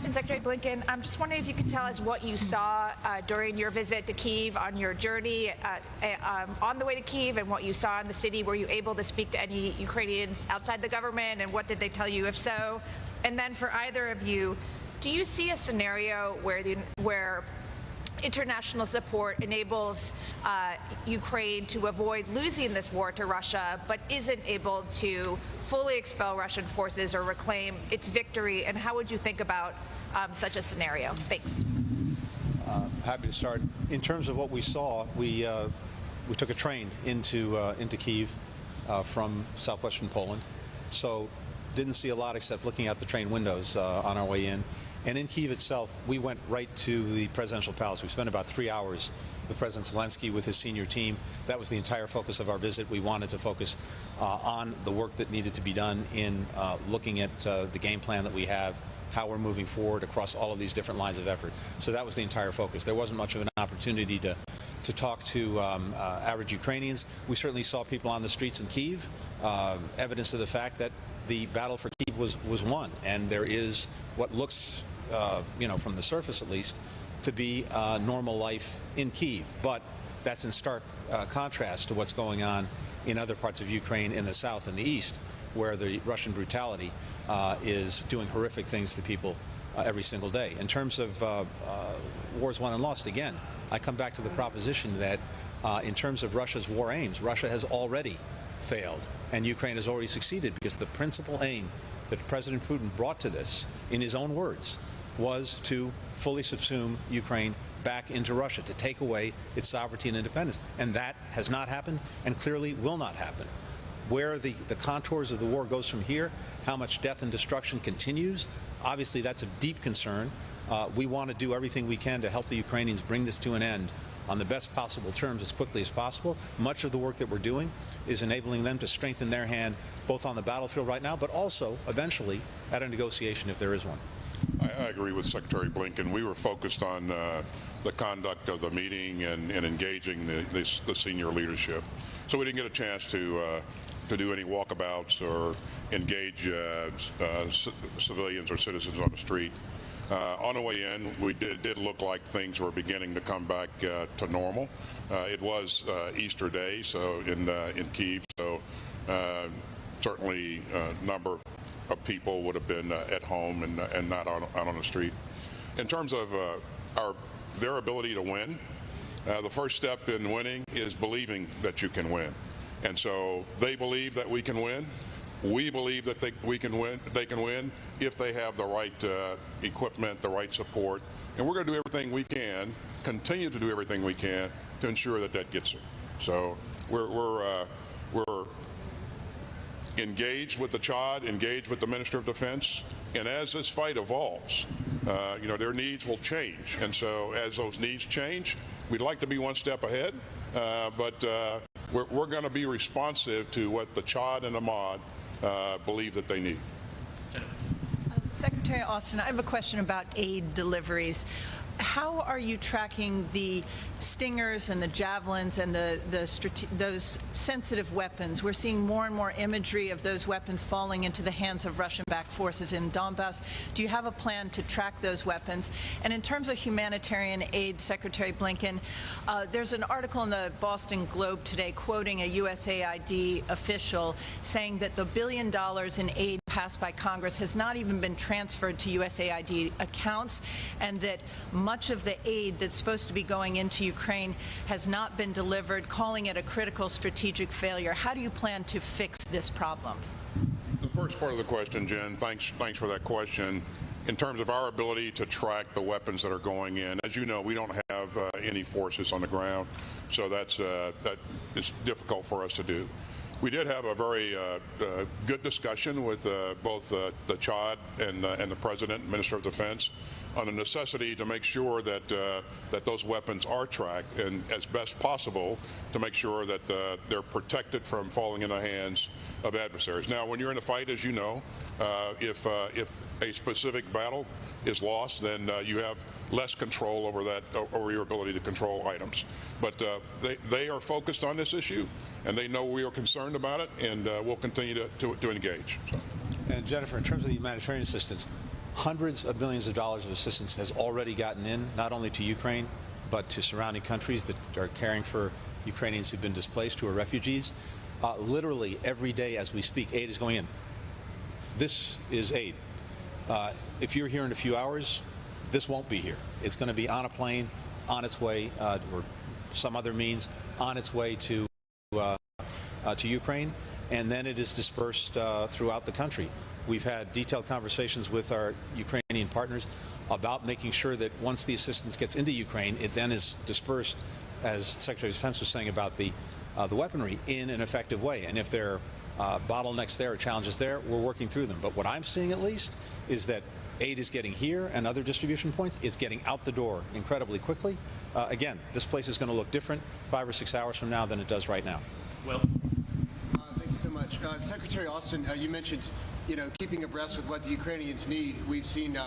Austin, Secretary Blinken. I'm just wondering if you could tell us what you saw during your visit to Kiev on your journey on the way to Kiev, and what you saw in the city. Were you able to speak to any Ukrainians outside the government, and what did they tell you, if so? And then for either of you, do you see a scenario where international support enables Ukraine to avoid losing this war to Russia, but isn't able to fully expel Russian forces or reclaim its victory? And how would you think about such a scenario? Thanks. Happy to start. In terms of what we saw, we took a train into Kiev from southwestern Poland, so didn't see a lot except looking out the train windows on our way in. And in Kiev itself, we went right to the presidential palace. We spent about 3 hours with President Zelensky, with his senior team. That was the entire focus of our visit. We wanted to focus on the work that needed to be done in looking at the game plan that we have, how we're moving forward across all of these different lines of effort. So that was the entire focus. There wasn't much of an opportunity to talk to average Ukrainians. We certainly saw people on the streets in Kiev, evidence of the fact that the battle for Kiev was won, and there is what looks, from the surface at least, to be normal life in Kiev. But that's in stark contrast to what's going on in other parts of Ukraine in the south and the east, where the Russian brutality is doing horrific things to people every single day. In terms of wars won and lost, again, I come back to the proposition that in terms of Russia's war aims, Russia has already failed, and Ukraine has already succeeded, because the principal aim that President Putin brought to this, in his own words, was to fully subsume Ukraine back into Russia, to take away its sovereignty and independence. And that has not happened, and clearly will not happen. Where the contours of the war goes from here, how much death and destruction continues, obviously that's of deep concern. We want to do everything we can to help the Ukrainians bring this to an end on the best possible terms as quickly as possible. Much of the work that we're doing is enabling them to strengthen their hand both on the battlefield right now, but also eventually at a negotiation if there is one. I agree with Secretary Blinken. We were focused on the conduct of the meeting and engaging the senior leadership. So we didn't get a chance to do any walkabouts or engage civilians or citizens on the street. On the way in, we did look like things were beginning to come back to normal. It was Easter Day, so in Kiev, so certainly a number of people would have been at home and not out on the street. In terms of their ability to win, the first step in winning is believing that you can win, and so they believe that we can win. We believe that they can win if they have the right equipment, the right support, and we're going to do everything we can, continue to do everything we can to ensure that that gets there. So we're engaged with the Chad, engaged with the Minister of Defense, and as this fight evolves, their needs will change, and so as those needs change, we'd like to be one step ahead, but we're going to be responsive to what the Chad and the Ahmad believe that they need. Secretary Austin, I have a question about aid deliveries. How are you tracking the Stingers and the Javelins and those sensitive weapons? We're seeing more and more imagery of those weapons falling into the hands of Russian-backed forces in Donbass. Do you have a plan to track those weapons? And in terms of humanitarian aid, Secretary Blinken, there's an article in the Boston Globe today quoting a USAID official saying that the $1 billion in aid passed by Congress has not even been transferred to USAID accounts, and that much of the aid that's supposed to be going into Ukraine has not been delivered, calling it a critical strategic failure. How do you plan to fix this problem? The first part of the question, Jen, thanks for that question. In terms of our ability to track the weapons that are going in, as you know, we don't have any forces on the ground, so that is difficult for us to do. We did have a very good discussion with both the Chad and the President, Minister of Defense, on the necessity to make sure that that those weapons are tracked, and as best possible to make sure that they're protected from falling in the hands of adversaries. Now, when you're in a fight, as you know, if a specific battle is lost, then you have less control over that, over your ability to control items. But they are focused on this issue, and they know we are concerned about it, and we'll continue to engage. So. And Jennifer, in terms of the humanitarian assistance, Hundreds of millions of dollars of assistance has already gotten in, not only to Ukraine, but to surrounding countries that are caring for Ukrainians who've been displaced, who are refugees. Literally every day as we speak, aid is going in. This is aid. If you're here in a few hours, this won't be here. It's going to be on a plane, on its way, or some other means, on its way to Ukraine, and then it is dispersed throughout the country. We've had detailed conversations with our Ukrainian partners about making sure that once the assistance gets into Ukraine, it then is dispersed, as Secretary of Defense was saying about the weaponry, in an effective way. And if there are bottlenecks there or challenges there, we're working through them. But what I'm seeing, at least, is that aid is getting here and other distribution points. It's getting out the door incredibly quickly. Again, this place is going to look different 5 or 6 hours from now than it does right now. Will. Thank you so much. Secretary Austin, you mentioned, keeping abreast with what the Ukrainians need. We've seen,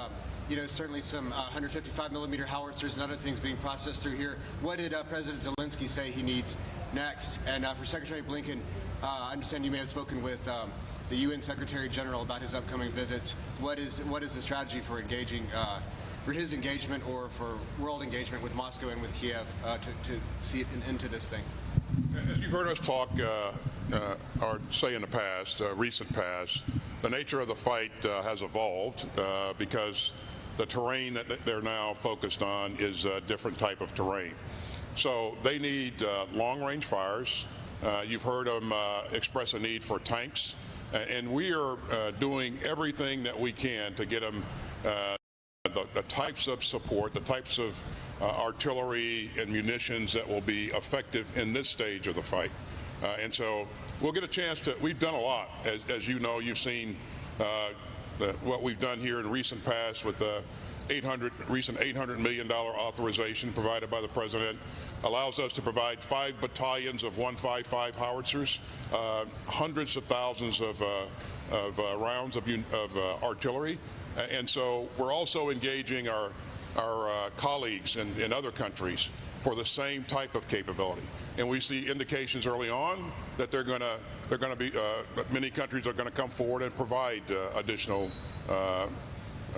certainly some 155mm howitzers and other things being processed through here. What did President Zelensky say he needs next? And for Secretary Blinken, I understand you may have spoken with the UN Secretary General about his upcoming visits. What is the strategy for engaging, for his engagement or for world engagement with Moscow and with Kiev to see it into this thing? As you've heard us talk or say in the past, recent past, the nature of the fight has evolved because the terrain that they're now focused on is a different type of terrain. So they need long-range fires. You've heard them express a need for tanks. And we are doing everything that we can to get them the types of support, the types of artillery and munitions that will be effective in this stage of the fight. And so we'll get a chance to, we've done a lot. As you know, you've seen what we've done here in recent past with the recent $800 million authorization provided by the President. Allows us to provide 5 battalions of 155 howitzers, hundreds of thousands of rounds of artillery. And so we're also engaging our colleagues in other countries for the same type of capability. And we see indications early on that they're going to be many countries are going to come forward and provide additional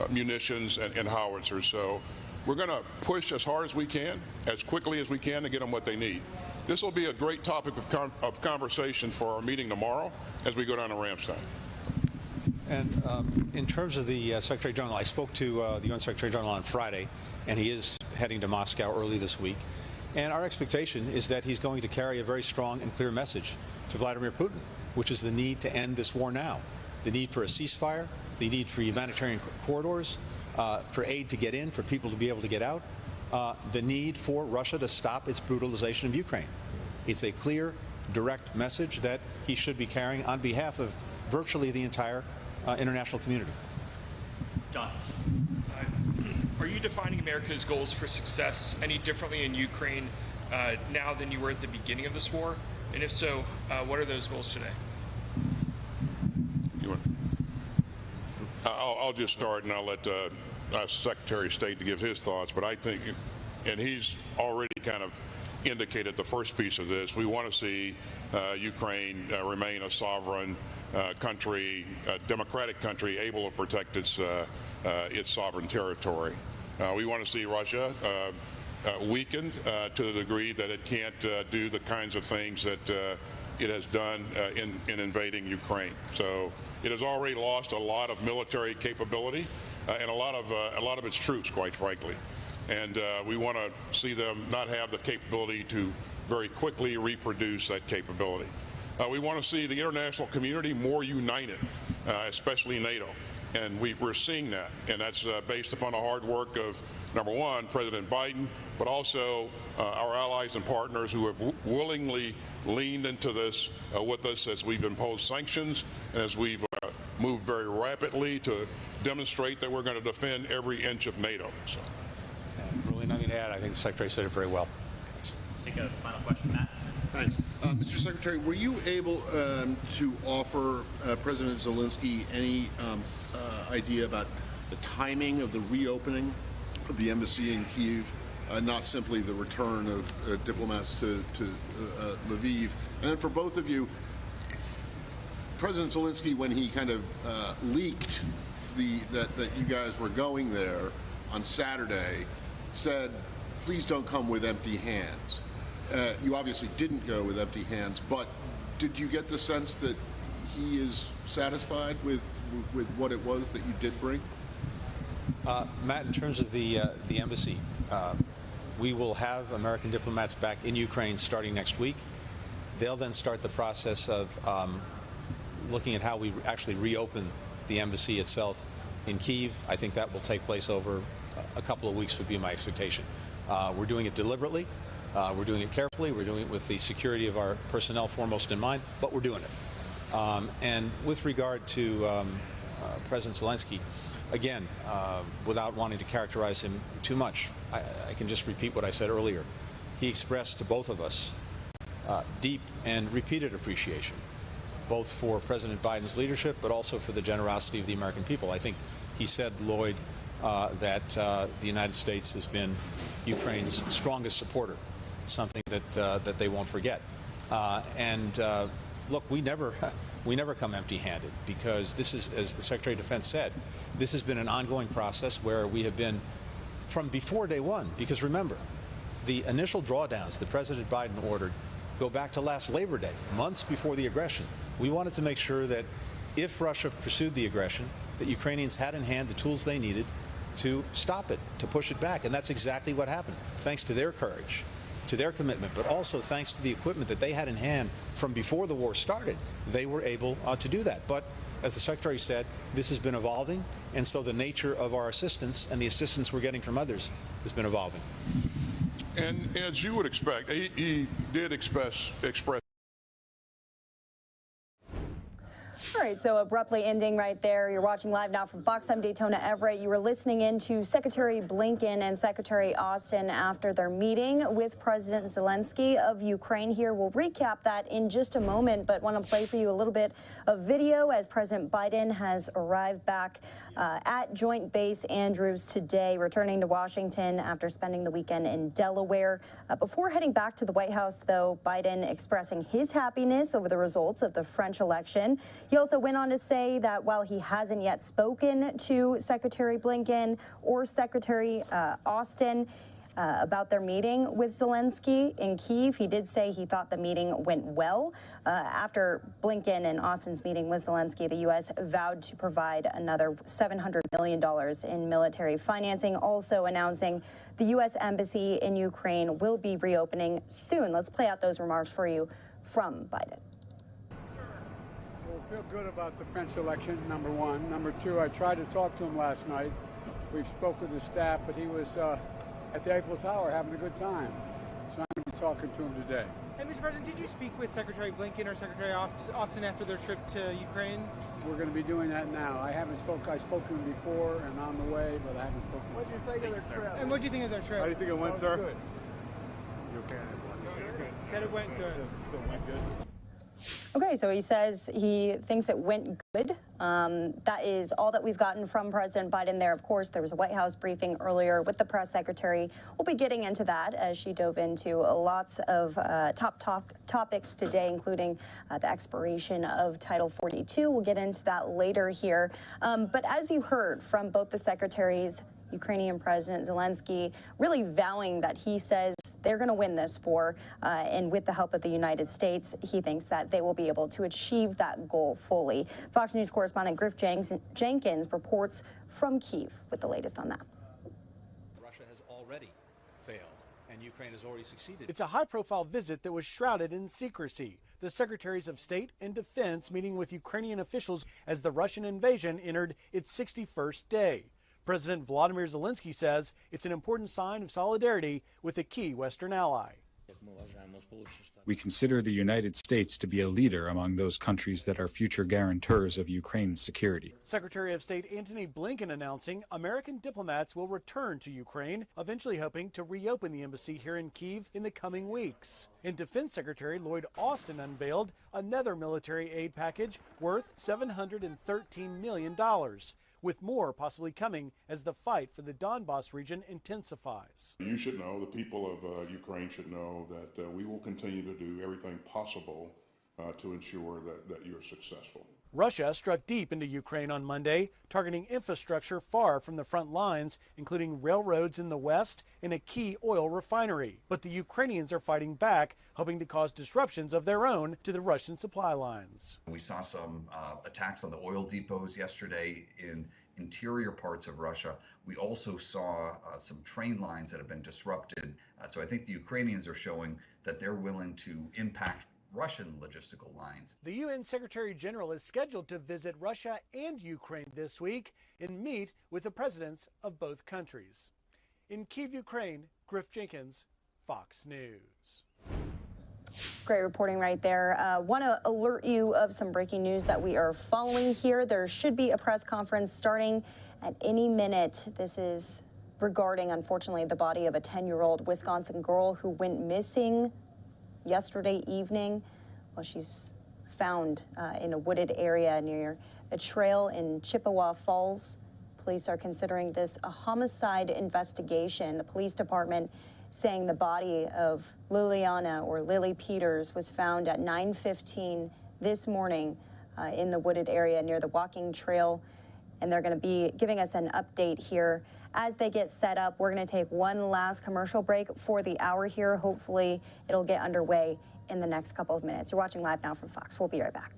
munitions and howitzers. So we're going to push as hard as we can, as quickly as we can, to get them what they need. This will be a great topic of conversation for our meeting tomorrow as we go down to Ramstein. And in terms of the Secretary General, I spoke to the UN Secretary General on Friday, and he is heading to Moscow early this week. And our expectation is that he's going to carry a very strong and clear message to Vladimir Putin, which is the need to end this war now, the need for a ceasefire, the need for humanitarian corridors, for aid to get in, for people to be able to get out, the need for Russia to stop its brutalization of Ukraine. It's a clear, direct message that he should be carrying on behalf of virtually the entire international community. John. Are you defining America's goals for success any differently in Ukraine now than you were at the beginning of this war? And if so, what are those goals today? I'll just start, and I'll let Secretary of State to give his thoughts. But I think, and he's already kind of indicated the first piece of this, we want to see Ukraine remain a sovereign country, a democratic country, able to protect its sovereign territory. We want to see Russia weakened to the degree that it can't do the kinds of things that it has done in invading Ukraine. So it has already lost a lot of military capability and a lot of its troops, quite frankly. And we want to see them not have the capability to very quickly reproduce that capability. We want to see the international community more united, especially NATO. And we're seeing that. And that's based upon the hard work of, number one, President Biden, but also our allies and partners who have willingly leaned into this with us as we've imposed sanctions and as we've moved very rapidly to demonstrate that we're going to defend every inch of NATO. So. Really nothing to add. I think the Secretary said it very well. Take a final question, Matt. Thanks. Mr. Secretary, were you able to offer President Zelensky any idea about the timing of the reopening of the embassy in Kiev, not simply the return of diplomats to Lviv? And then for both of you, President Zelensky, when he kind of leaked that you guys were going there on Saturday said, please don't come with empty hands. You obviously didn't go with empty hands, but did you get the sense that he is satisfied with what it was that you did bring? Matt, in terms of the embassy, we will have American diplomats back in Ukraine starting next week. They'll then start the process of looking at how we actually reopen the embassy itself in Kiev. I think that will take place over a couple of weeks would be my expectation. We're doing it deliberately. We're doing it carefully. We're doing it with the security of our personnel foremost in mind, but we're doing it. And with regard to President Zelensky, again, without wanting to characterize him too much, I can just repeat what I said earlier. He expressed to both of us deep and repeated appreciation, both for President Biden's leadership, but also for the generosity of the American people. I think he said, Lloyd, that the United States has been Ukraine's strongest supporter, something that they won't forget. Look, we never come empty-handed, because this is, as the Secretary of Defense said, this has been an ongoing process where we have been from before day one. Because remember, the initial drawdowns that President Biden ordered go back to last Labor Day, months before the aggression. We wanted to make sure that if Russia pursued the aggression, that Ukrainians had in hand the tools they needed to stop it, to push it back. And that's exactly what happened, thanks to their courage, to their commitment, but also thanks to the equipment that they had in hand from before the war started. They were able to do that. But as the Secretary said, this has been evolving, and so the nature of our assistance and the assistance we're getting from others has been evolving. And as you would expect, he did express. All right, so abruptly ending right there. You're watching live now from Fox 7 Daytona Everett. You were listening in to Secretary Blinken and Secretary Austin after their meeting with President Zelensky of Ukraine here. We'll recap that in just a moment, but want to play for you a little bit of video as President Biden has arrived back at Joint Base Andrews today, returning to Washington after spending the weekend in Delaware. Before heading back to the White House, though, Biden expressing his happiness over the results of the French election. He also went on to say that while he hasn't yet spoken to Secretary Blinken or Secretary Austin about their meeting with Zelensky in Kiev, he did say he thought the meeting went well. After Blinken and Austin's meeting with Zelensky, the U.S. vowed to provide another $700 million in military financing, also announcing the U.S. Embassy in Ukraine will be reopening soon. Let's play out those remarks for you from Biden. Well, feel good about the French election, number one. Number two, I tried to talk to him last night. We've spoken to staff, but he was at the Eiffel Tower having a good time. So I'm going to be talking to him today. And Mr. President, did you speak with Secretary Blinken or Secretary Austin after their trip to Ukraine? We're going to be doing that now. I spoke to him before and on the way, but I haven't spoken. What did you think of their trip? And what did you think of their trip? How do you think it went, sir? Good. You okay? Said it went good. So it went good. Okay, so he says he thinks it went good. That is all that we've gotten from President Biden there. Of course, there was a White House briefing earlier with the press secretary. We'll be getting into that as she dove into lots of topics today, including the expiration of Title 42. We'll get into that later here. But as you heard from both the secretaries, Ukrainian President Zelensky really vowing that he says they're going to win this war, and with the help of the United States, he thinks that they will be able to achieve that goal fully. Fox News correspondent Griff Jenkins reports from Kiev with the latest on that. Russia has already failed, and Ukraine has already succeeded. It's a high-profile visit that was shrouded in secrecy. The Secretaries of State and Defense meeting with Ukrainian officials as the Russian invasion entered its 61st day. President Volodymyr Zelensky says it's an important sign of solidarity with a key Western ally. We consider the United States to be a leader among those countries that are future guarantors of Ukraine's security. Secretary of State Antony Blinken announcing American diplomats will return to Ukraine, eventually hoping to reopen the embassy here in Kiev in the coming weeks. And Defense Secretary Lloyd Austin unveiled another military aid package worth $713 million. With more possibly coming as the fight for the Donbas region intensifies. You should know, the people of Ukraine should know that we will continue to do everything possible to ensure that you're successful. Russia struck deep into Ukraine on Monday, targeting infrastructure far from the front lines, including railroads in the west and a key oil refinery. But the Ukrainians are fighting back, hoping to cause disruptions of their own to the Russian supply lines. We saw some attacks on the oil depots yesterday in interior parts of Russia. We also saw some train lines that have been disrupted. So I think the Ukrainians are showing that they're willing to impact Russian logistical lines. The UN Secretary General is scheduled to visit Russia and Ukraine this week and meet with the presidents of both countries. In Kiev, Ukraine, Griff Jenkins, Fox News. Great reporting right there. Want to alert you of some breaking news that we are following here. There should be a press conference starting at any minute. This is regarding, unfortunately, the body of a 10-year-old Wisconsin girl who went missing yesterday evening. Well, she's found in a wooded area near a trail in Chippewa Falls. Police are considering this a homicide investigation. The police department saying the body of Liliana, or Lily Peters, was found at 9:15 this morning in the wooded area near the walking trail. And they're going to be giving us an update here as they get set up. We're going to take one last commercial break for the hour here. Hopefully it'll get underway in the next couple of minutes. You're watching Live Now from Fox. We'll be right back.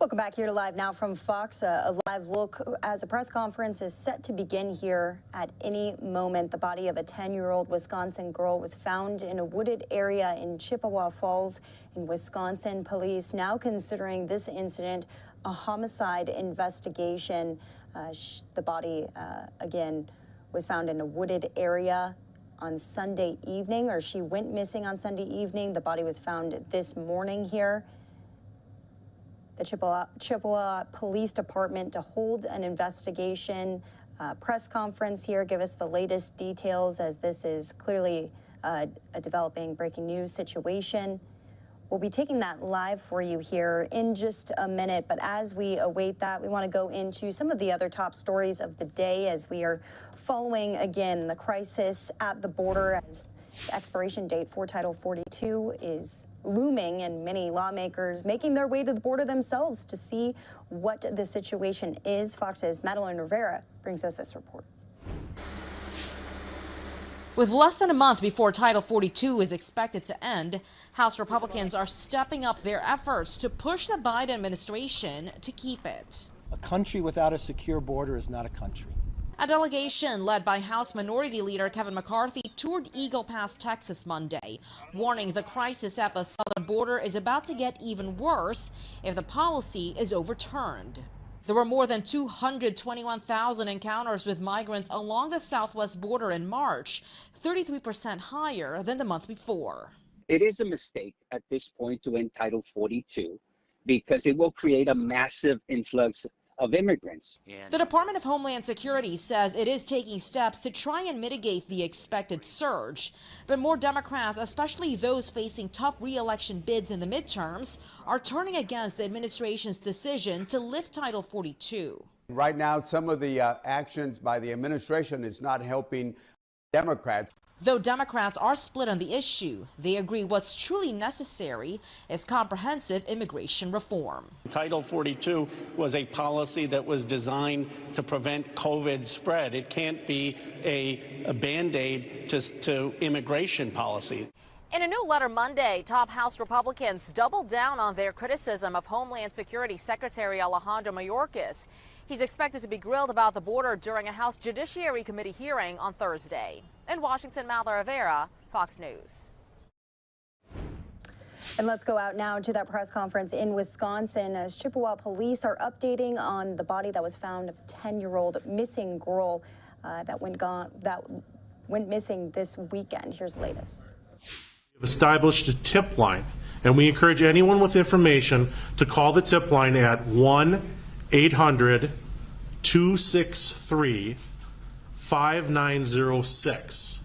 Welcome back here to Live Now from Fox. A live look as a press conference is set to begin here at any moment. The body of a 10-year-old Wisconsin girl was found in a wooded area in Chippewa Falls in Wisconsin. Police now considering this incident a homicide investigation. The body, again, was found in a wooded area on Sunday evening, or she went missing on Sunday evening. The body was found this morning here. The Chippewa Police Department to hold an investigation press conference here, give us the latest details, as this is clearly a developing breaking news situation. We'll be taking that live for you here in just a minute, but as we await that, we want to go into some of the other top stories of the day as we are following, again, the crisis at the border as the expiration date for Title 42 is looming, and many lawmakers making their way to the border themselves to see what the situation is. Fox's Madeline Rivera brings us this report. With less than a month before Title 42 is expected to end, House Republicans are stepping up their efforts to push the Biden administration to keep it. A country without a secure border is not a country. A delegation led by House Minority Leader Kevin McCarthy toured Eagle Pass, Texas Monday, warning the crisis at the southern border is about to get even worse if the policy is overturned. There were more than 221,000 encounters with migrants along the southwest border in March, 33% higher than the month before. It is a mistake at this point to end Title 42 because it will create a massive influx of immigrants. The Department of Homeland Security says it is taking steps to try and mitigate the expected surge. But more Democrats, especially those facing tough re-election bids in the midterms, are turning against the administration's decision to lift Title 42. Right now, some of the actions by the administration is not helping Democrats. Though Democrats are split on the issue, they agree what's truly necessary is comprehensive immigration reform. Title 42 was a policy that was designed to prevent COVID spread. It can't be a Band-Aid to immigration policy. In a new letter Monday, top House Republicans doubled down on their criticism of Homeland Security Secretary Alejandro Mayorkas. He's expected to be grilled about the border during a House Judiciary Committee hearing on Thursday. In Washington, Mallory Rivera, Fox News. And let's go out now to that press conference in Wisconsin as Chippewa police are updating on the body that was found of a 10-year-old missing girl that went missing this weekend. Here's the latest. We've established a tip line, and we encourage anyone with information to call the tip line at 1-800-263-5906.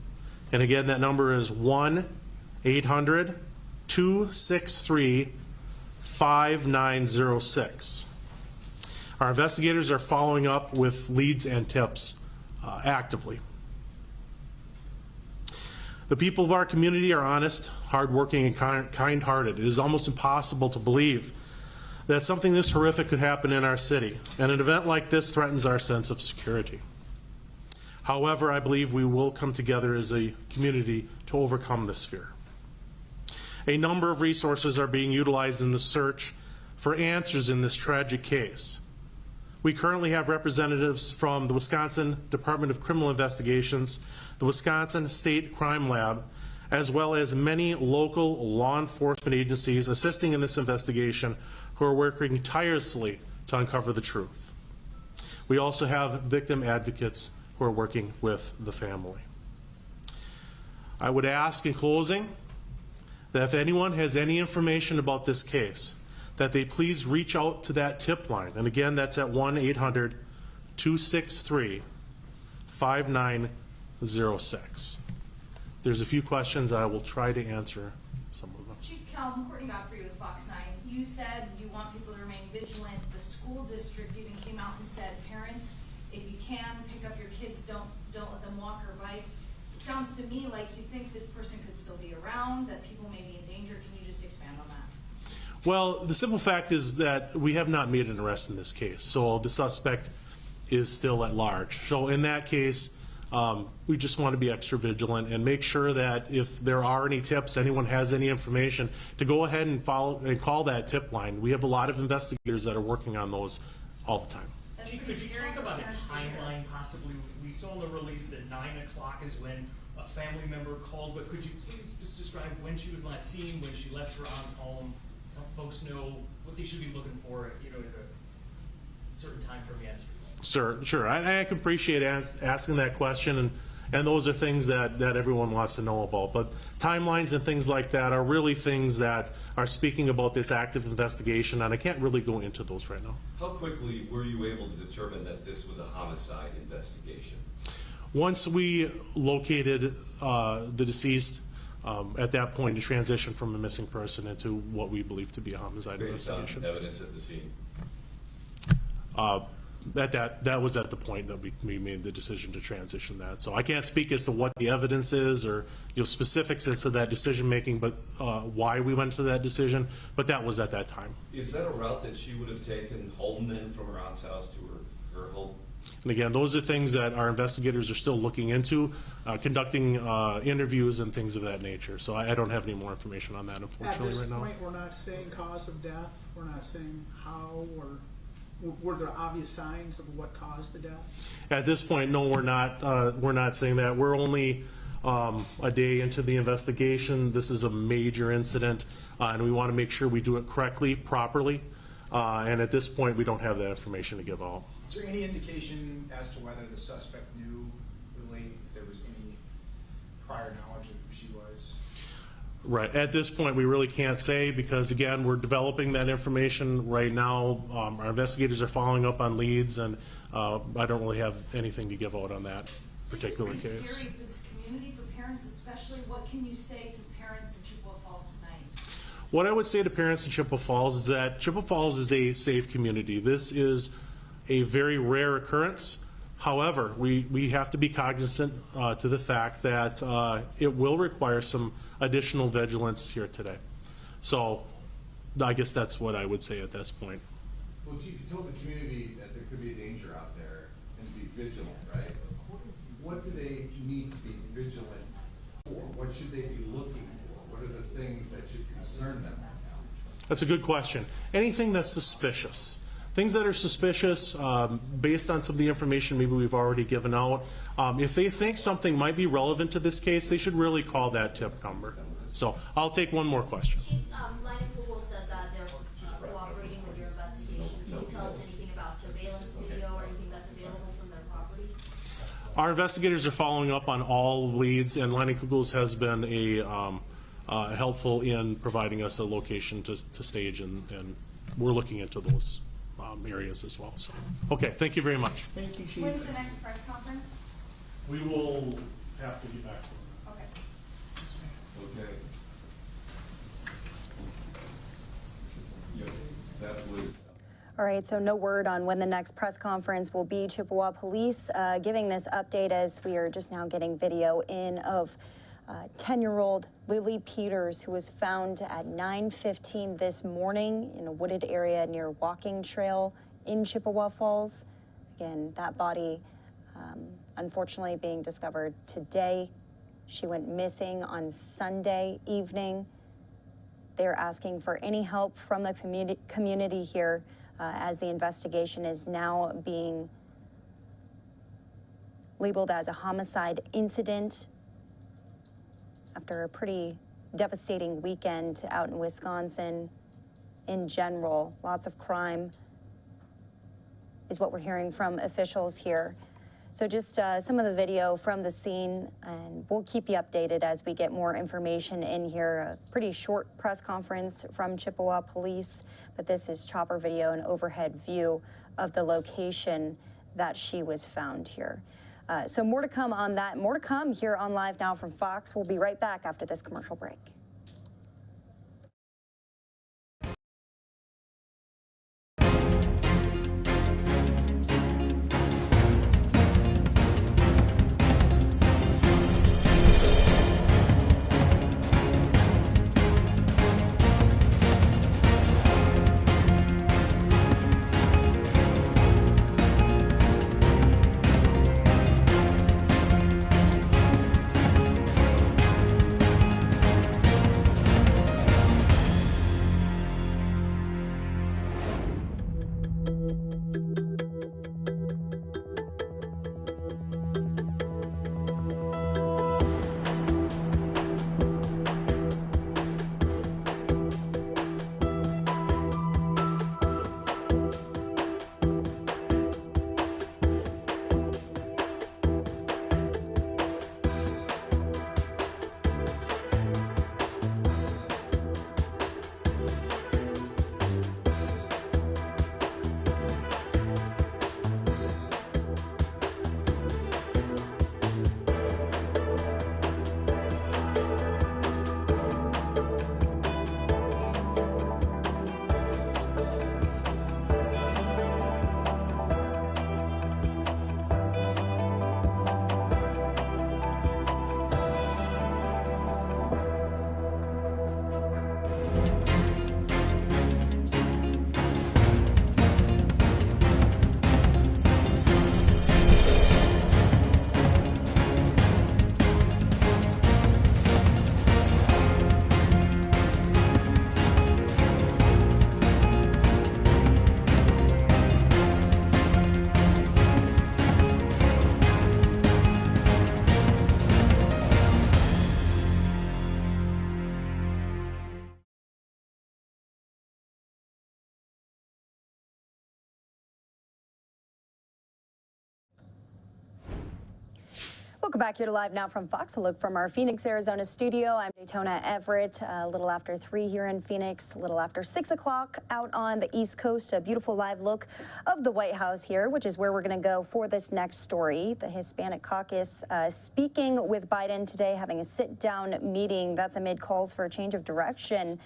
And again, that number is 1-800-263-5906. Our investigators are following up with leads and tips actively. The people of our community are honest, hardworking, and kind-hearted. It is almost impossible to believe that something this horrific could happen in our city, and an event like this threatens our sense of security. However, I believe we will come together as a community to overcome this fear. A number of resources are being utilized in the search for answers in this tragic case. We currently have representatives from the Wisconsin Department of Criminal Investigations, the Wisconsin State Crime Lab, as well as many local law enforcement agencies assisting in this investigation who are working tirelessly to uncover the truth. We also have victim advocates who are working with the family. I would ask in closing that if anyone has any information about this case, that they please reach out to that tip line. And again, that's at 1-800-263-5906. There's a few questions. I will try to answer some of them. Chief Calum, Courtney Godfrey with Fox 9. You said you want people to remain vigilant. The school district even came out and said, parents, if you can, pick up your kids, don't let them walk or bike. It sounds to me like you think this person could still be around, that people may be in danger. Can you just expand on that? Well, the simple fact is that we have not made an arrest in this case, so the suspect is still at large. So in that case, we just want to be extra vigilant and make sure that if there are any tips, anyone has any information, to go ahead and call that tip line. We have a lot of investigators that are working on those all the time. Chief, could you talk about a timeline possibly? We saw in the release that 9 o'clock is when a family member called, but could you please just describe when she was last seen, when she left her aunt's home, help folks know what they should be looking for, as a certain time from yesterday? Sure. I can appreciate asking that question, and those are things that everyone wants to know about. But timelines and things like that are really things that are speaking about this active investigation, and I can't really go into those right now. How quickly were you able to determine that this was a homicide investigation? Once we located the deceased, at that point, to transition from a missing person into what we believe to be a homicide investigation. Based on evidence at the scene? That was at the point that we made the decision to transition that. So I can't speak as to what the evidence is or specifics as to that decision making, but why we went to that decision. But that was at that time. Is that a route that she would have taken home then from her aunt's house to her home? And again, those are things that our investigators are still looking into, conducting interviews and things of that nature. So I don't have any more information on that, unfortunately, right now. At this point, we're not saying cause of death. We're not saying how or Were there obvious signs of what caused the death? At this point, no, we're not saying that. We're only a day into the investigation. This is a major incident, and we want to make sure we do it correctly, properly. And at this point, we don't have that information to give out. Is there any indication as to whether the suspect knew really if there was any prior knowledge of who she was? Right. At this point, we really can't say because, again, we're developing that information right now. Our investigators are following up on leads, and I don't really have anything to give out on that particular case. This is pretty scary for this community, for parents especially. What can you say to parents in Chippewa Falls tonight? What I would say to parents in Chippewa Falls is that Chippewa Falls is a safe community. This is a very rare occurrence. However, we have to be cognizant to the fact that it will require some additional vigilance here today. So I guess that's what I would say at this point. Well, Chief, you told the community that there could be a danger out there and to be vigilant, right? What do they need to be vigilant for? What should they be looking for? What are the things that should concern them right now? That's a good question. Anything that's suspicious. Things that are suspicious, based on some of the information maybe we've already given out, if they think something might be relevant to this case, they should really call that tip number. So I'll take one more question. Chief, Lion Google said that they're cooperating with your investigation. Can you tell us anything about surveillance video or anything that's available from their property? Our investigators are following up on all leads, and Lion Googles has been helpful in providing us a location to stage, and we're looking into those areas as well. So, okay, thank you very much. Thank you, Chief. When's the next press conference? We will have to get back to them. Okay. Okay. Yep, that was. All right, so no word on when the next press conference will be. Chippewa Police giving this update as we are just now getting video in of 10-year-old Lily Peters, who was found at 9:15 this morning in a wooded area near Walking Trail in Chippewa Falls. Again, that body unfortunately being discovered today. She went missing on Sunday evening. They're asking for any help from the community here as the investigation is now being labeled as a homicide incident after a pretty devastating weekend out in Wisconsin in general. Lots of crime is what we're hearing from officials here. So just some of the video from the scene, and we'll keep you updated as we get more information in here. A pretty short press conference from Chippewa Police, but this is chopper video and overhead view of the location that she was found here. So more to come on that. More to come here on Live Now from Fox. We'll be right back after this commercial break. Welcome back here to Live Now from Fox. A look from our Phoenix, Arizona studio. I'm Daytona Everett, a little after 3 here in Phoenix, a little after 6 o'clock out on the East Coast. A beautiful live look of the White House here, which is where we're going to go for this next story. The Hispanic caucus speaking with Biden today, having a sit-down meeting. That's amid calls for a change of direction,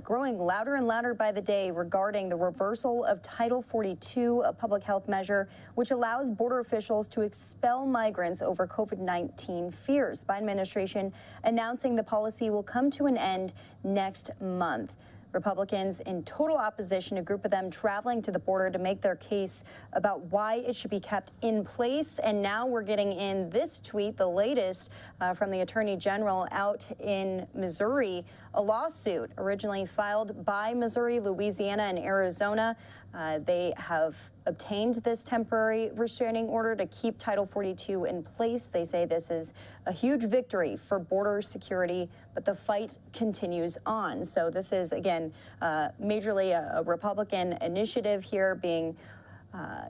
growing louder and louder by the day regarding the reversal of Title 42, a public health measure which allows border officials to expel migrants over COVID-19 fears. The Biden administration announcing the policy will come to an end next month. Republicans in total opposition, a group of them traveling to the border to make their case about why it should be kept in place. And now we're getting in this tweet, the latest from the Attorney General out in Missouri, a lawsuit originally filed by Missouri, Louisiana, and Arizona. They have obtained this temporary restraining order to keep Title 42 in place. They say this is a huge victory for border security, but the fight continues on. So this is, again, majorly a Republican initiative here being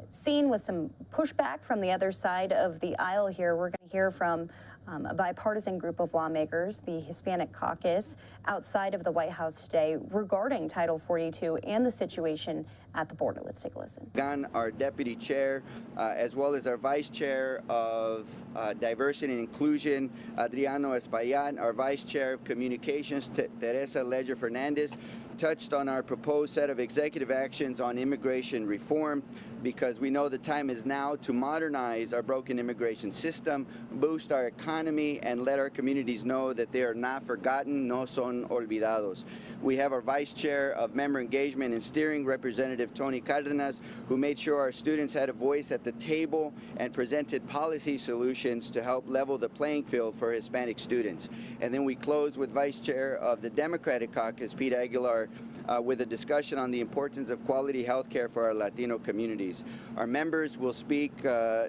seen with some pushback from the other side of the aisle here. We're going to hear from a bipartisan group of lawmakers, the Hispanic caucus, outside of the White House today regarding Title 42 and the situation at the border. Let's take a listen. Our deputy chair, as well as our vice chair of diversity and inclusion, Adriano Espaillat, our vice chair of communications, Teresa Leger Fernandez, touched on our proposed set of executive actions on immigration reform, because we know the time is now to modernize our broken immigration system, boost our economy, and let our communities know that they are not forgotten, no son olvidados. We have our Vice Chair of Member Engagement and Steering, Representative Tony Cardenas, who made sure our students had a voice at the table and presented policy solutions to help level the playing field for Hispanic students. And then we close with Vice Chair of the Democratic Caucus, Pete Aguilar, with a discussion on the importance of quality health care for our Latino communities. Our members will speak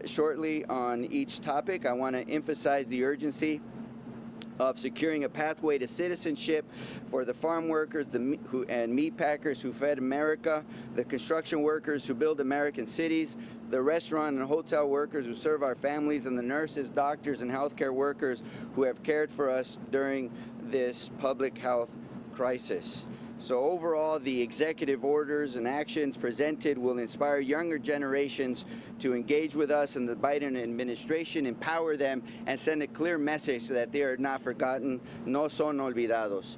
shortly on each topic. I want to emphasize the urgency of securing a pathway to citizenship for the farm workers and meat packers who fed America, the construction workers who build American cities, the restaurant and hotel workers who serve our families, and the nurses, doctors, and healthcare workers who have cared for us during this public health crisis. So overall, the executive orders and actions presented will inspire younger generations to engage with us and the Biden administration, empower them, and send a clear message that they are not forgotten, no son olvidados,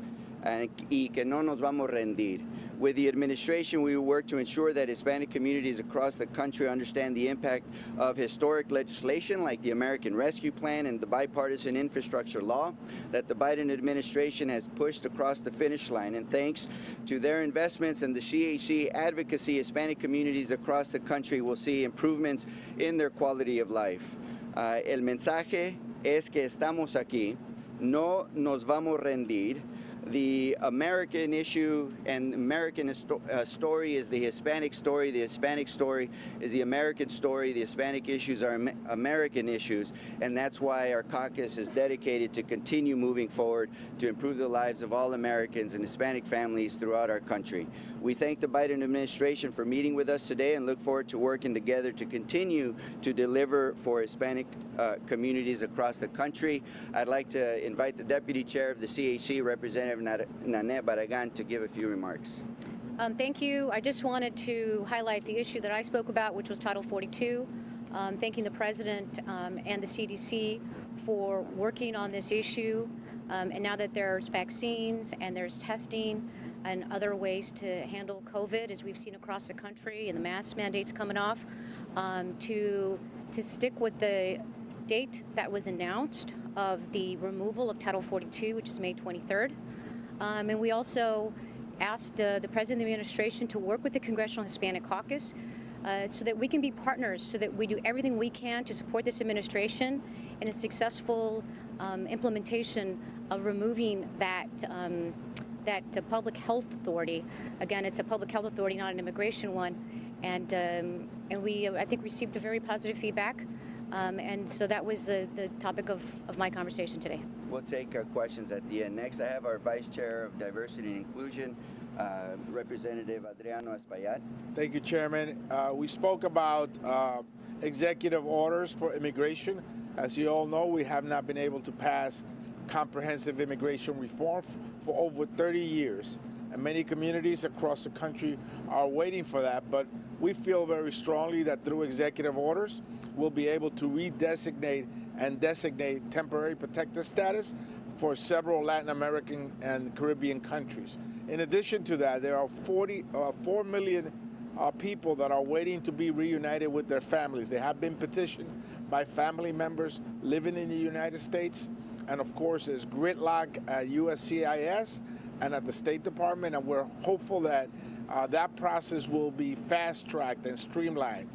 y que no nos vamos a rendir. With the administration, we will work to ensure that Hispanic communities across the country understand the impact of historic legislation like the American Rescue Plan and the bipartisan infrastructure law that the Biden administration has pushed across the finish line. And thanks to their investments and the CHC advocacy, Hispanic communities across the country will see improvements in their quality of life. El mensaje es que estamos aquí, no nos vamos a rendir. The American issue and American story is the Hispanic story. The Hispanic story is the American story. The Hispanic issues are American issues, and that's why our caucus is dedicated to continue moving forward to improve the lives of all Americans and Hispanic families throughout our country. We thank the Biden administration for meeting with us today and look forward to working together to continue to deliver for Hispanic communities across the country. I'd like to invite the Deputy Chair of the CHC, Representative Nanette Barragan, to give a few remarks. Thank you. I just wanted to highlight the issue that I spoke about, which was Title 42. Thanking the President and the CDC for working on this issue. And now that there's vaccines and there's testing and other ways to handle COVID, as we've seen across the country, and the mask mandates coming off, to stick with the date that was announced of the removal of Title 42, which is May 23rd. And we also asked the President of the administration to work with the Congressional Hispanic Caucus so that we can be partners, so that we do everything we can to support this administration in a successful implementation of removing that public health authority. Again, it's a public health authority, not an immigration one. And we, I think, received a very positive feedback. And so that was the topic of my conversation today. We'll take questions at the end. Next, I have our Vice Chair of Diversity and Inclusion, Representative Adriano Espaillat. Thank you, Chairman. We spoke about executive orders for immigration. As you all know, we have not been able to pass comprehensive immigration reform for over 30 years. And many communities across the country are waiting for that, but we feel very strongly that through executive orders, we'll be able to redesignate and designate temporary protected status for several Latin American and Caribbean countries. In addition to that, there are 4 million people that are waiting to be reunited with their families. They have been petitioned by family members living in the United States. And of course, there's gridlock at USCIS and at the State Department, and we're hopeful that that process will be fast-tracked and streamlined.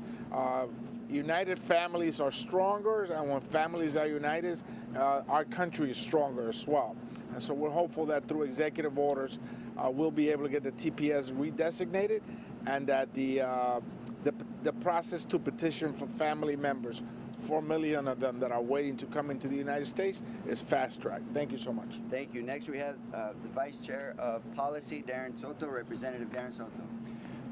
United families are stronger, and when families are united, our country is stronger as well. And so we're hopeful that through executive orders, we'll be able to get the TPS redesignated, and that the process to petition for family members, 4 million of them that are waiting to come into the United States, is fast-tracked. Thank you so much. Thank you. Next, we have the Vice Chair of Policy, Darren Soto, Representative Darren Soto.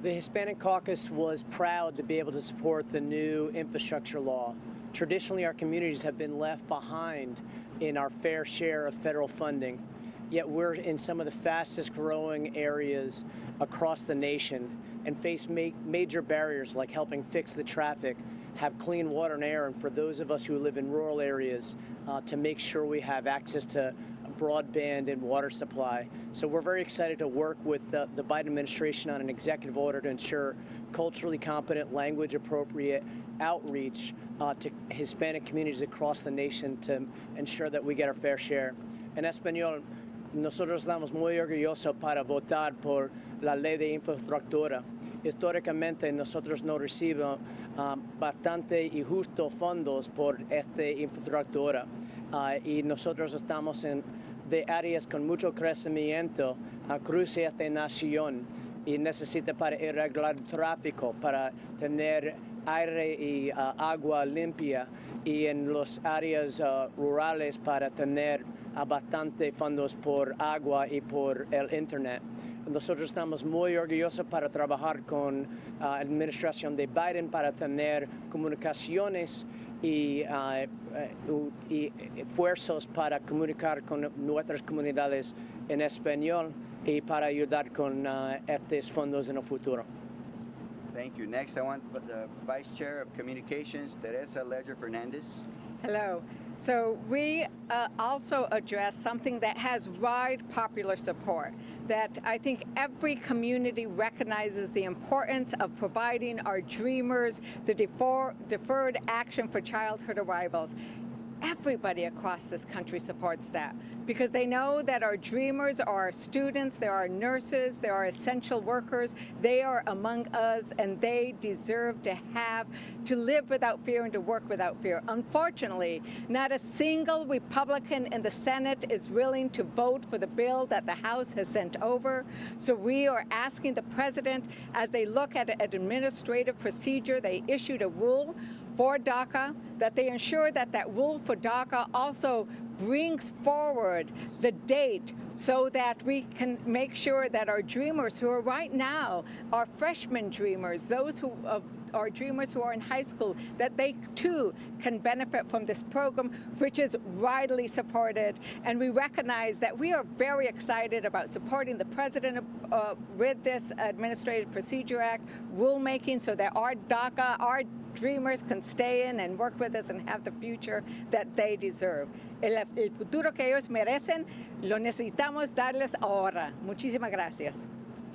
The Hispanic Caucus was proud to be able to support the new infrastructure law. Traditionally, our communities have been left behind in our fair share of federal funding, yet we're in some of the fastest growing areas across the nation and face major barriers like helping fix the traffic, have clean water and air, and for those of us who live in rural areas, to make sure we have access to broadband and water supply. So we're very excited to work with the Biden administration on an executive order to ensure culturally competent, language appropriate outreach to Hispanic communities across the nation to ensure that we get our fair share. En español, nosotros estamos muy orgullosos para votar por la ley de infraestructura. Históricamente nosotros no recibimos bastante y justo fondos por esta infraestructura y nosotros estamos en de áreas con mucho crecimiento cruce esta nación y necesita para arreglar tráfico, para tener aire y agua limpia y en las áreas rurales para tener bastante fondos por agua y por el internet. Nosotros estamos muy orgullosos para trabajar con la administración de Biden para tener comunicaciones y esfuerzos para comunicar con nuestras comunidades en español y para ayudar con estos fondos en el futuro. Thank you. Next, I want the Vice Chair of Communications, Teresa Ledger Fernandez. Hello. So we also address something that has wide popular support, that I think every community recognizes the importance of providing our dreamers the deferred action for childhood arrivals. Everybody across this country supports that because they know that our dreamers are our students, they are our nurses, they are essential workers, they are among us, and they deserve to live without fear and to work without fear. Unfortunately, not a single Republican in the Senate is willing to vote for the bill that the House has sent over. So we are asking the President, as they look at an administrative procedure, they issued a rule for DACA, that they ensure that that rule for DACA also brings forward the date so that we can make sure that our dreamers who are right now, our freshman dreamers, those who are dreamers who are in high school, that they too can benefit from this program, which is widely supported. And we recognize that we are very excited about supporting the President with this Administrative Procedure Act rulemaking so that our DACA, our dreamers can stay in and work with us and have the future that they deserve. El futuro que ellos merecen, lo necesitamos darles ahora. Muchísimas gracias.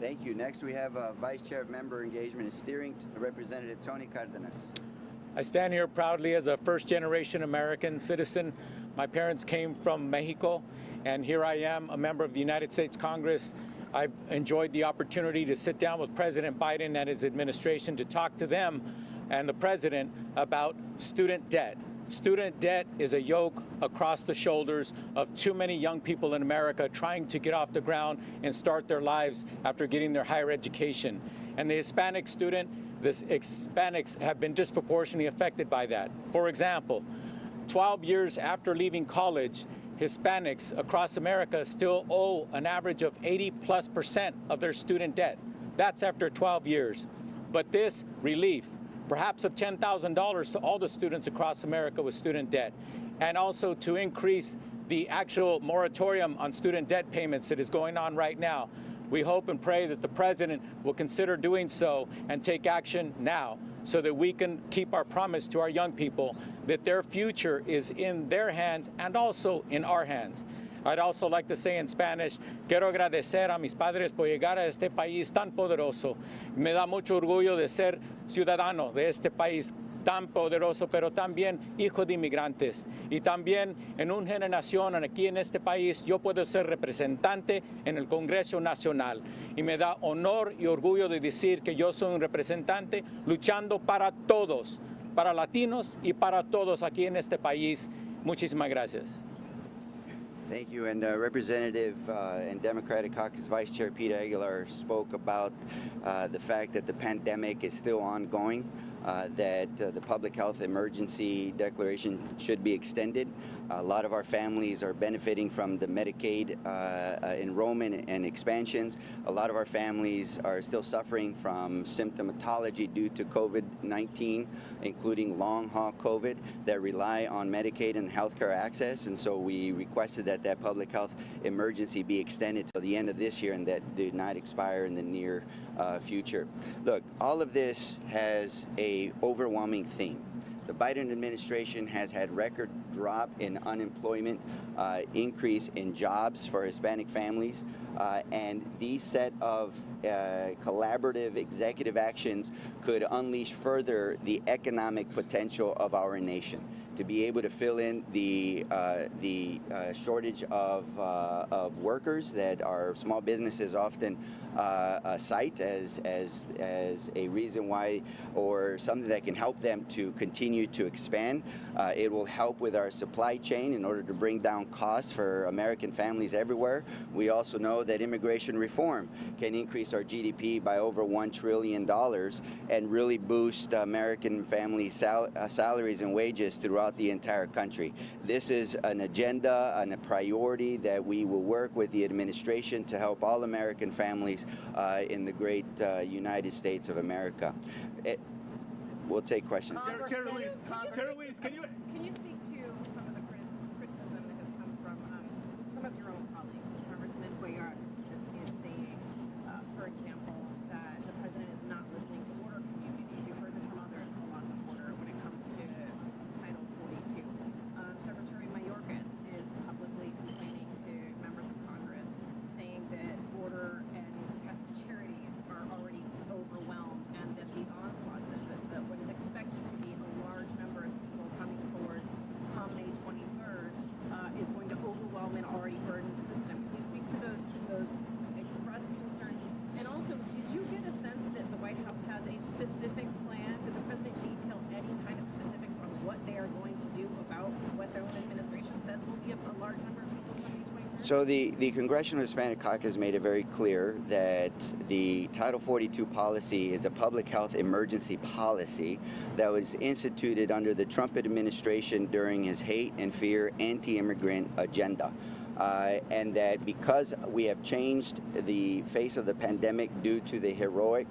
Thank you. Next, we have Vice Chair of Member Engagement and Steering, Representative Tony Cardenas. I stand here proudly as a first-generation American citizen. My parents came from Mexico, and here I am, a member of the United States Congress. I've enjoyed the opportunity to sit down with President Biden and his administration to talk to them and the president about student debt. Student debt is a yoke across the shoulders of too many young people in America trying to get off the ground and start their lives after getting their higher education. And the Hispanic student, the Hispanics have been disproportionately affected by that. For example, 12 years after leaving college, Hispanics across America still owe an average of 80+% of their student debt. That's after 12 years. But this relief perhaps of $10,000 to all the students across America with student debt, and also to increase the actual moratorium on student debt payments that is going on right now. We hope and pray that the president will consider doing so and take action now so that we can keep our promise to our young people that their future is in their hands and also in our hands. I'd also like to say in Spanish, quiero agradecer a mis padres por llegar a este país tan poderoso. Me da mucho orgullo de ser ciudadano de este país tan poderoso, pero también hijo de inmigrantes. Y también en una generación aquí en este país yo puedo ser representante en el Congreso Nacional. Y me da honor y orgullo de decir que yo soy un representante luchando para todos, para latinos y para todos aquí en este país. Muchísimas gracias. Thank you. And Representative and Democratic Caucus Vice Chair Peter Aguilar spoke about the fact that the pandemic is still ongoing, that the public health emergency declaration should be extended. A lot of our families are benefiting from the Medicaid enrollment and expansions. A lot of our families are still suffering from symptomatology due to COVID-19, including long-haul COVID, that rely on Medicaid and healthcare access. And so we requested that that public health emergency be extended till the end of this year and that did not expire in the near future. Look, all of this has a overwhelming theme. The Biden administration has had record drop in unemployment, increase in jobs for Hispanic families, and these set of collaborative executive actions could unleash further the economic potential of our nation, to be able to fill in the shortage of workers that our small businesses often cite as a reason why, or something that can help them to continue to expand. It will help with our supply chain in order to bring down costs for American families everywhere. We also know that immigration reform can increase our GDP by over $1 trillion and really boost American families' salaries and wages throughout the entire country. This is an agenda and a priority that we will work with the administration to help all American families in the great United States of America. We'll take questions. Chair Luis, can you speak to some of the criticism that has come from some of your own colleagues? Congressman Cuellar is saying, for example, that the president is not listening to border communities. You've heard this from others along the border when it comes to Title 42. Secretary Mayorkas is publicly complaining to members of Congress, saying that border and Catholic charities are already overwhelmed and that the onslaught, that what is expected to be a large number of people coming forward come May 23rd is going to overwhelm an already burdened system. Can you speak to those expressed concerns? And also, did you get a sense that the White House has a specific plan? Did the president detail any kind of specifics on what they are going to do about what their own administration says will be a large number of people coming 23rd? So the Congressional Hispanic Caucus made it very clear that the Title 42 policy is a public health emergency policy that was instituted under the Trump administration during his hate and fear anti-immigrant agenda. And that because we have changed the face of the pandemic due to the heroic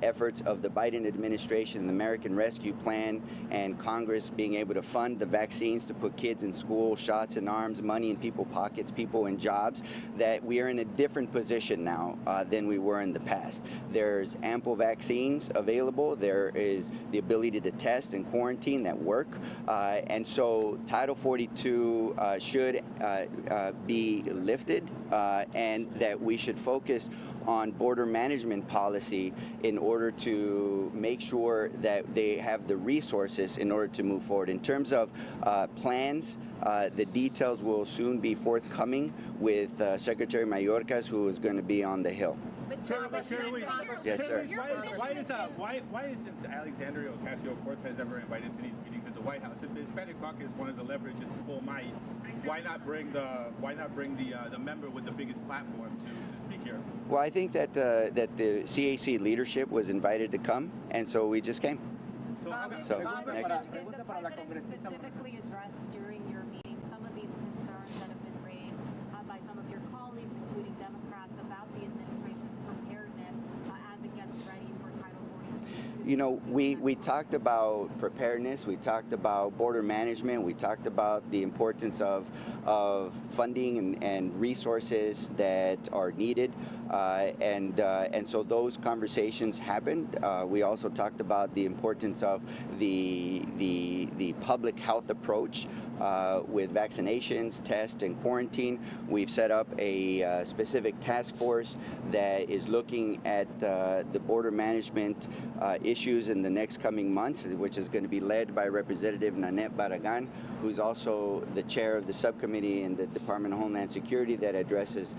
efforts of the Biden administration, the American Rescue Plan, and Congress being able to fund the vaccines to put kids in school, shots in arms, money in people's pockets, people in jobs, that we are in a different position now than we were in the past. There's ample vaccines available. There is the ability to test and quarantine that work. And so Title 42 should be lifted, and that we should focus on border management policy in order to make sure that they have the resources in order to move forward. In terms of plans, the details will soon be forthcoming with Secretary Mayorkas, who is going to be on the Hill. Yes, sir. Why isn't Alexandria Ocasio-Cortez ever invited to these meetings at the White House? If the Hispanic Caucus wanted to leverage its full might, why not bring the member with the biggest platform to speak here? Well, I think that the CAC leadership was invited to come, and so we just came. So next. Did the president specifically address during your meeting some of these concerns that have been raised by some of your colleagues, including Democrats, about the administration's preparedness as it gets ready for Title 42? You know, we talked about preparedness, we talked about border management, we talked about the importance of funding and resources that are needed, and so those conversations happened. We also talked about the importance of the public health approach with vaccinations, tests, and quarantine. We've set up a specific task force that is looking at the border management issues in the next coming months, which is going to be led by Representative Nanette Barragan, who's also the chair of the subcommittee in the Department of Homeland Security that addresses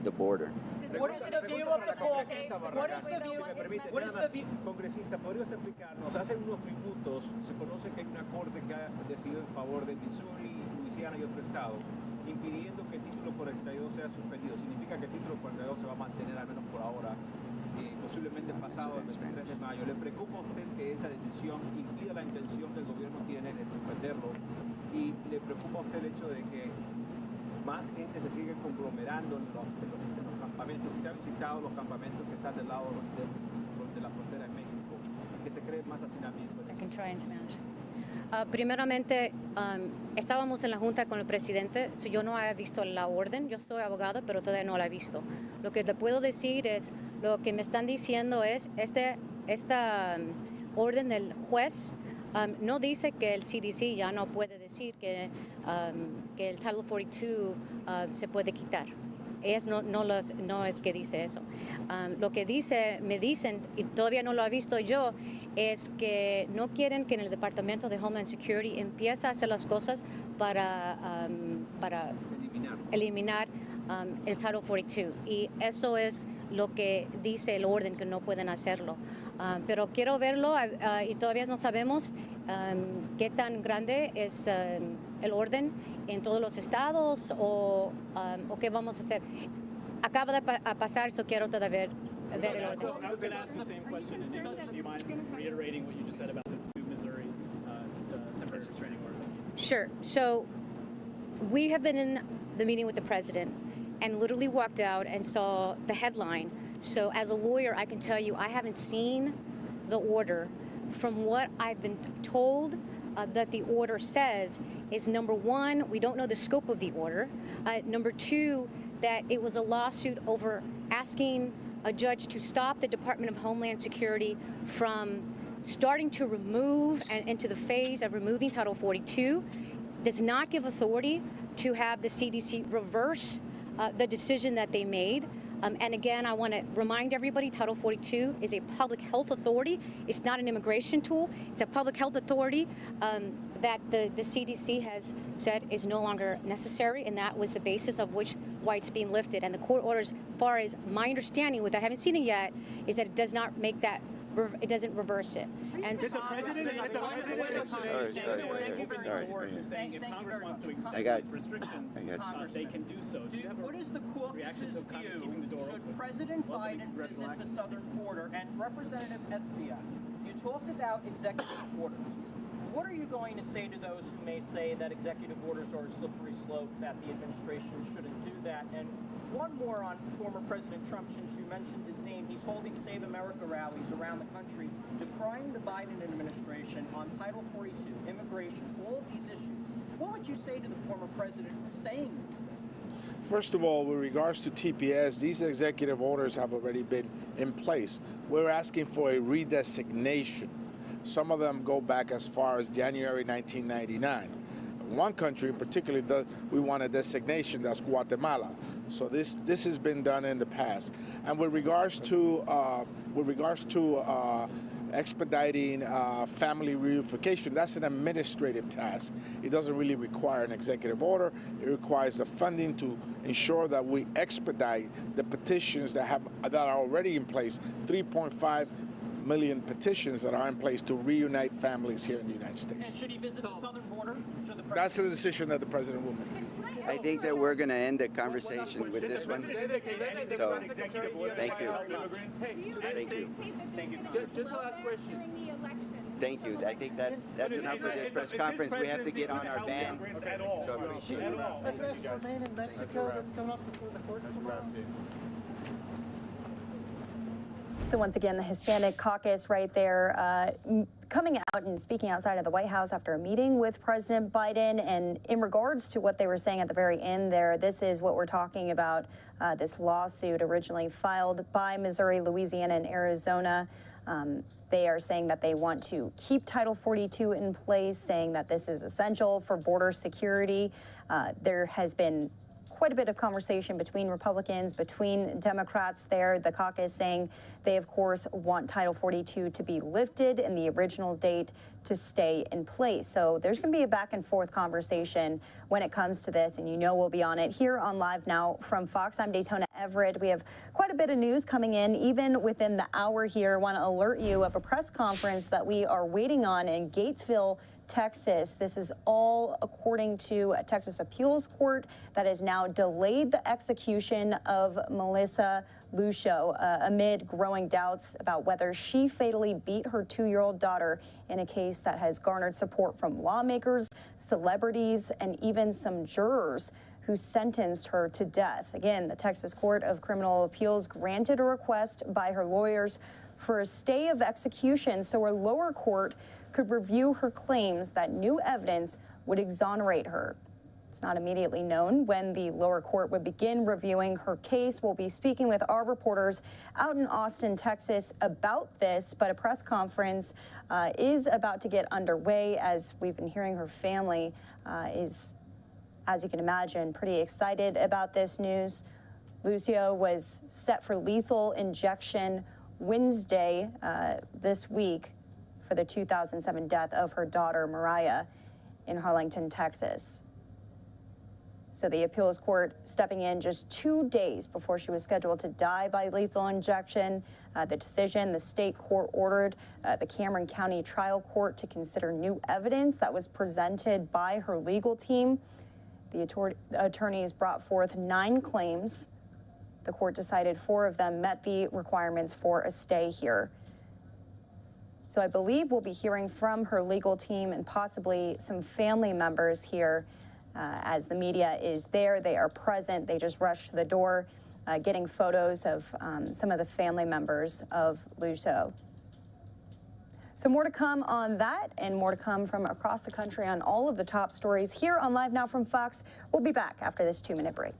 the border. What is the view of the caucus? What is the view? What is the view? Congresista, ¿podría usted explicarnos? Hace unos minutos se conoce que hay una corte que ha decidido en favor de Missouri, Louisiana y otro estado, impidiendo que el título 42 sea suspendido. Significa que el título 42 se va a mantener al menos por ahora, posiblemente pasado el 23 de mayo. ¿Le preocupa a usted que esa decisión impida la intención que el gobierno tiene de suspenderlo? ¿Y le preocupa a usted el hecho de que más gente se sigue conglomerando en los campamentos? Usted ha visitado los campamentos que están del lado de la frontera de México, que se cree más hacinamiento. I can try in Spanish. Primeramente, estábamos en la junta con el presidente, yo no había visto la orden, yo soy abogada, pero todavía no la he visto. Lo que te puedo decir es, lo que me están diciendo es, esta orden del juez no dice que el CDC ya no puede decir que el Title 42 se puede quitar. Ellas no es que dice eso. Lo que me dicen, y todavía no lo he visto yo, es que no quieren que en el Departamento de Homeland Security empiece a hacer las cosas para eliminar el Title 42. Y eso es lo que dice el orden, que no pueden hacerlo. Pero quiero verlo y todavía no sabemos qué tan grande es el orden en todos los estados o qué vamos a hacer. Acaba de pasar, so quiero todavía ver el orden. I was going to ask the same question. Do you mind reiterating what you just said about this new Missouri temporary restraining order? Sure. So we have been in the meeting with the president and literally walked out and saw the headline. So as a lawyer, I can tell you I haven't seen the order. From what I've been told that the order says is, number one, we don't know the scope of the order. Number two, that it was a lawsuit over asking a judge to stop the Department of Homeland Security from starting to remove and into the phase of removing Title 42, does not give authority to have the CDC reverse the decision that they made. And again, I want to remind everybody, Title 42 is a public health authority. It's not an immigration tool. It's a public health authority that the CDC has said is no longer necessary, and that was the basis of why it's being lifted. And the court orders, as far as my understanding, what I haven't seen it yet, is that it does not make that, it doesn't reverse it. And Did the president I got restrictions, they can do so. What is the caucus's view? Should President Biden visit the southern border? And Representative Espia, you talked about executive orders. What are you going to say to those who may say that executive orders are a slippery slope, that the administration shouldn't do that? And one more on former President Trump, since you mentioned his name. He's holding Save America rallies around the country, decrying the Biden administration on Title 42, immigration, all of these issues. What would you say to the former president who's saying these things? First of all, with regards to TPS, these executive orders have already been in place. We're asking for a redesignation. Some of them go back as far as January 1999. One country in particular, we want a designation, that's Guatemala. So this has been done in the past. And with regards to expediting family reunification, that's an administrative task. It doesn't really require an executive order. It requires the funding to ensure that we expedite the petitions that are already in place, 3.5 million petitions that are in place to reunite families here in the United States. And should he visit the southern border? That's the decision that the president will make. I think that we're going to end the conversation with this one. So, thank you. Thank you. Just the last question. Thank you. I think that's enough for this press conference. We have to get on our band. So I appreciate it. Remain in Mexico that's coming up before the court tomorrow. So once again, the Hispanic caucus right there coming out and speaking outside of the White House after a meeting with President Biden. And in regards to what they were saying at the very end there, this is what we're talking about, this lawsuit originally filed by Missouri, Louisiana, and Arizona. They are saying that they want to keep Title 42 in place, saying that this is essential for border security. There has been quite a bit of conversation between Republicans, between Democrats there, the caucus saying they, of course, want Title 42 to be lifted and the original date to stay in place. So there's going to be a back and forth conversation when it comes to this, and you know we'll be on it here on Live Now from Fox. I'm Daytona Everett. We have quite a bit of news coming in, even within the hour here. I want to alert you of a press conference that we are waiting on in Gatesville, Texas. This is all according to a Texas appeals court that has now delayed the execution of Melissa Lucio amid growing doubts about whether she fatally beat her 2-year-old daughter in a case that has garnered support from lawmakers, celebrities, and even some jurors who sentenced her to death. Again, the Texas Court of Criminal Appeals granted a request by her lawyers for a stay of execution so her lower court could review her claims that new evidence would exonerate her. It's not immediately known when the lower court would begin reviewing her case. We'll be speaking with our reporters out in Austin, Texas about this, but a press conference is about to get underway. As we've been hearing, her family is, as you can imagine, pretty excited about this news. Lucio was set for lethal injection Wednesday this week for the 2007 death of her daughter, Mariah, in Harlingen, Texas. So the appeals court stepping in just 2 days before she was scheduled to die by lethal injection. The decision, the state court ordered the Cameron County trial court to consider new evidence that was presented by her legal team. The attorneys brought forth 9 claims. The court decided 4 of them met the requirements for a stay here. So I believe we'll be hearing from her legal team and possibly some family members here as the media is there. They are present. They just rushed to the door, getting photos of some of the family members of Lucio. So more to come on that and more to come from across the country on all of the top stories here on Live Now from Fox. We'll be back after this 2-minute break.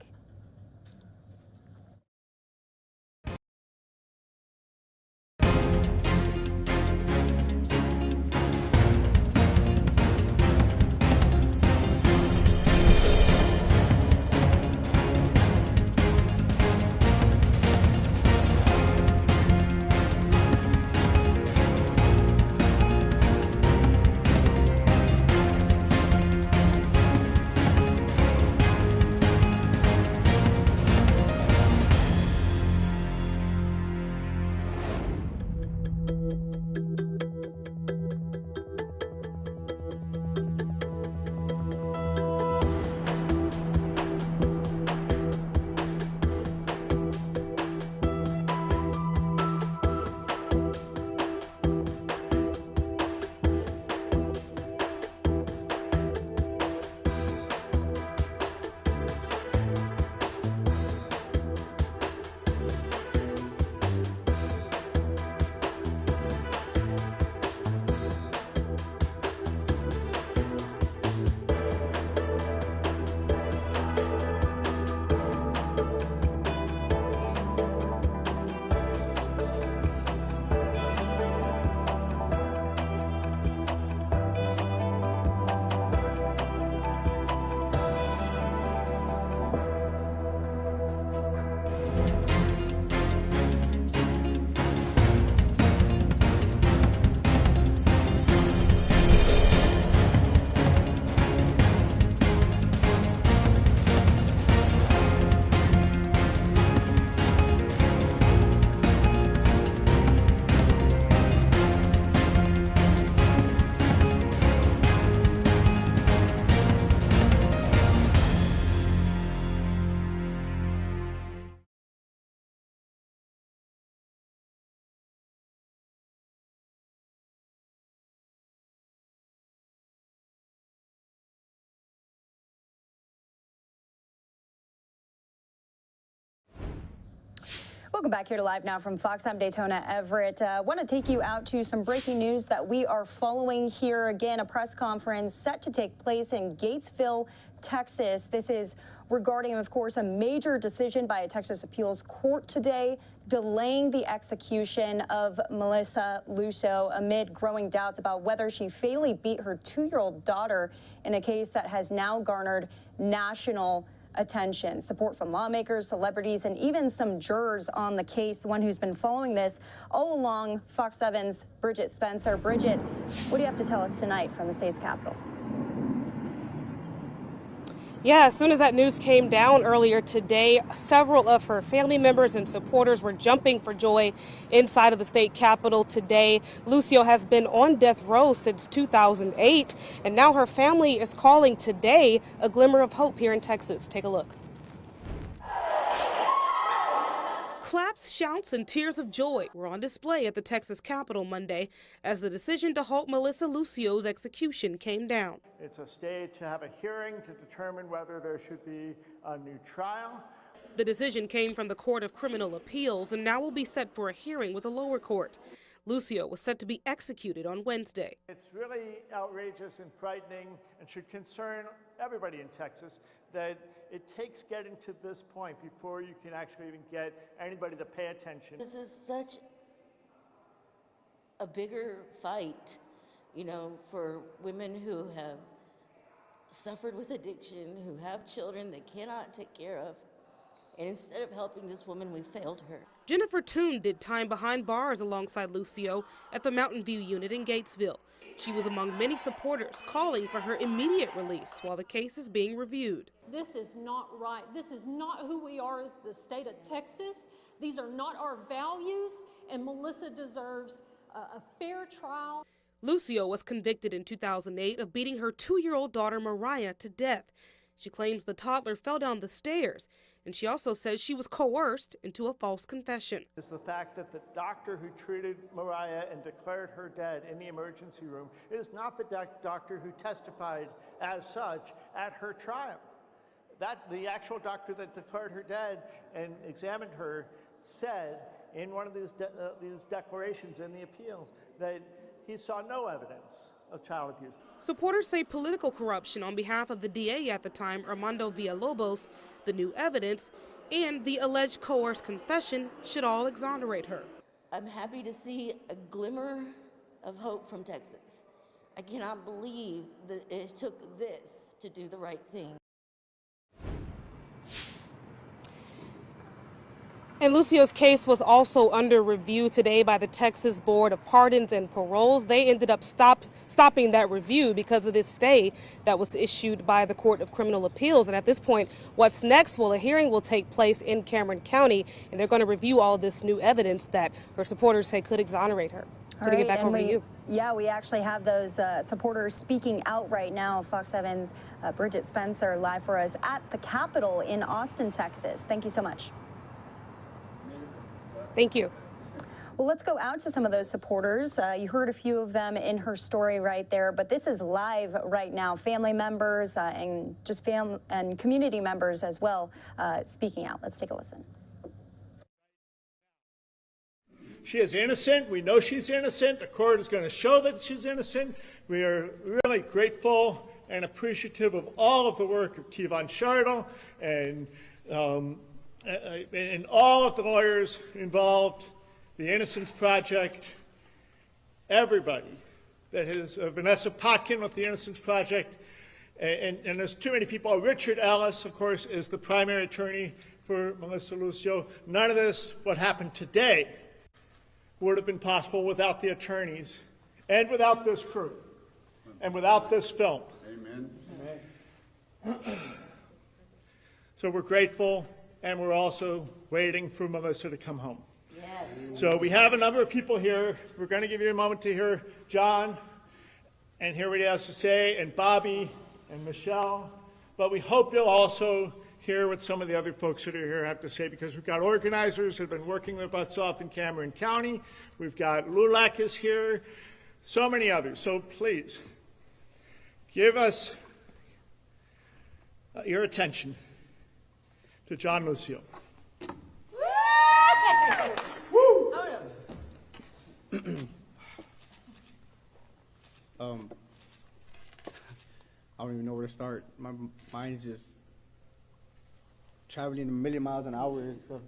Welcome back here to Live Now from Fox. I'm Daytona Everett. Want to take you out to some breaking news that we are following here. Again, a press conference set to take place in Gatesville, Texas. This is regarding, of course, a major decision by a Texas appeals court today, delaying the execution of Melissa Lucio amid growing doubts about whether she fatally beat her 2-year-old daughter in a case that has now garnered national attention. Support from lawmakers, celebrities, and even some jurors on the case. The one who's been following this all along, Fox 7's Bridget Spencer. Bridget, what do you have to tell us tonight from the state's capitol? Yeah, as soon as that news came down earlier today, several of her family members and supporters were jumping for joy inside of the state capitol today. Lucio has been on death row since 2008, and now her family is calling today a glimmer of hope here in Texas. Take a look. Claps, shouts, and tears of joy were on display at the Texas Capitol Monday as the decision to halt Melissa Lucio's execution came down. It's a stage to have a hearing to determine whether there should be a new trial. The decision came from the Court of Criminal Appeals and now will be set for a hearing with a lower court. Lucio was set to be executed on Wednesday. It's really outrageous and frightening and should concern everybody in Texas that it takes getting to this point before you can actually even get anybody to pay attention. This is such a bigger fight, you know, for women who have suffered with addiction, who have children they cannot take care of. And instead of helping this woman, we failed her. Jennifer Toon did time behind bars alongside Lucio at the Mountain View unit in Gatesville. She was among many supporters calling for her immediate release while the case is being reviewed. This is not right. This is not who we are as the state of Texas. These are not our values, and Melissa deserves a fair trial. Lucio was convicted in 2008 of beating her 2-year-old daughter Mariah to death. She claims the toddler fell down the stairs, and she also says she was coerced into a false confession. Is the fact that the doctor who treated Mariah and declared her dead in the emergency room is not the doctor who testified as such at her trial. The actual doctor that declared her dead and examined her said in one of these declarations in the appeals that he saw no evidence of child abuse. Supporters say political corruption on behalf of the DA at the time, Armando Villalobos, the new evidence, and the alleged coerced confession should all exonerate her. I'm happy to see a glimmer of hope from Texas. I cannot believe that it took this to do the right thing. And Lucio's case was also under review today by the Texas Board of Pardons and Paroles. They ended up stopping that review because of this stay that was issued by the Court of Criminal Appeals. And at this point, what's next? Well, a hearing will take place in Cameron County, and they're going to review all of this new evidence that her supporters say could exonerate her. To get back over to you. Yeah, we actually have those supporters speaking out right now. Fox 7's Bridget Spencer live for us at the Capitol in Austin, Texas. Thank you so much. Thank you. Well, let's go out to some of those supporters. You heard a few of them in her story right there, but this is live right now. Family members and just and community members as well speaking out. Let's take a listen. She is innocent. We know she's innocent. The court is going to show that she's innocent. We are really grateful and appreciative of all of the work of Kiev Shardle and all of the lawyers involved, the Innocence Project, everybody that has, Vanessa Potkin with the Innocence Project, and there's too many people. Richard Ellis, of course, is the primary attorney for Melissa Lucio. None of this, what happened today, would have been possible without the attorneys and without this crew and without this film. Amen. So we're grateful. And we're also waiting for Melissa to come home. Yes. So we have a number of people here. We're going to give you a moment to hear John and hear what he has to say, and Bobby and Michelle. But we hope you'll also hear what some of the other folks that are here have to say, because we've got organizers who have been working their butts off in Cameron County. We've got LULAC is here, so many others. So please, give us your attention to John Lucio. I don't even know where to start. My mind's just traveling a million miles an hour and stuff.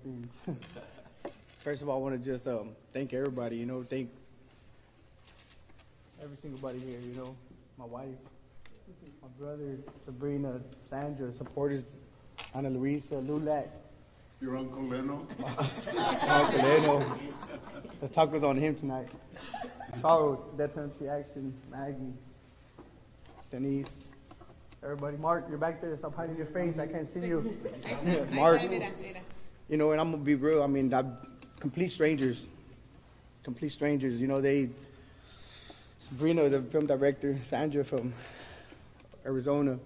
First of all, I want to just thank everybody, thank every single body here, my wife, my brother, Sabrina, Sandra, supporters, Ana Luisa, Lulac. Your Uncle Leno? Uncle Leno. The talk was on him tonight. Charles, Death Penalty Action, Maggie, Denise, everybody. Mark, you're back there. Stop hiding your face. I can't see you. Mark. And I'm going to be real. Complete strangers. Complete strangers. Sabrina, the film director, Sandra from Arizona.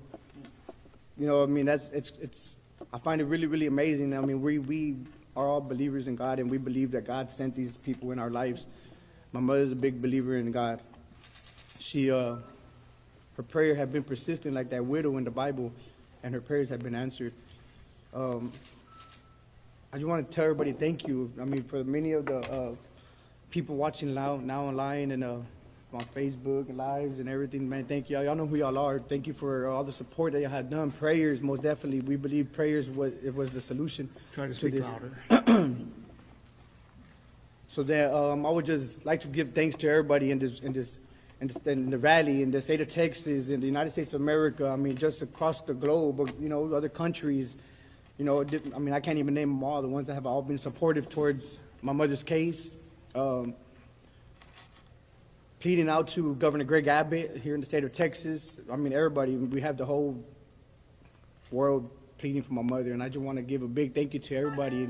I find it really, really amazing. We are all believers in God, and we believe that God sent these people in our lives. My mother's a big believer in God. Her prayer had been persistent like that widow in the Bible, and her prayers have been answered. I just want to tell everybody thank you. For many of the people watching now online and on Facebook and lives and everything, man, thank you. Y'all know who y'all are. Thank you for all the support that y'all had done. Prayers, most definitely. We believe prayers was the solution. Try to speak louder. So that I would just like to give thanks to everybody in the Valley, in the state of Texas, in the United States of America. Just across the globe, other countries. I can't even name them all. The ones that have all been supportive towards my mother's case. Pleading out to Governor Greg Abbott here in the state of Texas. Everybody. We have the whole world pleading for my mother, and I just want to give a big thank you to everybody.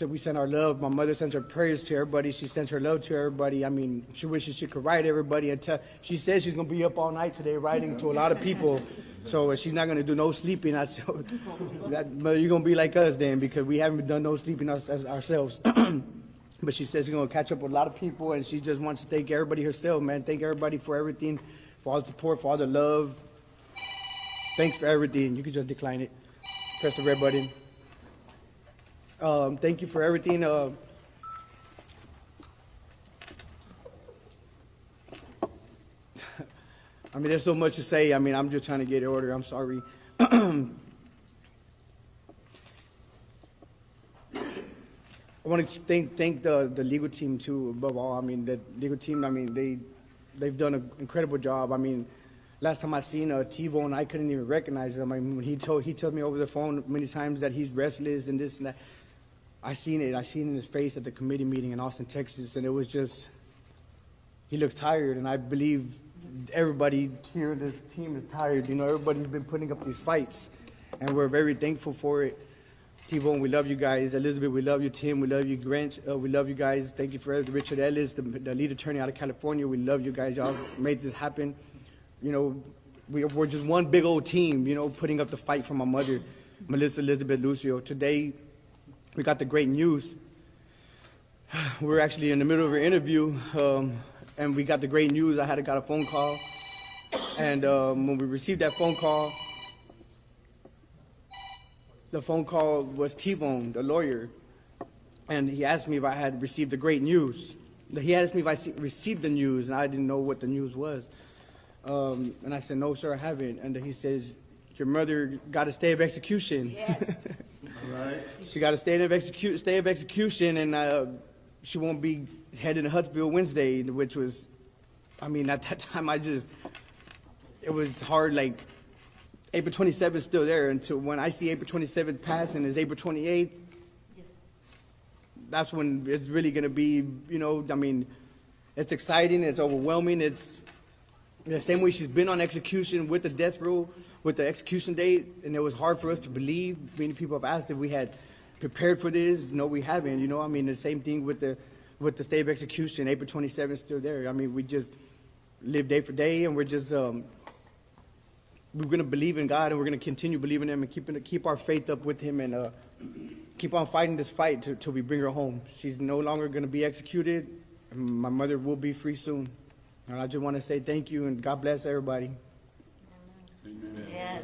We send our love. My mother sends her prayers to everybody. She sends her love to everybody. She wishes she could write everybody and tell. She says she's going to be up all night today writing to a lot of people. So she's not going to do no sleeping. Mother, you're going to be like us then, because we haven't done no sleeping ourselves. But she says she's going to catch up with a lot of people, and she just wants to thank everybody herself, man. Thank everybody for everything, for all the support, for all the love. Thanks for everything. You can just decline it. Press the red button. Thank you for everything. There's so much to say. I'm just trying to get in order. I'm sorry. I want to thank the legal team too. Above all, the legal team. They've done an incredible job. Last time I seen T-Bone, I couldn't even recognize him. He told me over the phone many times that he's restless and this and that. I seen it in his face at the committee meeting in Austin, Texas, and it was just, he looks tired, and I believe everybody here in this team is tired. Everybody's been putting up these fights, and we're very thankful for it. T-Bone, we love you guys. Elizabeth, we love you. Tim, we love you. Grinch, we love you guys. Thank you for Richard Ellis, the lead attorney out of California. We love you guys. Y'all made this happen. We're just one big old team, putting up the fight for my mother, Melissa Elizabeth Lucio. Today, we got the great news. We're actually in the middle of an interview, and we got the great news. I got a phone call, and when we received that phone call, the phone call was T-Bone, the lawyer, and he asked me if I had received the great news. He asked me if I received the news, and I didn't know what the news was. And I said, no, sir, I haven't. And he says, your mother got a stay of execution. Yes. Right. She got a stay of execution, and she won't be heading to Huntsville Wednesday, which was, at that time, it was hard, like, April 27th is still there until when I see April 27th pass and it's April 28th, that's when it's really going to be, it's exciting, it's overwhelming, it's the same way she's been on execution with the death row, with the execution date, and it was hard for us to believe. Many people have asked if we had prepared for this. No, we haven't, the same thing with the stay of execution, April 27th is still there. We just live day for day, and we're just, we're going to believe in God, and we're going to continue believing in Him and keep our faith up with Him, and keep on fighting this fight till we bring her home. She's no longer going to be executed. And my mother will be free soon. And I just want to say thank you, and God bless everybody. Amen. Yes.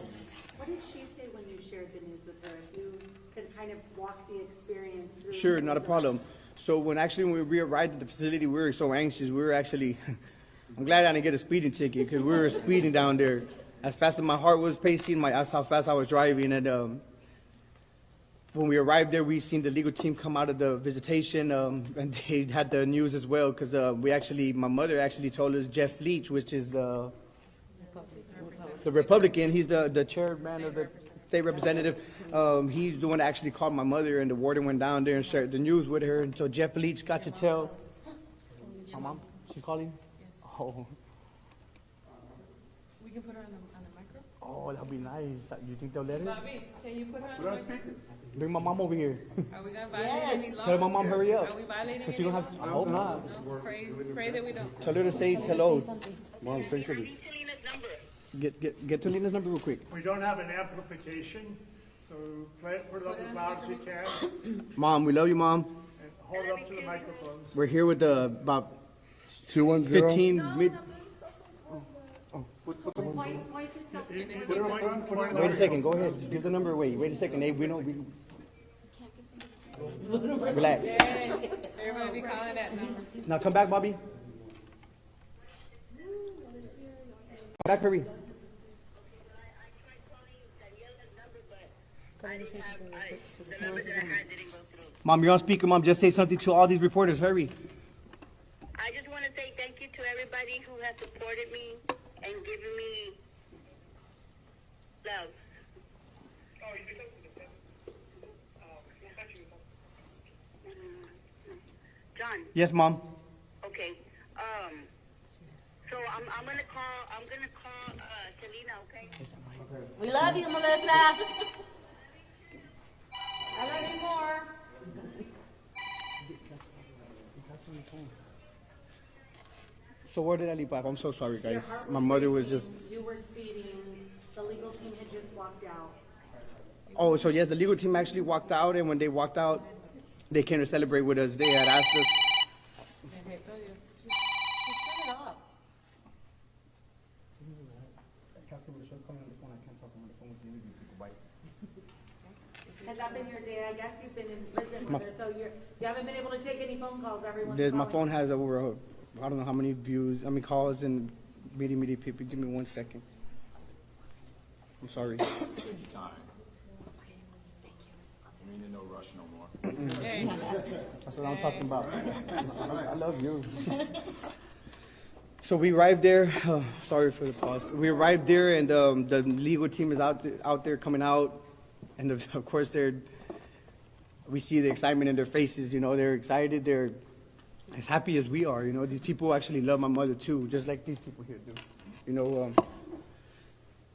What did she say when you shared the news with her? If you could kind of walk the experience Sure, not a problem. So when we arrived at the facility, we were so anxious. We were actually, I'm glad I didn't get a speeding ticket because we were speeding down there as fast as my heart was pacing. That's how fast I was driving. And when we arrived there, we seen the legal team come out of the visitation, and they had the news as well because my mother actually told us Jeff Leach, which is the Republican. He's the chairman of the state representative. He's the one that actually called my mother, and the warden went down there and shared the news with her. And so Jeff Leach got to tell my mom. She calling? Oh. We can put her on the micro. Oh, that'll be nice. You think they'll let her? Bobby, can you put her on the micro? Bring my mom over here. Are we gonna violate any laws? Tell my mom hurry up. Are we violating But any you don't laws? have. I hope not. No, pray that we don't. Tell her to say hello. Mom, say something. Get to Lena's number real quick. We don't have an amplification, so put it up as loud as you can. Mom, we love you, Mom. And hold it up to the microphones. We're here with about 210. 15 mid. Wait a second. Go ahead. Give the number away. Wait a second. Hey, we know. Relax. Everybody be calling that number. Now come back, Bobby. Come back, hurry. Mom, you're on speaker, Mom. Just say something to all these reporters. Hurry. I just want to say thank you to everybody who has supported me and given me love. John. Yes, Mom. Okay. So I'm gonna call Selena. Okay. We love you, Melissa. I love you more. So where did I leave off? I'm so sorry, guys. My mother was just. You were speeding. The legal team had just walked out. Oh, so yes, the legal team actually walked out, and when they walked out, they came to celebrate with us. They had asked us. Has that been your day? I guess you've been in prison with her, so you haven't been able to take any phone calls. Everyone's My phone has over, I don't know how many views, calls and meeting people. Give me 1 second. I'm sorry. Take your time. We ain't in no rush no more. That's what I'm talking about. I love you. So we arrived there. Sorry for the pause. We arrived there, and the legal team is out there coming out, and of course we see the excitement in their faces. You know, they're excited. They're as happy as we are. You know, these people actually love my mother too, just like these people here do. You know,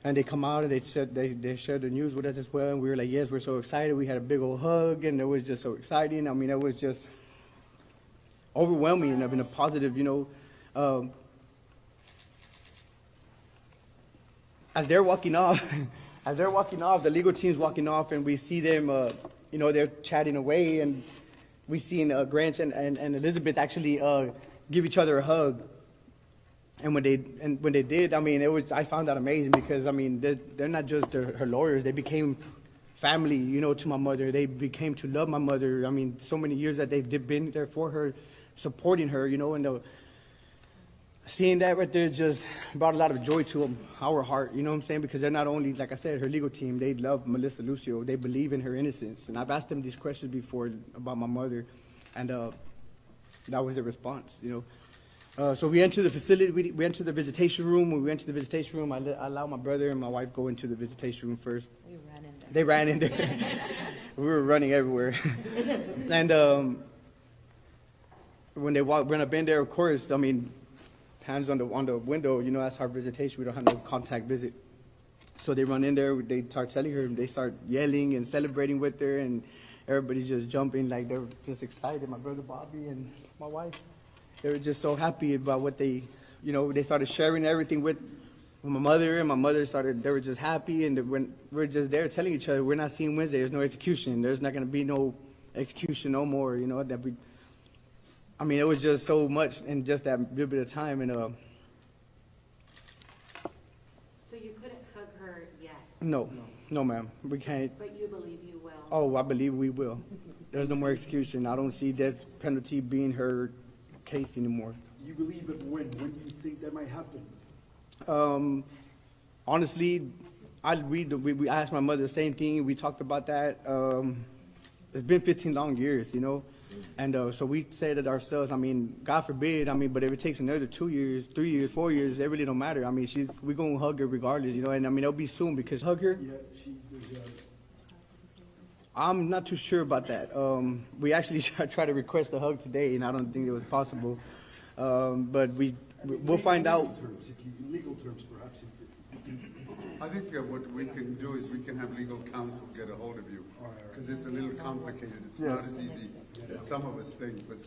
and they come out and they shared the news with us as well, and we were like, yes, we're so excited. We had a big old hug, and it was just so exciting. I mean, it was just overwhelming in a positive, you know. As they're walking off, the legal team's walking off, and we see them, you know, they're chatting away, and we seen Granch and Elizabeth actually give each other a hug. And when they did, I mean, I found that amazing because, I mean, they're not just her lawyers. They became family, you know, to my mother. They became to love my mother. I mean, so many years that they've been there for her, supporting her, you know, and seeing that right there just brought a lot of joy to our heart, you know what I'm saying? Because they're not only, like I said, her legal team, they love Melissa Lucio. They believe in her innocence. And I've asked them these questions before about my mother, and that was their response, you know. So we entered the facility, we entered the visitation room. When we entered the visitation room, I allowed my brother and my wife go into the visitation room first. We ran in there. They ran in there. We were running everywhere. And when they went up in there, of course, I mean, hands on the window, you know, that's our visitation. We don't have no contact visit. So they run in there, they start telling her, they start yelling and celebrating with her, and everybody's just jumping like they're just excited. My brother Bobby and my wife, they were just so happy about what they, you know, they started sharing everything with my mother, and my mother they were just happy, and when we're just there telling each other, we're not seeing Wednesday, there's no execution, there's not going to be no execution no more, you know, I mean, it was just so much in just that little bit of time, and So you couldn't hug her yet? No, ma'am, we can't. But you believe you will? Oh, I believe we will. there's no more execution. I don't see death penalty being her case anymore. You believe it when? When do you think that might happen? Honestly, we asked my mother the same thing. We talked about that. It's been 15 long years, you know, and so we said it ourselves. I mean, God forbid. I mean, but if it takes another 2 years, 3 years, 4 years, it really don't matter. I mean, we're gonna hug her regardless, you know. And I mean, it'll be soon because hug her. Yeah, I'm not too sure about that. We actually tried to request a hug today, and I don't think it was possible. But we'll find out. Legal terms, perhaps. I think what we can do is we can have legal counsel get a hold of you, because it's a little complicated. It's not as easy as some of us think, but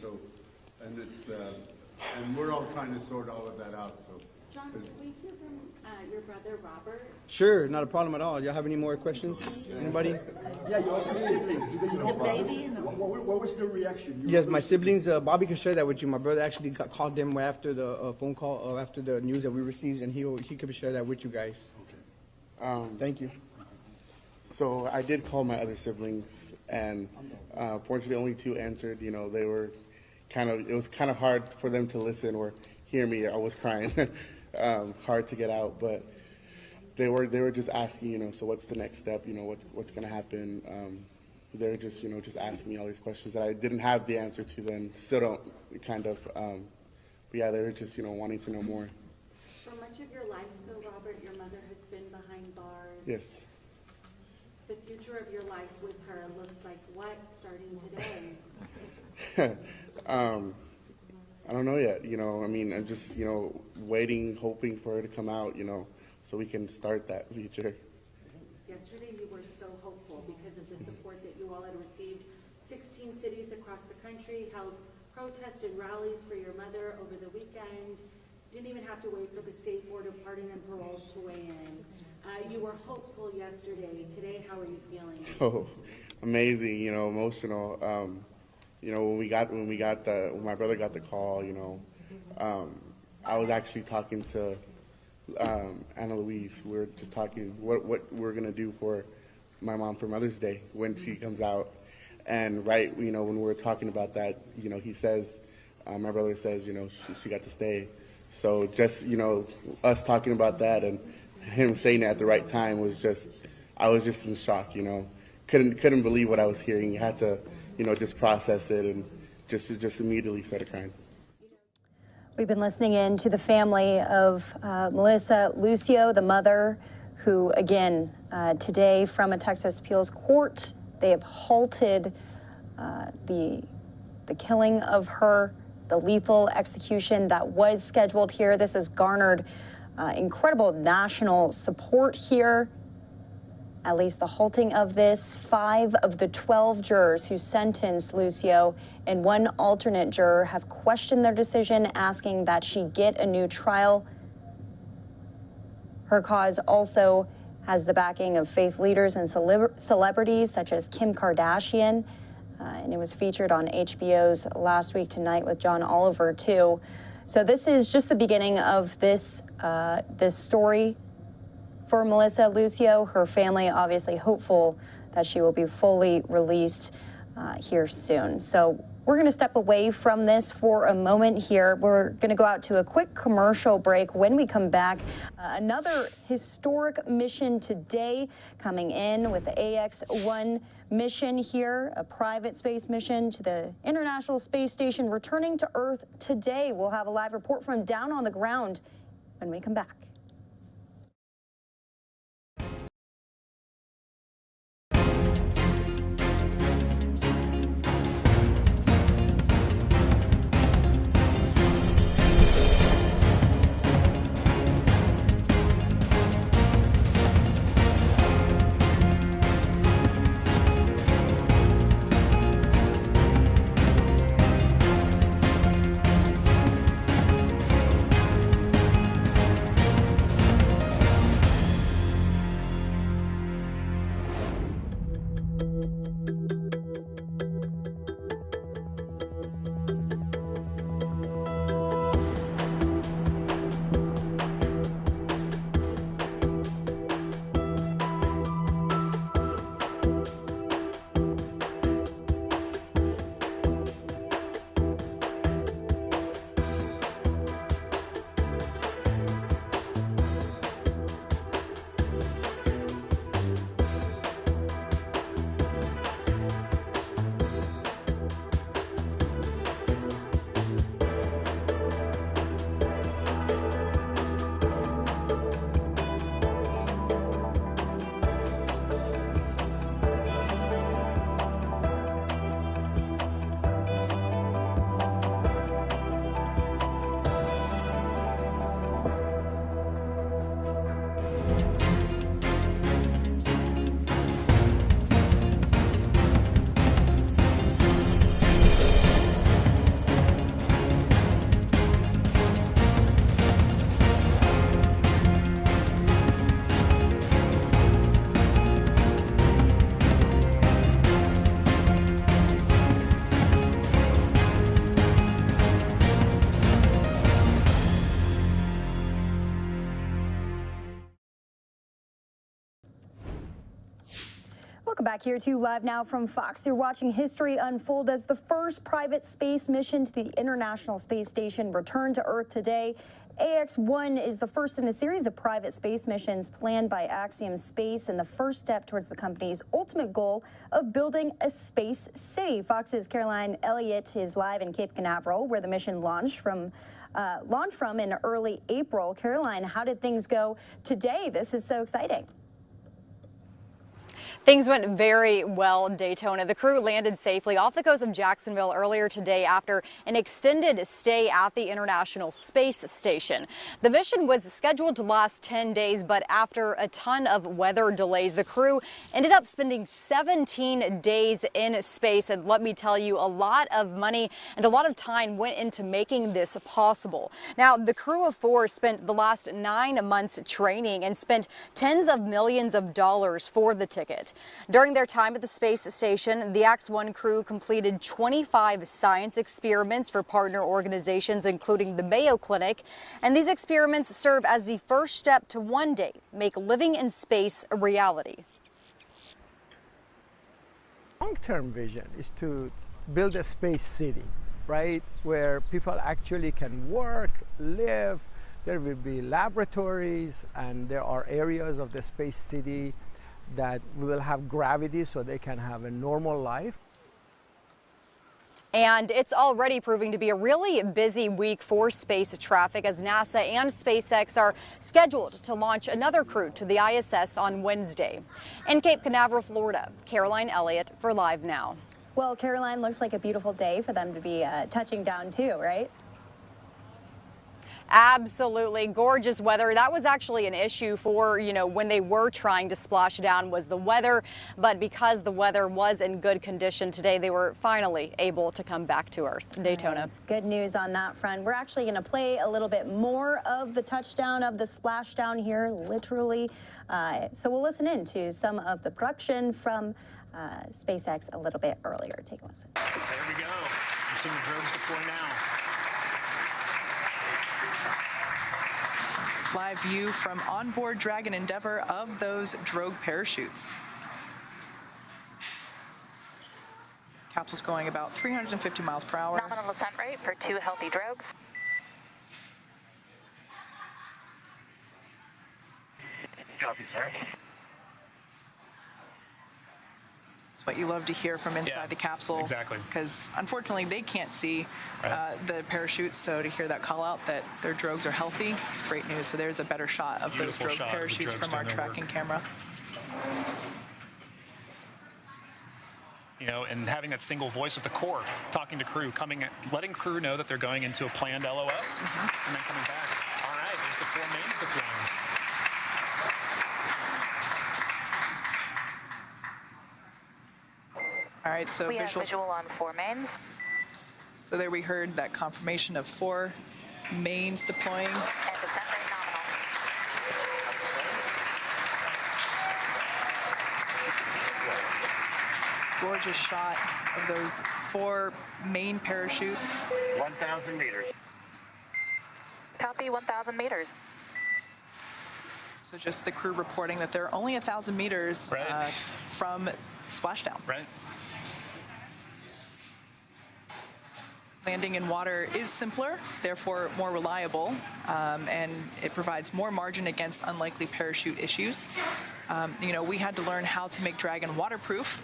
and we're all trying to sort all of that out. So, John, can we hear from your brother Robert? Sure, not a problem at all. Y'all have any more questions? Anybody? Yeah, your siblings. What was their reaction? Yes, my siblings. Bobby can share that with you. My brother actually called them right after the phone call, after the news that we received, and he could share that with you guys. Thank you. So I did call my other siblings, and fortunately only 2 answered. You know, they were it was kind of hard for them to listen or hear me. I was crying, hard to get out, but they were just asking, you know, so what's the next step? You know, what's going to happen? They're just, you know, just asking me all these questions that I didn't have the answer to then, still don't, kind of. But yeah, they were just, you know, wanting to know more. For much of your life, though, Robert, your mother has been behind bars. Yes. The future of your life with her looks like what, starting today? I don't know yet, you know. I mean, I'm just, you know, waiting, hoping for her to come out, you know, so we can start that future. Yesterday you were so hopeful because of the support that you all had received. 16 cities across the country held protests and rallies for your mother over the weekend. Didn't even have to wait for the State Board of Pardon and Parole to weigh in. You were hopeful yesterday. Today, how are you feeling? Oh, amazing, you know, emotional. You know, when my brother got the call, you know, I was actually talking to Anna Louise. We were just talking what we're gonna do for my mom for Mother's Day when she comes out. And right, you know, when we were talking about that, you know, he says, my brother says, you know, she got to stay. So just, you know, us talking about that and him saying it at the right time was just, I was just in shock, you know. Couldn't believe what I was hearing. Had to, you know, just process it and just immediately started crying. We've been listening in to the family of Melissa Lucio, the mother, who, again, today from a Texas appeals court, they have halted the killing of her, the lethal execution that was scheduled here. This has garnered incredible national support here. At least the halting of this. 5 of the 12 jurors who sentenced Lucio and 1 alternate juror have questioned their decision, asking that she get a new trial. Her cause also has the backing of faith leaders and celebrities such as Kim Kardashian, and it was featured on HBO's Last Week Tonight with John Oliver too. So this is just the beginning of this story for Melissa Lucio. Her family obviously hopeful that she will be fully released here soon. So we're going to step away from this for a moment here. We're going to go out to a quick commercial break. When we come back, another historic mission today coming in with the AX-1 mission here, a private space mission to the International Space Station, returning to Earth today. We'll have a live report from down on the ground when we come back. Welcome back here to Live Now from Fox. You're watching history unfold as the first private space mission to the International Space Station returned to Earth today. AX-1 is the first in a series of private space missions planned by Axiom Space and the first step towards the company's ultimate goal of building a space city. Fox's Caroline Elliott is live in Cape Canaveral, where the mission launched from in early April. Caroline, how did things go today? This is so exciting. Things went very well in Daytona. The crew landed safely off the coast of Jacksonville earlier today after an extended stay at the International Space Station. The mission was scheduled to last 10 days, but after a ton of weather delays, the crew ended up spending 17 days in space. And let me tell you, a lot of money and a lot of time went into making this possible. Now, the crew of 4 spent the last 9 months training and spent tens of millions of dollars for the ticket. During their time at the space station, the AX-1 crew completed 25 science experiments for partner organizations, including the Mayo Clinic. And these experiments serve as the first step to one day make living in space a reality. Long-term vision is to build a space city, right, where people actually can work, live. There will be laboratories, and there are areas of the space city that will have gravity so they can have a normal life. And it's already proving to be a really busy week for space traffic as NASA and SpaceX are scheduled to launch another crew to the ISS on Wednesday. In Cape Canaveral, Florida, Caroline Elliott for Live Now. Well, Caroline, looks like a beautiful day for them to be touching down too, right? Absolutely gorgeous weather. That was actually an issue for, when they were trying to splash down was the weather. But because the weather was in good condition today, they were finally able to come back to Earth. Daytona. Good news on that front. We're actually going to play a little bit more of the touchdown, of the splashdown here, literally. So we'll listen in to some of the production from SpaceX a little bit earlier. Take a listen. There we go. We're seeing the drones deploy now. Live view from onboard Dragon Endeavour of those drogue parachutes. Capsule's going about 350 miles per hour. Nominal ascent rate for 2 healthy drogues. Copy, sir. It's what you love to hear from inside the capsule. Exactly. Because unfortunately they can't see the parachutes, so to hear that call out that their drogues are healthy, it's great news. So there's a better shot of those drogue parachutes from our tracking camera. And having that single voice of the Corps, talking to crew, letting crew know that they're going into a planned LOS, and then coming back. All right, there's the 4 mains deploying. All right, so we have visual on 4 mains. So there we heard that confirmation of 4 mains deploying. And descent rate nominal. Gorgeous shot of those 4 main parachutes. 1,000 meters. Copy, 1,000 meters. So just the crew reporting that they're only 1,000 meters from splashdown. Right. Landing in water is simpler, therefore more reliable, and it provides more margin against unlikely parachute issues. We had to learn how to make Dragon waterproof,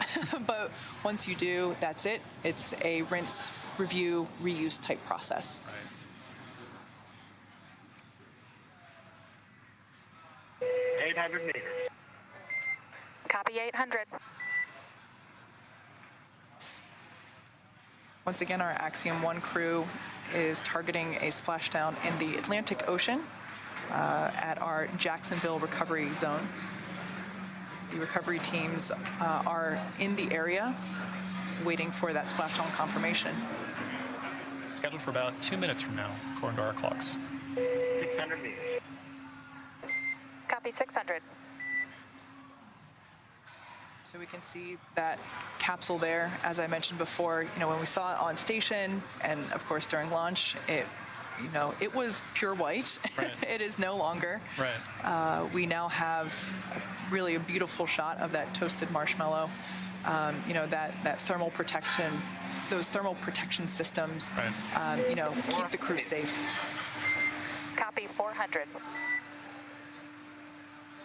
but once you do, that's it. It's a rinse, review, reuse type process. Right. 800 meters. Copy, 800. Once again, our Axiom 1 crew is targeting a splashdown in the Atlantic Ocean at our Jacksonville recovery zone. The recovery teams are in the area waiting for that splashdown confirmation. Scheduled for about 2 minutes from now, according to our clocks. 600 meters. Copy, 600. So we can see that capsule there, as I mentioned before, when we saw it on station and of course during launch, it you know, it was pure white. Right. It is no longer. Right. We now have really a beautiful shot of that toasted marshmallow. You know, that thermal protection, those thermal protection systems, you know, keep the crew safe. Copy 400.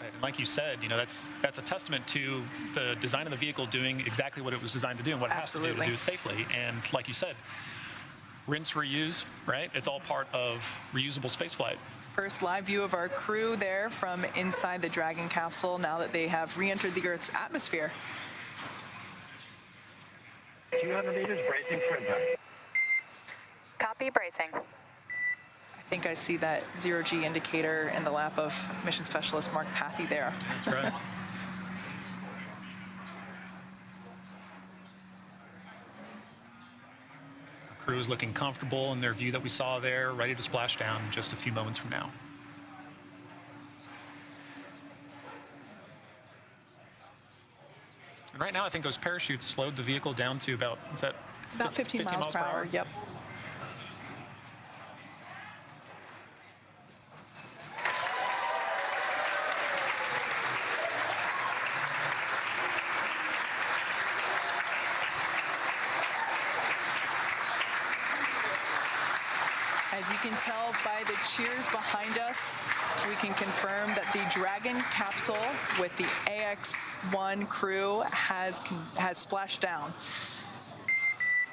And like you said, you know, that's a testament to the design of the vehicle doing exactly what it was designed to do and what it has to do it safely. And like you said, rinse, reuse, right? It's all part of reusable spaceflight. First live view of our crew there from inside the Dragon capsule now that they have re-entered the Earth's atmosphere. 200 meters, bracing for impact. Copy, bracing. I think I see that zero-G indicator in the lap of Mission Specialist Mark Pathy there. That's right. The crew is looking comfortable in their view that we saw there, ready to splash down just a few moments from now. And right now, I think those parachutes slowed the vehicle down to about, is that about 15 miles per hour? Yep. As you can tell by the cheers behind us, we can confirm that the Dragon capsule with the AX-1 crew has splashed down.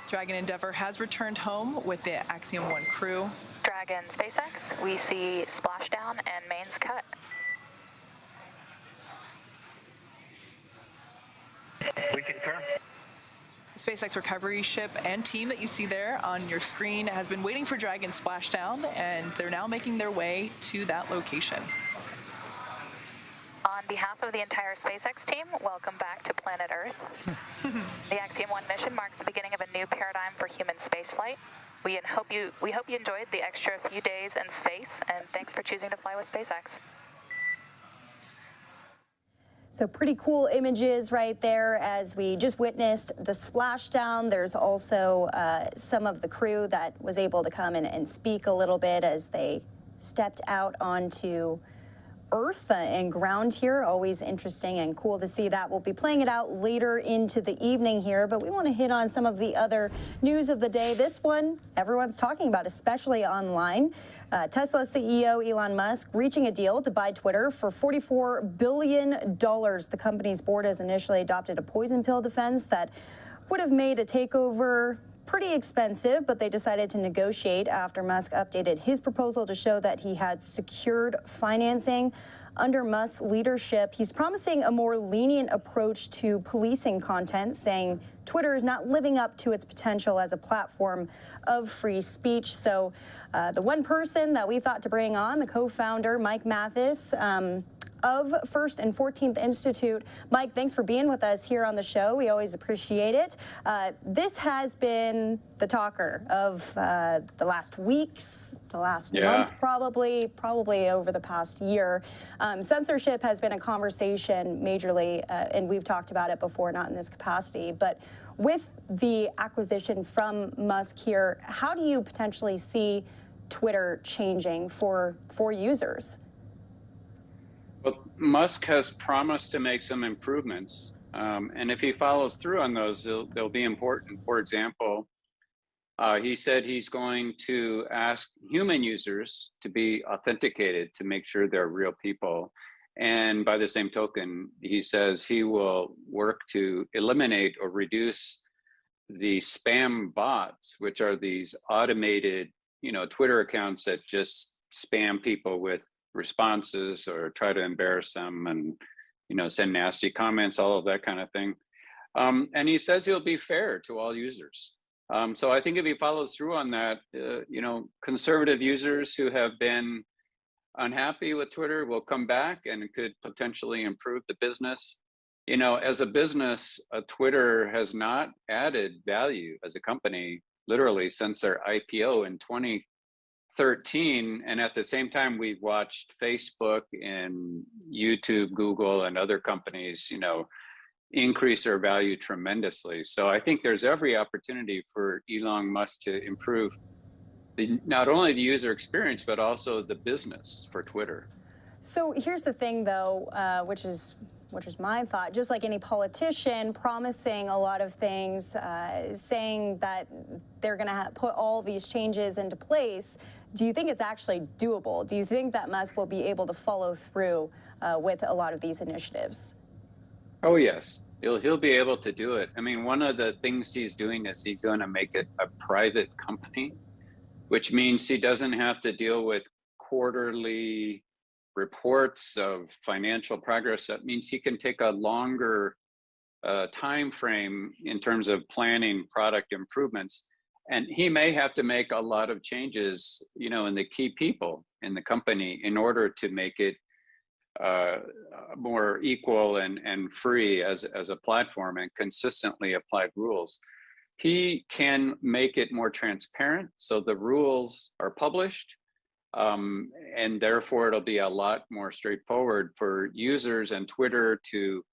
Dragon Endeavour has returned home with the Axiom 1 crew. Dragon SpaceX, we see splashdown and mains cut. We concur. The SpaceX recovery ship and team that you see there on your screen has been waiting for Dragon splashdown, and they're now making their way to that location. On behalf of the entire SpaceX team, welcome back to planet Earth. The Axiom 1 mission marks the beginning of a new paradigm for human spaceflight. We hope you enjoyed the extra few days in space, and thanks for choosing to fly with SpaceX. So pretty cool images right there as we just witnessed the splashdown. There's also some of the crew that was able to come in and speak a little bit as they stepped out onto Earth and ground here. Always interesting and cool to see that. We'll be playing it out later into the evening here, but we want to hit on some of the other news of the day. This one everyone's talking about, especially online. Tesla CEO Elon Musk reaching a deal to buy Twitter for $44 billion. The company's board has initially adopted a poison pill defense that would have made a takeover pretty expensive, but they decided to negotiate after Musk updated his proposal to show that he had secured financing. Under Musk's leadership, he's promising a more lenient approach to policing content, saying Twitter is not living up to its potential as a platform of free speech. So the one person that we thought to bring on, the co-founder, Mike Mathis, of First and 14th Institute. Mike, thanks for being with us here on the show. We always appreciate it. This has been the talker of the last weeks, the last month, probably over the past year. Censorship has been a conversation majorly, and we've talked about it before, not in this capacity, but with the acquisition from Musk here, how do you potentially see Twitter changing for users? Well, Musk has promised to make some improvements, and if he follows through on those, they'll be important. For example, he said he's going to ask human users to be authenticated to make sure they're real people. And by the same token, he says he will work to eliminate or reduce the spam bots, which are these automated, Twitter accounts that just spam people with responses or try to embarrass them and send nasty comments, all of that kind of thing. And he says he'll be fair to all users. So I think if he follows through on that, conservative users who have been unhappy with Twitter will come back and it could potentially improve the business. As a business, Twitter has not added value as a company literally since their IPO in 2013, and at the same time we've watched Facebook and YouTube, Google, and other companies increase their value tremendously. So I think there's every opportunity for Elon Musk to improve not only the user experience, but also the business for Twitter. So here's the thing, though, which is my thought. Just like any politician promising a lot of things, saying that they're going to put all these changes into place, do you think it's actually doable? Do you think that Musk will be able to follow through with a lot of these initiatives? Oh, yes. He'll be able to do it. I mean, one of the things he's doing is he's going to make it a private company, which means he doesn't have to deal with quarterly reports of financial progress. That means he can take a longer time frame in terms of planning product improvements. And he may have to make a lot of changes, you know, in the key people in the company in order to make it more equal and free as a platform and consistently applied rules. He can make it more transparent, so the rules are published, and therefore it'll be a lot more straightforward for users and Twitter to,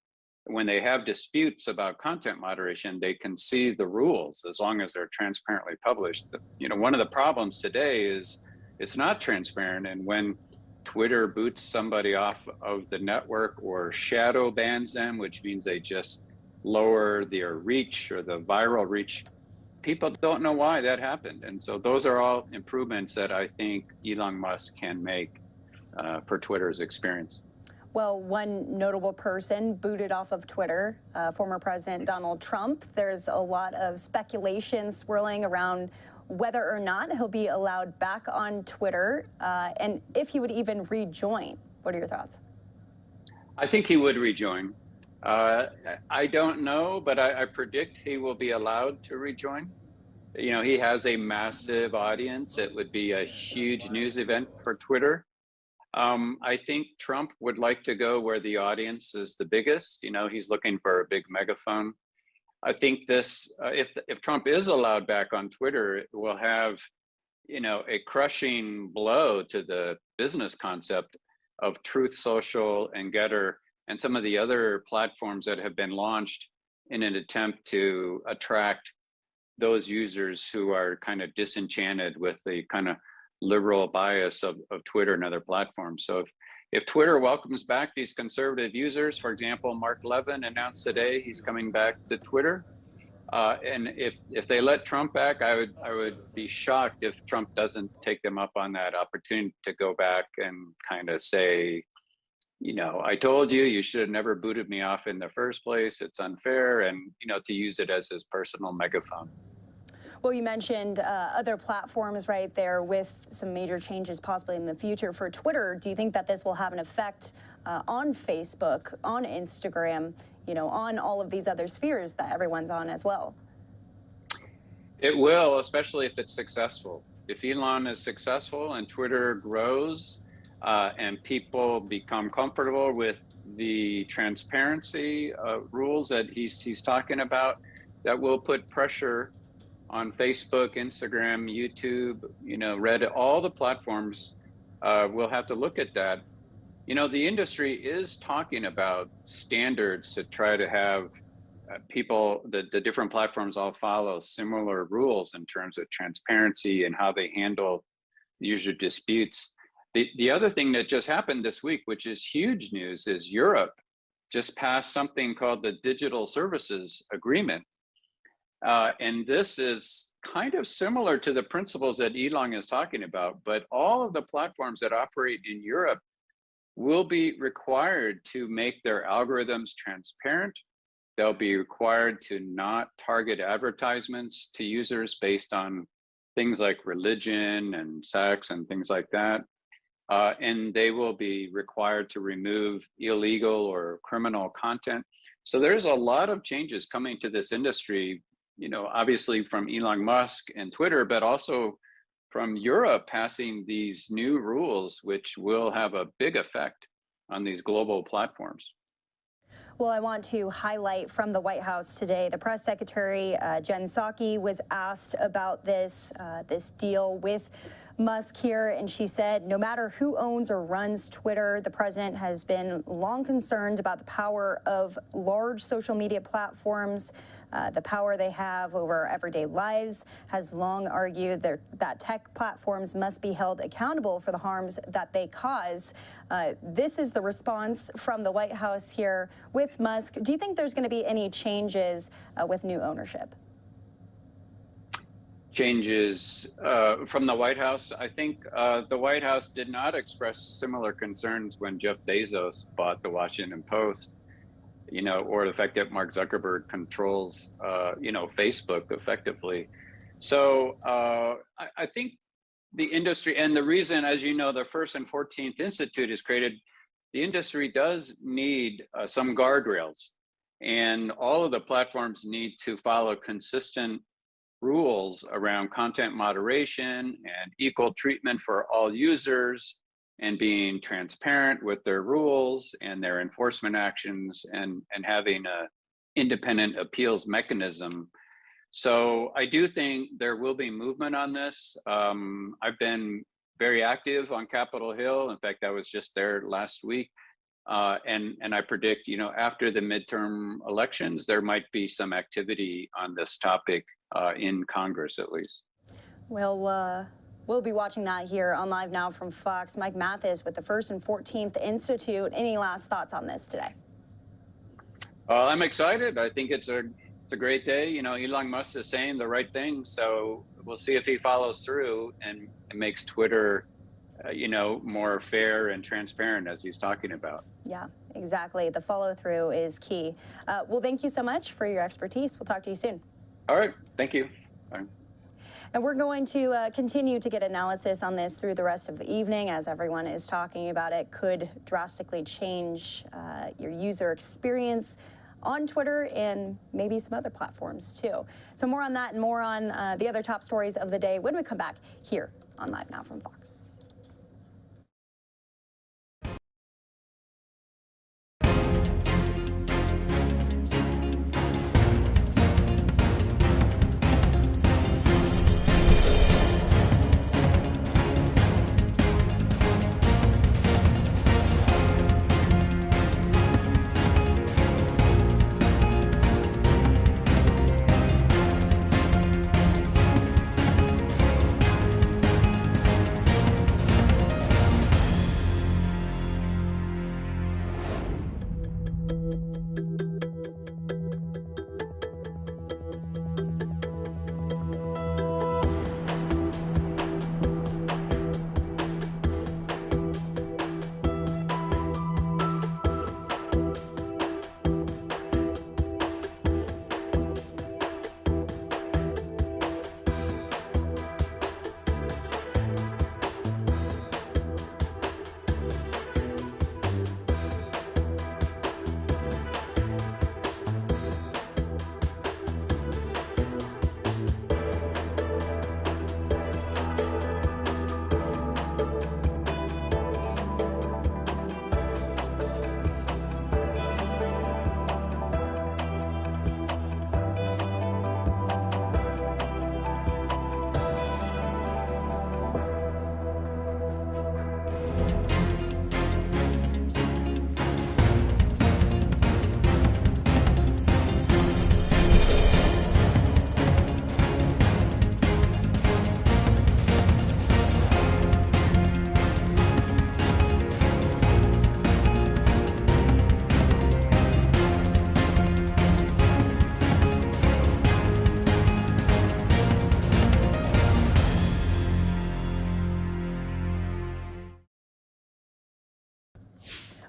when they have disputes about content moderation, they can see the rules as long as they're transparently published. You know, one of the problems today is it's not transparent, and when Twitter boots somebody off of the network or shadow bans them, which means they just lower their reach or the viral reach, people don't know why that happened. And so those are all improvements that I think Elon Musk can make for Twitter's experience. Well, one notable person booted off of Twitter, former President Donald Trump. There's a lot of speculation swirling around whether or not he'll be allowed back on Twitter, and if he would even rejoin. What are your thoughts? I think he would rejoin. I don't know, but I predict he will be allowed to rejoin. You know, he has a massive audience. It would be a huge news event for Twitter. I think Trump would like to go where the audience is the biggest. You know, he's looking for a big megaphone. I think this, if Trump is allowed back on Twitter, it will have, you know, a crushing blow to the business concept of Truth Social and Getter and some of the other platforms that have been launched in an attempt to attract those users who are kind of disenchanted with the kind of liberal bias of Twitter and other platforms. So if Twitter welcomes back these conservative users, for example, Mark Levin announced today he's coming back to Twitter. And if they let Trump back, I would be shocked if Trump doesn't take them up on that opportunity to go back and kind of say, you know, I told you, you should have never booted me off in the first place. It's unfair, and, you know, to use it as his personal megaphone. Well, you mentioned other platforms right there with some major changes possibly in the future for Twitter. Do you think that this will have an effect on Facebook, on Instagram, you know, on all of these other spheres that everyone's on as well? It will, especially if it's successful. If Elon is successful and Twitter grows and people become comfortable with the transparency rules that he's talking about, that will put pressure on Facebook, Instagram, YouTube, you know, Reddit, all the platforms will have to look at that. You know, the industry is talking about standards to try to have people, the different platforms all follow similar rules in terms of transparency and how they handle user disputes. The other thing that just happened this week, which is huge news, is Europe just passed something called the Digital Services Agreement. And this is kind of similar to the principles that Elon is talking about, but all of the platforms that operate in Europe will be required to make their algorithms transparent. They'll be required to not target advertisements to users based on things like religion and sex and things like that. And they will be required to remove illegal or criminal content. So there's a lot of changes coming to this industry, you know, obviously from Elon Musk and Twitter, but also from Europe passing these new rules, which will have a big effect on these global platforms. Well, I want to highlight from the White House today, the press secretary, Jen Psaki, was asked about this deal with Musk here, and she said, no matter who owns or runs Twitter, the president has been long concerned about the power of large social media platforms the power they have over everyday lives, has long argued that tech platforms must be held accountable for the harms that they cause. This is the response from the White House here with Musk. Do you think there's going to be any changes with new ownership? Changes from the White House? I think the White House did not express similar concerns when Jeff Bezos bought the Washington Post, or the fact that Mark Zuckerberg controls, Facebook effectively. So I think the industry, and the reason, as you know, the First and 14th Institute is created, the industry does need some guardrails, and all of the platforms need to follow consistent rules around content moderation and equal treatment for all users, and being transparent with their rules and their enforcement actions, and having an independent appeals mechanism. So I do think there will be movement on this. I've been very active on Capitol Hill. In fact, I was just there last week. And I predict, after the midterm elections, there might be some activity on this topic in Congress, at least. Well, we'll be watching that here on Live Now from Fox. Mike Mathis with the First and 14th Institute. Any last thoughts on this today? I'm excited. I think it's a great day. Elon Musk is saying the right thing, so we'll see if he follows through and makes Twitter more fair and transparent, as he's talking about. Yeah, exactly. The follow through is key. Well, thank you so much for your expertise. We'll talk to you soon. All right. Thank you. Bye. And we're going to continue to get analysis on this through the rest of the evening, as everyone is talking about. It could drastically change your user experience on Twitter and maybe some other platforms too. So more on that and more on the other top stories of the day when we come back here on Live Now from Fox.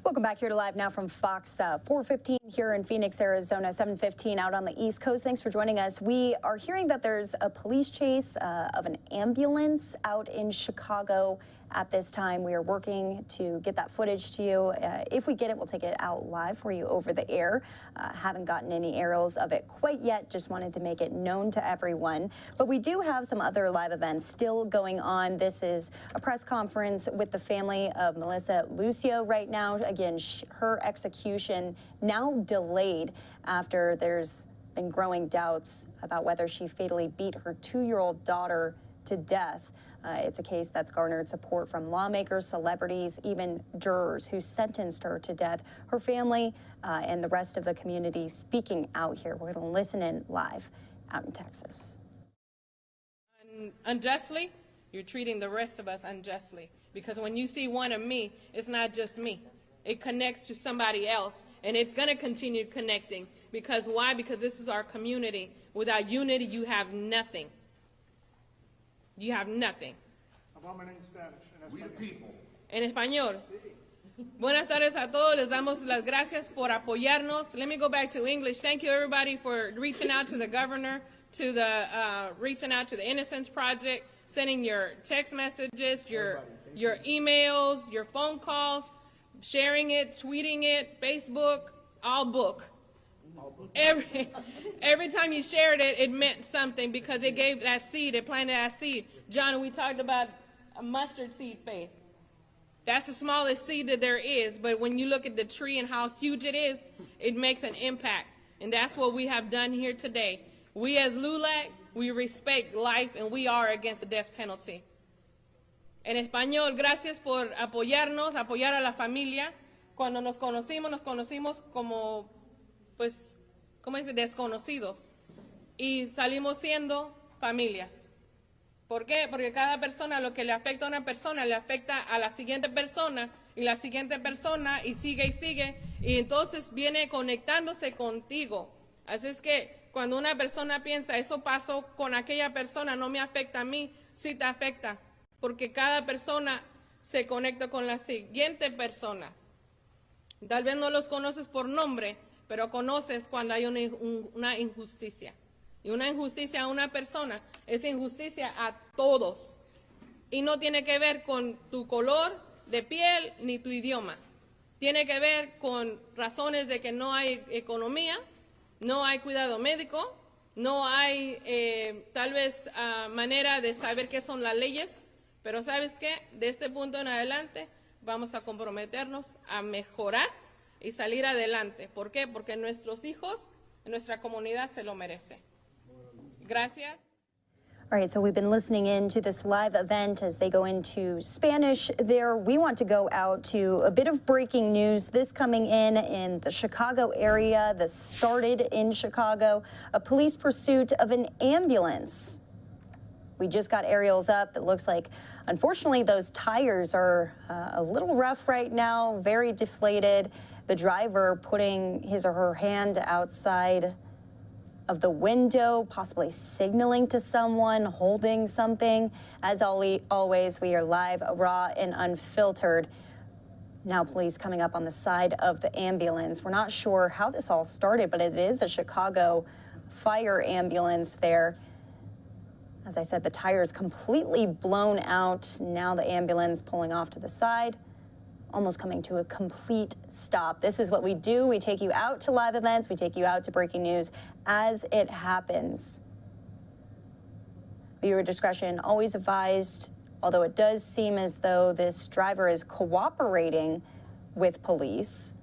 Welcome back here to Live Now from Fox. 4:15 here in Phoenix, Arizona, 7:15 out on the East Coast. Thanks for joining us. We are hearing that there's a police chase of an ambulance out in Chicago at this time. We are working to get that footage to you. If we get it, we'll take it out live for you over the air. Haven't gotten any aerials of it quite yet. Just wanted to make it known to everyone. But we do have some other live events still going on. This is a press conference with the family of Melissa Lucio right now. Again, her execution now delayed after there's been growing doubts about whether she fatally beat her 2-year-old daughter to death. It's a case that's garnered support from lawmakers, celebrities, even jurors who sentenced her to death. Her family and the rest of the community speaking out here. We're going to listen in live out in Texas. Unjustly, you're treating the rest of us unjustly. Because when you see one of me, it's not just me. It connects to somebody else, and it's going to continue connecting. Because why? Because this is our community. Without unity, you have nothing. You have nothing. We the people. En español. Buenas tardes a todos. Les damos las gracias por apoyarnos. Let me go back to English. Thank you, everybody, for reaching out to the governor, to the reaching out to the Innocence Project, sending your text messages, your emails, your phone calls, sharing it, tweeting it, Facebook, all book. Every time you shared it, it meant something because it gave that seed, it planted that seed. John, we talked about a mustard seed faith. That's the smallest seed that there is, but when you look at the tree and how huge it is, it makes an impact. And that's what we have done here today. We as LULAC, we respect life and we are against the death penalty. En español, gracias por apoyarnos, apoyar a la familia. Cuando nos conocimos como, pues, ¿cómo dice? Desconocidos. Y salimos siendo familias. ¿Por qué? Porque cada persona, lo que le afecta a una persona, le afecta a la siguiente persona, y la siguiente persona, y sigue, y entonces viene conectándose contigo. Así es que cuando una persona piensa, eso pasó con aquella persona, no me afecta a mí, sí te afecta. Porque cada persona se conecta con la siguiente persona. Tal vez no los conoces por nombre, pero conoces cuando hay una injusticia. Y una injusticia a una persona es injusticia a todos. Y no tiene que ver con tu color de piel ni tu idioma. Tiene que ver con razones de que no hay economía, no hay cuidado médico, no hay tal vez manera de saber qué son las leyes. Pero ¿sabes qué? De este punto en adelante vamos a comprometernos a mejorar y salir adelante. ¿Por qué? Porque nuestros hijos, nuestra comunidad se lo merece. Gracias. All right, so we've been listening in to this live event as they go into Spanish there. We want to go out to a bit of breaking news. This coming in the Chicago area. This started in Chicago. A police pursuit of an ambulance. We just got aerials up. It looks like, unfortunately, those tires are a little rough right now, very deflated. The driver putting his or her hand outside of the window, possibly signaling to someone, holding something. As always, we are live, raw, and unfiltered. Now police coming up on the side of the ambulance. We're not sure how this all started, but it is a Chicago fire ambulance there. As I said, the tires completely blown out. Now the ambulance pulling off to the side, almost coming to a complete stop. This is what we do. We take you out to live events. We take you out to breaking news as it happens. Viewer discretion always advised, although it does seem as though this driver is cooperating with police.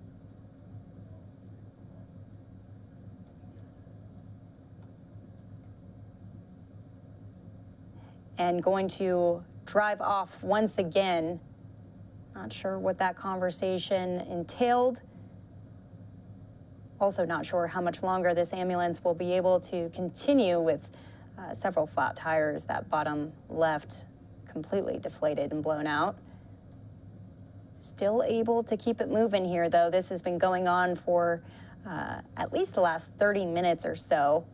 And going to drive off once again. Not sure what that conversation entailed. Also not sure how much longer this ambulance will be able to continue with several flat tires. That bottom left completely deflated and blown out. Still able to keep it moving here, though. This has been going on for at least the last 30 minutes or so.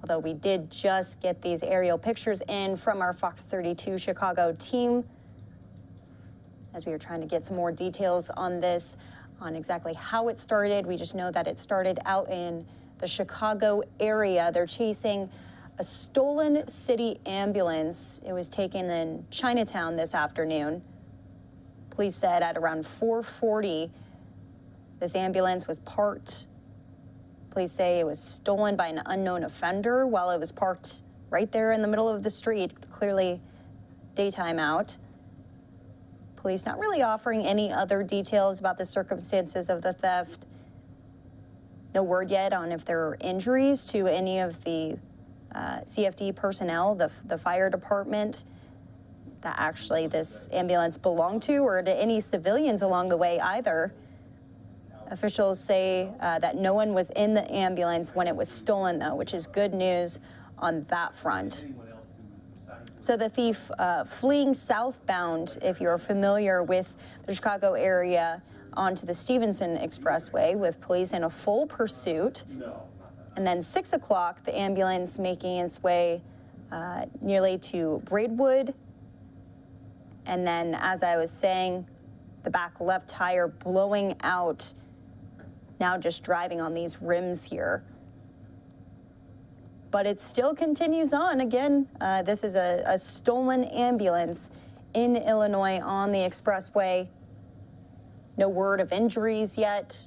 Although we did just get these aerial pictures in from our Fox 32 Chicago team as we were trying to get some more details on this, on exactly how it started. We just know that it started out in the Chicago area. They're chasing a stolen city ambulance. It was taken in Chinatown this afternoon. Police said at around 4:40, this ambulance was parked. Police say it was stolen by an unknown offender while it was parked right there in the middle of the street, clearly daytime out. Police not really offering any other details about the circumstances of the theft. No word yet on if there are injuries to any of the CFD personnel, the fire department. that actually this ambulance belonged to or to any civilians along the way either. Officials say that no one was in the ambulance when it was stolen, though, which is good news on that front. So the thief fleeing southbound, if you're familiar with the Chicago area, onto the Stevenson Expressway with police in a full pursuit. And then 6 o'clock, the ambulance making its way nearly to Braidwood. And then, as I was saying, the back left tire blowing out, now just driving on these rims here. But it still continues on. Again, this is a stolen ambulance in Illinois on the expressway. No word of injuries yet.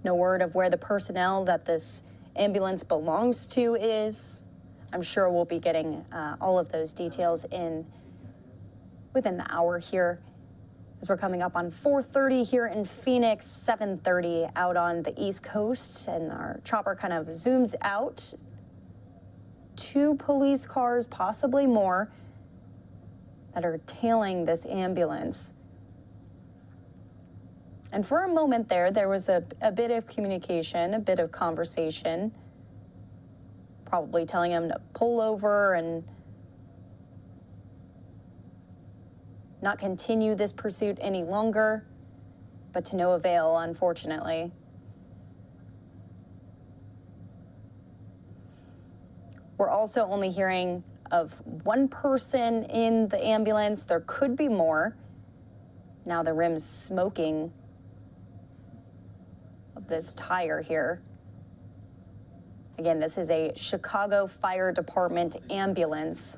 No word of where the personnel that this ambulance belongs to is. I'm sure we'll be getting all of those details in within the hour here, as we're coming up on 4:30 here in Phoenix, 7:30 out on the East Coast, and our chopper kind of zooms out. 2 police cars, possibly more, that are tailing this ambulance. And for a moment there was a bit of communication, a bit of conversation, probably telling him to pull over and not continue this pursuit any longer, but to no avail, unfortunately. We're also only hearing of 1 person in the ambulance. There could be more. Now the rim's smoking of this tire here. Again, this is a Chicago Fire Department ambulance.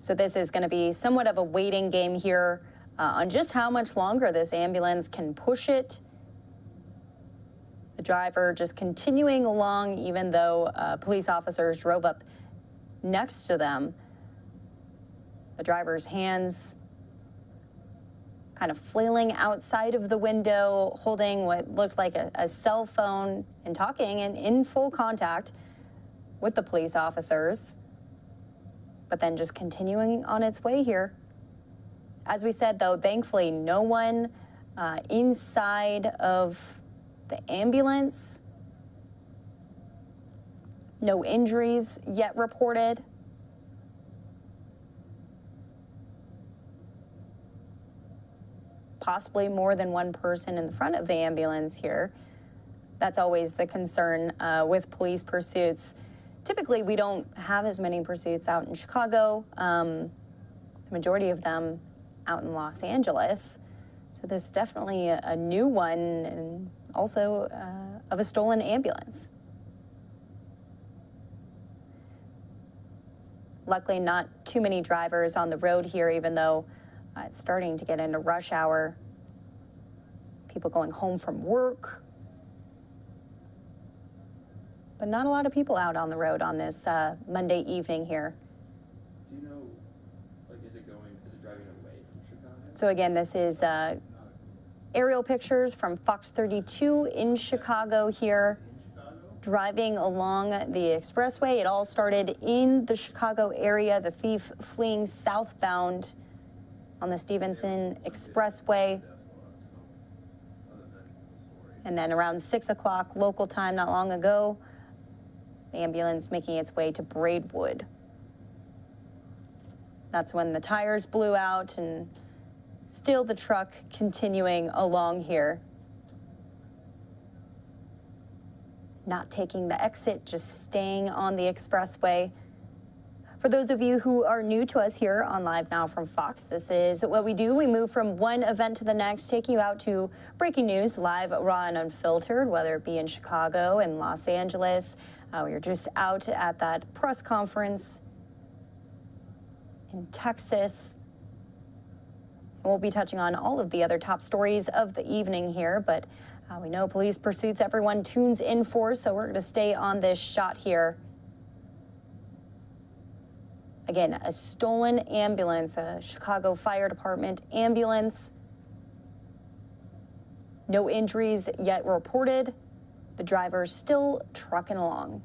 So this is going to be somewhat of a waiting game here on just how much longer this ambulance can push it. The driver just continuing along, even though police officers drove up next to them. The driver's hands kind of flailing outside of the window, holding what looked like a cell phone and talking and in full contact with the police officers, but then just continuing on its way here. As we said, though, thankfully, no one inside of the ambulance. No injuries yet reported. Possibly more than 1 person in the front of the ambulance here. That's always the concern with police pursuits. Typically, we don't have as many pursuits out in Chicago. The majority of them out in Los Angeles. So this is definitely a new one, and also of a stolen ambulance. Luckily, not too many drivers on the road here, even though it's starting to get into rush hour. People going home from work. But not a lot of people out on the road on this Monday evening here. Do you know, like, is it driving away from Chicago? So again, this is aerial pictures from Fox 32 in Chicago here, driving along the expressway. It all started in the Chicago area, the thief fleeing southbound on the Stevenson Expressway. And then around 6 o'clock local time not long ago, the ambulance making its way to Braidwood. That's when the tires blew out, and still the truck continuing along here. Not taking the exit, just staying on the expressway. For those of you who are new to us here on Live Now from Fox, this is what we do. We move from one event to the next, taking you out to breaking news, live, raw, and unfiltered, whether it be in Chicago and Los Angeles. We were just out at that press conference in Texas. We'll be touching on all of the other top stories of the evening here, but we know police pursuits everyone tunes in for, so we're going to stay on this shot here. Again, a stolen ambulance, a Chicago Fire Department ambulance, No injuries yet reported. The driver's still trucking along.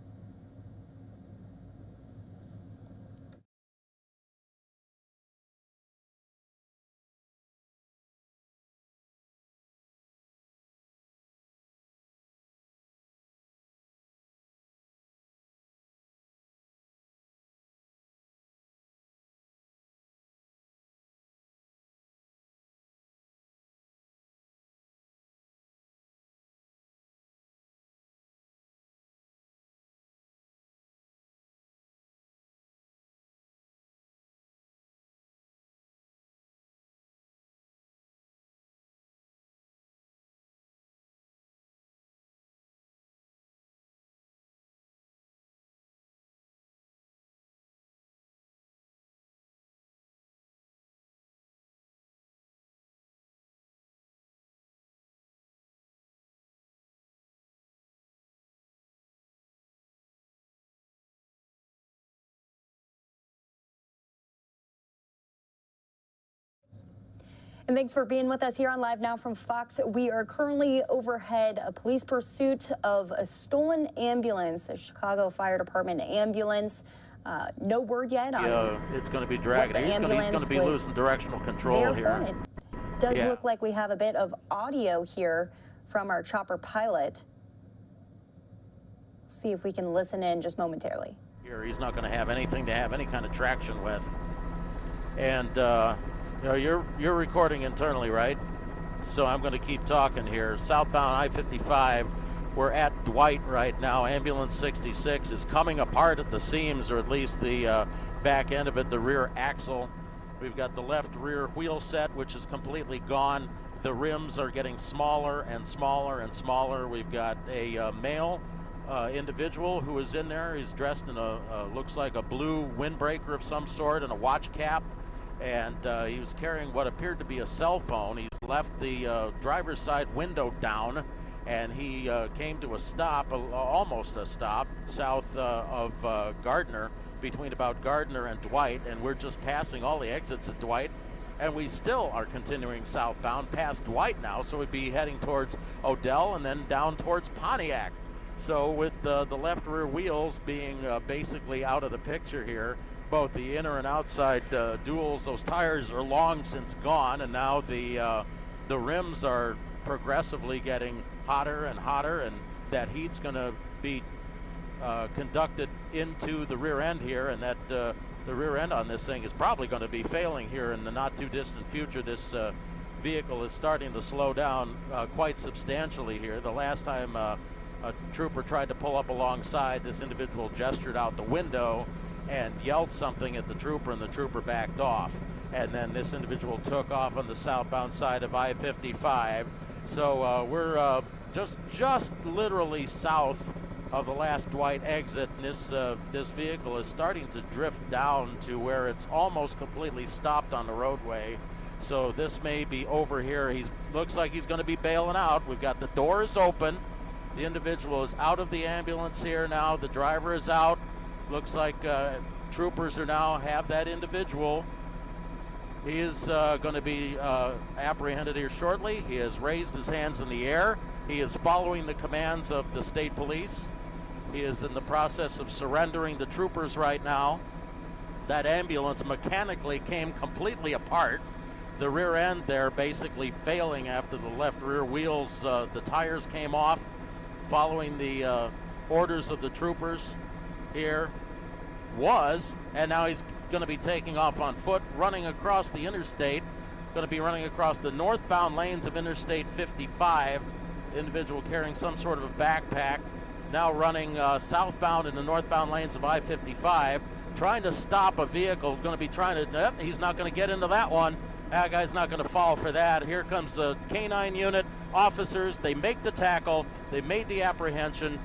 And thanks for being with us here on Live Now from Fox. We are currently overhead a police pursuit of a stolen ambulance, a Chicago Fire Department ambulance. No word yet on it's going to be dragging. He's going to be losing directional control here. It does look like we have a bit of audio here from our chopper pilot. See if we can listen in just momentarily. Here, he's not going to have anything to have any kind of traction with. And you know, you're recording internally, right? So I'm going to keep talking here. Southbound I-55, we're at Dwight right now. Ambulance 66 is coming apart at the seams, or at least the back end of it, the rear axle. We've got the left rear wheel set, which is completely gone. The rims are getting smaller and smaller and smaller. We've got a male individual who is in there. He's dressed in looks like a blue windbreaker of some sort and a watch cap. And he was carrying what appeared to be a cell phone. He's left the driver's side window down, and he came to a stop, almost a stop, south of Gardner, between about Gardner and Dwight, and we're just passing all the exits at Dwight, and we still are continuing southbound past Dwight now, so we'd be heading towards Odell and then down towards Pontiac. So with the left rear wheels being basically out of the picture here, both the inner and outside duals, those tires are long since gone, and now the rims are progressively getting hotter and hotter, and that heat's going to be conducted into the rear end here, and that the rear end on this thing is probably going to be failing here in the not too distant future. This vehicle is starting to slow down quite substantially here. The last time a trooper tried to pull up alongside, this individual gestured out the window and yelled something at the trooper, and the trooper backed off. And then this individual took off on the southbound side of I-55. So we're just literally south of the last Dwight exit, and this vehicle is starting to drift down to where it's almost completely stopped on the roadway. So this may be over here. Looks like he's going to be bailing out. We've got the doors open. The individual is out of the ambulance here now. The driver is out. Looks like troopers are now have that individual. He is going to be apprehended here shortly. He has raised his hands in the air. He is following the commands of the state police. He is in the process of surrendering the troopers right now. That ambulance mechanically came completely apart. The rear end there basically failing after the left rear wheels, the tires came off, following the orders of the troopers here and now he's going to be taking off on foot, running across the interstate, going to be running across the northbound lanes of Interstate 55. Individual carrying some sort of a backpack, now running southbound in the northbound lanes of I-55, trying to stop a vehicle, going to be trying to, he's not going to get into that one. That guy's not going to fall for that. Here comes the K-9 unit, officers, they make the tackle, they made the apprehension,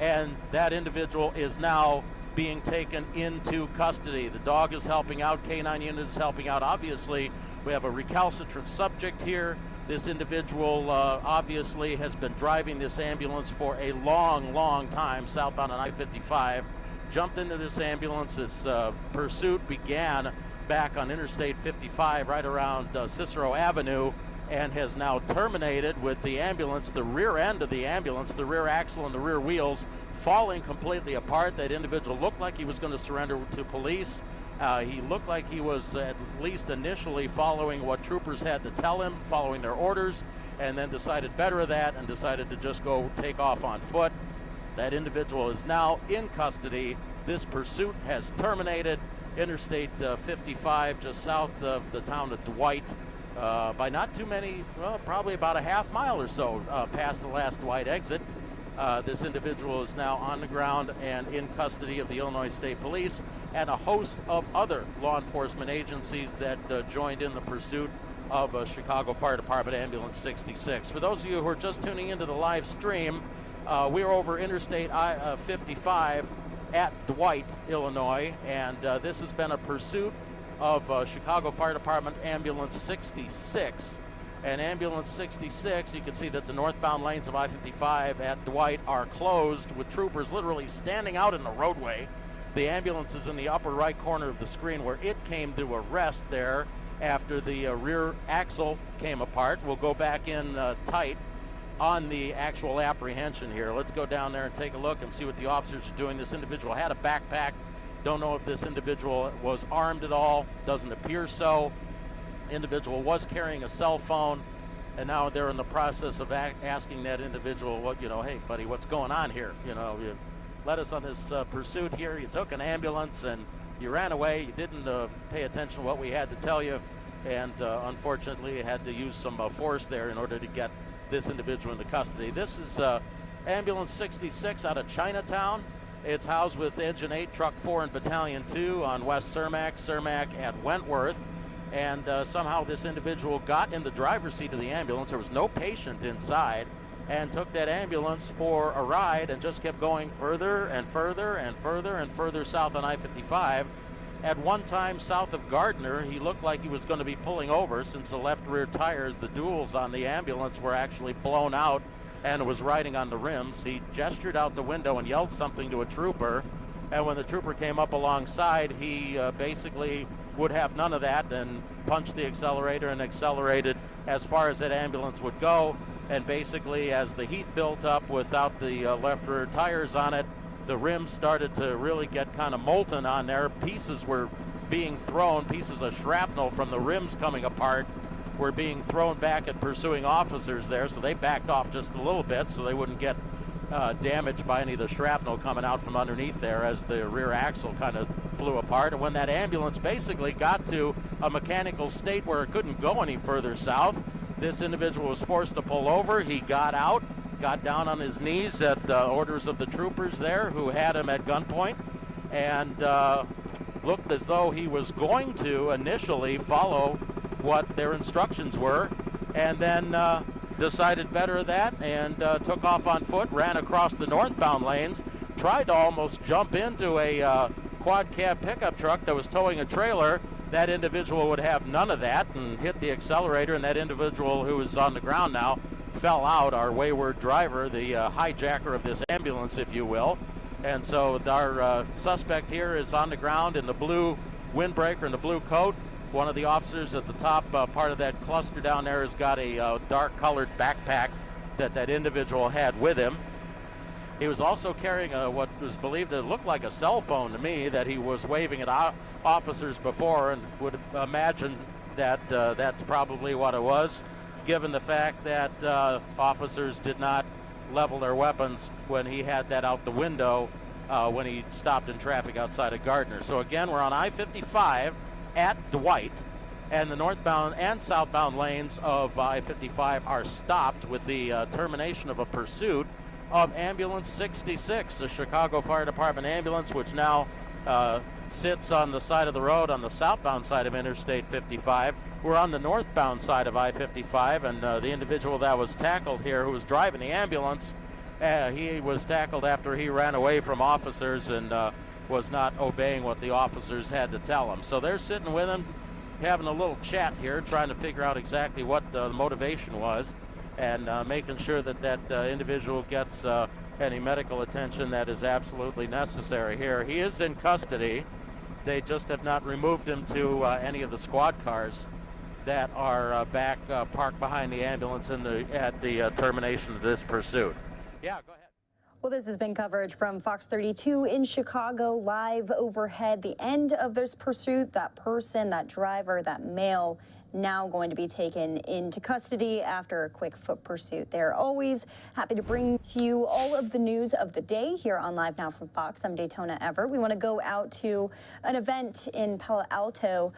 and that individual is now being taken into custody. The dog is helping out, K-9 unit is helping out. Obviously, we have a recalcitrant subject here. This individual obviously has been driving this ambulance for a long time, southbound on I-55. Jumped into this ambulance. This pursuit began back on Interstate 55, right around Cicero Avenue. and has now terminated with the ambulance, the rear end of the ambulance, the rear axle and the rear wheels falling completely apart. That individual looked like he was going to surrender to police. He looked like he was at least initially following what troopers had to tell him, following their orders, and then decided better of that and decided to just go take off on foot. That individual is now in custody. This pursuit has terminated. Interstate 55, just south of the town of Dwight, by not too many, well, probably about a half mile or so past the last Dwight exit. This individual is now on the ground and in custody of the Illinois State Police and a host of other law enforcement agencies that joined in the pursuit of Chicago Fire Department Ambulance 66. For those of you who are just tuning into the live stream, we're over Interstate 55 at Dwight, Illinois, and this has been a pursuit of Chicago Fire Department Ambulance 66. And Ambulance 66, you can see that the northbound lanes of I-55 at Dwight are closed with troopers literally standing out in the roadway. The ambulance is in the upper right corner of the screen where it came to a rest there after the rear axle came apart. We'll go back in tight on the actual apprehension here. Let's go down there and take a look and see what the officers are doing. This individual had a backpack. Don't know if this individual was armed at all. Doesn't appear so. Individual was carrying a cell phone, and now they're in the process of asking that individual, what, you know, hey, buddy, what's going on here? You know, you led us on this pursuit here. You took an ambulance and you ran away. You didn't pay attention to what we had to tell you, and unfortunately, you had to use some force there in order to get this individual into custody. This is Ambulance 66 out of Chinatown. It's housed with Engine 8, Truck 4, and Battalion 2 on West Cermak at Wentworth. And somehow this individual got in the driver's seat of the ambulance. There was no patient inside, and took that ambulance for a ride and just kept going further and further and further and further south on I-55. At one time south of Gardner, he looked like he was going to be pulling over since the left rear tires, the duals on the ambulance, were actually blown out and was riding on the rims. He gestured out the window and yelled something to a trooper, and when the trooper came up alongside, he basically would have none of that and punched the accelerator and accelerated as far as that ambulance would go. And basically, as the heat built up without the left rear tires on it, the rims started to really get kind of molten on there. Pieces were being thrown, pieces of shrapnel from the rims coming apart were being thrown back at pursuing officers there, so they backed off just a little bit so they wouldn't get damaged by any of the shrapnel coming out from underneath there as the rear axle kind of flew apart. And when that ambulance basically got to a mechanical state where it couldn't go any further south, this individual was forced to pull over. He got out, got down on his knees at orders of the troopers there who had him at gunpoint, and looked as though he was going to initially follow what their instructions were, and then decided better of that and took off on foot, ran across the northbound lanes, tried to almost jump into a quad cab pickup truck that was towing a trailer. That individual would have none of that and hit the accelerator, and that individual who is on the ground now fell out, our wayward driver, the hijacker of this ambulance, if you will. And so our suspect here is on the ground in the blue windbreaker and the blue coat. One of the officers at the top part of that cluster down there has got a dark-colored backpack that individual had with him. He was also carrying what was believed to look like a cell phone to me that he was waving at officers before, and would imagine that that's probably what it was, given the fact that officers did not level their weapons when he had that out the window when he stopped in traffic outside of Gardner. So again, we're on I-55 at Dwight, and the northbound and southbound lanes of I-55 are stopped with the termination of a pursuit of Ambulance 66, the Chicago Fire Department ambulance, which now sits on the side of the road on the southbound side of Interstate 55. We're on the northbound side of I-55, and the individual that was tackled here, who was driving the ambulance, he was tackled after he ran away from officers and was not obeying what the officers had to tell him. So they're sitting with him, having a little chat here, trying to figure out exactly what the motivation was, and making sure that that individual gets any medical attention that is absolutely necessary here. He is in custody. They just have not removed him to any of the squad cars that are back parked behind the ambulance at the termination of this pursuit. Yeah, go ahead. Well, this has been coverage from Fox 32 in Chicago, live overhead. The end of this pursuit, that person, that driver, that male, now going to be taken into custody after a quick foot pursuit. They're always happy to bring to you all of the news of the day here on Live Now from Fox. I'm Daytona Everett. We want to go out to an event in Palo Alto,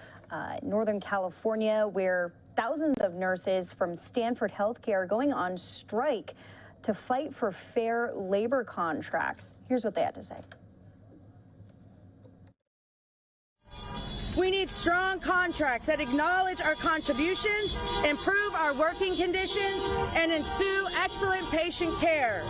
Northern California, where thousands of nurses from Stanford Healthcare are going on strike to fight for fair labor contracts. Here's what they had to say. We need strong contracts that acknowledge our contributions, improve our working conditions, and ensue excellent patient care.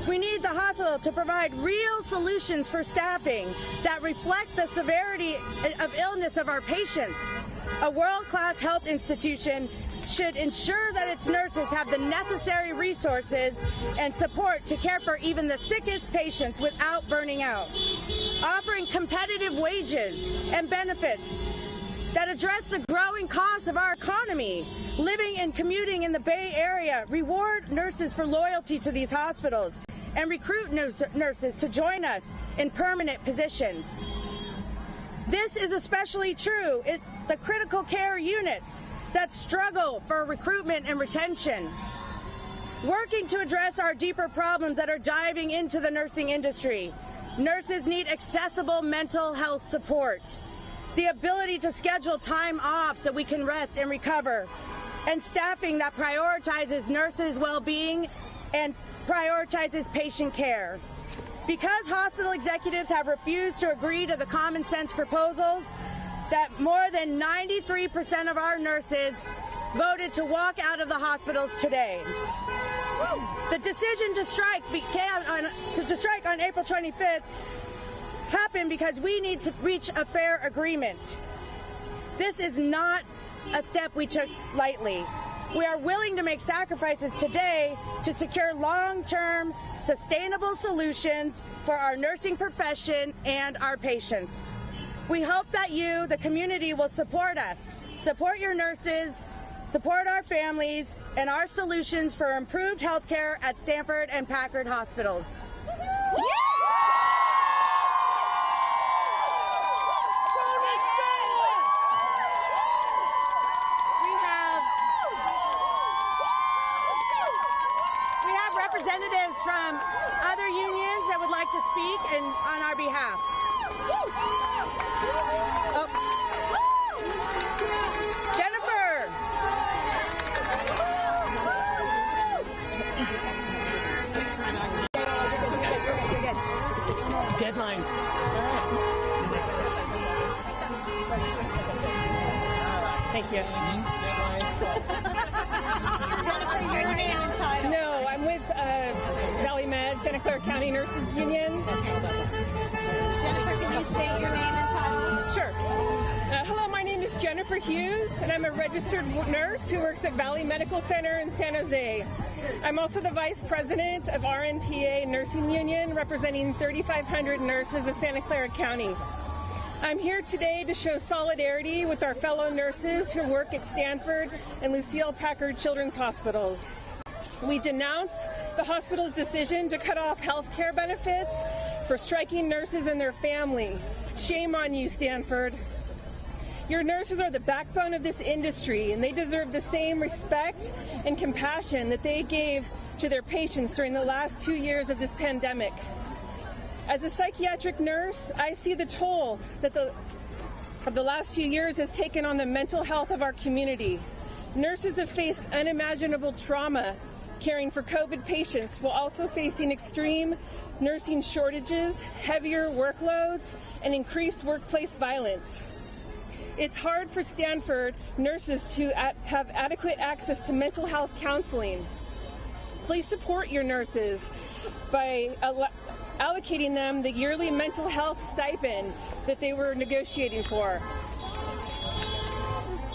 We need the hospital to provide real solutions for staffing that reflect the severity of illness of our patients. A world-class health institution should ensure that its nurses have the necessary resources and support to care for even the sickest patients without burning out. Offering competitive wages and benefits that address the growing costs of our economy. Living and commuting in the Bay Area, reward nurses for loyalty to these hospitals, and recruit nurses to join us in permanent positions. This is especially true in the critical care units that struggle for recruitment and retention. Working to address our deeper problems that are diving into the nursing industry, nurses need accessible mental health support, the ability to schedule time off so we can rest and recover, and staffing that prioritizes nurses' well-being and prioritizes patient care. Because hospital executives have refused to agree to the common sense proposals, that more than 93% of our nurses voted to walk out of the hospitals today. The decision to strike on April 25th happened because we need to reach a fair agreement. This is not a step we took lightly. We are willing to make sacrifices today to secure long-term, sustainable solutions for our nursing profession and our patients. We hope that you, the community, will support us, support your nurses, support our families, and our solutions for improved health care at Stanford and Packard hospitals. We have representatives from other unions that would like to speak on our behalf. Oh. Jennifer. Deadlines. Thank you. Jennifer, your name and title. No, I'm with Valley Med, Santa Clara County Nurses Union. Jennifer, can you state your name and title? Sure. Hello, my name is Jennifer Hughes, and I'm a registered nurse who works at Valley Medical Center in San Jose. I'm also the vice president of RNPA Nursing Union, representing 3,500 nurses of Santa Clara County. I'm here today to show solidarity with our fellow nurses who work at Stanford and Lucile Packard Children's Hospitals. We denounce the hospital's decision to cut off health care benefits for striking nurses and their family. Shame on you, Stanford. Your nurses are the backbone of this industry, and they deserve the same respect and compassion that they gave to their patients during the last 2 years of this pandemic. As a psychiatric nurse, I see the toll that the last few years has taken on the mental health of our community. Nurses have faced unimaginable trauma caring for COVID patients while also facing extreme nursing shortages, heavier workloads, and increased workplace violence. It's hard for Stanford nurses to have adequate access to mental health counseling. Please support your nurses by allocating them the yearly mental health stipend that they were negotiating for.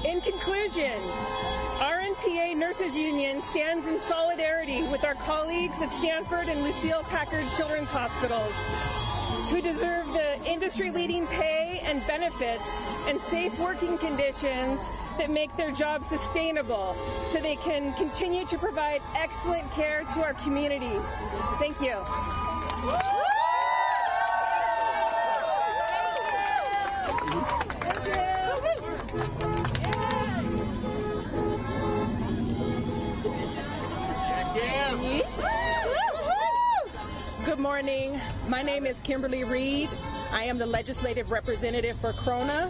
In conclusion, RNPA Nurses Union stands in solidarity with our colleagues at Stanford and Lucile Packard Children's Hospitals, who deserve the industry-leading pay and benefits and safe working conditions that make their job sustainable so they can continue to provide excellent care to our community. Thank you. Good morning. My name is Kimberly Reed. I am the legislative representative for Krona.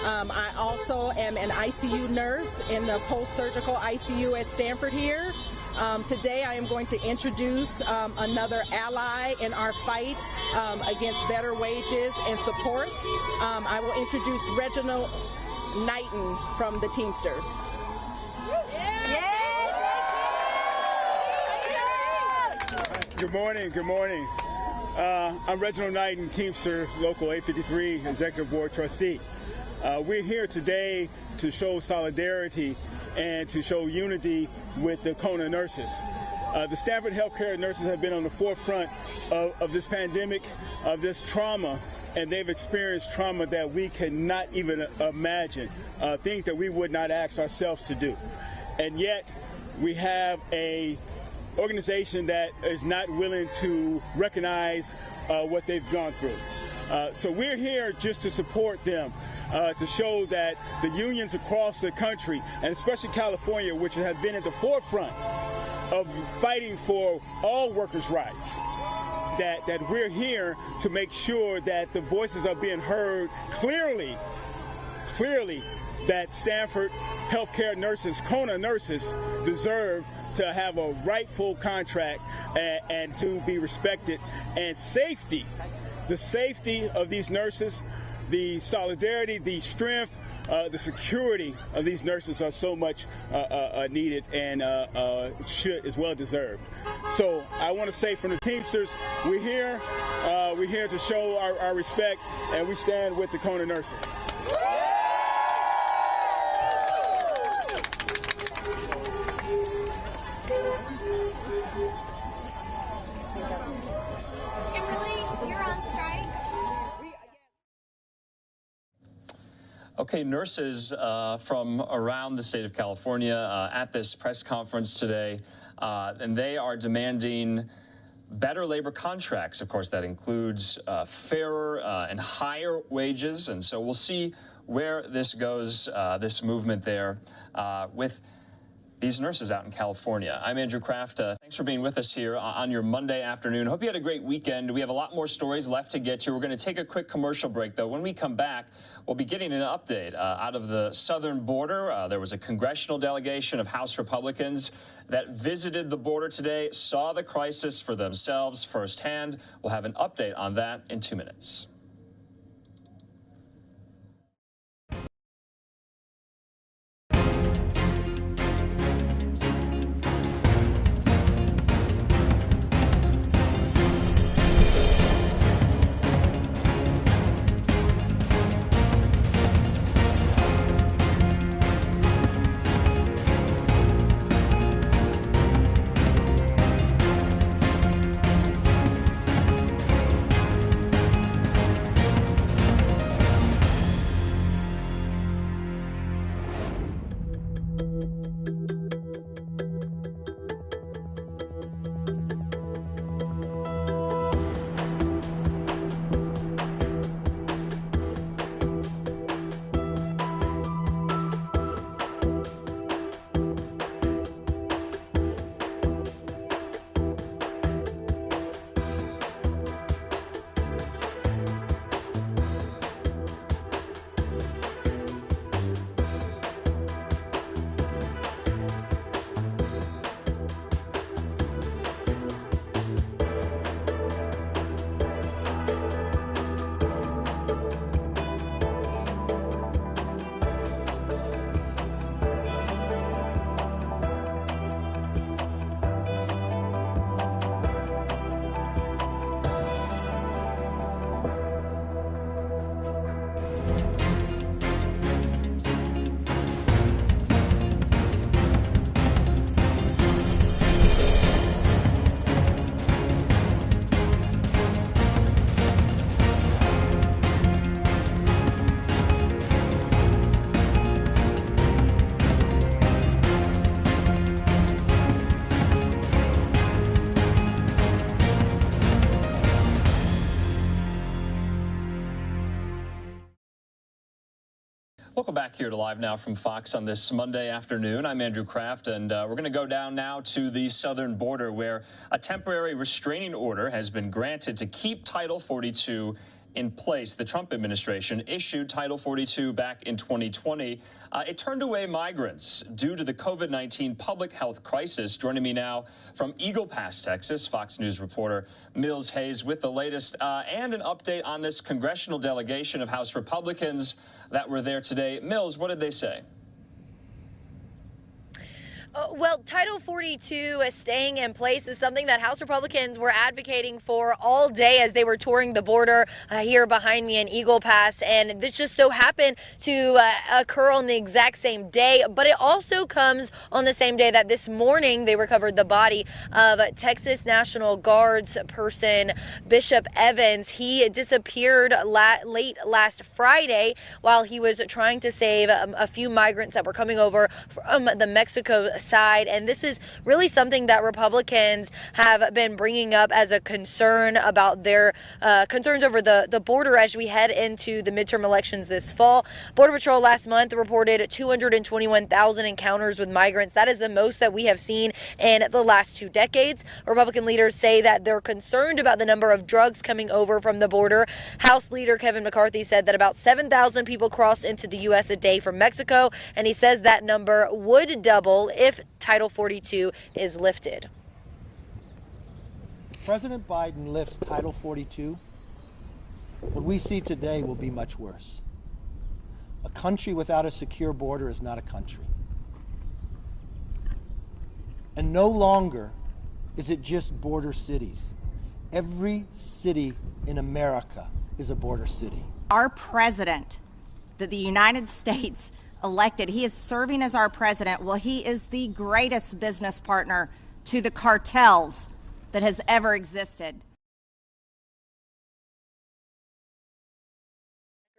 I also am an ICU nurse in the post-surgical ICU at Stanford here. Today I am going to introduce another ally in our fight against better wages and support. I will introduce Reginald Knighton from the Teamsters. Good morning. Good morning. I'm Reginald Knighton, Teamster Local 853 Executive Board Trustee. We're here today to show solidarity and to show unity with the Kona nurses. The Stanford healthcare nurses have been on the forefront of this pandemic, of this trauma, and they've experienced trauma that we cannot even imagine, things that we would not ask ourselves to do. And yet we have a organization that is not willing to recognize what they've gone through. So we're here just to support them, to show that the unions across the country, and especially California, which have been at the forefront of fighting for all workers' rights, that we're here to make sure that the voices are being heard clearly, that Stanford healthcare nurses, Kona nurses, deserve to have a rightful contract and to be respected, and safety, the safety of these nurses, the solidarity, the strength, the security of these nurses are so much needed and is well deserved. So I want to say from the Teamsters, we're here to show our respect, and we stand with the Kona nurses. Okay, nurses from around the state of California at this press conference today, and they are demanding better labor contracts. Of course, that includes fairer and higher wages, and so we'll see where this goes, this movement there with these nurses out in California. I'm Andrew Kraft. Thanks for being with us here on your Monday afternoon. Hope you had a great weekend. We have a lot more stories left to get to. We're going to take a quick commercial break, though. When we come back, we'll be getting an update out of the southern border. There was a congressional delegation of House Republicans that visited the border today, saw the crisis for themselves firsthand. We'll have an update on that in 2 minutes. Welcome back here to Live Now from Fox on this Monday afternoon. I'm Andrew Kraft, and we're going to go down now to the southern border where a temporary restraining order has been granted to keep Title 42 in place. The Trump administration issued Title 42 back in 2020. It turned away migrants due to the COVID-19 public health crisis. Joining me now from Eagle Pass, Texas, Fox News reporter Mills Hayes with the latest and an update on this congressional delegation of House Republicans that were there today. Mills, what did they say? Well, Title 42 staying in place is something that House Republicans were advocating for all day as they were touring the border here behind me in Eagle Pass. And this just so happened to occur on the exact same day. But it also comes on the same day that this morning they recovered the body of Texas National Guards person Bishop Evans. He disappeared late last Friday while he was trying to save a few migrants that were coming over from the Mexico side. And this is really something that Republicans have been bringing up as a concern about their concerns over the border as we head into the midterm elections this fall. Border Patrol last month reported 221,000 encounters with migrants. That is the most that we have seen in the last 2 decades. Republican leaders say that they're concerned about the number of drugs coming over from the border. House Leader Kevin McCarthy said that about 7,000 people cross into the U.S. a day from Mexico, and he says that number would double if Title 42 is lifted. President Biden lifts Title 42. What we see today will be much worse. A country without a secure border is not a country. And no longer is it just border cities. Every city in America is a border city. Our president, that the United States elected, he is serving as our president. Well, he is the greatest business partner to the cartels that has ever existed.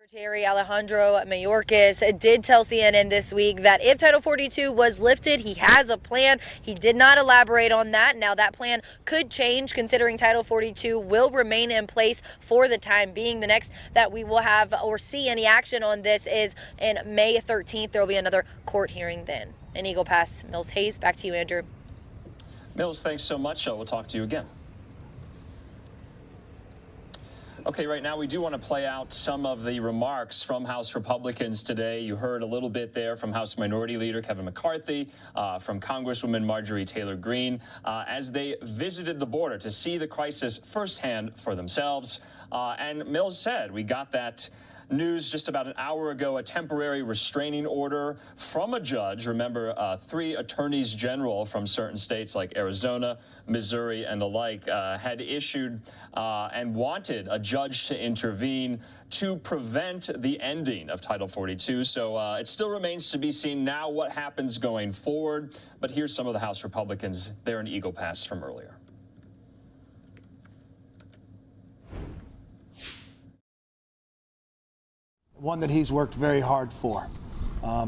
Secretary Alejandro Mayorkas did tell CNN this week that if Title 42 was lifted, he has a plan. He did not elaborate on that. Now, that plan could change considering Title 42 will remain in place for the time being. The next that we will have or see any action on this is in May 13th. There will be another court hearing then. In Eagle Pass, Mills Hayes, back to you, Andrew. Mills, thanks so much. We'll talk to you again. Okay, right now we do want to play out some of the remarks from House Republicans today. You heard a little bit there from House Minority Leader Kevin McCarthy, from Congresswoman Marjorie Taylor Greene, as they visited the border to see the crisis firsthand for themselves. And Mills said, we got that news just about an hour ago, a temporary restraining order from a judge. Remember, 3 attorneys general from certain states like Arizona, Missouri, and the like had issued and wanted a judge to intervene to prevent the ending of Title 42. So it still remains to be seen now what happens going forward. But here's some of the House Republicans there in Eagle Pass from earlier. One that he's worked very hard for.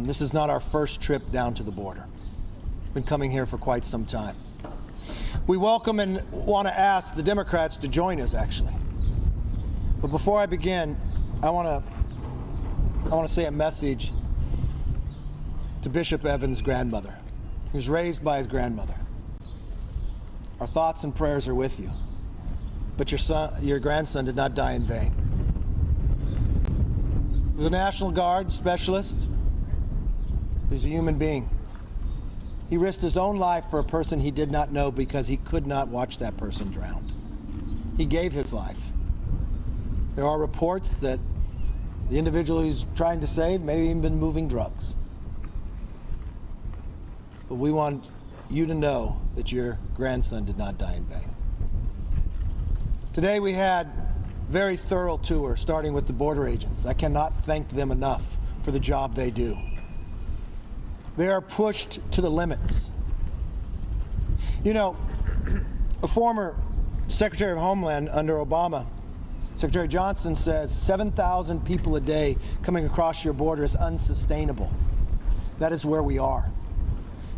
This is not our first trip down to the border. Been coming here for quite some time. We welcome and want to ask the Democrats to join us, actually. But before I begin, I want to say a message to Bishop Evans' grandmother. He was raised by his grandmother. Our thoughts and prayers are with you. But your grandson did not die in vain. He was a National Guard specialist. He's a human being. He risked his own life for a person he did not know because he could not watch that person drown. He gave his life. There are reports that the individual he's trying to save may have even been moving drugs. But we want you to know that your grandson did not die in vain. Today we had very thorough tour, starting with the border agents. I cannot thank them enough for the job they do. They are pushed to the limits. You know, a former Secretary of Homeland under Obama, Secretary Johnson, says 7,000 people a day coming across your border is unsustainable. That is where we are.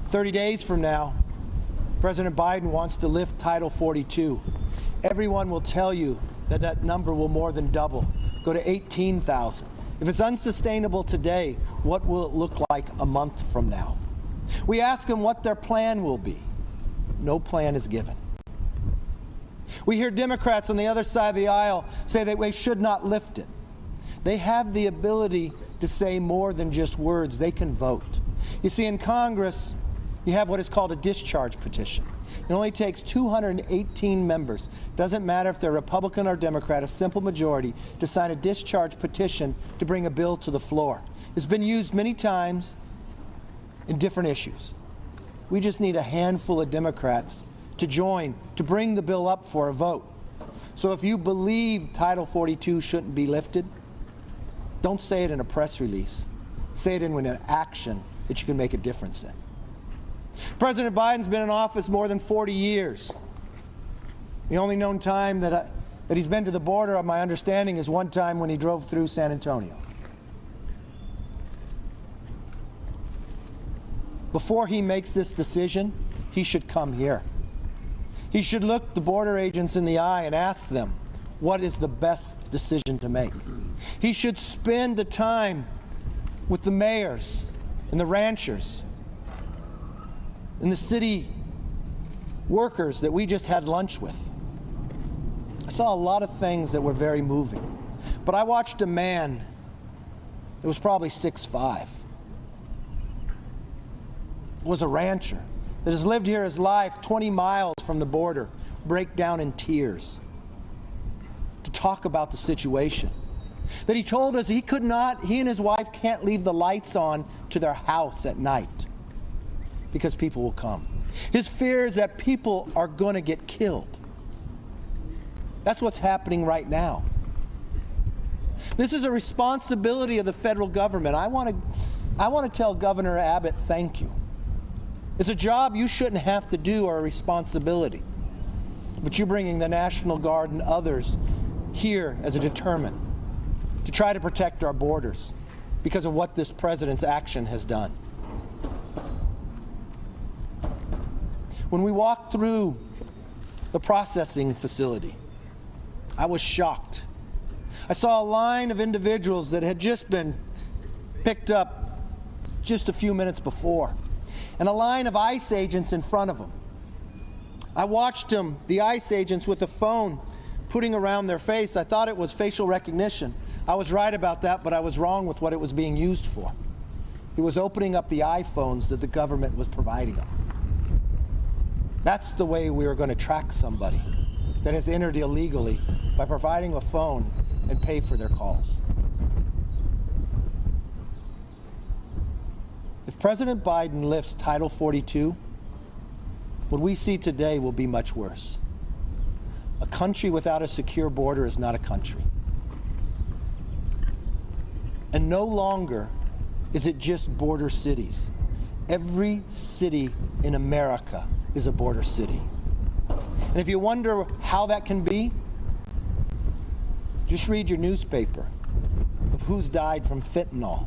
30 days from now, President Biden wants to lift Title 42. Everyone will tell you that number will more than double, go to 18,000. If it's unsustainable today, what will it look like a month from now? We ask them what their plan will be. No plan is given. We hear Democrats on the other side of the aisle say that we should not lift it. They have the ability to say more than just words. They can vote. You see, in Congress, you have what is called a discharge petition. It only takes 218 members. Doesn't matter if they're Republican or Democrat, a simple majority to sign a discharge petition to bring a bill to the floor. It's been used many times in different issues. We just need a handful of Democrats to join to bring the bill up for a vote. So if you believe Title 42 shouldn't be lifted, don't say it in a press release. Say it in an action that you can make a difference in. President Biden's been in office more than 40 years. The only known time that he's been to the border, of my understanding, is one time when he drove through San Antonio. Before he makes this decision, he should come here. He should look the border agents in the eye and ask them, what is the best decision to make? He should spend the time with the mayors and the ranchers and the city workers that we just had lunch with. I saw a lot of things that were very moving. But I watched a man that was probably 6'5", was a rancher, that has lived here his life 20 miles from the border, break down in tears to talk about the situation. That he told us he and his wife can't leave the lights on to their house at night because people will come. His fear is that people are going to get killed. That's what's happening right now. This is a responsibility of the federal government. I want to tell Governor Abbott, thank you. It's a job you shouldn't have to do or a responsibility. But you're bringing the National Guard and others here as a deterrent to try to protect our borders because of what this president's action has done. When we walked through the processing facility, I was shocked. I saw a line of individuals that had just been picked up just a few minutes before, and a line of ICE agents in front of them. I watched them, the ICE agents, with a phone putting around their face. I thought it was facial recognition. I was right about that, but I was wrong with what it was being used for. It was opening up the iPhones that the government was providing them. That's the way we are going to track somebody that has entered illegally, by providing a phone and pay for their calls. If President Biden lifts Title 42, what we see today will be much worse. A country without a secure border is not a country. And no longer is it just border cities. Every city in America is a border city. And if you wonder how that can be, just read your newspaper of who's died from fentanyl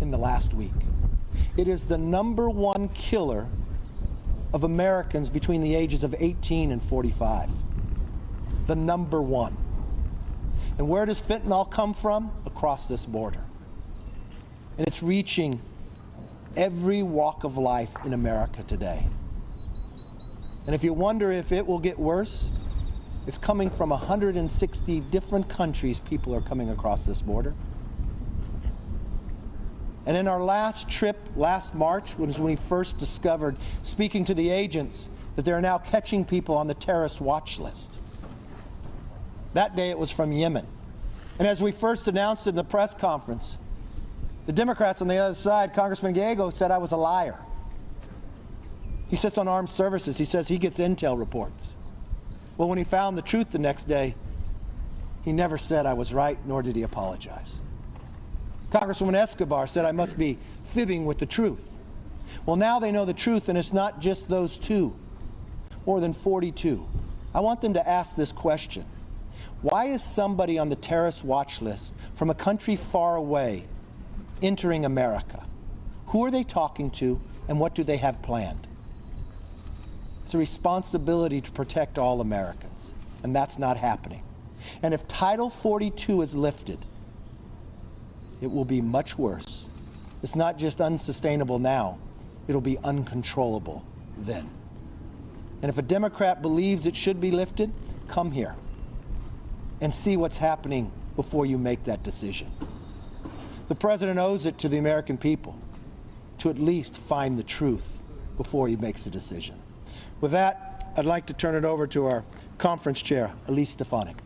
in the last week. It is the #1 killer of Americans between the ages of 18 and 45. The #1. And where does fentanyl come from? Across this border. And it's reaching every walk of life in America today. And if you wonder if it will get worse, it's coming from 160 different countries. People are coming across this border. And in our last trip, last March, was when we first discovered, speaking to the agents, that they're now catching people on the terrorist watch list. That day it was from Yemen. And as we first announced in the press conference, the Democrats on the other side, Congressman Gallego, said I was a liar. He sits on armed services. He says he gets intel reports. Well, when he found the truth the next day, he never said I was right, nor did he apologize. Congresswoman Escobar said I must be fibbing with the truth. Well, now they know the truth, and it's not just those two, more than 42. I want them to ask this question. Why is somebody on the terrorist watch list from a country far away entering America? Who are they talking to, and what do they have planned? It's a responsibility to protect all Americans, and that's not happening. And if Title 42 is lifted, it will be much worse. It's not just unsustainable now, it'll be uncontrollable then. And if a Democrat believes it should be lifted, come here and see what's happening before you make that decision. The president owes it to the American people to at least find the truth before he makes a decision. With that, I'd like to turn it over to our conference chair, Elise Stefanik.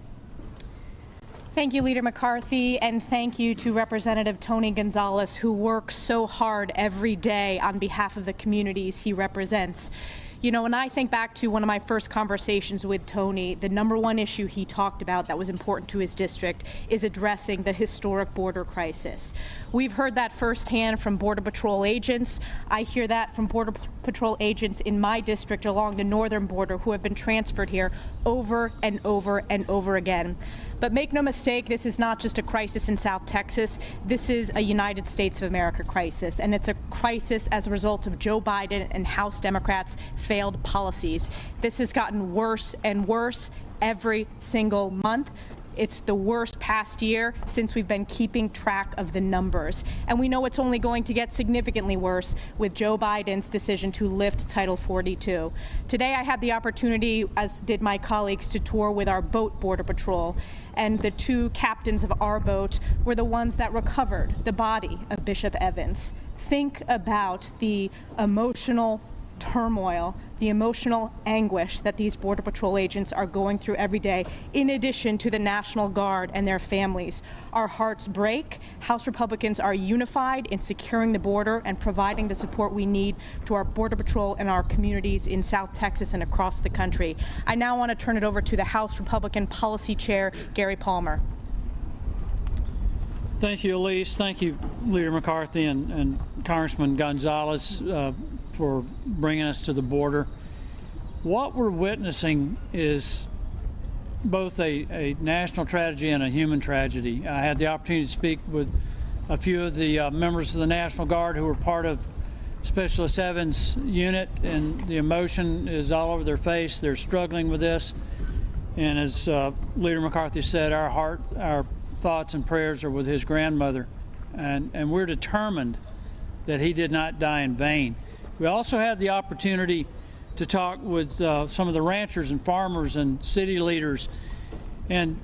Thank you, Leader McCarthy, and thank you to Representative Tony Gonzalez, who works so hard every day on behalf of the communities he represents. You know, when I think back to one of my first conversations with Tony, the number one issue he talked about that was important to his district is addressing the historic border crisis. We've heard that firsthand from Border Patrol agents. I hear that from Border Patrol agents in my district along the northern border who have been transferred here over and over and over again. But make no mistake, this is not just a crisis in South Texas. This is a United States of America crisis, and it's a crisis as a result of Joe Biden and House Democrats' failed policies. This has gotten worse and worse every single month. It's the worst past year since we've been keeping track of the numbers. And we know it's only going to get significantly worse with Joe Biden's decision to lift Title 42. Today I had the opportunity, as did my colleagues, to tour with our boat Border Patrol. And the two captains of our boat were the ones that recovered the body of Bishop Evans. Think about the emotional turmoil, the emotional anguish that these Border Patrol agents are going through every day, in addition to the National Guard and their families. Our hearts break. House Republicans are unified in securing the border and providing the support we need to our Border Patrol and our communities in South Texas and across the country. I now want to turn it over to the House Republican Policy Chair, Gary Palmer. Thank you, Elise. Thank you, Leader McCarthy and Congressman Gonzalez, for bringing us to the border. What we're witnessing is both a national tragedy and a human tragedy. I had the opportunity to speak with a few of the members of the National Guard who were part of Specialist Evans' unit, and the emotion is all over their face. They're struggling with this. And as Leader McCarthy said, our thoughts and prayers are with his grandmother. And we're determined that he did not die in vain. We also had the opportunity to talk with some of the ranchers and farmers and city leaders. And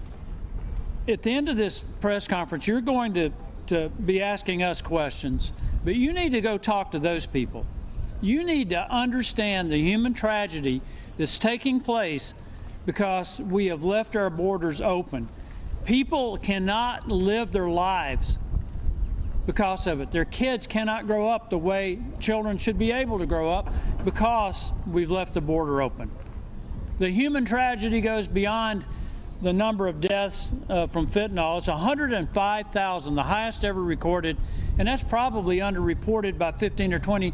at the end of this press conference, you're going to be asking us questions, but you need to go talk to those people. You need to understand the human tragedy that's taking place because we have left our borders open. People cannot live their lives because of it. Their kids cannot grow up the way children should be able to grow up because we've left the border open. The human tragedy goes beyond the number of deaths from fentanyl. It's 105,000, the highest ever recorded, and that's probably underreported by 15 or 20%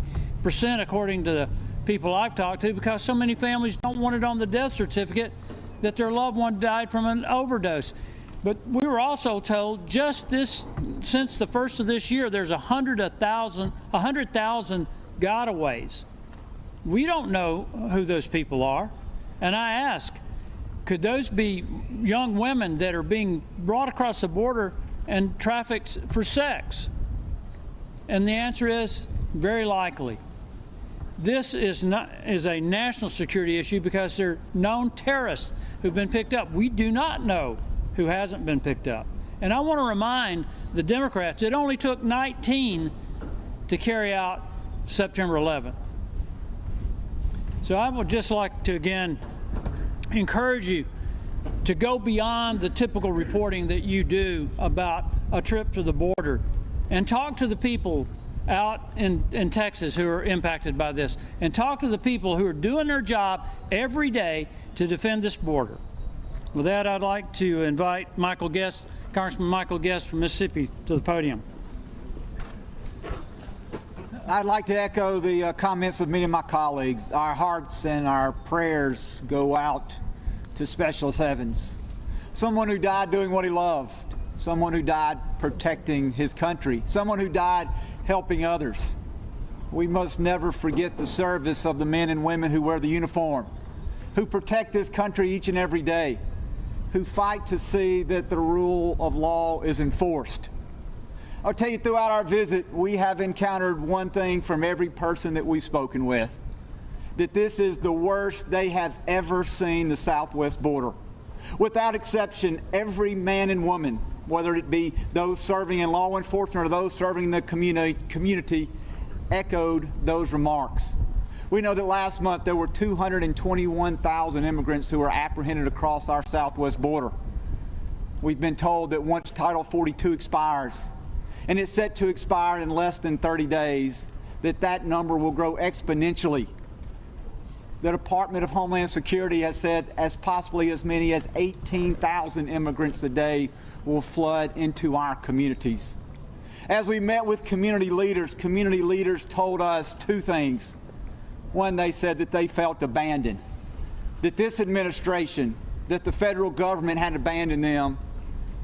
according to the people I've talked to, because so many families don't want it on the death certificate that their loved one died from an overdose. But we were also told since the first of this year, there's 100,000 gotaways. We don't know who those people are. And I ask, could those be young women that are being brought across the border and trafficked for sex? And the answer is very likely. This is a national security issue because they're known terrorists who've been picked up. We do not know who hasn't been picked up. And I want to remind the Democrats, it only took 19 to carry out September 11th. So I would just like to again encourage you to go beyond the typical reporting that you do about a trip to the border and talk to the people out in Texas who are impacted by this, and talk to the people who are doing their job every day to defend this border. With that, I'd like to invite Congressman Michael Guest from Mississippi to the podium. I'd like to echo the comments of many of my colleagues. Our hearts and our prayers go out to Specialist Evans, someone who died doing what he loved, someone who died protecting his country, someone who died helping others. We must never forget the service of the men and women who wear the uniform, who protect this country each and every day, who fight to see that the rule of law is enforced. I'll tell you, throughout our visit, we have encountered one thing from every person that we've spoken with, that this is the worst they have ever seen the southwest border. Without exception, every man and woman, whether it be those serving in law enforcement or those serving in the community, echoed those remarks. We know that last month there were 221,000 immigrants who were apprehended across our southwest border. We've been told that once Title 42 expires, and it's set to expire in less than 30 days, that number will grow exponentially. The Department of Homeland Security has said as possibly as many as 18,000 immigrants a day will flood into our communities. As we met with community leaders told us two things. One, they said that they felt abandoned, that this administration, that the federal government had abandoned them,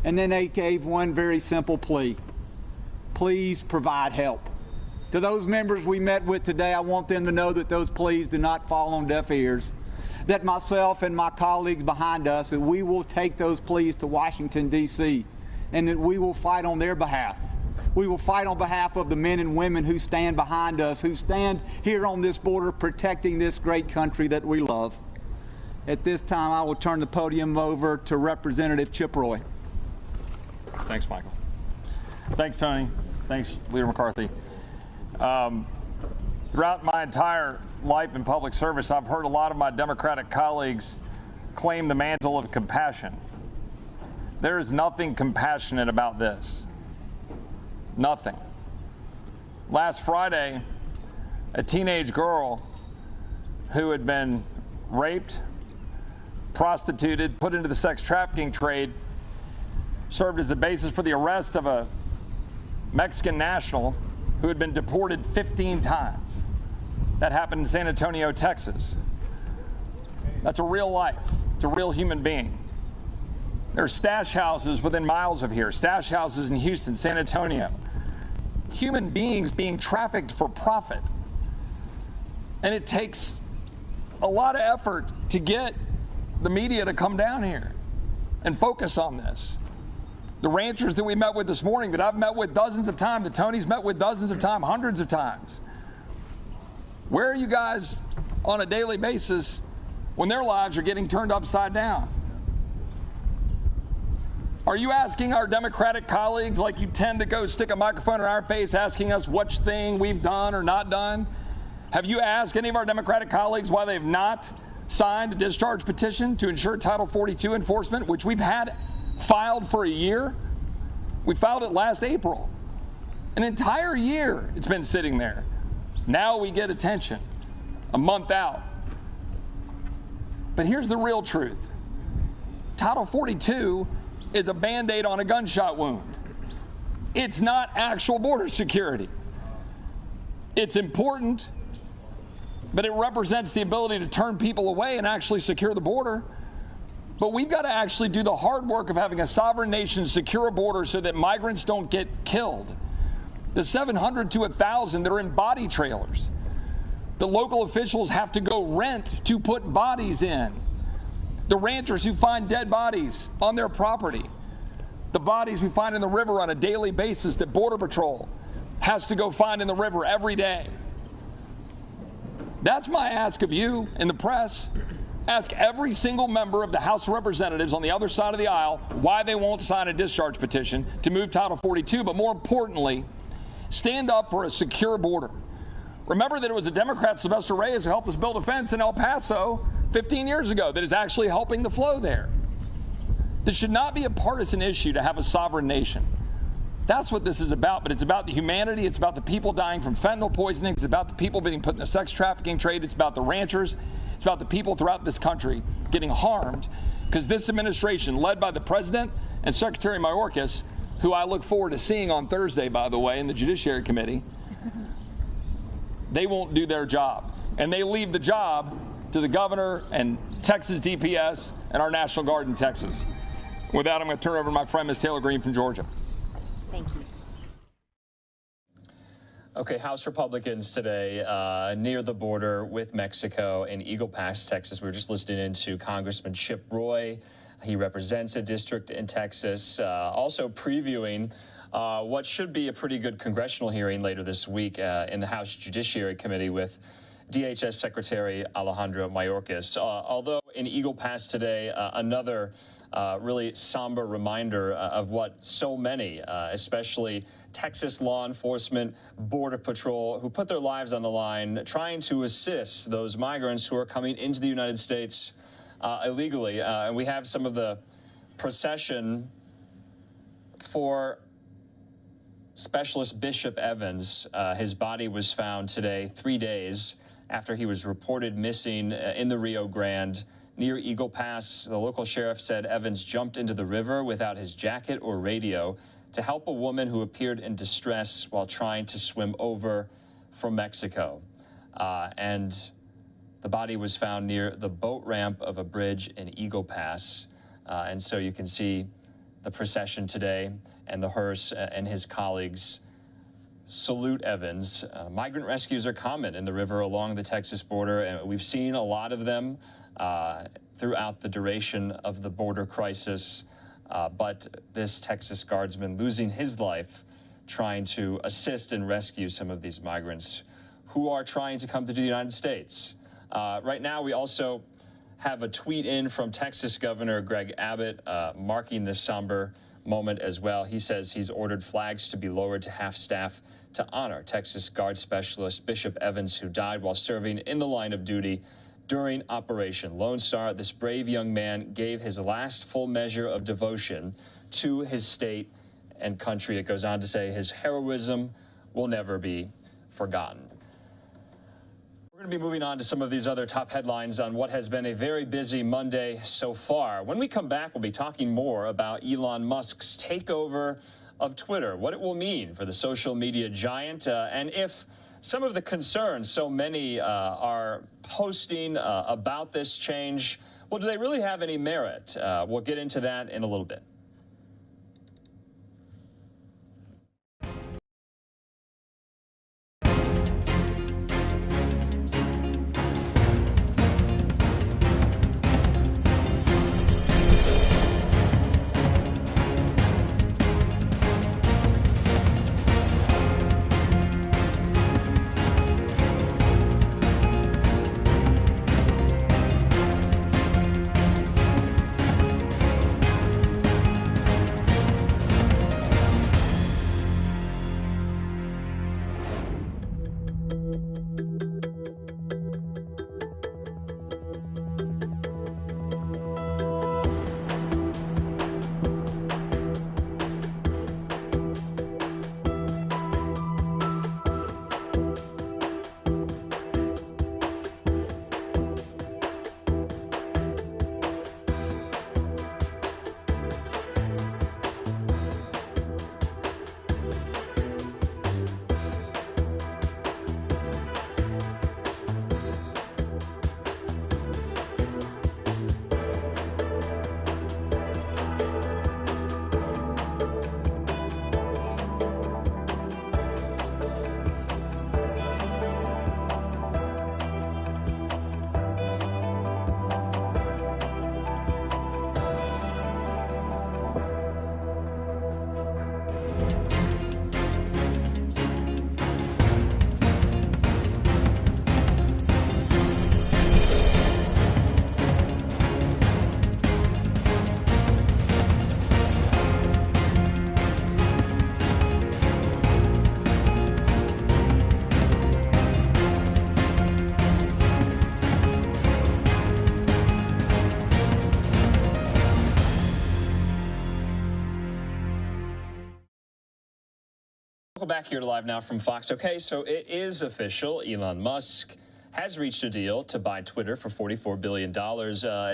and then they gave one very simple plea. Please provide help. To those members we met with today, I want them to know that those pleas do not fall on deaf ears, that myself and my colleagues behind us, that we will take those pleas to Washington, D.C., and that we will fight on their behalf. We will fight on behalf of the men and women who stand behind us, who stand here on this border protecting this great country that we love. At this time, I will turn the podium over to Representative Chip Roy. Thanks, Michael. Thanks, Tony. Thanks, Leader McCarthy. Throughout my entire life in public service, I've heard a lot of my Democratic colleagues claim the mantle of compassion. There is nothing compassionate about this. Nothing. Last Friday, a teenage girl who had been raped, prostituted, put into the sex trafficking trade, served as the basis for the arrest of a Mexican national who had been deported 15 times. That happened in San Antonio, Texas. That's a real life. It's a real human being. There are stash houses within miles of here, stash houses in Houston, San Antonio. Human beings being trafficked for profit. And it takes a lot of effort to get the media to come down here and focus on this. The ranchers that we met with this morning, that I've met with dozens of times, that Tony's met with dozens of times, hundreds of times. Where are you guys on a daily basis when their lives are getting turned upside down? Are you asking our Democratic colleagues, like you tend to go stick a microphone in our face, asking us which thing we've done or not done? Have you asked any of our Democratic colleagues why they've not signed a discharge petition to ensure Title 42 enforcement, which we've had filed for a year? We filed it last April. An entire year it's been sitting there. Now we get attention, a month out. But here's the real truth. Title 42 is a Band-Aid on a gunshot wound. It's not actual border security. It's important, but it represents the ability to turn people away and actually secure the border. But we've got to actually do the hard work of having a sovereign nation secure a border so that migrants don't get killed. The 700 to 1,000 that are in body trailers. The local officials have to go rent to put bodies in. The ranchers who find dead bodies on their property. The bodies we find in the river on a daily basis that Border Patrol has to go find in the river every day. That's my ask of you in the press. Ask every single member of the House of Representatives on the other side of the aisle why they won't sign a discharge petition to move Title 42, but more importantly, stand up for a secure border. Remember that it was a Democrat, Sylvester Reyes, who helped us build a fence in El Paso 15 years ago that is actually helping the flow there. This should not be a partisan issue to have a sovereign nation. That's what this is about, but it's about the humanity, it's about the people dying from fentanyl poisoning, it's about the people being put in the sex trafficking trade, it's about the ranchers, it's about the people throughout this country getting harmed because this administration, led by the President and Secretary Mayorkas, who I look forward to seeing on Thursday, by the way, in the Judiciary Committee, they won't do their job. And they leave the job to the governor and Texas DPS and our National Guard in Texas. With that, I'm going to turn it over to my friend, Ms. Taylor Greene from Georgia. Thank you. Okay, House Republicans today near the border with Mexico in Eagle Pass, Texas. We were just listening into Congressman Chip Roy. He represents a district in Texas, also previewing what should be a pretty good congressional hearing later this week in the House Judiciary Committee with DHS Secretary Alejandro Mayorkas. Although in Eagle Pass today, another really somber reminder of what so many, especially Texas law enforcement, Border Patrol, who put their lives on the line trying to assist those migrants who are coming into the United States illegally. And we have some of the procession for Specialist Bishop Evans. His body was found today, 3 days after he was reported missing in the Rio Grande near Eagle Pass. The local sheriff said Evans jumped into the river without his jacket or radio to help a woman who appeared in distress while trying to swim over from Mexico. And the body was found near the boat ramp of a bridge in Eagle Pass. And so you can see the procession today and the hearse and his colleagues salute Evans. Migrant rescues are common in the river along the Texas border, and we've seen a lot of them throughout the duration of the border crisis. But this Texas guardsman losing his life trying to assist and rescue some of these migrants who are trying to come to the United States. Right now, we also have a tweet in from Texas Governor Greg Abbott marking this somber moment as well. He says he's ordered flags to be lowered to half-staff to honor Texas Guard Specialist Bishop Evans, who died while serving in the line of duty during Operation Lone Star. This brave young man gave his last full measure of devotion to his state and country. It goes on to say his heroism will never be forgotten. We're going to be moving on to some of these other top headlines on what has been a very busy Monday so far. When we come back, we'll be talking more about Elon Musk's takeover of Twitter, what it will mean for the social media giant, and if some of the concerns so many are posting about this change, well, do they really have any merit? We'll get into that in a little bit. Welcome back here to Live Now from Fox. Okay, so it is official. Elon Musk has reached a deal to buy Twitter for $44 billion.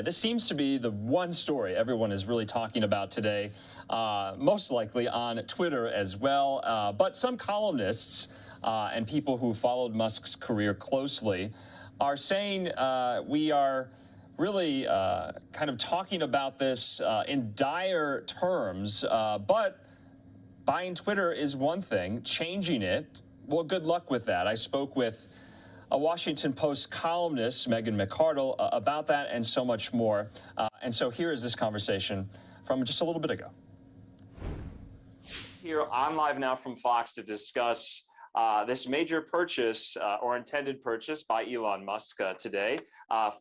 This seems to be the one story everyone is really talking about today, most likely on Twitter as well. But some columnists and people who followed Musk's career closely are saying we are really kind of talking about this in dire terms, but buying Twitter is one thing, changing it, well, good luck with that. I spoke with a Washington Post columnist, Megan McArdle, about that and so much more. And so here is this conversation from just a little bit ago. here on Live Now from Fox to discuss this major purchase or intended purchase by Elon Musk today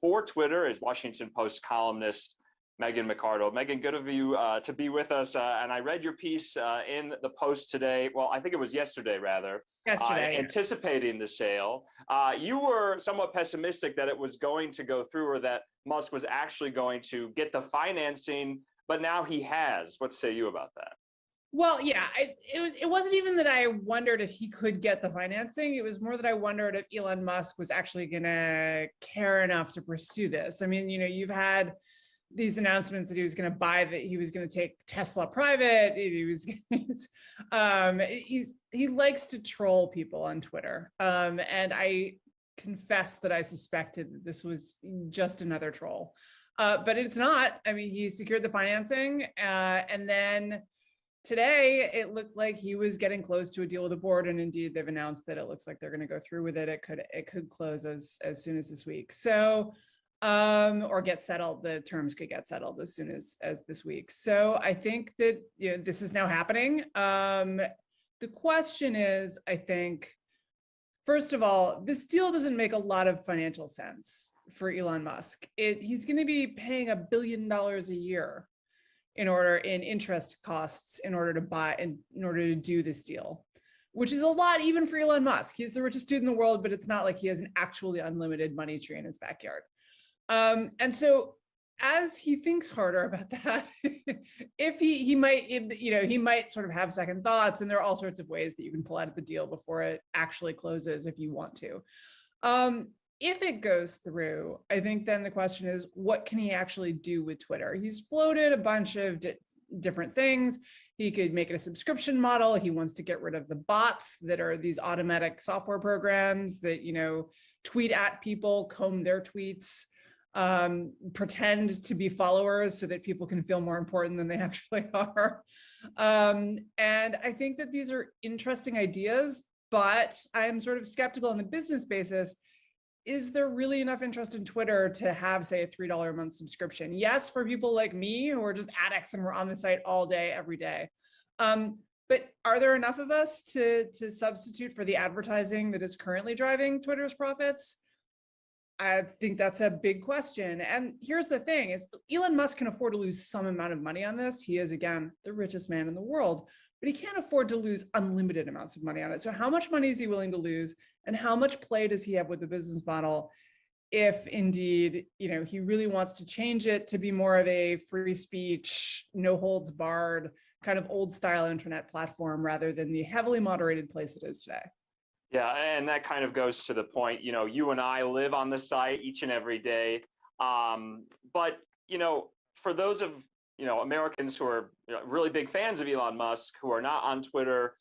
for Twitter is Washington Post columnist Megan McArdle. Megan, good of you to be with us. And I read your piece in the Post today. Well, I think it was yesterday, rather. Yesterday. Anticipating the sale. You were somewhat pessimistic that it was going to go through or that Musk was actually going to get the financing, but now he has. What say you about that? Well, yeah, it wasn't even that I wondered if he could get the financing. It was more that I wondered if Elon Musk was actually going to care enough to pursue this. I mean, you know, you've had these announcements that he was going to buy, that he was going to take Tesla private. He was, he likes to troll people on Twitter. And I confess that I suspected that this was just another troll, but it's not. I mean, he secured the financing, and then today it looked like he was getting close to a deal with the board, and indeed they've announced that it looks like they're going to go through with it. It could close as soon as this week. So, or get settled. The terms could get settled as soon as this week. So I think that, you know, this is now happening. The question is, I think, first of all, this deal doesn't make a lot of financial sense for Elon Musk. He's going to be paying $1 billion a year in interest costs in order to do this deal, which is a lot even for Elon Musk. He's the richest dude in the world, but it's not like he has an actually unlimited money tree in his backyard. And so as he thinks harder about that, if he might sort of have second thoughts, and there are all sorts of ways that you can pull out of the deal before it actually closes if you want to. If it goes through, I think then the question is, what can he actually do with Twitter? He's floated a bunch of different things. He could make it a subscription model. He wants to get rid of the bots that are these automatic software programs that, you know, tweet at people, comb their tweets, pretend to be followers so that people can feel more important than they actually are. And I think that these are interesting ideas, but I'm sort of skeptical on the business basis. Is there really enough interest in Twitter to have, say, a $3 a month subscription? Yes, for people like me who are just addicts and we're on the site all day, every day. But are there enough of us to substitute for the advertising that is currently driving Twitter's profits? I think that's a big question. And here's the thing is Elon Musk can afford to lose some amount of money on this. He is, again, the richest man in the world, but he can't afford to lose unlimited amounts of money on it. So how much money is he willing to lose? And how much play does he have with the business model if indeed, you know, he really wants to change it to be more of a free speech, no holds barred, kind of old style internet platform rather than the heavily moderated place it is today? Yeah, and that kind of goes to the point, you know, you and I live on the site each and every day. But, you know, for those of, you know, Americans who are really big fans of Elon Musk, who are not on Twitter,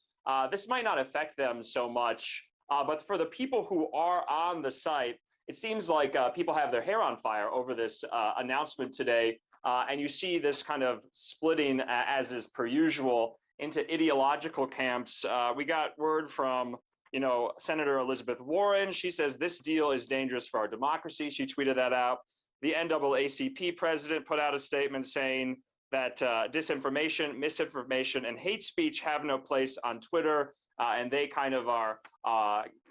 this might not affect them so much. But for the people who are on the site, it seems like people have their hair on fire over this announcement today. And you see this kind of splitting, as is per usual, into ideological camps. We got word from, you know, Senator Elizabeth Warren. She says this deal is dangerous for our democracy. She tweeted that out. The NAACP president put out a statement saying that disinformation, misinformation, and hate speech have no place on Twitter. And they kind of are,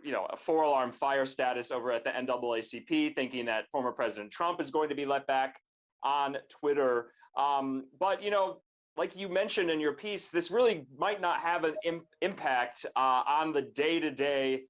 you know, a 4-alarm fire status over at the NAACP, thinking that former President Trump is going to be let back on Twitter. But, you know, like you mentioned in your piece, this really might not have an impact on the day-to-day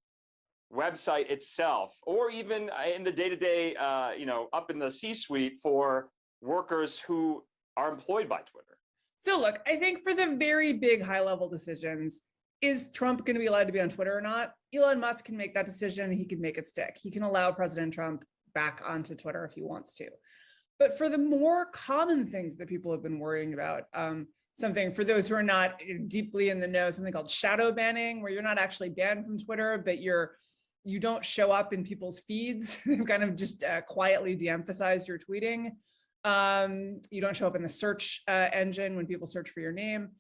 website itself, or even in the day-to-day, you know, up in the C-suite for workers who are employed by Twitter. So look, I think for the very big high-level decisions, is Trump going to be allowed to be on Twitter or not? Elon Musk can make that decision. He can make it stick. He can allow President Trump back onto Twitter if he wants to. But for the more common things that people have been worrying about, something for those who are not deeply in the know, something called shadow banning, where you're not actually banned from Twitter, but you don't show up in people's feeds. They've kind of just quietly de-emphasized your tweeting. You don't show up in the search engine when people search for your name.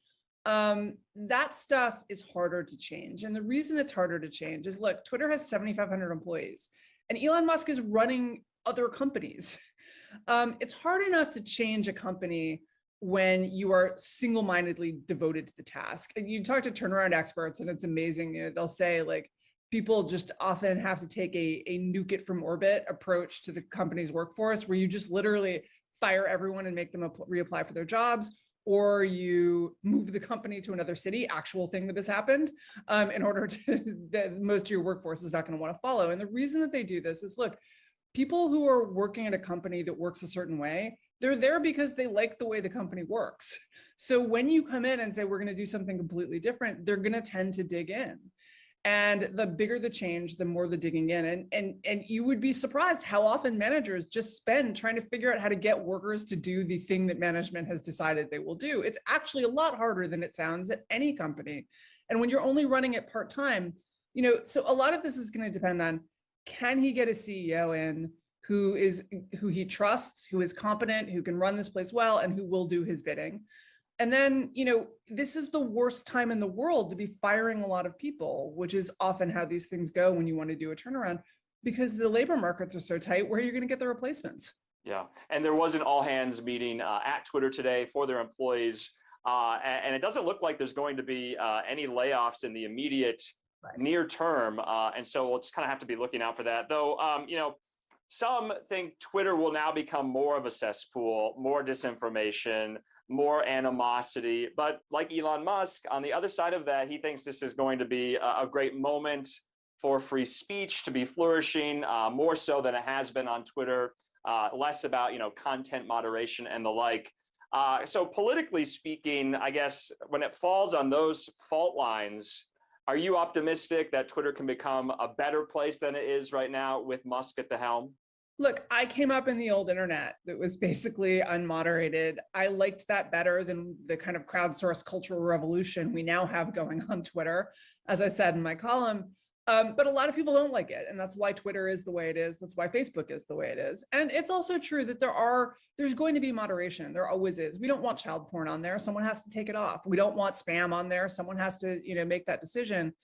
That stuff is harder to change. And the reason it's harder to change is, look, Twitter has 7,500 employees and Elon Musk is running other companies. It's hard enough to change a company when you are single-mindedly devoted to the task. And you talk to turnaround experts and it's amazing. You know, they'll say like, people just often have to take a nuke it from orbit approach to the company's workforce, where you just literally fire everyone and make them reapply for their jobs, or you move the company to another city, actual thing that has happened, in order to, that most of your workforce is not going to want to follow. And the reason that they do this is, look, people who are working at a company that works a certain way, they're there because they like the way the company works. So when you come in and say, we're going to do something completely different, they're going to tend to dig in. And the bigger the change, the more the digging in. And you would be surprised how often managers just spend trying to figure out how to get workers to do the thing that management has decided they will do. It's actually a lot harder than it sounds at any company. And when you're only running it part-time, you know, so a lot of this is going to depend on, can he get a CEO in who he trusts, who is competent, who can run this place well, and who will do his bidding. And then, you know, this is the worst time in the world to be firing a lot of people, which is often how these things go when you want to do a turnaround, because the labor markets are so tight. Where are you going to get the replacements? Yeah, and there was an all-hands meeting at Twitter today for their employees, and it doesn't look like there's going to be any layoffs in the immediate near term, and so we'll just kind of have to be looking out for that. Though, you know, some think Twitter will now become more of a cesspool, more disinformation, more animosity. But like Elon Musk, on the other side of that, he thinks this is going to be a great moment for free speech to be flourishing, more so than it has been on Twitter, less about, you know, content moderation and the like. So politically speaking, I guess when it falls on those fault lines, are you optimistic that Twitter can become a better place than it is right now with Musk at the helm? Look, I came up in the old internet that was basically unmoderated. I liked that better than the kind of crowdsourced cultural revolution we now have going on Twitter, as I said in my column. But a lot of people don't like it. And that's why Twitter is the way it is. That's why Facebook is the way it is. And it's also true that there's going to be moderation. There always is. We don't want child porn on there. Someone has to take it off. We don't want spam on there. Someone has to, you know, make that decision.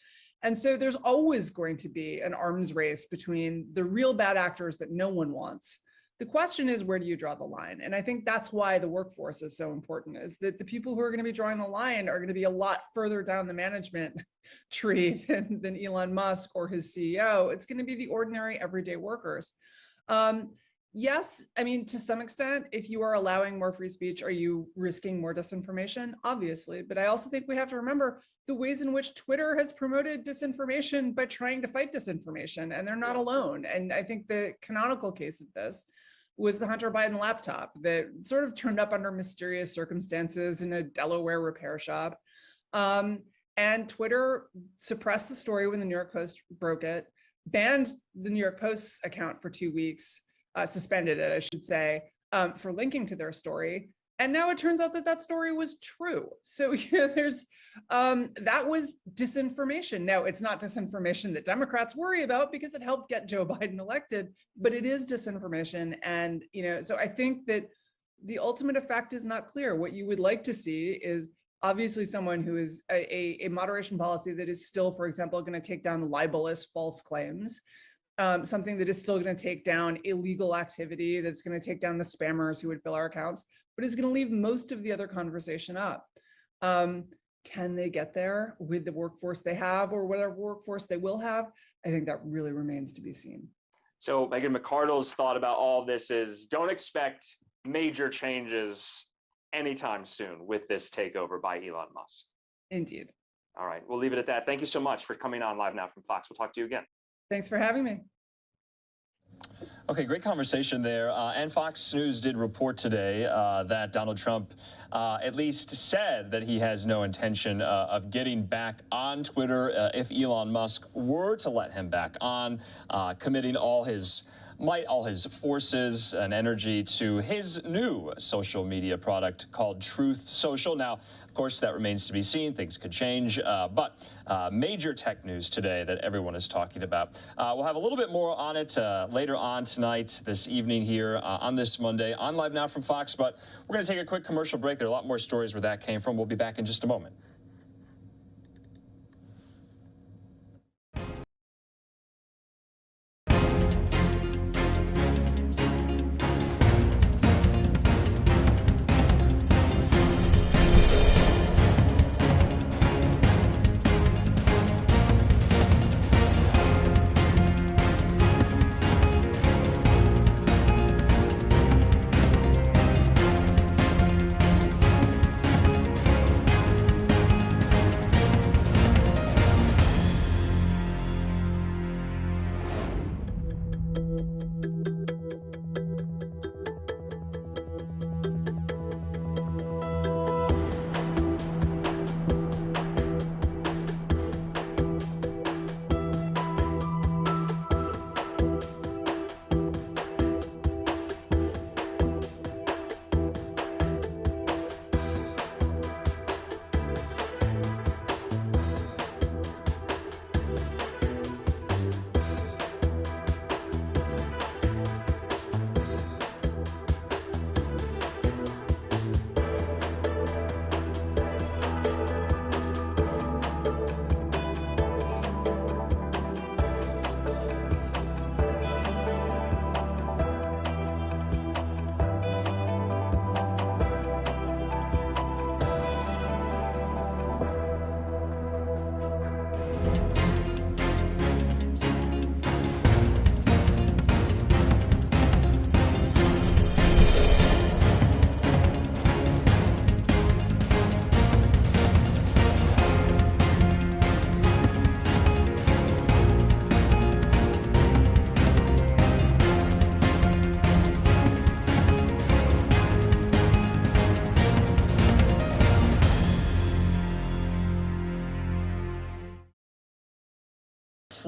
And so there's always going to be an arms race between the real bad actors that no one wants. The question is, where do you draw the line? And I think that's why the workforce is so important, is that the people who are going to be drawing the line are going to be a lot further down the management tree than Elon Musk or his CEO. It's going to be the ordinary everyday workers. Yes, I mean, to some extent, if you are allowing more free speech, are you risking more disinformation? Obviously, but I also think we have to remember the ways in which Twitter has promoted disinformation by trying to fight disinformation, and they're not alone. And I think the canonical case of this was the Hunter Biden laptop that sort of turned up under mysterious circumstances in a Delaware repair shop. And Twitter suppressed the story when the New York Post broke it, banned the New York Post's account for 2 weeks, suspended it, I should say, for linking to their story. And now it turns out that that story was true. So, you know, there's, that was disinformation. Now, it's not disinformation that Democrats worry about because it helped get Joe Biden elected, but it is disinformation. And, you know, so I think that the ultimate effect is not clear. What you would like to see is obviously someone who is a moderation policy that is still, for example, going to take down libelous false claims, something that is still going to take down illegal activity, that's going to take down the spammers who would fill our accounts, but is going to leave most of the other conversation up. Can they get there with the workforce they have or whatever workforce they will have? I think that really remains to be seen. So Megan McArdle's thought about all of this is, don't expect major changes anytime soon with this takeover by Elon Musk. Indeed. All right, we'll leave it at that. Thank you so much for coming on Live Now from Fox. We'll talk to you again. Thanks for having me. Okay, great conversation there. And Fox News did report today that Donald Trump at least said that he has no intention of getting back on Twitter if Elon Musk were to let him back on, committing all his might, all his forces and energy to his new social media product called Truth Social. Now, of course, that remains to be seen. Things could change, but major tech news today that everyone is talking about. We'll have a little bit more on it later on tonight, this evening here on this Monday on Live Now from Fox, but we're going to take a quick commercial break. There are a lot more stories where that came from. We'll be back in just a moment.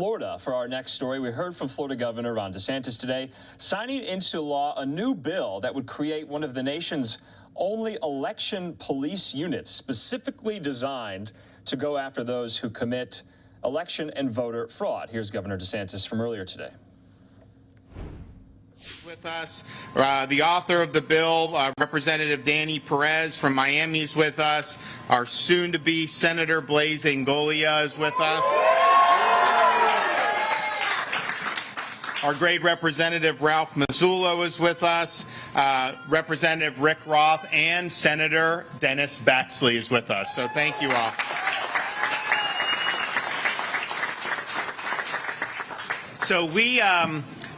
Florida for our next story. We heard from Florida Governor Ron DeSantis today, signing into law a new bill that would create one of the nation's only election police units specifically designed to go after those who commit election and voter fraud. Here's Governor DeSantis from earlier today. With us, the author of the bill, Representative Danny Perez from Miami is with us. Our soon-to-be Senator Blaise Ngolia is with us. Our great Representative Ralph Mazzullo is with us. Representative Rick Roth and Senator Dennis Baxley is with us. So thank you all. So we,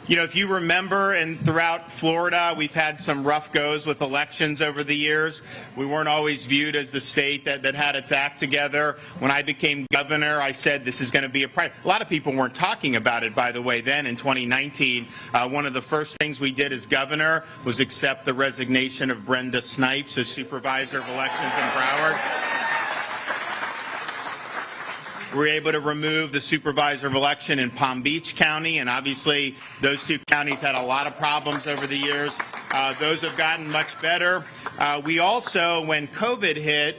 if you remember, and throughout Florida, we've had some rough goes with elections over the years. We weren't always viewed as the state that had its act together. When I became governor, I said this is going to be a priority. A lot of people weren't talking about it, by the way, then in 2019. One of the first things we did as governor was accept the resignation of Brenda Snipes as supervisor of elections in Broward. We were able to remove the supervisor of election in Palm Beach County, and obviously those two counties had a lot of problems over the years. Those have gotten much better. We also, when COVID hit,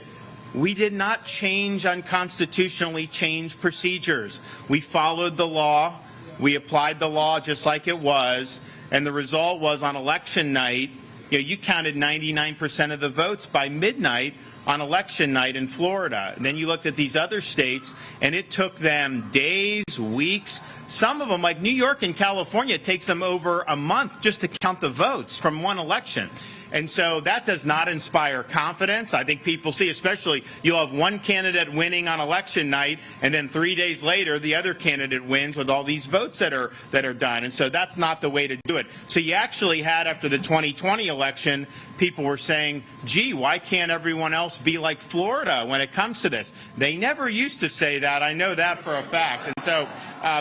we did not unconstitutionally change procedures. We followed the law. We applied the law just like it was, and the result was on election night, you counted 99% of the votes by midnight on election night in Florida. And then you looked at these other states, and it took them days, weeks. Some of them, like New York and California, it takes them over a month just to count the votes from one election. And so that does not inspire confidence. I think people see, especially, you'll have one candidate winning on election night, and then 3 days later, the other candidate wins with all these votes that are done. And so that's not the way to do it. So you actually had, after the 2020 election, people were saying, gee, why can't everyone else be like Florida when it comes to this? They never used to say that. I know that for a fact. And so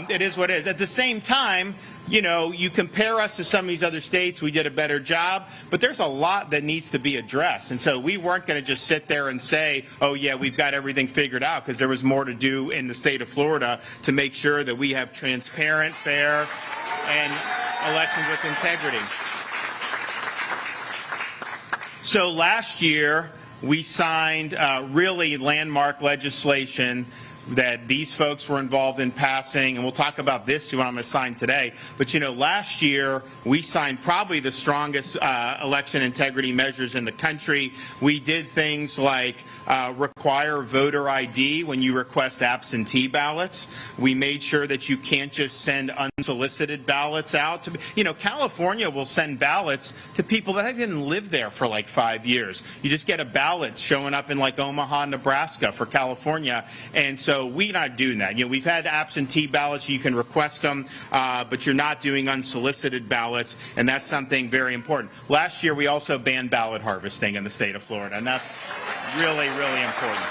it is what it is. At the same time, you compare us to some of these other states, we did a better job, but there's a lot that needs to be addressed. And so we weren't going to just sit there and say, oh, yeah, we've got everything figured out, because there was more to do in the state of Florida to make sure that we have transparent, fair, and elections with integrity. So last year, we signed really landmark legislation that these folks were involved in passing, and we'll talk about this when I'm going to sign today. But last year we signed probably the strongest election integrity measures in the country. We did things like require voter ID when you request absentee ballots. We made sure that you can't just send unsolicited ballots out. California will send ballots to people that didn't live there for like 5 years. You just get a ballot showing up in like Omaha, Nebraska for California, and so we're not doing that. We've had absentee ballots, you can request them, but you're not doing unsolicited ballots, and that's something very important. Last year we also banned ballot harvesting in the state of Florida, and that's really, really important.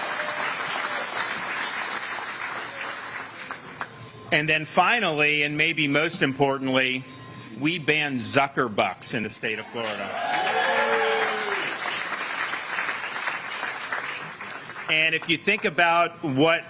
And then finally, and maybe most importantly, we banned Zuckerbucks in the state of Florida. And if you think about I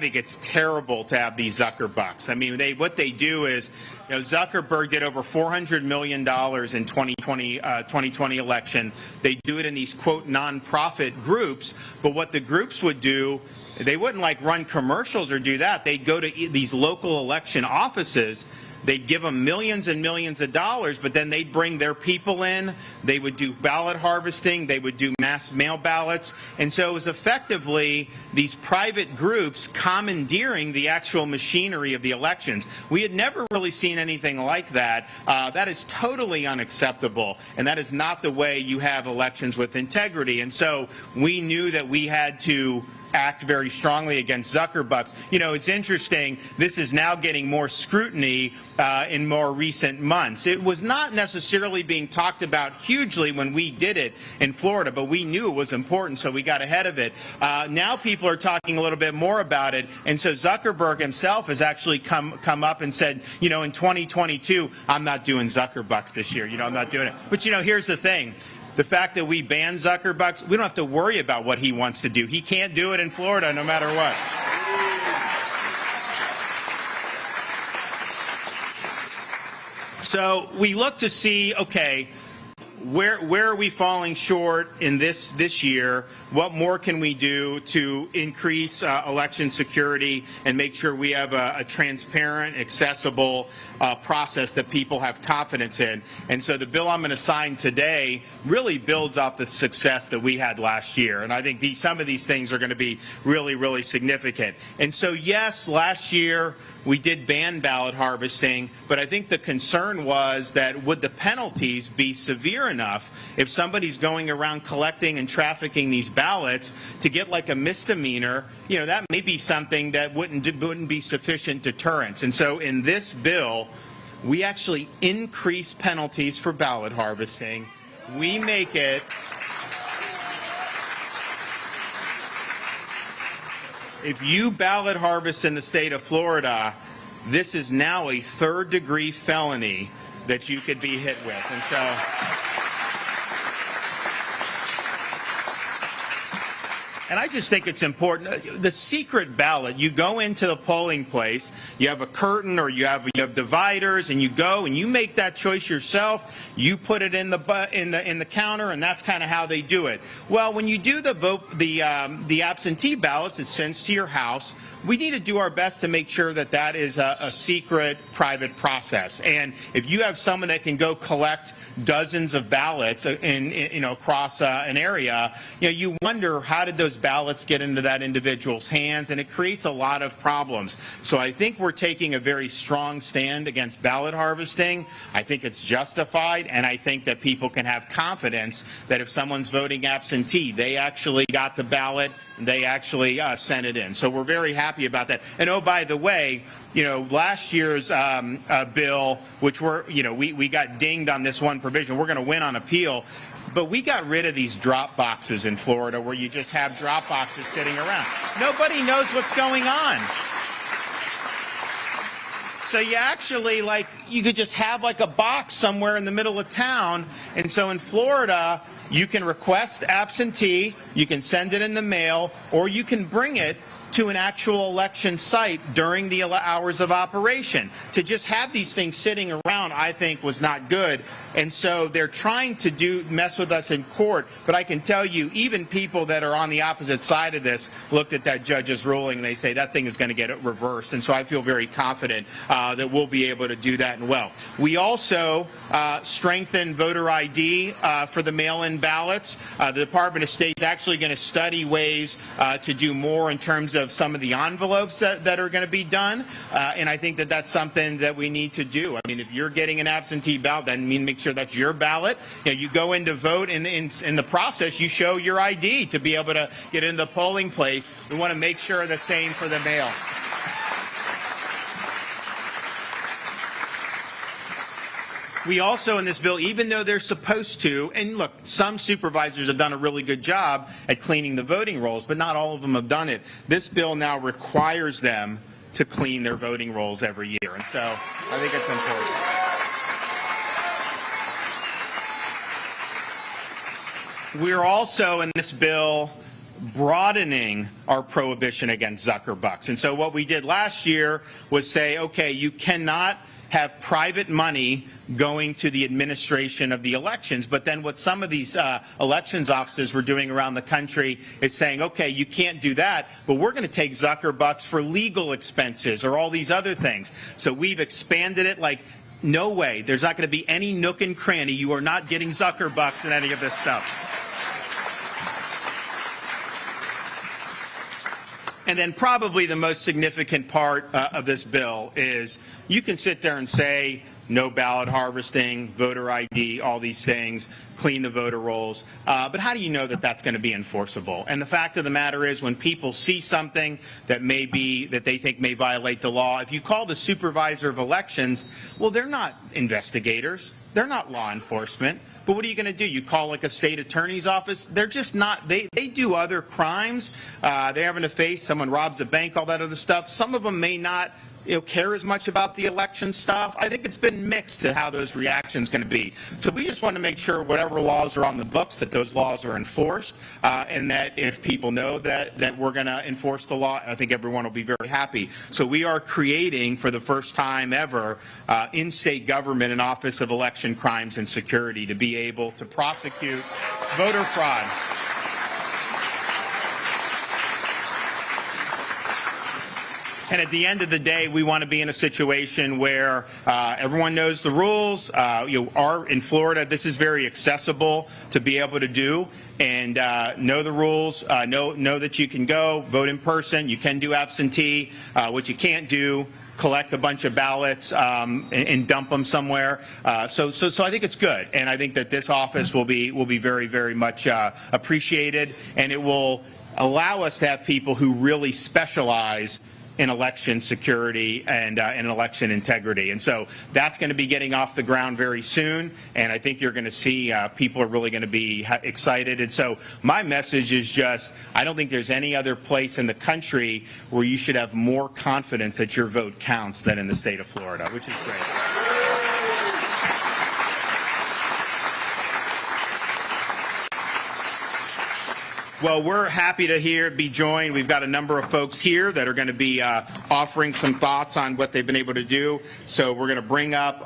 think it's terrible to have these Zuckerbucks. What they do is, Zuckerberg did over $400 million in 2020 election. They do it in these, quote, nonprofit groups. But what the groups would do, they wouldn't run commercials or do that. They'd go to these local election offices. They'd give them millions and millions of dollars, but then they'd bring their people in. They would do ballot harvesting. They would do mass mail ballots. And so it was effectively these private groups commandeering the actual machinery of the elections. We had never really seen anything like that. That is totally unacceptable, and that is not the way you have elections with integrity. And so we knew that we had to act very strongly against Zuckerbucks. It's interesting, this is now getting more scrutiny in more recent months. It was not necessarily being talked about hugely when we did it in Florida, but we knew it was important, so we got ahead of it. Now people are talking a little bit more about it, and so Zuckerberg himself has actually come up and said, in 2022, I'm not doing Zuckerbucks this year. I'm not doing it. But here's the thing. The fact that we ban Zuckerbucks, we don't have to worry about what he wants to do. He can't do it in Florida no matter what. So we look to see, okay, where are we falling short in this year? What more can we do to increase election security and make sure we have a transparent, accessible process that people have confidence in? And so the bill I'm going to sign today really builds off the success that we had last year. And I think some of these things are going to be really, really significant. And so, yes, last year we did ban ballot harvesting, but I think the concern was that would the penalties be severe enough if somebody's going around collecting and trafficking these ballots to get like a misdemeanor? You know, that may be something that wouldn't be sufficient deterrence. And so in this bill, we actually increase penalties for ballot harvesting. We make it if you ballot harvest in the state of Florida, this is now a third-degree felony that you could be hit with. And so and I just think it's important. The secret ballot, you go into the polling place, you have a curtain or you have dividers, and you go and you make that choice yourself. You put it in the counter, and that's kind of how they do it. Well, when you do the absentee ballots, it's sent to your house. We need to do our best to make sure that that is a secret, private process. And if you have someone that can go collect dozens of ballots across an area, you wonder, how did those ballots get into that individual's hands? And it creates a lot of problems. So I think we're taking a very strong stand against ballot harvesting. I think it's justified, and I think that people can have confidence that if someone's voting absentee, they actually got the ballot, they actually sent it in. So we're very happy about that. And oh, by the way, last year's bill, which we got dinged on this one provision, we're going to win on appeal, but we got rid of these drop boxes in Florida where you just have drop boxes sitting around. Nobody knows what's going on. So you actually, you could just have a box somewhere in the middle of town. And so in Florida, you can request absentee, you can send it in the mail, or you can bring it to an actual election site during the hours of operation. To just have these things sitting around, I think, was not good. And so they're trying to mess with us in court. But I can tell you, even people that are on the opposite side of this looked at that judge's ruling and they say that thing is going to get it reversed. And so I feel very confident that we'll be able to do that. And well, we also strengthen voter ID for the mail-in ballots. The Department of State is actually going to study ways to do more in terms of some of the envelopes that are going to be done. And I think that that's something that we need to do. I mean, if you're getting an absentee ballot, that means make sure that's your ballot. You go in to vote, in the process, you show your ID to be able to get into the polling place. We want to make sure the same for the mail. We also, in this bill, even though they're supposed to, and look, some supervisors have done a really good job at cleaning the voting rolls, but not all of them have done it. This bill now requires them to clean their voting rolls every year. And so I think it's important. We're also, in this bill, broadening our prohibition against Zuckerbucks. And so what we did last year was say, okay, you cannot have private money going to the administration of the elections. But then what some of these elections offices were doing around the country is saying, okay, you can't do that, but we're going to take Zuckerbucks for legal expenses or all these other things. So we've expanded it like, no way, there's not going to be any nook and cranny. You are not getting Zuckerbucks in any of this stuff. And then probably the most significant part of this bill is you can sit there and say no ballot harvesting, voter ID, all these things, clean the voter rolls. But how do you know that that's going to be enforceable? And the fact of the matter is, when people see something that they think may violate the law, if you call the supervisor of elections, well, they're not investigators. They're not law enforcement. But what are you going to do? You call like a state attorney's office? They're just not. They do other crimes. They're having to face someone robs a bank, all that other stuff. Some of them may not care as much about the election stuff. I think it's been mixed to how those reactions going to be. So we just want to make sure whatever laws are on the books, that those laws are enforced, and that if people know that we're going to enforce the law, I think everyone will be very happy. So we are creating, for the first time ever, in state government, an Office of Election Crimes and Security to be able to prosecute voter fraud. And at the end of the day, we want to be in a situation where everyone knows the rules. In Florida, this is very accessible to be able to do, and know the rules. Know that you can go vote in person. You can do absentee. What you can't do, collect a bunch of ballots and dump them somewhere. So I think it's good, and I think that this office will be very, very much appreciated, and it will allow us to have people who really specialize in election security and in election integrity. And so that's going to be getting off the ground very soon, and I think you're going to see people are really going to be excited. And so my message is just, I don't think there's any other place in the country where you should have more confidence that your vote counts than in the state of Florida, which is great. Well, we're happy to be joined. We've got a number of folks here that are going to be offering some thoughts on what they've been able to do. So we're going to bring up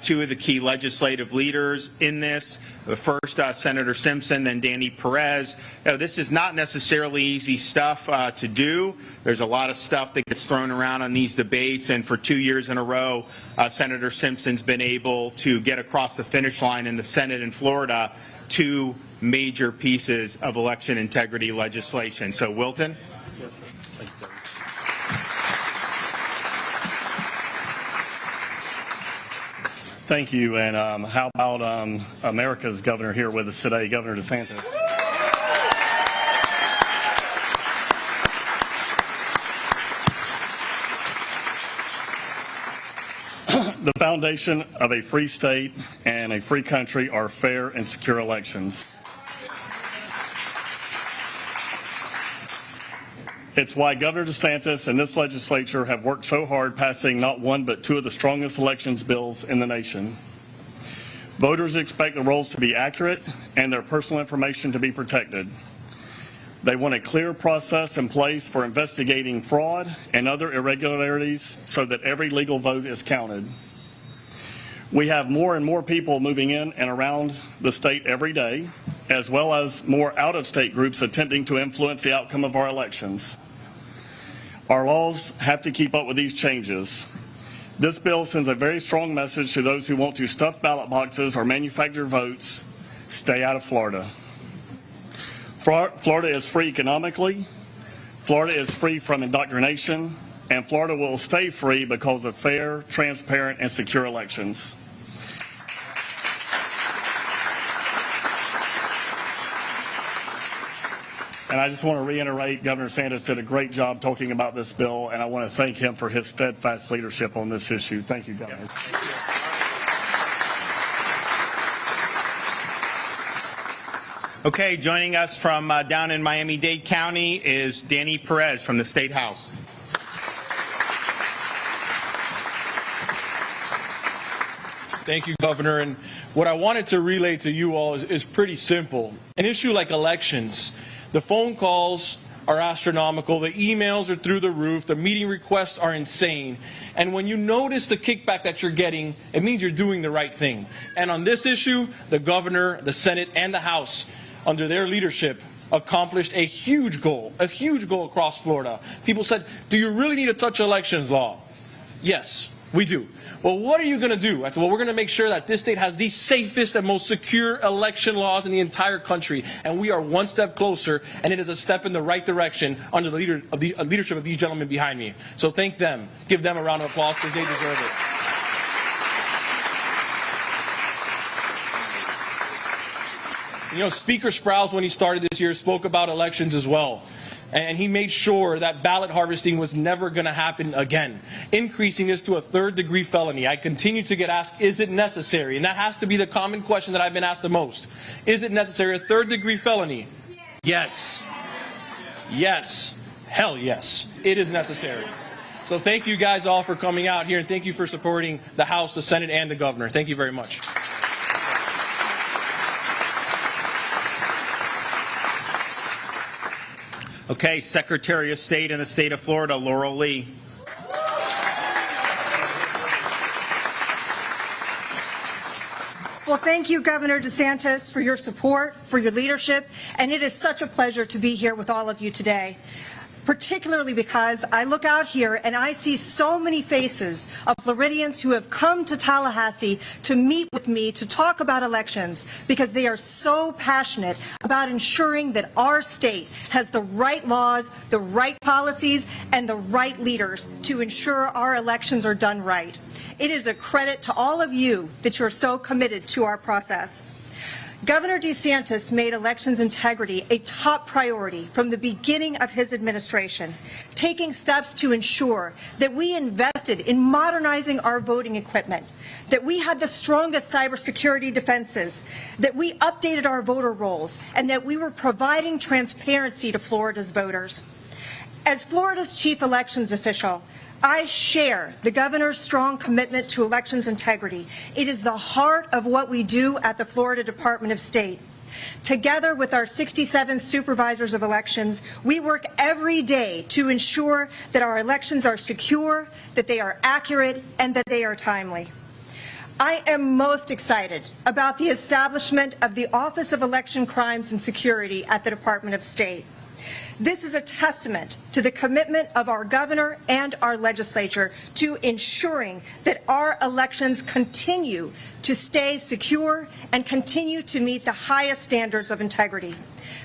two of the key legislative leaders in this. The first, Senator Simpson, then Danny Perez. This is not necessarily easy stuff to do. There's a lot of stuff that gets thrown around on these debates, and for 2 years in a row, Senator Simpson's been able to get across the finish line in the Senate in Florida two major pieces of election integrity legislation. So, Wilton. Thank you. And how about America's governor here with us today, Governor DeSantis? The foundation of a free state and a free country are fair and secure elections. It's why Governor DeSantis and this legislature have worked so hard passing not one but two of the strongest elections bills in the nation. Voters expect the rolls to be accurate and their personal information to be protected. They want a clear process in place for investigating fraud and other irregularities so that every legal vote is counted. We have more and more people moving in and around the state every day, as well as more out-of-state groups attempting to influence the outcome of our elections. Our laws have to keep up with these changes. This bill sends a very strong message to those who want to stuff ballot boxes or manufacture votes. Stay out of Florida. Florida is free economically, Florida is free from indoctrination, and Florida will stay free because of fair, transparent, and secure elections. And I just want to reiterate, Governor Sanders did a great job talking about this bill, and I want to thank him for his steadfast leadership on this issue. Thank you, Governor. Okay, joining us from down in Miami-Dade County is Danny Perez from the State House. Thank you, Governor. And what I wanted to relay to you all is pretty simple. An issue like elections, the phone calls are astronomical, the emails are through the roof, the meeting requests are insane. And when you notice the kickback that you're getting, it means you're doing the right thing. And on this issue, the governor, the Senate, and the House, under their leadership, accomplished a huge goal across Florida. People said, do you really need to touch elections law? Yes, we do. Well, what are you going to do? I said, well, we're going to make sure that this state has the safest and most secure election laws in the entire country. And we are one step closer, and it is a step in the right direction under the leadership of these gentlemen behind me. So thank them. Give them a round of applause because they deserve it. You know, Speaker Sprowls, when he started this year, spoke about elections as well. And he made sure that ballot harvesting was never going to happen again, increasing this to a third-degree felony. I continue to get asked, is it necessary? And that has to be the common question that I've been asked the most. Is it necessary, a third-degree felony? Yes. Yes. Hell yes. It is necessary. So So thank you guys all for coming out here, and thank you for supporting the House, the Senate, and the governor. Thank you very much. Okay, Secretary of State in the state of Florida, Laurel Lee. Well, thank you, Governor DeSantis, for your support, for your leadership, and it is such a pleasure to be here with all of you today, particularly because I look out here and I see so many faces of Floridians who have come to Tallahassee to meet with me to talk about elections because they are so passionate about ensuring that our state has the right laws, the right policies, and the right leaders to ensure our elections are done right. It is a credit to all of you that you're so committed to our process. Governor DeSantis made elections integrity a top priority from the beginning of his administration, taking steps to ensure that we invested in modernizing our voting equipment, that we had the strongest cybersecurity defenses, that we updated our voter rolls, and that we were providing transparency to Florida's voters. As Florida's chief elections official, I share the governor's strong commitment to elections integrity. It is the heart of what we do at the Florida Department of State. Together with our 67 supervisors of elections, we work every day to ensure that our elections are secure, that they are accurate, and that they are timely. I am most excited about the establishment of the Office of Election Crimes and Security at the Department of State. This is a testament to the commitment of our governor and our legislature to ensuring that our elections continue to stay secure and continue to meet the highest standards of integrity.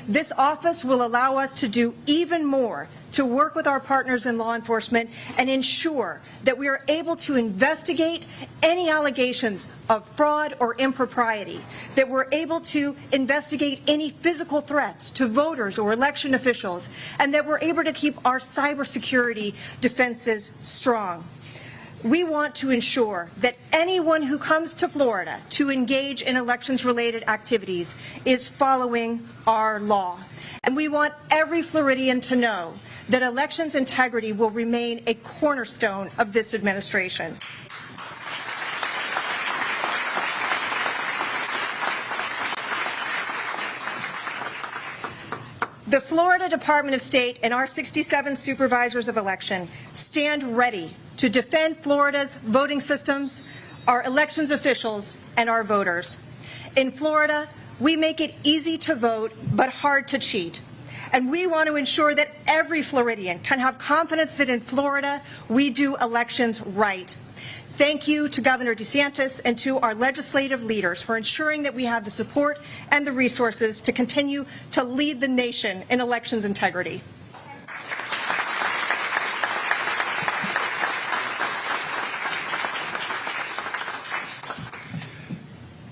This office will allow us to do even more to work with our partners in law enforcement and ensure that we are able to investigate any allegations of fraud or impropriety, that we're able to investigate any physical threats to voters or election officials, and that we're able to keep our cybersecurity defenses strong. We want to ensure that anyone who comes to Florida to engage in elections-related activities is following our law. And we want every Floridian to know that elections integrity will remain a cornerstone of this administration. The Florida Department of State and our 67 supervisors of election stand ready to defend Florida's voting systems, our elections officials, and our voters. In Florida, we make it easy to vote but hard to cheat. And we want to ensure that every Floridian can have confidence that in Florida we do elections right. Thank you to Governor DeSantis and to our legislative leaders for ensuring that we have the support and the resources to continue to lead the nation in elections integrity.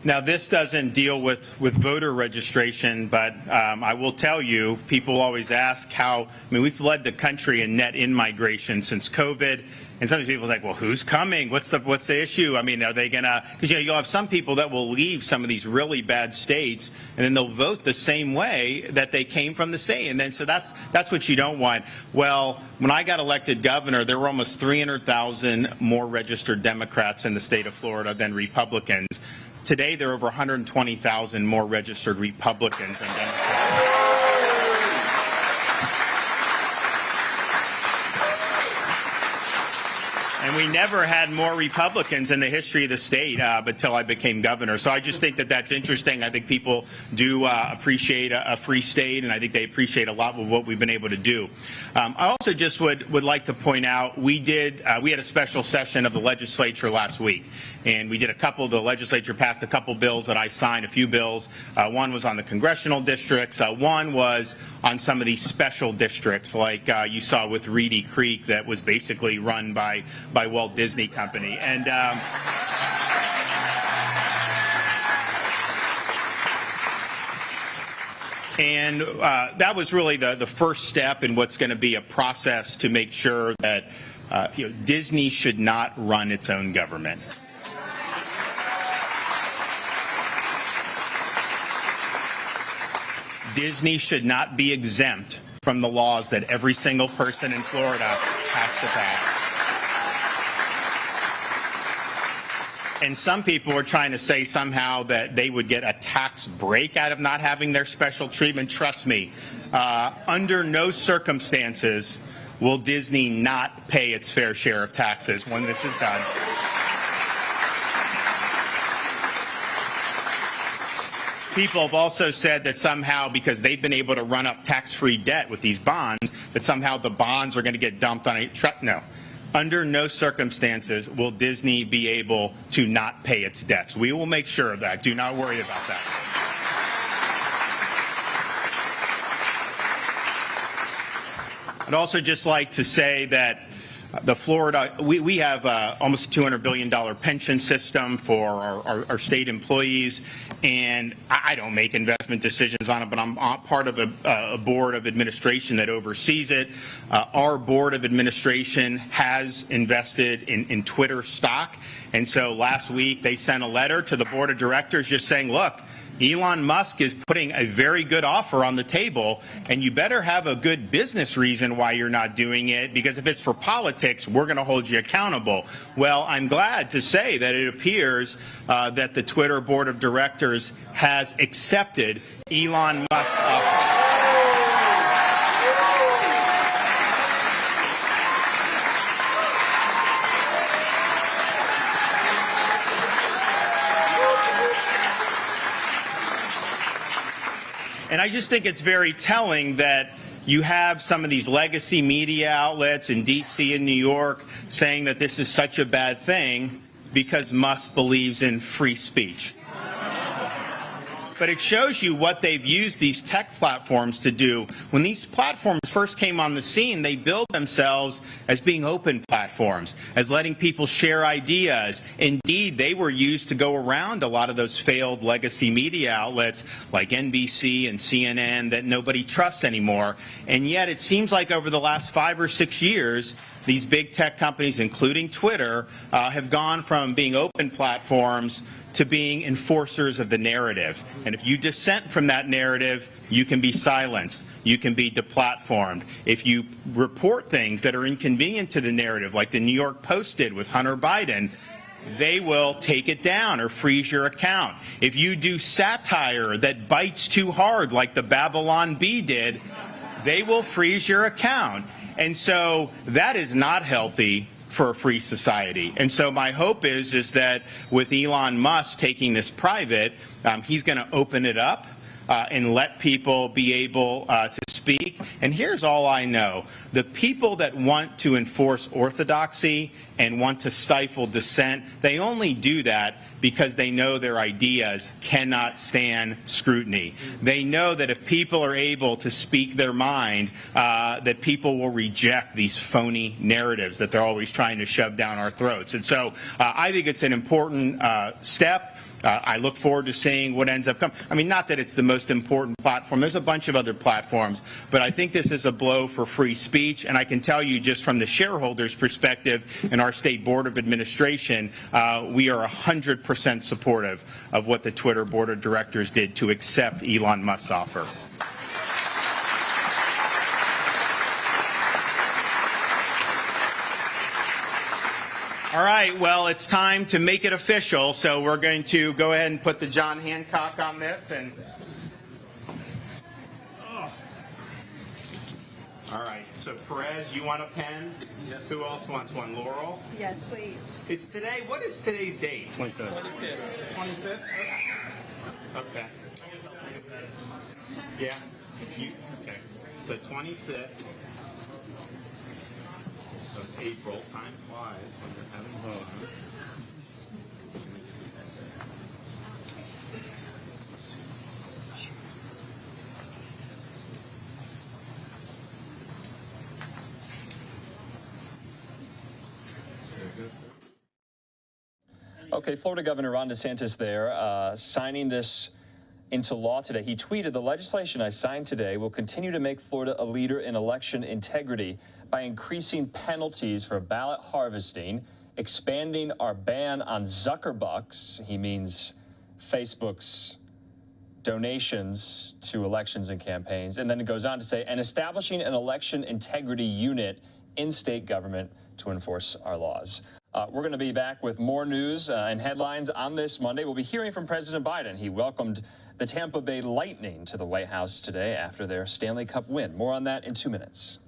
Now, this doesn't deal with voter registration, but I will tell you, people always ask how, we've led the country in net in-migration since COVID. And some people are like, well, who's coming? What's the issue? Are they going to, because you'll have some people that will leave some of these really bad states, and then they'll vote the same way that they came from the state. And then so that's what you don't want. Well, when I got elected governor, there were almost 300,000 more registered Democrats in the state of Florida than Republicans. Today, there are over 120,000 more registered Republicans than Democrats. And we never had more Republicans in the history of the state until I became governor. So I just think that that's interesting. I think people do appreciate a free state, and I think they appreciate a lot of what we've been able to do. I also just would like to point out we had a special session of the legislature last week. And we did the legislature passed a couple bills that I signed, a few bills. One was on the congressional districts. One was on some of these special districts, like you saw with Reedy Creek, that was basically run by Walt Disney Company. And that was really the first step in what's going to be a process to make sure that Disney should not run its own government. Disney should not be exempt from the laws that every single person in Florida has to pass. And some people are trying to say somehow that they would get a tax break out of not having their special treatment. Trust me, under no circumstances will Disney not pay its fair share of taxes when this is done. People have also said that somehow, because they've been able to run up tax-free debt with these bonds, that somehow the bonds are going to get dumped on a truck. No. Under no circumstances will Disney be able to not pay its debts. We will make sure of that. Do not worry about that. I'd also just like to say that the Florida, we have almost a $200 billion pension system for our state employees, and I don't make investment decisions on it, but I'm part of a board of administration that oversees it. Our board of administration has invested in Twitter stock, and so last week they sent a letter to the board of directors just saying, look, Elon Musk is putting a very good offer on the table, and you better have a good business reason why you're not doing it, because if it's for politics, we're going to hold you accountable. Well, I'm glad to say that it appears that the Twitter board of directors has accepted Elon Musk's offer. And I just think it's very telling that you have some of these legacy media outlets in D.C. and New York saying that this is such a bad thing because Musk believes in free speech. But it shows you what they've used these tech platforms to do. When these platforms first came on the scene, they billed themselves as being open platforms, as letting people share ideas. Indeed, they were used to go around a lot of those failed legacy media outlets like NBC and CNN that nobody trusts anymore. And yet it seems like over the last 5 or 6 years, these big tech companies, including Twitter, have gone from being open platforms to being enforcers of the narrative. And if you dissent from that narrative, you can be silenced. You can be deplatformed. If you report things that are inconvenient to the narrative, like the New York Post did with Hunter Biden, they will take it down or freeze your account. If you do satire that bites too hard, like the Babylon Bee did, they will freeze your account. And so that is not healthy for a free society. And so my hope is that with Elon Musk taking this private, he's going to open it up and let people be able to speak. And here's all I know. The people that want to enforce orthodoxy and want to stifle dissent, they only do that because they know their ideas cannot stand scrutiny. They know that if people are able to speak their mind, that people will reject these phony narratives that they're always trying to shove down our throats. And so I think it's an important step. I look forward to seeing what ends up coming. I mean, not that it's the most important platform. There's a bunch of other platforms. But I think this is a blow for free speech. And I can tell you just from the shareholders' perspective in our state board of administration, we are 100% supportive of what the Twitter board of directors did to accept Elon Musk's offer. All right, well, it's time to make it official, so we're going to go ahead and put the John Hancock on this. And all right, so Perez, you want a pen? Yes. Who else wants one? Laurel? Yes, please. It's today. What is today's date? 25th. 25th? Okay. Yeah. Okay. So 25th of April. Time flies when you're having fun. Okay, Florida Governor Ron DeSantis there, signing this into law today. He tweeted, "The legislation I signed today will continue to make Florida a leader in election integrity by increasing penalties for ballot harvesting, expanding our ban on Zuckerbucks," he means Facebook's donations to elections and campaigns, and then it goes on to say, "and establishing an election integrity unit in state government to enforce our laws." We're going to be back with more news and headlines on this Monday. We'll be hearing from President Biden. He welcomed the Tampa Bay Lightning to the White House today after their Stanley Cup win. More on that in 2 minutes.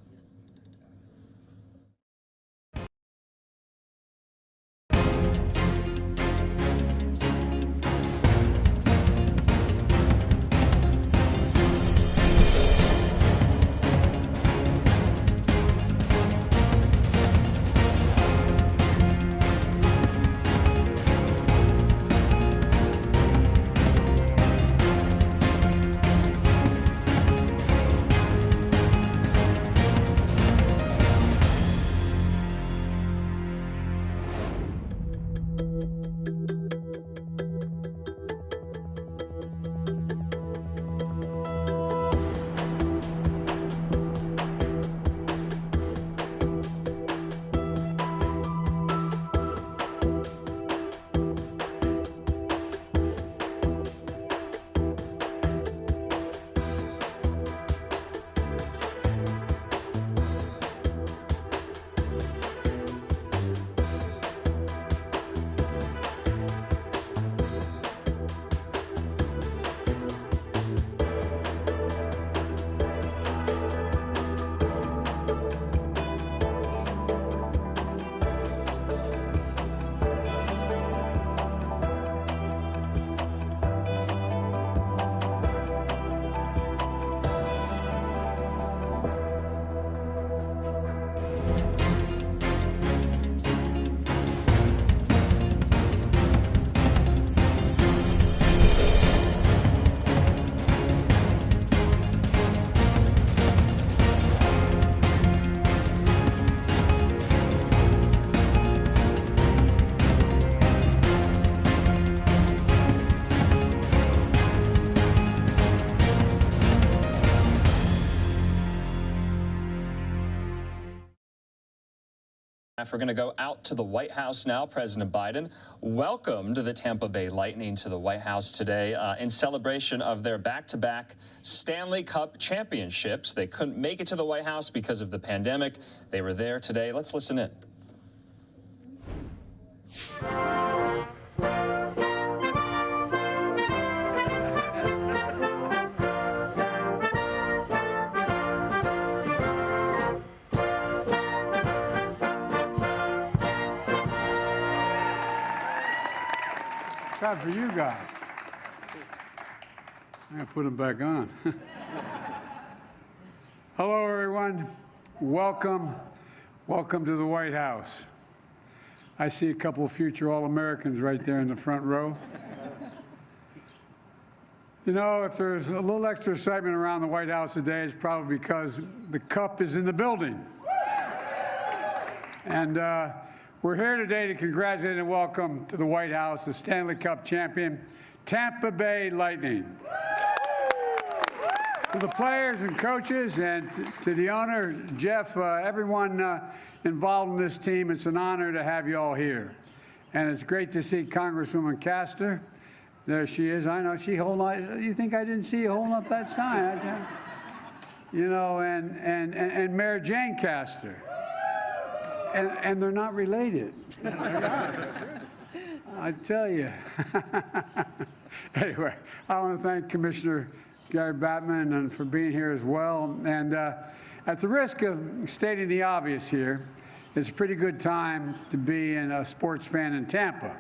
We're going to go out to the White House now. President Biden welcomed the Tampa Bay Lightning to the White House today in celebration of their back-to-back Stanley Cup championships. They couldn't make it to the White House because of the pandemic. They were there today. Let's listen in. God for you guys. I'm going to put them back on. Hello, everyone. Welcome. Welcome to the White House. I see a couple of future All-Americans right there in the front row. You know, if there's a little extra excitement around the White House today, it's probably because the cup is in the building. And we're here today to congratulate and welcome to the White House the Stanley Cup champion, Tampa Bay Lightning. To the players and coaches and to the owner, Jeff, everyone involved in this team, it's an honor to have you all here. And it's great to see Congresswoman Castor. There she is. I know she holding up. You think I didn't see you holding up that sign? You know, and Mayor Jane Castor. And they're not related. I tell you. Anyway, I want to thank Commissioner Gary Batman and for being here as well. And at the risk of stating the obvious here, it's a pretty good time to be a sports fan in Tampa.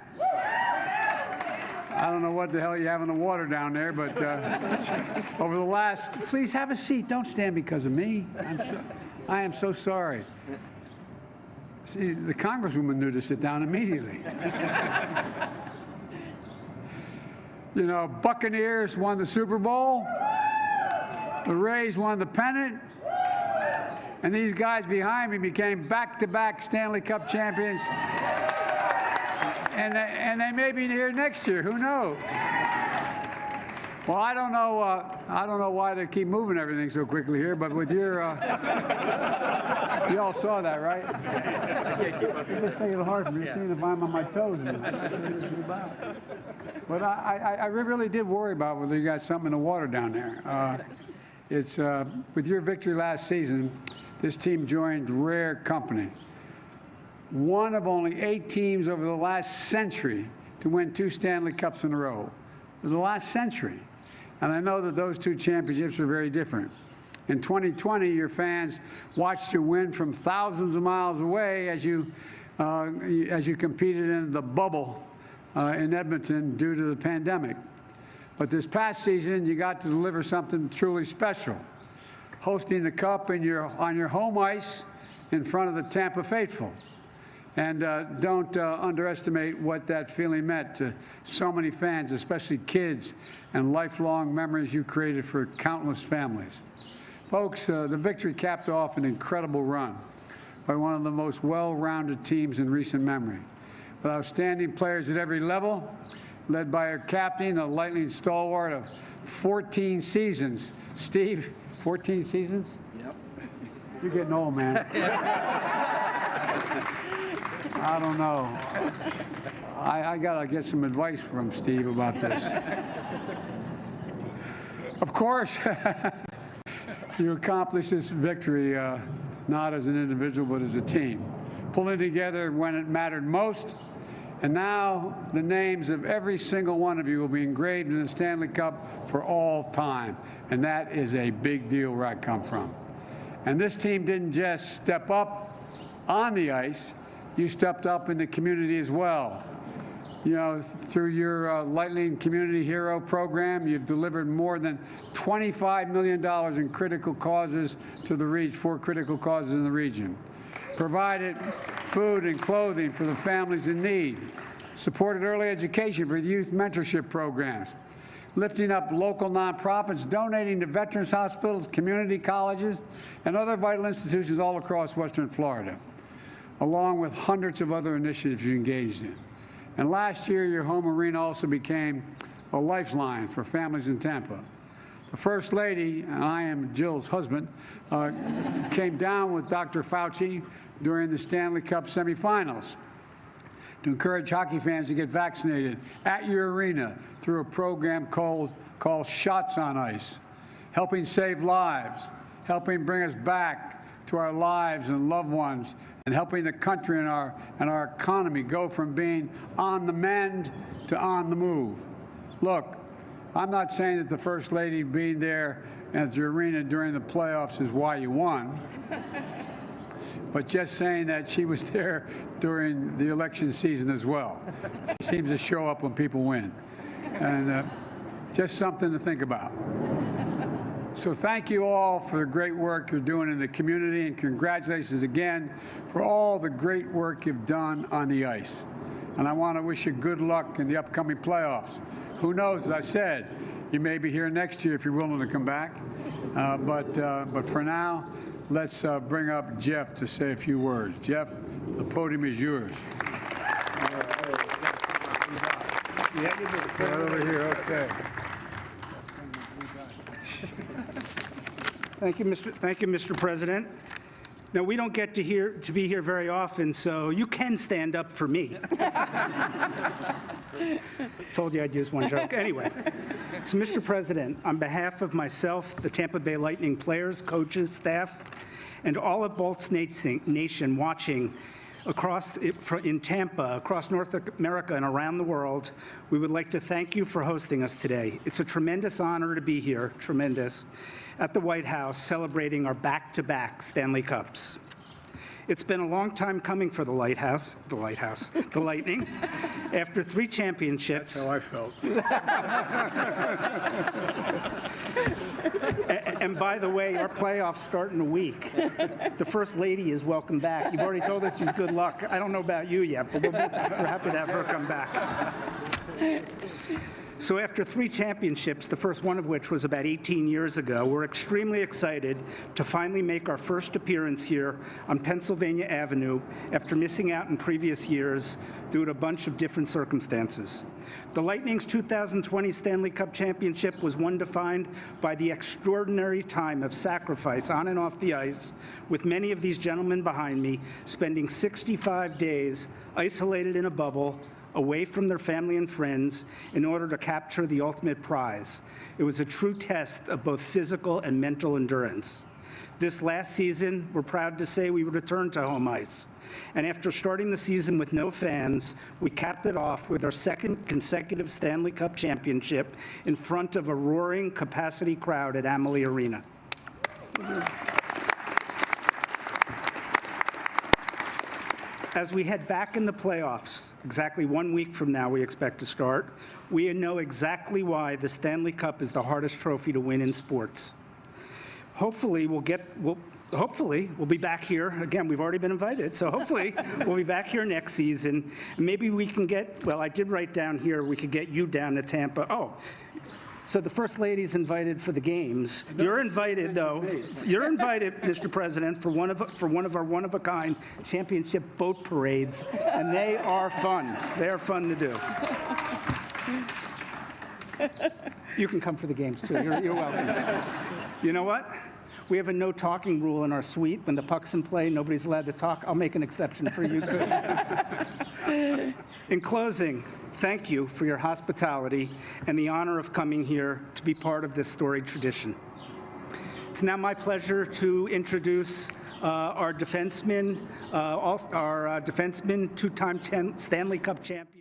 I don't know what the hell you have in the water down there, but over the last, please have a seat. Don't stand because of me. I am so sorry. See, the Congresswoman knew to sit down immediately. You know, Buccaneers won the Super Bowl. The Rays won the pennant. And these guys behind me became back-to-back Stanley Cup champions. And they may be here next year. Who knows? Well, I don't know why they keep moving everything so quickly here, but with your, you all saw that, right? It's just making it hard for me seeing if I'm on my toes. But I really did worry about whether you got something in the water down there. It's with your victory last season, this team joined rare company. one of only 8 teams over the last century to win 2 Stanley Cups in a row. The last century. And I know that those 2 championships are very different. In 2020, your fans watched you win from thousands of miles away as you competed in the bubble in Edmonton due to the pandemic. But this past season, you got to deliver something truly special, hosting the Cup on your home ice in front of the Tampa faithful. And don't underestimate what that feeling meant to so many fans, especially kids, and lifelong memories you created for countless families. Folks, the victory capped off an incredible run by one of the most well-rounded teams in recent memory, with outstanding players at every level, led by our captain, a Lightning stalwart of 14 seasons. Steve, 14 seasons? Yep. You're getting old, man. I don't know. I got to get some advice from Steve about this. Of course, you accomplished this victory not as an individual but as a team, pulling together when it mattered most. And now the names of every single one of you will be engraved in the Stanley Cup for all time. And that is a big deal where I come from. And this team didn't just step up on the ice, you stepped up in the community as well. You know, through your Lightning Community Hero program, you've delivered more than $25 million in critical causes to the region, for critical causes in the region. Provided food and clothing for the families in need. Supported early education for youth mentorship programs. Lifting up local nonprofits, donating to veterans hospitals, community colleges, and other vital institutions all across Western Florida, along with hundreds of other initiatives you engaged in. And last year, your home arena also became a lifeline for families in Tampa. The First Lady, and I am Jill's husband, came down with Dr. Fauci during the Stanley Cup semifinals to encourage hockey fans to get vaccinated at your arena through a program called Shots on Ice, helping save lives, helping bring us back to our lives and loved ones, and helping the country and our economy go from being on the mend to on the move. Look, I'm not saying that the First Lady being there at the arena during the playoffs is why you won, but just saying that she was there during the election season as well. She seems to show up when people win. And just something to think about. So thank you all for the great work you're doing in the community, and congratulations again for all the great work you've done on the ice. And I want to wish you good luck in the upcoming playoffs. Who knows, as I said, you may be here next year if you're willing to come back. But for now, let's bring up Jeff to say a few words. Jeff, the podium is yours. Right over here, okay. Thank you, Mr. President. Now, we don't get to be here very often, so you can stand up for me. Told you I'd use one joke. Anyway, so Mr. President, on behalf of myself, the Tampa Bay Lightning players, coaches, staff, and all of Bolts Nation watching in Tampa, across North America and around the world, we would like to thank you for hosting us today. It's a tremendous honor to be here, tremendous, at the White House celebrating our back-to-back Stanley Cups. It's been a long time coming for the Lightning. After 3 championships. That's how I felt. And by the way, our playoffs start in a week. The First Lady is welcome back. You've already told us she's good luck. I don't know about you yet, but we're happy to have her come back. So after 3 championships, the first one of which was about 18 years ago, we're extremely excited to finally make our first appearance here on Pennsylvania Avenue after missing out in previous years due to a bunch of different circumstances. The Lightning's 2020 Stanley Cup Championship was one defined by the extraordinary time of sacrifice on and off the ice, with many of these gentlemen behind me spending 65 days isolated in a bubble, away from their family and friends in order to capture the ultimate prize. It was a true test of both physical and mental endurance. This last season, we're proud to say we returned to home ice. And after starting the season with no fans, we capped it off with our second consecutive Stanley Cup championship in front of a roaring capacity crowd at Amalie Arena. As we head back in the playoffs, exactly 1 week from now we expect to start, we know exactly why the Stanley Cup is the hardest trophy to win in sports. Hopefully we'll be back here. Again, we've already been invited, so hopefully we'll be back here next season. And maybe we can get, well, I did write down here, we could get you down to Tampa. Oh, so the First Lady's invited for the games. You're invited, though. You're invited, Mr. President, for one of our one-of-a-kind championship boat parades, and they are fun. They are fun to do. You can come for the games, too. You're welcome. You know what? We have a no talking rule in our suite. When the puck's in play, nobody's allowed to talk. I'll make an exception for you, too. In closing, thank you for your hospitality and the honor of coming here to be part of this storied tradition. It's now my pleasure to introduce our defenseman, two-time Stanley Cup champion.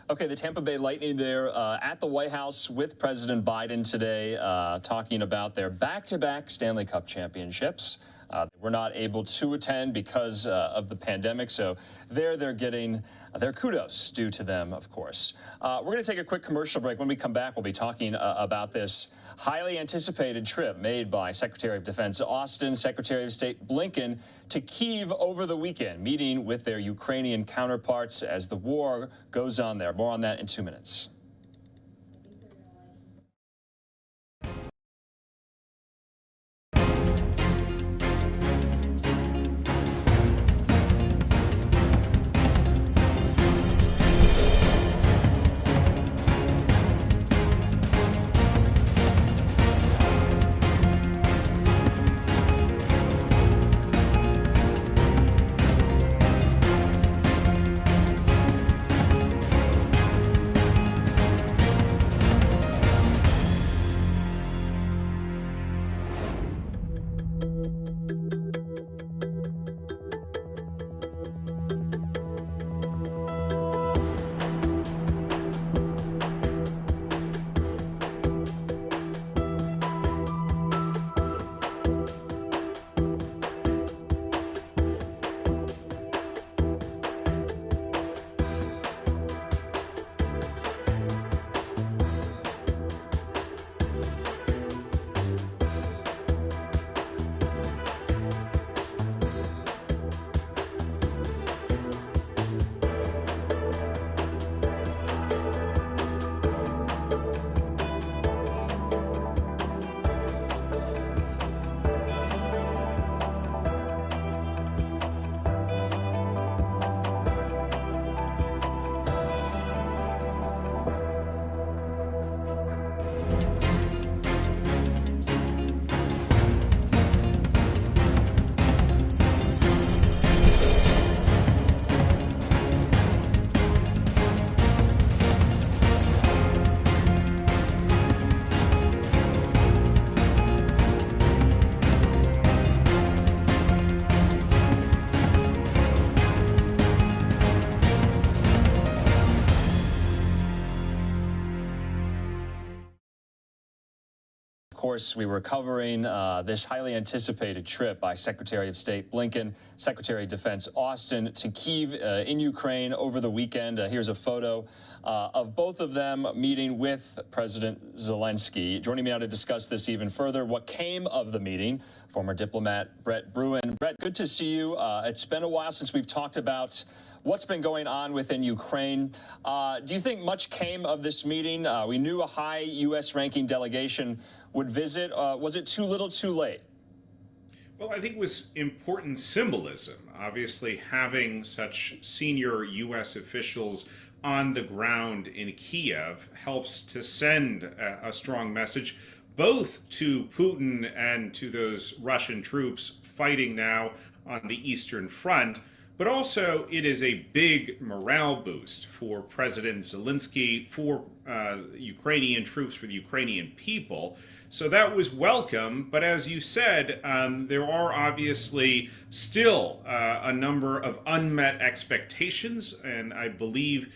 Okay, the Tampa Bay Lightning there at the White House with President Biden today, talking about their back-to-back Stanley Cup championships. They were not able to attend because of the pandemic, so they're getting their kudos due to them, of course. We're going to take a quick commercial break. When we come back, we'll be talking about this highly anticipated trip made by Secretary of Defense Austin, Secretary of State Blinken to Kiev over the weekend, meeting with their Ukrainian counterparts as the war goes on there. More on that in 2 minutes. Of course, we were covering this highly anticipated trip by Secretary of State Blinken, Secretary of Defense Austin to Kiev in Ukraine over the weekend. Here's a photo of both of them meeting with President Zelensky. Joining me now to discuss this even further, what came of the meeting, former diplomat Brett Bruin. Brett, good to see you. It's been a while since we've talked about what's been going on within Ukraine. Do you think much came of this meeting? We knew a high U.S. ranking delegation would visit. Was it too little too late? Well, I think it was important symbolism. Obviously, having such senior U.S. officials on the ground in Kiev helps to send a strong message both to Putin and to those Russian troops fighting now on the Eastern Front, but also it is a big morale boost for President Zelensky, for Ukrainian troops, for the Ukrainian people. So that was welcome, but as you said, there are obviously still a number of unmet expectations, and I believe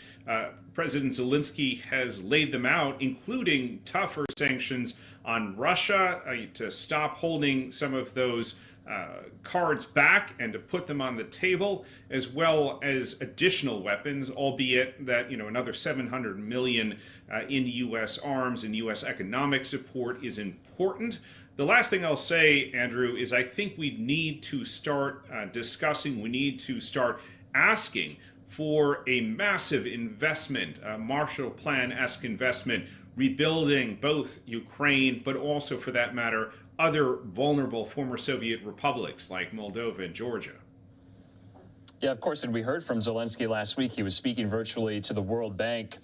President Zelensky has laid them out, including tougher sanctions on Russia to stop holding some of those cards back and to put them on the table, as well as additional weapons, albeit that, another $700 million in U.S. arms and U.S. economic support is important. The last thing I'll say, Andrew, is I think we need to start discussing, we need to start asking for a massive investment, a Marshall Plan-esque investment, rebuilding both Ukraine, but also, for that matter, other vulnerable former Soviet republics like Moldova and Georgia. Yeah, of course, and we heard from Zelensky last week. He was speaking virtually to the World Bank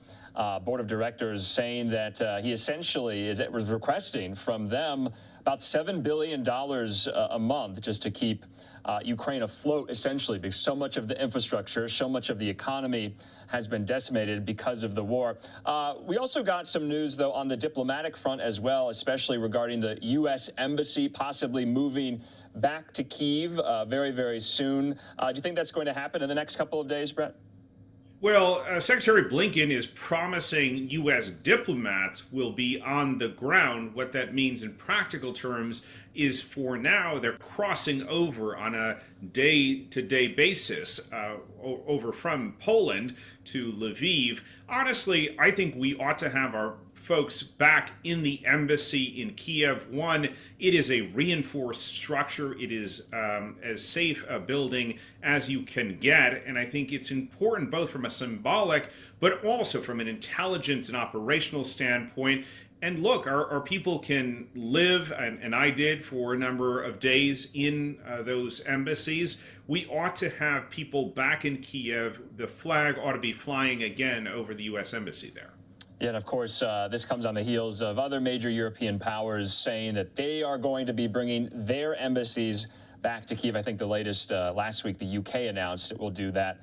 board of directors, saying that he essentially was requesting from them about $7 billion a month just to keep Ukraine afloat, essentially, because so much of the infrastructure, so much of the economy has been decimated because of the war. We also got some news, though, on the diplomatic front as well, especially regarding the U.S. Embassy possibly moving back to Kiev very, very soon. Do you think that's going to happen in the next couple of days, Brett? Well, Secretary Blinken is promising U.S. diplomats will be on the ground. What that means in practical terms is, for now, they're crossing over on a day-to-day basis over from Poland to Lviv. Honestly, I think we ought to have our folks back in the embassy in Kiev. One, it is a reinforced structure. It is as safe a building as you can get. And I think it's important both from a symbolic, but also from an intelligence and operational standpoint. And look, our people can live, and I did for a number of days in those embassies. We ought to have people back in Kiev. The flag ought to be flying again over the U.S. Embassy there. Yeah, and of course, this comes on the heels of other major European powers saying that they are going to be bringing their embassies back to Kiev. I think the latest last week, the UK announced it will do that,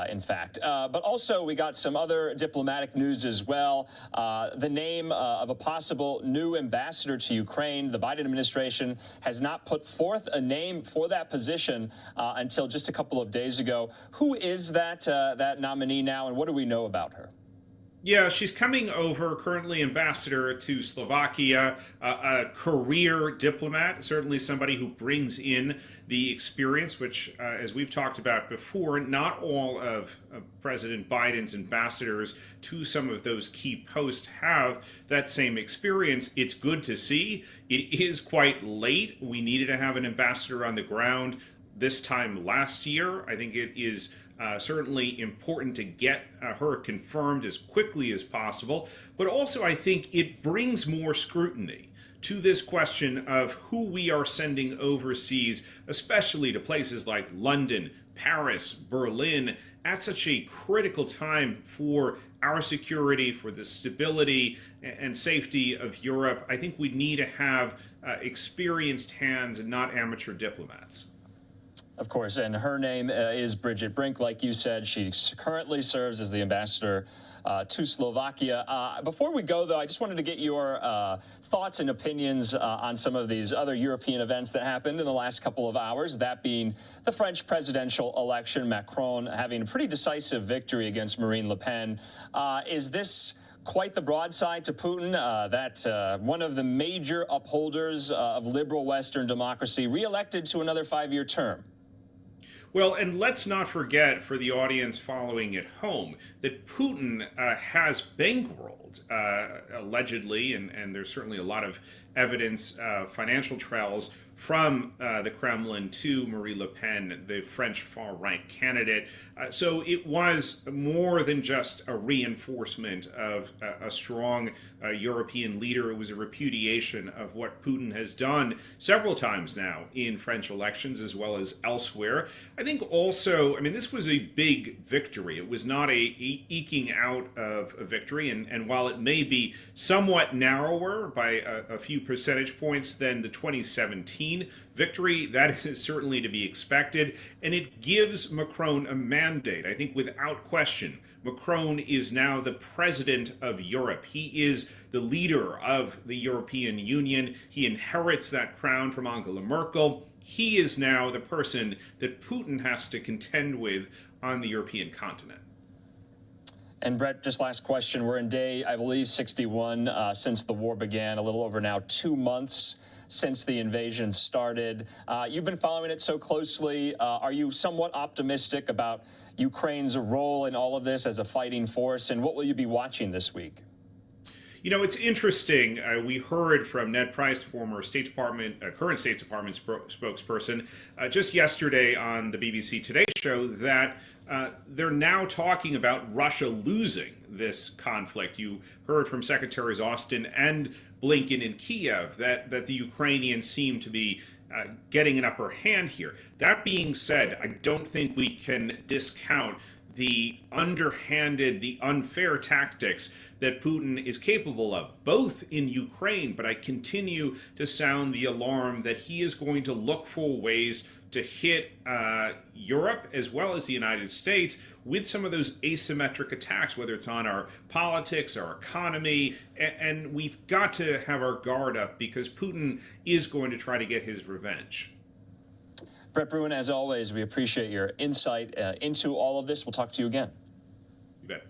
in fact. But also, we got some other diplomatic news as well. The name of a possible new ambassador to Ukraine. The Biden administration has not put forth a name for that position until just a couple of days ago. Who is that nominee now, and what do we know about her? Yeah, she's coming over, currently ambassador to Slovakia, a career diplomat, certainly somebody who brings in the experience, which, as we've talked about before, not all of President Biden's ambassadors to some of those key posts have that same experience. It's good to see. It is quite late. We needed to have an ambassador on the ground this time last year. I think it is certainly important to get her confirmed as quickly as possible. But also, I think it brings more scrutiny to this question of who we are sending overseas, especially to places like London, Paris, Berlin, at such a critical time for our security, for the stability and safety of Europe. I think we need to have experienced hands and not amateur diplomats. Of course, and her name is Bridget Brink. Like you said, she currently serves as the ambassador to Slovakia. Before we go, though, I just wanted to get your thoughts and opinions on some of these other European events that happened in the last couple of hours, that being the French presidential election, Macron having a pretty decisive victory against Marine Le Pen. Is this quite the broadside to Putin, that one of the major upholders of liberal Western democracy reelected to another 5-year term? Well, and let's not forget, for the audience following at home, that Putin has bankrolled, allegedly, and there's certainly a lot of evidence, financial trails from the Kremlin to Marine Le Pen, the French far-right candidate. So it was more than just a reinforcement of a strong European leader. It was a repudiation of what Putin has done several times now in French elections as well as elsewhere. I think also, I mean, this was a big victory. It was not a eking out of a victory. And while it may be somewhat narrower by a few few percentage points than the 2017 victory. That is certainly to be expected, and it gives Macron a mandate. I think without question, Macron is now the president of Europe. He is the leader of the European Union. He inherits that crown from Angela Merkel. He is now the person that Putin has to contend with on the European continent. And Brett, just last question. We're in day, I believe, 61 since the war began, a little over now 2 months since the invasion started. You've been following it so closely. Are you somewhat optimistic about Ukraine's role in all of this as a fighting force, and what will you be watching this week? You know, it's interesting. We heard from Ned Price, former State Department, current State Department spokesperson, just yesterday on the BBC Today show that they're now talking about Russia losing this conflict. You heard from Secretaries Austin and Blinken in Kiev that the Ukrainians seem to be getting an upper hand here. That being said, I don't think we can discount the underhanded, the unfair tactics that Putin is capable of, both in Ukraine, but I continue to sound the alarm that he is going to look for ways to hit Europe as well as the United States with some of those asymmetric attacks, whether it's on our politics, our economy, and we've got to have our guard up because Putin is going to try to get his revenge. Brett Bruen, as always, we appreciate your insight into all of this. We'll talk to you again. You bet.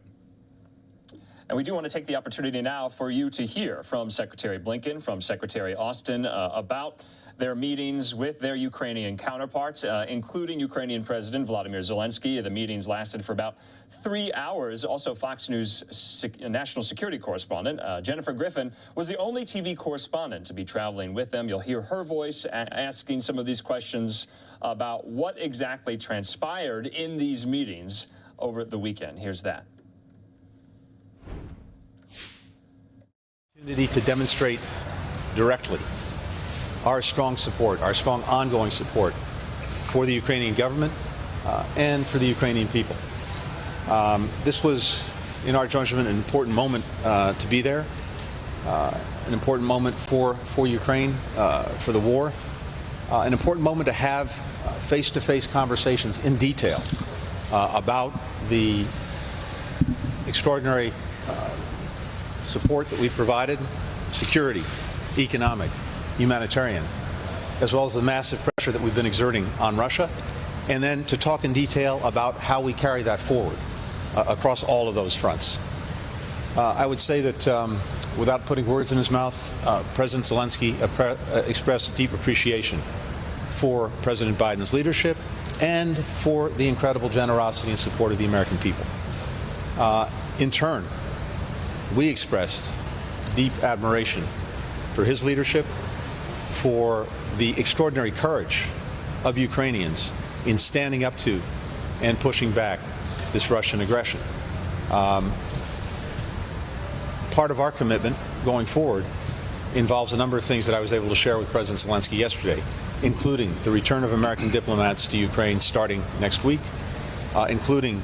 And we do want to take the opportunity now for you to hear from Secretary Blinken, from Secretary Austin, about their meetings with their Ukrainian counterparts, including Ukrainian President Volodymyr Zelensky. The meetings lasted for about 3 hours. Also, Fox News national security correspondent Jennifer Griffin was the only TV correspondent to be traveling with them. You'll hear her voice asking some of these questions about what exactly transpired in these meetings over the weekend. Here's that. Opportunity to demonstrate directly our strong support, our strong ongoing support for the Ukrainian government and for the Ukrainian people. This was, in our judgment, an important moment to be there, an important moment for Ukraine, for the war, an important moment to have face-to-face conversations in detail about the extraordinary support that we provided, security, economic, humanitarian, as well as the massive pressure that we've been exerting on Russia, and then to talk in detail about how we carry that forward across all of those fronts. I would say that without putting words in his mouth, President Zelensky expressed deep appreciation for President Biden's leadership and for the incredible generosity and support of the American people. In turn, we expressed deep admiration for his leadership, for the extraordinary courage of Ukrainians in standing up to and pushing back this Russian aggression. Part of our commitment going forward involves a number of things that I was able to share with President Zelensky yesterday, including the return of American diplomats to Ukraine starting next week, including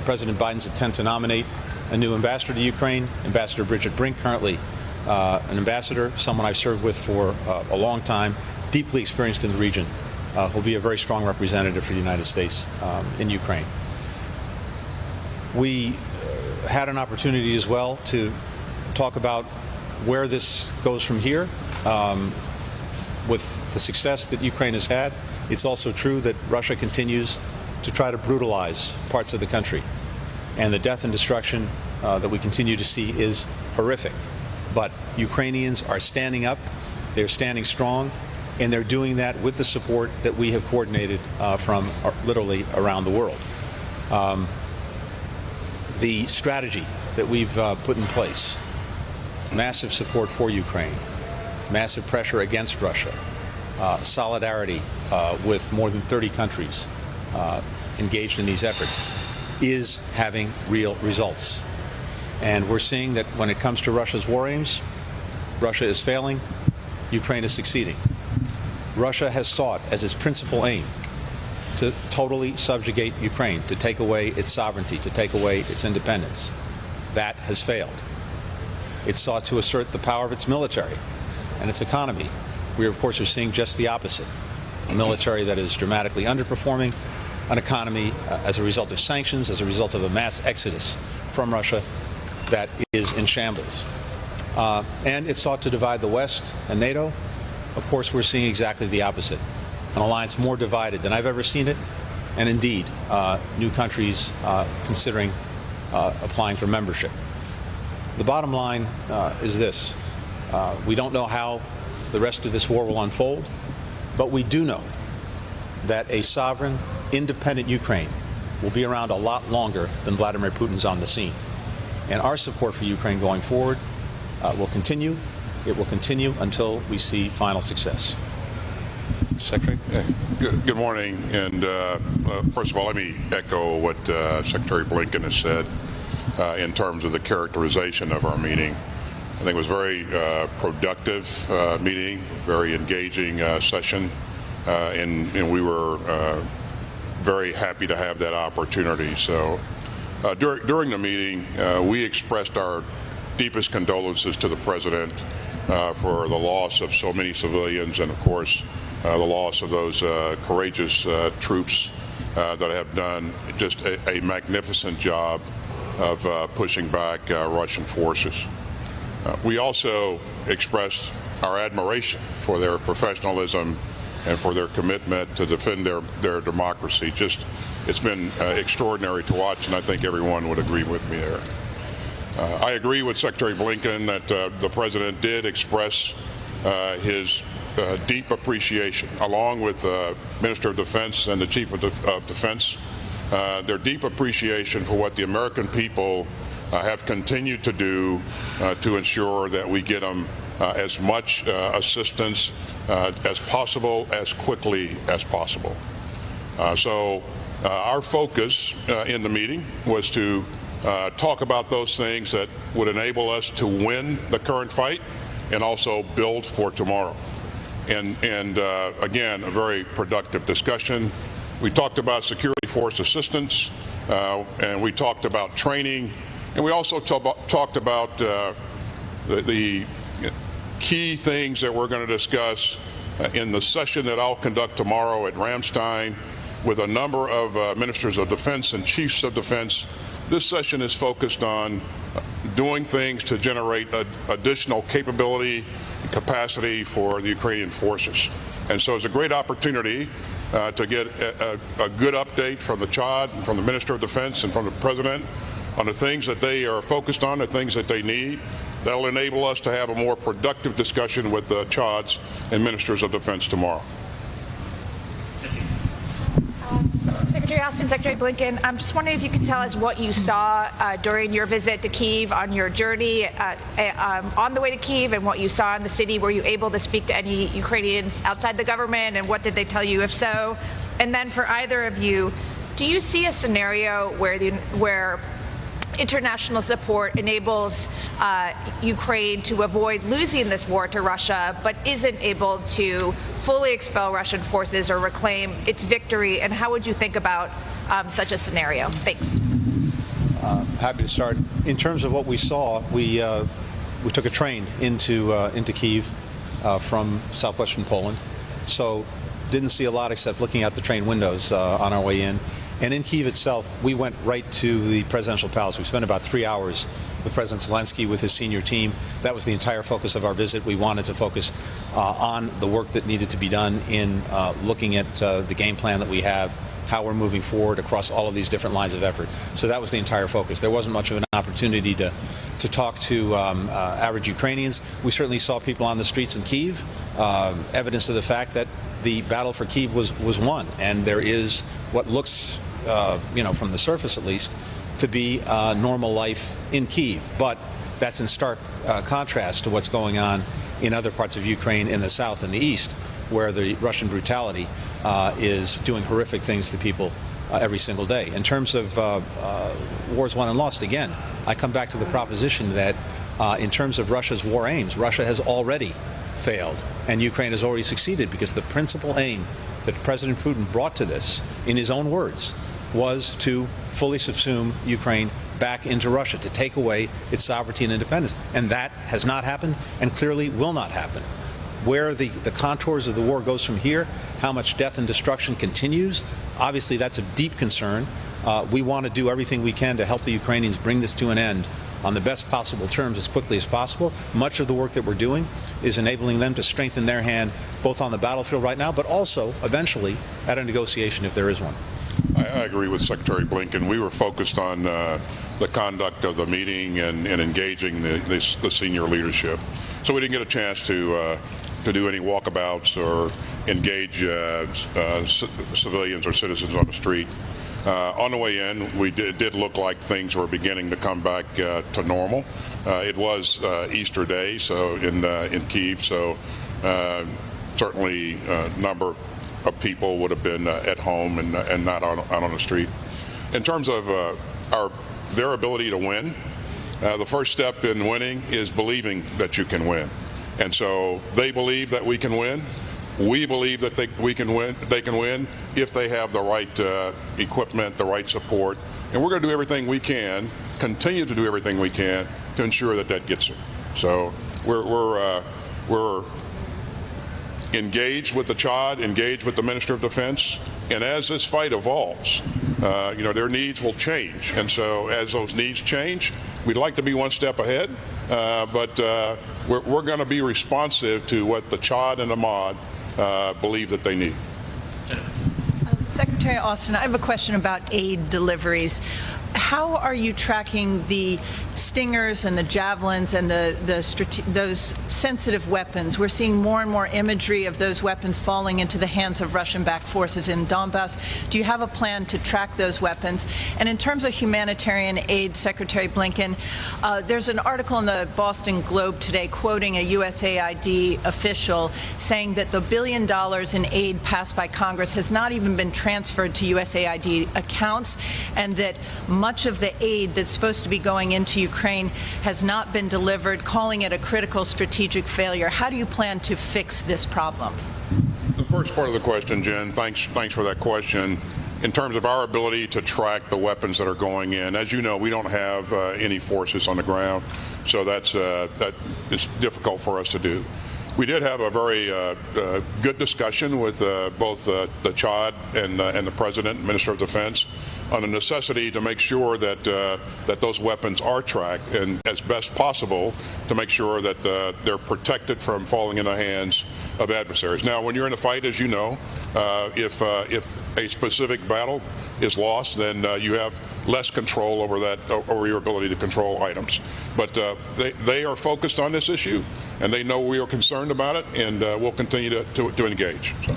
President Biden's intent to nominate a new ambassador to Ukraine, Ambassador Bridget Brink, currently an ambassador, someone I've served with for a long time, deeply experienced in the region, who'll be a very strong representative for the United States in Ukraine. We had an opportunity as well to talk about where this goes from here. With the success that Ukraine has had, it's also true that Russia continues to try to brutalize parts of the country. And the death and destruction that we continue to see is horrific. But Ukrainians are standing up, they're standing strong, and they're doing that with the support that we have coordinated from literally around the world. The strategy that we've put in place, massive support for Ukraine, massive pressure against Russia, solidarity with more than 30 countries engaged in these efforts, is having real results. And we're seeing that when it comes to Russia's war aims, Russia is failing, Ukraine is succeeding. Russia has sought as its principal aim to totally subjugate Ukraine, to take away its sovereignty, to take away its independence. That has failed. It sought to assert the power of its military and its economy, we of course are seeing just the opposite. A military that is dramatically underperforming, an economy as a result of sanctions, as a result of a mass exodus from Russia that is in shambles. And it sought to divide the West and NATO. Of course, we're seeing exactly the opposite. An alliance more divided than I've ever seen it, and indeed, new countries considering applying for membership. The bottom line is this. We don't know how the rest of this war will unfold, but we do know that a sovereign, independent Ukraine will be around a lot longer than Vladimir Putin's on the scene. And our support for Ukraine going forward will continue. It will continue until we see final success. Secretary? Good morning. And first of all, let me echo what Secretary Blinken has said in terms of the characterization of our meeting. I think it was a very productive meeting, very engaging session, and we were very happy to have that opportunity. So during the meeting, we expressed our deepest condolences to the President for the loss of so many civilians and, of course, the loss of those courageous troops that have done just a magnificent job of pushing back Russian forces. We also expressed our admiration for their professionalism and for their commitment to defend their democracy. It's been extraordinary to watch, and I think everyone would agree with me there. I agree with Secretary Blinken that the President did express his deep appreciation, along with Minister of Defense and the Chief of Defense, their deep appreciation for what the American people have continued to do to ensure that we get them as much assistance as possible, as quickly as possible. So our focus in the meeting was to talk about those things that would enable us to win the current fight and also build for tomorrow. And again, a very productive discussion. We talked about security force assistance, and we talked about training, and we also talked about the key things that we're going to discuss in the session that I'll conduct tomorrow at Ramstein with a number of ministers of defense and chiefs of defense. This session is focused on doing things to generate additional capability and capacity for the Ukrainian forces. And so it's a great opportunity to get a good update from the Chad, and from the Minister of Defense, and from the President on the things that they are focused on, the things that they need. That'll enable us to have a more productive discussion with the Chads and Ministers of Defense tomorrow. Secretary Austin, Secretary Blinken, I'm just wondering if you could tell us what you saw during your visit to Kiev, on your journey on the way to Kiev, and what you saw in the city. Were you able to speak to any Ukrainians outside the government, and what did they tell you, if so? And then for either of you, do you see a scenario where international support enables Ukraine to avoid losing this war to Russia, but isn't able to fully expel Russian forces or reclaim its victory? And how would you think about such a scenario? Thanks. Happy to start. In terms of what we saw, we took a train into Kiev from southwestern Poland, so didn't see a lot except looking out the train windows on our way in. And in Kiev itself, we went right to the presidential palace. We spent about 3 hours with President Zelensky, with his senior team. That was the entire focus of our visit. We wanted to focus on the work that needed to be done in looking at the game plan that we have, how we're moving forward across all of these different lines of effort. So that was the entire focus. There wasn't much of an opportunity to talk to average Ukrainians. We certainly saw people on the streets in Kiev, evidence of the fact that the battle for Kiev was won, and there is what looks, from the surface at least, to be normal life in Kiev. But that's in stark contrast to what's going on in other parts of Ukraine in the south and the east, where the Russian brutality is doing horrific things to people every single day. In terms of wars won and lost, again, I come back to the proposition that in terms of Russia's war aims, Russia has already failed, and Ukraine has already succeeded, because the principal aim that President Putin brought to this, in his own words, was to fully subsume Ukraine back into Russia, to take away its sovereignty and independence. And that has not happened, and clearly will not happen. Where the contours of the war goes from here, how much death and destruction continues, obviously that's a deep concern. We want to do everything we can to help the Ukrainians bring this to an end on the best possible terms as quickly as possible. Much of the work that we're doing is enabling them to strengthen their hand both on the battlefield right now, but also eventually at a negotiation if there is one. I agree with Secretary Blinken. We were focused on the conduct of the meeting and engaging the senior leadership. So we didn't get a chance to do any walkabouts or engage civilians or citizens on the street. On the way in, it did look like things were beginning to come back to normal. It was Easter Day, so in Kiev, so certainly a number of people would have been at home and not out on the street. In terms of their ability to win, the first step in winning is believing that you can win. And so they believe that we can win. We believe that they can win if they have the right equipment, the right support. And we're going to do everything we can, continue to do everything we can to ensure that that gets there. So we're engaged with the Chad, engaged with the Minister of Defense, and as this fight evolves, their needs will change. And so as those needs change, we'd like to be one step ahead, but we're going to be responsive to what the Chad and the Ahmad believe that they need. Secretary Austin, I have a question about aid deliveries. How are you tracking the Stingers and the Javelins and those sensitive weapons? We're seeing more and more imagery of those weapons falling into the hands of Russian-backed forces in Donbass. Do you have a plan to track those weapons? And in terms of humanitarian aid, Secretary Blinken, there's an article in the Boston Globe today quoting a USAID official saying that the $1 billion in aid passed by Congress has not even been transferred to USAID accounts, and that much of the aid that's supposed to be going into Ukraine has not been delivered, calling it a critical strategic failure. How do you plan to fix this problem? The first part of the question, Jen, thanks for that question. In terms of our ability to track the weapons that are going in, as you know, we don't have any forces on the ground, so that is difficult for us to do. We did have a very good discussion with both the Chad and the President, Minister of Defense, on the necessity to make sure that that those weapons are tracked and as best possible to make sure that they're protected from falling in the hands of adversaries. Now, when you're in a fight, as you know, if a specific battle is lost, then you have less control over that, over your ability to control items. But they are focused on this issue, and they know we are concerned about it, and we'll continue to engage. So.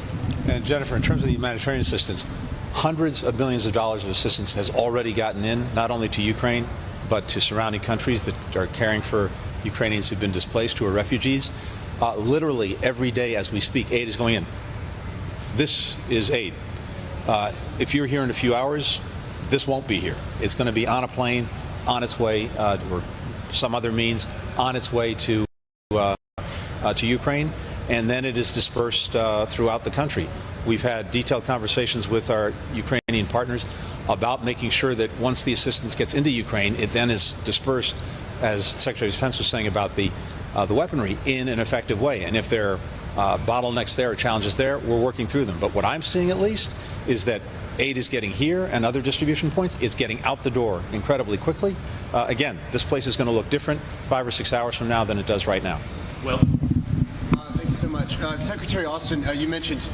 And Jennifer, in terms of the humanitarian assistance, hundreds of billions of dollars of assistance has already gotten in, not only to Ukraine, but to surrounding countries that are caring for Ukrainians who've been displaced, who are refugees. Literally every day as we speak, aid is going in. This is aid. If you're here in a few hours, this won't be here. It's going to be on a plane, on its way, or some other means, on its way to Ukraine, and then it is dispersed throughout the country. We've had detailed conversations with our Ukrainian partners about making sure that once the assistance gets into Ukraine, it then is dispersed, as Secretary of Defense was saying about the weaponry, in an effective way. And if there are bottlenecks there or challenges there, we're working through them. But what I'm seeing, at least, is that aid is getting here and other distribution points. It's getting out the door incredibly quickly. Again, this place is going to look different 5 or 6 hours from now than it does right now. Well. Thank you so much. Secretary Austin, you mentioned,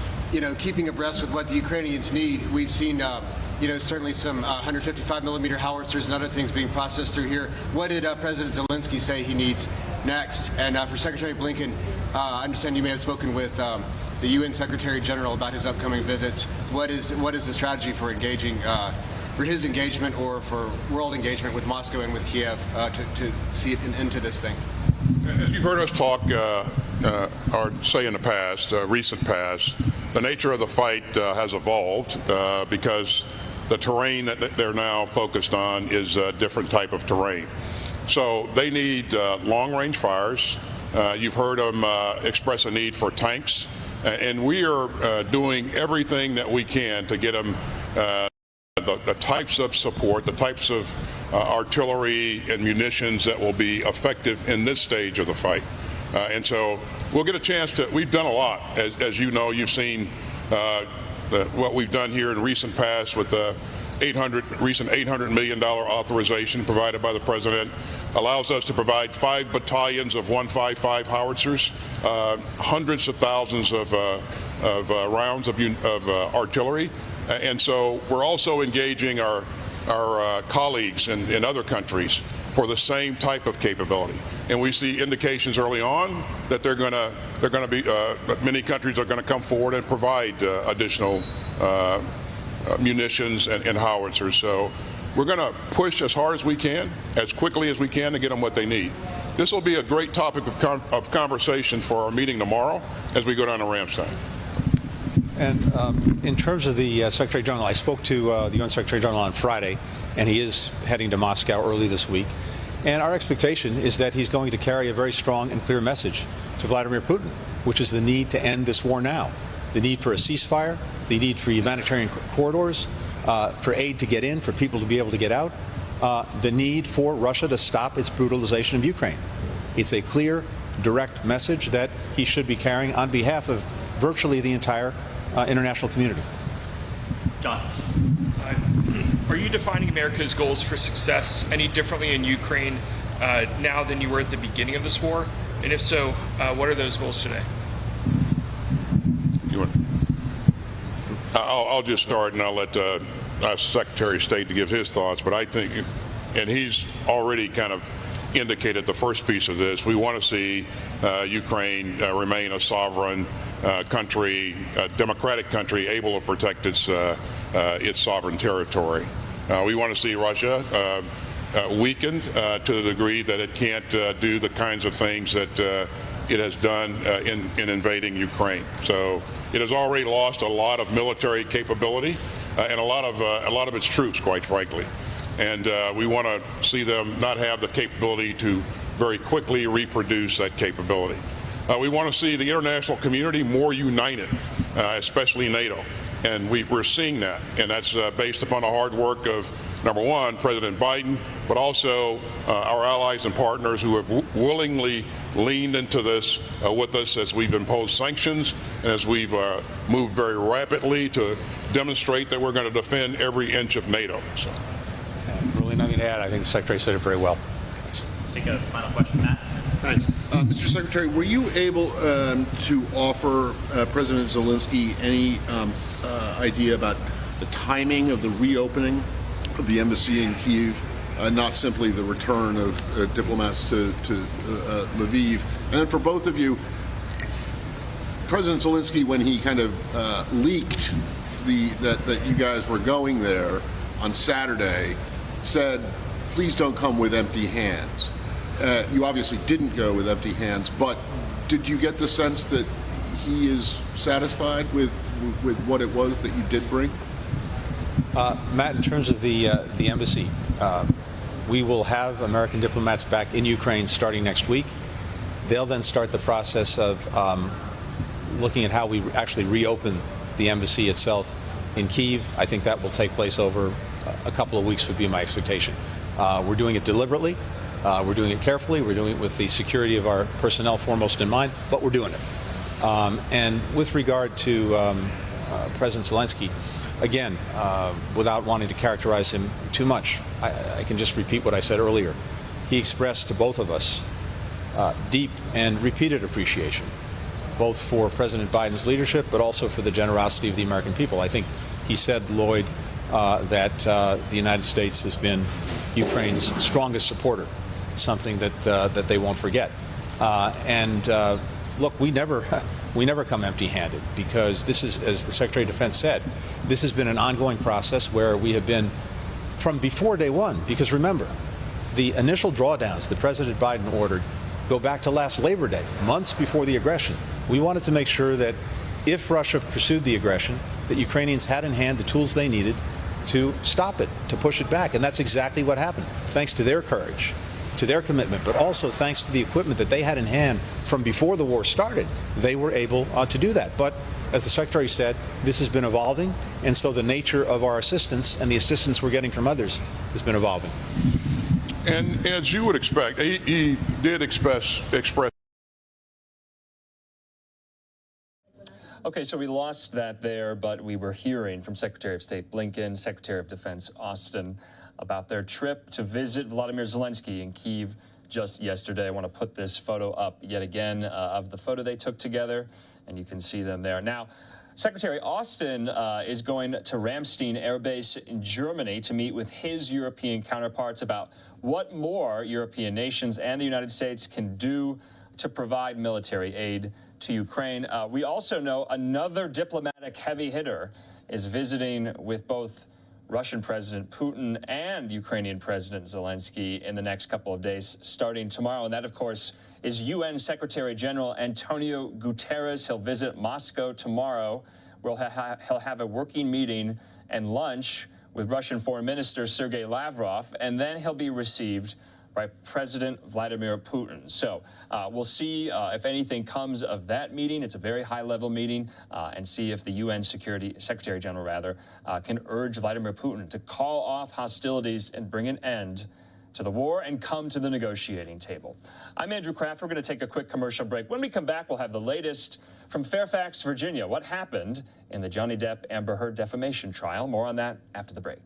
keeping abreast with what the Ukrainians need. We've seen, certainly some 155mm howitzers and other things being processed through here. What did President Zelensky say he needs next? And for Secretary Blinken, I understand you may have spoken with the UN Secretary General about his upcoming visits. What is the strategy for engaging, for his engagement or for world engagement with Moscow and with Kiev to see it into this thing? As you've heard us talk, or say in the past, recent past, the nature of the fight has evolved because the terrain that they're now focused on is a different type of terrain. So they need long-range fires. You've heard them express a need for tanks, and we are doing everything that we can to get them the types of support, the types of artillery and munitions that will be effective in this stage of the fight. And so we'll get a chance to, we've done a lot. As you know, you've seen what we've done here in recent past with the recent $800 million authorization provided by the President. Allows us to provide 5 battalions of 155 howitzers, hundreds of thousands of rounds of artillery. And so we're also engaging our colleagues in other countries for the same type of capability. And we see indications early on that they're going to be many countries are going to come forward and provide additional munitions and howitzers. So we're going to push as hard as we can, as quickly as we can, to get them what they need. This will be a great topic of conversation for our meeting tomorrow as we go down to Ramstein. And in terms of the Secretary General, I spoke to the UN Secretary General on Friday, and he is heading to Moscow early this week. And our expectation is that he's going to carry a very strong and clear message to Vladimir Putin, which is the need to end this war now, the need for a ceasefire, the need for humanitarian corridors, for aid to get in, for people to be able to get out, the need for Russia to stop its brutalization of Ukraine. It's a clear, direct message that he should be carrying on behalf of virtually the entire international community. John. Are you defining America's goals for success any differently in Ukraine now than you were at the beginning of this war? And if so, what are those goals today? I'll just start, and I'll let Secretary of State to give his thoughts. But I think, and he's already kind of indicated the first piece of this, we want to see Ukraine remain a sovereign country, a democratic country, able to protect its sovereign territory. We want to see Russia weakened to the degree that it can't do the kinds of things that it has done in invading Ukraine. So it has already lost a lot of military capability and a lot of its troops, quite frankly. And we want to see them not have the capability to very quickly reproduce that capability. We want to see the international community more united, especially NATO. And we're seeing that. And that's based upon the hard work of, number one, President Biden, but also our allies and partners who have willingly leaned into this with us as we've imposed sanctions and as we've moved very rapidly to demonstrate that we're going to defend every inch of NATO. So. Really nothing to add. I think the Secretary said it very well. Take a final question, Matt. Thanks. Mr. Secretary, were you able to offer President Zelensky any idea about the timing of the reopening of the embassy in Kiev, not simply the return of diplomats to Lviv? And then for both of you, President Zelensky, when he kind of leaked that you guys were going there on Saturday, said, please don't come with empty hands. You obviously didn't go with empty hands, but did you get the sense that he is satisfied with what it was that you did bring? Matt, in terms of the embassy, we will have American diplomats back in Ukraine starting next week. They'll then start the process of looking at how we actually reopen the embassy itself in Kiev. I think that will take place over a couple of weeks would be my expectation. We're doing it deliberately. We're doing it carefully. We're doing it with the security of our personnel foremost in mind, but we're doing it. And with regard to President Zelensky, again, without wanting to characterize him too much, I can just repeat what I said earlier. He expressed to both of us deep and repeated appreciation, both for President Biden's leadership, but also for the generosity of the American people. I think he said, Lloyd, that the United States has been Ukraine's strongest supporter, something that they won't forget. Look, we never come empty-handed, because this is, as the Secretary of Defense said, this has been an ongoing process where we have been from before day one. Because remember, the initial drawdowns that President Biden ordered go back to last Labor Day, months before the aggression. We wanted to make sure that if Russia pursued the aggression, that Ukrainians had in hand the tools they needed to stop it, to push it back. And that's exactly what happened, thanks to their courage, to their commitment, but also thanks to the equipment that they had in hand from before the war started. They were able to do that. But as the Secretary said, this has been evolving, and so the nature of our assistance and the assistance we're getting from others has been evolving. And as you would expect, he did express Okay, so we lost that there, but we were hearing from Secretary of State Blinken, Secretary of Defense Austin about their trip to visit Vladimir Zelensky in Kiev just yesterday. I want to put this photo up yet again of the photo they took together, and you can see them there. Now, Secretary Austin is going to Ramstein Air Base in Germany to meet with his European counterparts about what more European nations and the United States can do to provide military aid to Ukraine. We also know another diplomatic heavy hitter is visiting with both Russian President Putin and Ukrainian President Zelensky in the next couple of days, starting tomorrow. And that, of course, is UN Secretary General Antonio Guterres. He'll visit Moscow tomorrow, where he'll have a working meeting and lunch with Russian Foreign Minister Sergei Lavrov, and then he'll be received by President Vladimir Putin. So we'll see if anything comes of that meeting. It's a very high-level meeting, and see if the UN Secretary General can urge Vladimir Putin to call off hostilities and bring an end to the war and come to the negotiating table. I'm Andrew Kraft. We're going to take a quick commercial break. When we come back, we'll have the latest from Fairfax, Virginia. What happened in the Johnny Depp Amber Heard defamation trial? More on that after the break.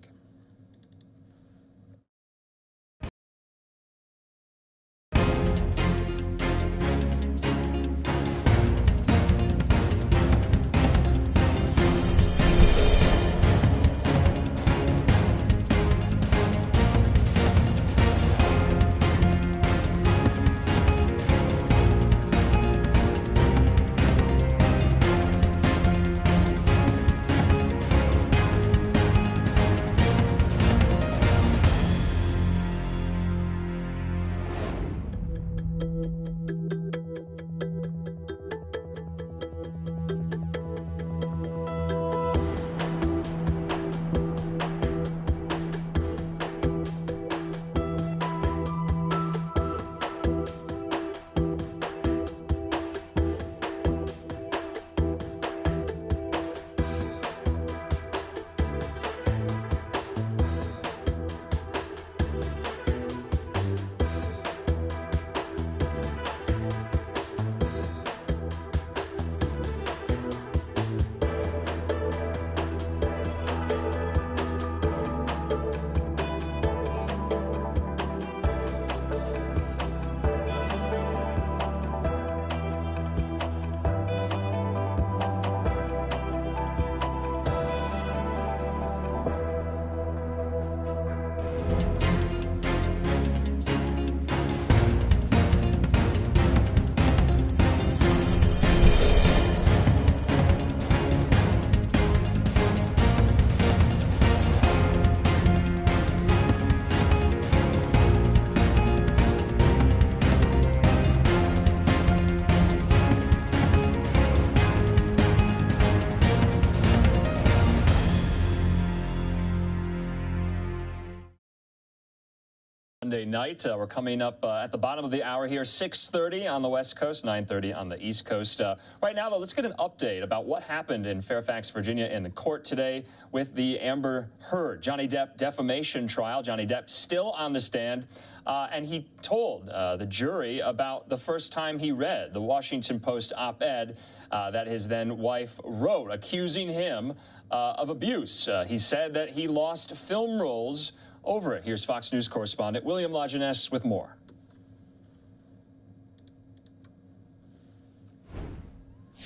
Monday night. We're coming up at the bottom of the hour here, 6:30 on the West Coast, 9:30 on the East Coast. Right now, though, let's get an update about what happened in Fairfax, Virginia in the court today with the Amber Heard Johnny Depp defamation trial. Johnny Depp still on the stand, and he told the jury about the first time he read the Washington Post op-ed that his then wife wrote, accusing him of abuse. He said that he lost film roles over it. Here's Fox News correspondent William Lajeunesse with more.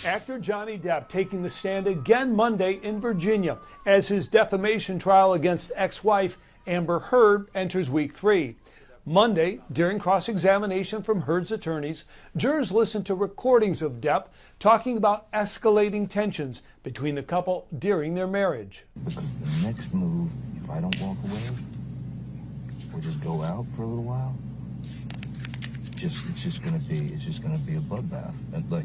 Actor Johnny Depp taking the stand again Monday in Virginia as his defamation trial against ex-wife Amber Heard enters week 3. Monday, during cross-examination from Heard's attorneys, jurors listened to recordings of Depp talking about escalating tensions between the couple during their marriage. Because the next move, if I don't walk away, or just go out for a little while, it's just gonna be a bloodbath, and like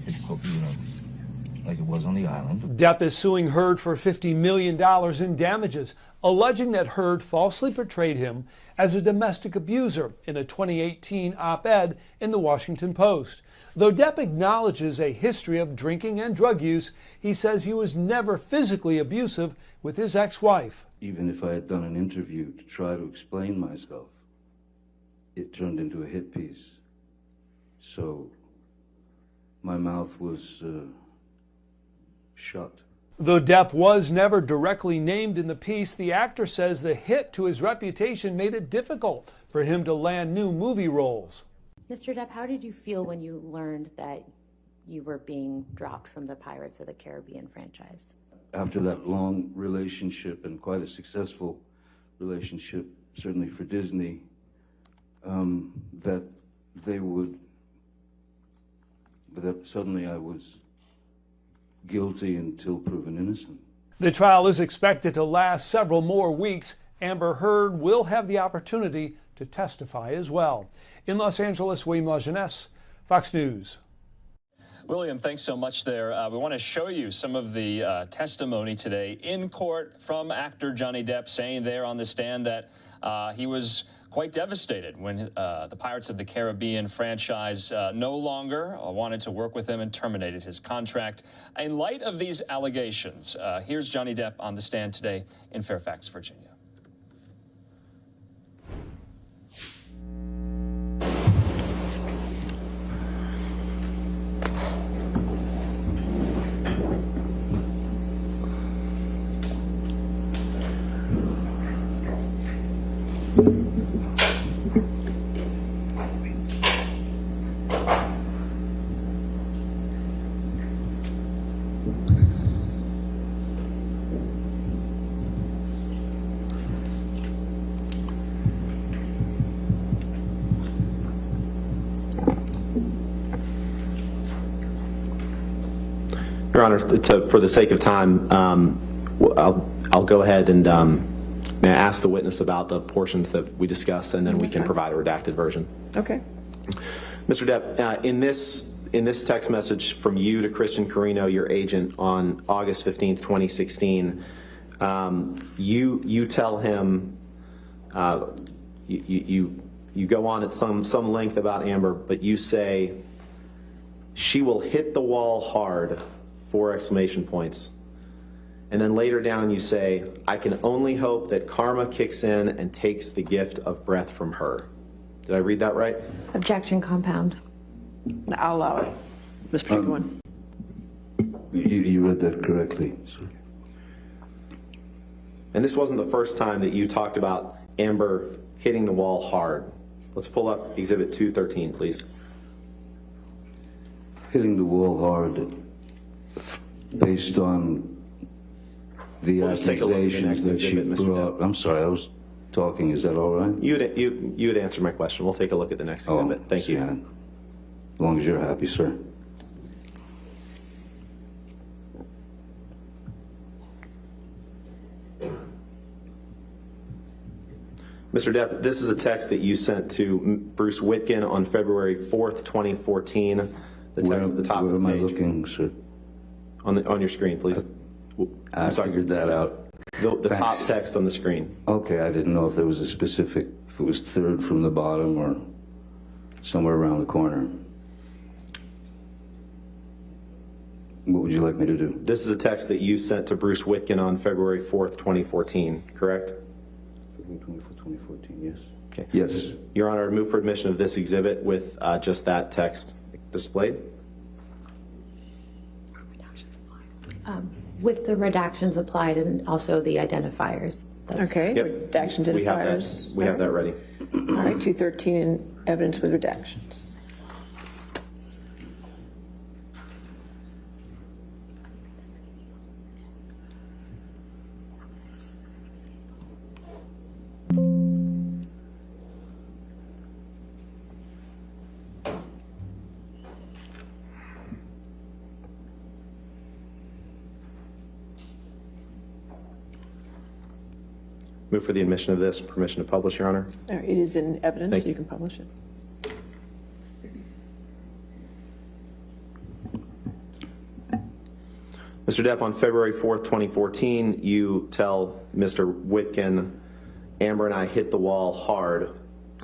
it was on the island. Depp is suing Heard for $50 million in damages, alleging that Heard falsely portrayed him as a domestic abuser in a 2018 op-ed in the Washington Post. Though Depp acknowledges a history of drinking and drug use, he says he was never physically abusive with his ex-wife. Even if I had done an interview to try to explain myself, it turned into a hit piece. So my mouth was, you know, like it was on the island. Depp is suing Heard for $50 million in damages, alleging that Heard falsely portrayed him as a domestic abuser in a 2018 op-ed in the Washington Post. Though Depp acknowledges a history of drinking and drug use, he says he was never physically abusive with his ex-wife. Even if I had done an interview to try to explain myself, it turned into a hit piece. So shut. Though Depp was never directly named in the piece, the actor says the hit to his reputation made it difficult for him to land new movie roles. Mr. Depp, how did you feel when you learned that you were being dropped from the Pirates of the Caribbean franchise? After that long relationship and quite a successful relationship, certainly for Disney, that suddenly I was guilty until proven innocent. The trial is expected to last several more weeks. Amber Heard will have the opportunity to testify as well. In Los Angeles, William Lajeunesse, Fox News. William, thanks so much there. We want to show you some of the testimony today in court from actor Johnny Depp, saying there on the stand that he was quite devastated when the Pirates of the Caribbean franchise no longer wanted to work with him and terminated his contract. In light of these allegations, here's Johnny Depp on the stand today in Fairfax, Virginia. Your Honor, for the sake of time, I'll go ahead and may I ask the witness about the portions that we discussed, and then we can provide a redacted version. Okay. Mr. Depp, in this text message from you to Christian Carino, your agent, on August 15th, 2016, you tell him, you go on at some length about Amber, but you say, "She will hit the wall hard," 4 exclamation points. And then later down you say, "I can only hope that karma kicks in and takes the gift of breath from her." Did I read that right? Objection, compound. I'll allow it. Mr. Strickland. You read that correctly, sir. And this wasn't the first time that you talked about Amber hitting the wall hard. Let's pull up Exhibit 213, please. Hitting the wall hard based on the accusations that she brought. I'm sorry, I was talking. Is that all right? You would answer my question. We'll take a look at the next exhibit. Thank you. As long as you're happy, sir. Mr. Depp, this is a text that you sent to Bruce Witkin on February 4th, 2014. The text at the top of the page. Where am I looking, sir? On your screen, please. I figured that out. The top text on the screen. Okay, I didn't know if there was a specific, if it was third from the bottom or somewhere around the corner. What would you like me to do? This is a text that you sent to Bruce Witkin on February 4th, 2014, correct? 2014, yes. Okay. Yes. Your Honor, I move for admission of this exhibit with just that text displayed. With the redactions applied and also the identifiers. Okay, Yep. redactions and identifiers. We have that ready. All right, 213, evidence with redactions. Move for the admission of this. Permission to publish, Your Honor. All right, it is in evidence, Thank so you you. can publish it. Mr. Depp, on February 4th, 2014, you tell Mr. Witkin, "Amber and I hit the wall hard."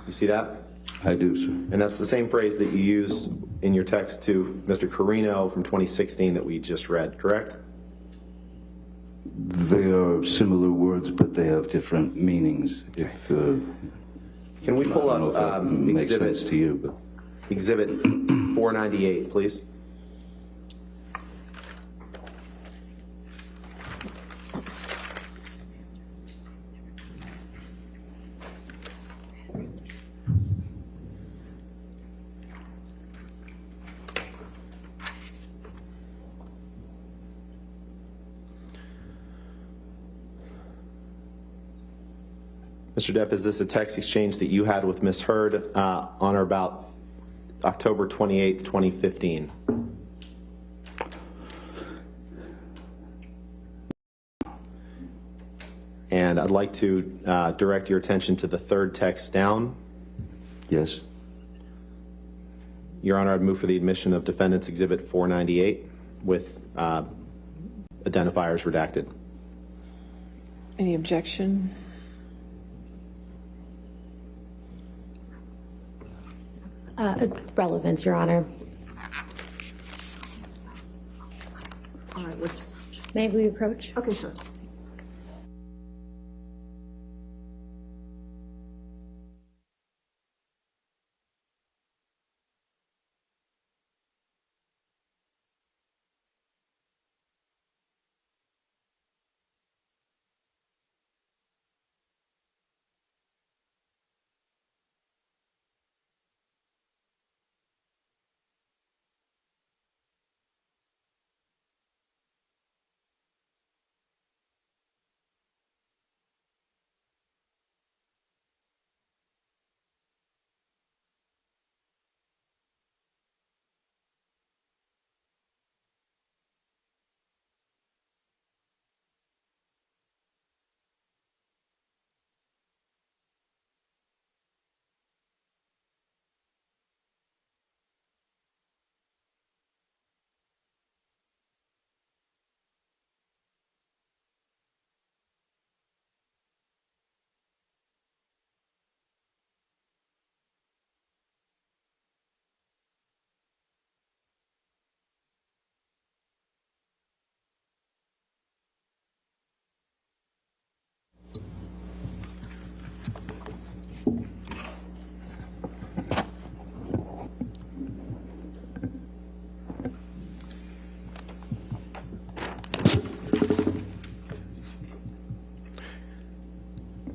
You see that? I do, sir. And that's the same phrase that you used in your text to Mr. Carino from 2016 that we just read, correct? They are similar words, but they have different meanings. If Can we pull up makes exhibit sense to you, but exhibit 498, please? Mr. Depp, is this a text exchange that you had with Ms. Hurd on or about October 28th, 2015? And I'd like to direct your attention to the third text down. Yes. Your Honor, I'd move for the admission of Defendant's Exhibit 498 with identifiers redacted. Any objection? Relevance, Your Honor. All right, let's. May we approach? Okay, sure.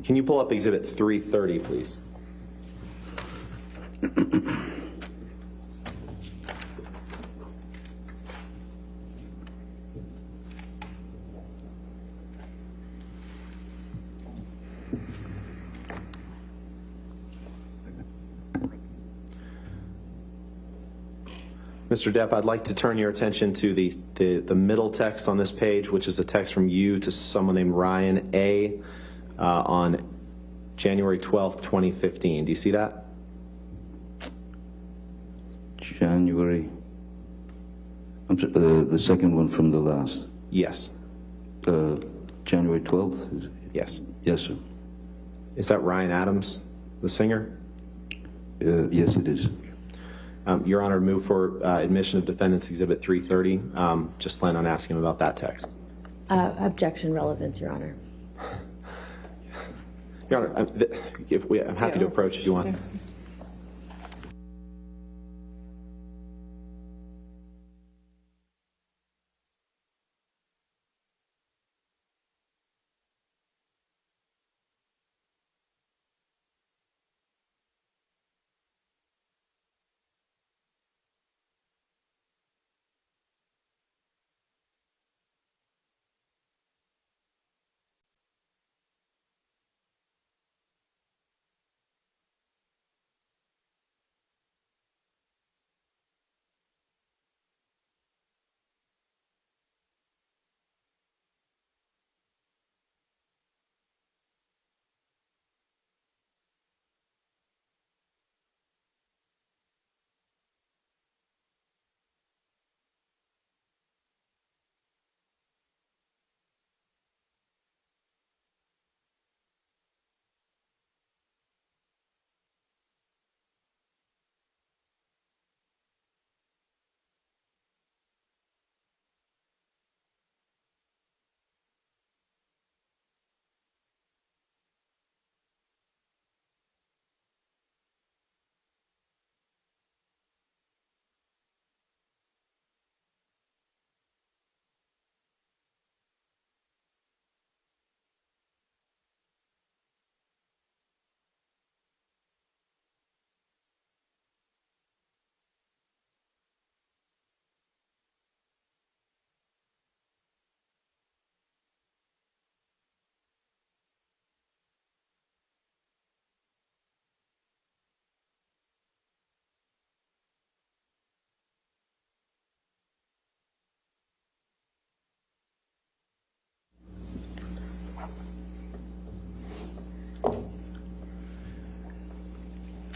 Can you pull up Exhibit 330, please? Mr. Depp, I'd like to turn your attention to the middle text on this page, which is a text from you to someone named Ryan A. On January 12th, 2015. Do you see that? January. I'm sorry, the second one from the last. Yes. January 12th? Yes. Yes, sir. Is that Ryan Adams, the singer? Yes, it is. Your Honor, move for admission of Defendant's Exhibit 330. Just plan on asking him about that text. Objection, relevance, Your Honor. Your Honor, I'm happy to approach if you want.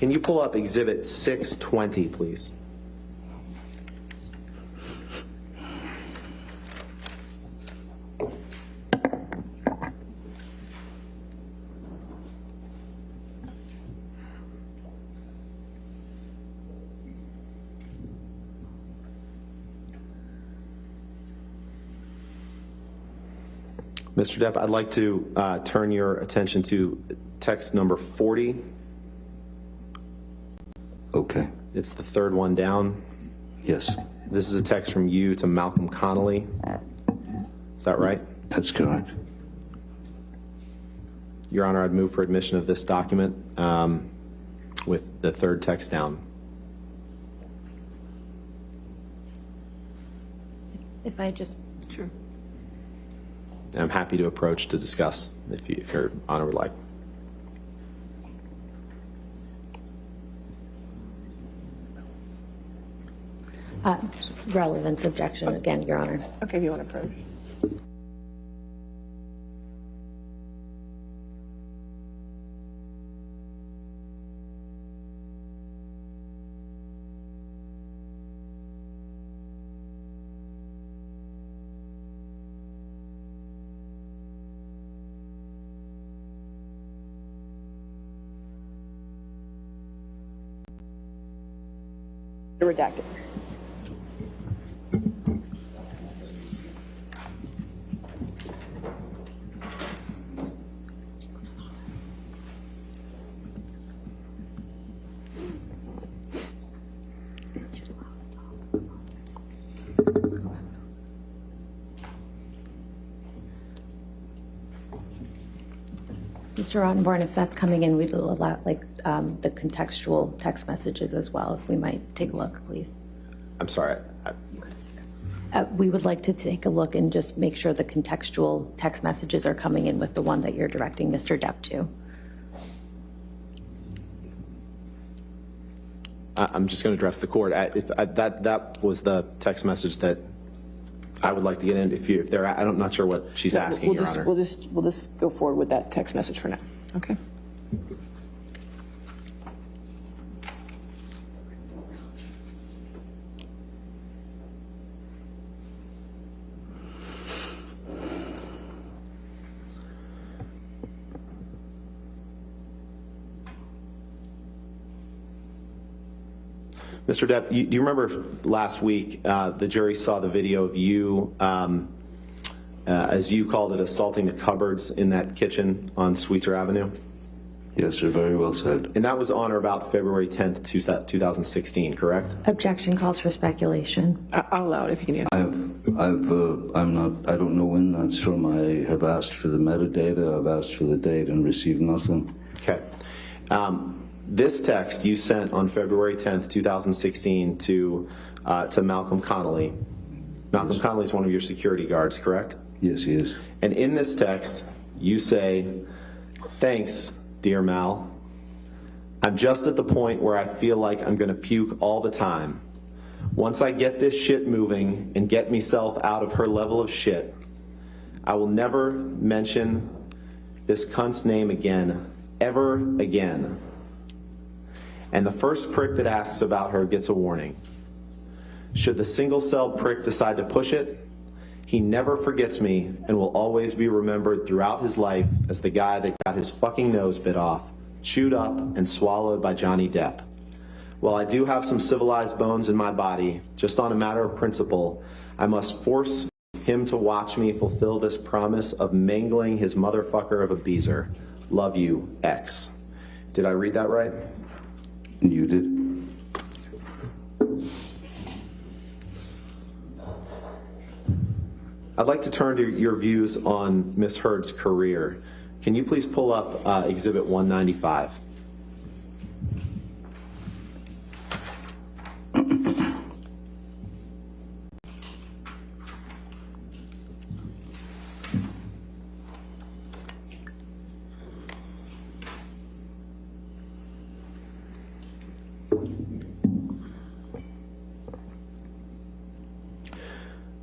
Can you pull up Exhibit 620, please? Mr. Depp, I'd like to turn your attention to text number 40. Okay. It's the third one down. Yes. This is a text from you to Malcolm Connolly. Is that right? That's correct. Your Honor, I'd move for admission of this document with the third text down. If I just... Sure. I'm happy to approach to discuss if Your Honor would like. Relevance objection again, Your Honor. Okay, if you want to approach. Redacted. Mr. Rottenborn, if that's coming in, we'd allow the contextual text messages as well, if we might take a look, please. I'm sorry. We would like to take a look and just make sure the contextual text messages are coming in with the one that you're directing Mr. Depp to. I'm just going to address the court. That was the text message that I would like to get in. If they're, I'm not sure what she's asking, Your Honor. We'll just go forward with that text message for now. Okay. Mr. Depp, do you remember last week the jury saw the video of you, as you called it, assaulting the cupboards in that kitchen on Sweetser Avenue? Yes, sir, very well said. And that was on or about February 10th, 2016, correct? Objection calls for speculation. I'll allow it if you can answer. I don't know when that's from. I have asked for the metadata, I've asked for the date and received nothing. Okay. This text you sent on February 10th, 2016 to Malcolm Connolly. Malcolm Connolly is one of your security guards, correct? Yes, he is. And in this text, you say, "Thanks, dear Mal. I'm just at the point where I feel like I'm going to puke all the time. Once I get this shit moving and get myself out of her level of shit, I will never mention this cunt's name again, ever again. And the first prick that asks about her gets a warning. Should the single-celled prick decide to push it, he never forgets me and will always be remembered throughout his life as the guy that got his fucking nose bit off, chewed up, and swallowed by Johnny Depp. While I do have some civilized bones in my body, just on a matter of principle, I must force him to watch me fulfill this promise of mangling his motherfucker of a Beezer. Love you, X." Did I read that right? You did. I'd like to turn to your views on Ms. Heard's career. Can you please pull up Exhibit 195?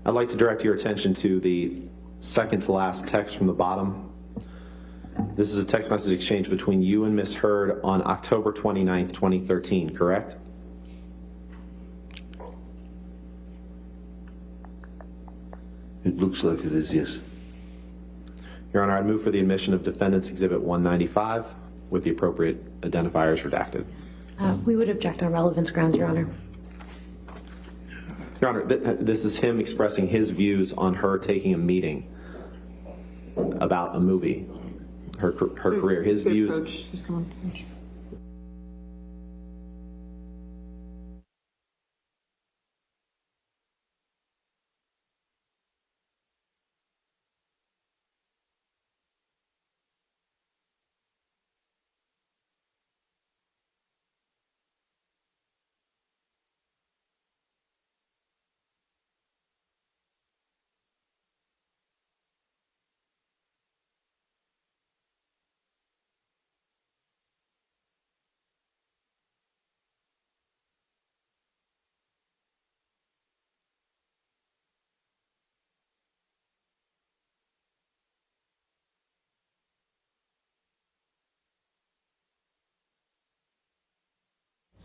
I'd like to direct your attention to the second to last text from the bottom. This is a text message exchange between you and Ms. Heard on October 29th, 2013, correct? It looks like it is, yes. Your Honor, I'd move for the admission of Defendant's Exhibit 195 with the appropriate identifiers redacted. We would object on relevance grounds, Your Honor. Your Honor, this is him expressing his views on her taking a meeting about a movie, her career, his views.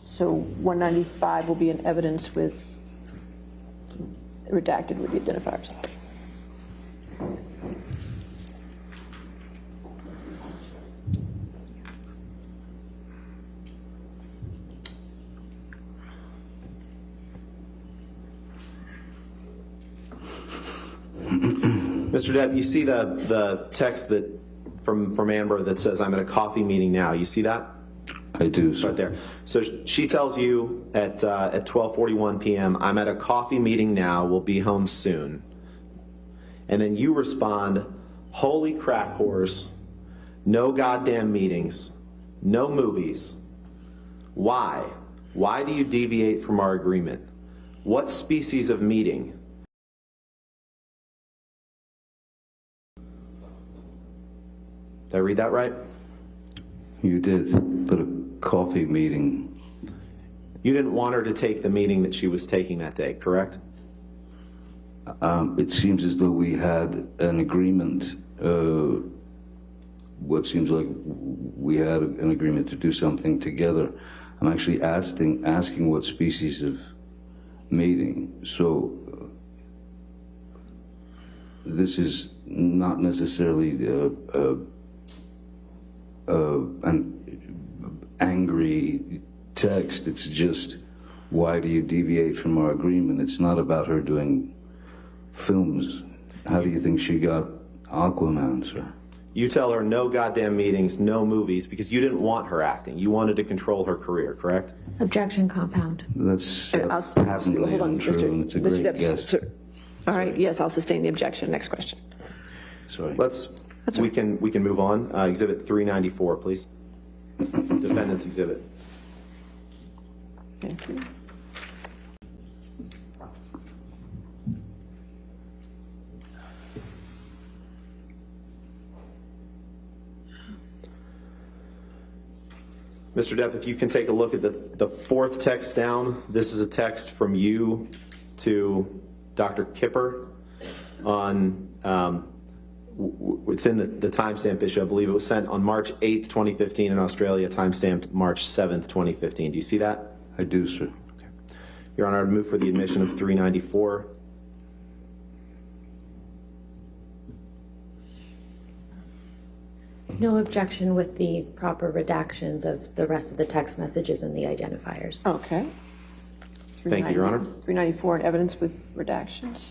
So 195 will be in evidence with, redacted with the identifiers off. Mr. Depp, you see the text that from Amber that says, I'm at a coffee meeting now. You see that? I do, sir. Right there. So she tells you at 12:41 p.m., I'm at a coffee meeting now, we'll be home soon. And then you respond, holy crack whores, no goddamn meetings, no movies. Why? Why do you deviate from our agreement? What species of meeting? Did I read that right? You did, but a coffee meeting. You didn't want her to take the meeting that she was taking that day, correct? It seems as though we had an agreement, what seems like we had an agreement to do something together. I'm actually asking what species of meeting. So this is not necessarily an angry text. It's just, why do you deviate from our agreement? It's not about her doing films. How do you think she got Aquaman, sir? You tell her no goddamn meetings, no movies, because you didn't want her acting. You wanted to control her career, correct? Objection compound. That's Hold patently on, untrue, and it's a great guess. Sir. All right, yes, I'll sustain the objection. Next question. Sorry. We can move on. Exhibit 394, please. Defendant's exhibit. Thank you. Mr. Depp, if you can take a look at the fourth text down. This is a text from you to Dr. Kipper on, it's in the timestamp issue. I believe it was sent on March 8th, 2015 in Australia, timestamped March 7th, 2015. Do you see that? I do, sir. Okay. Your Honor, I'd move for the admission of 394. No objection with the proper redactions of the rest of the text messages and the identifiers. Okay. Thank you, Your Honor. 394 in evidence with redactions.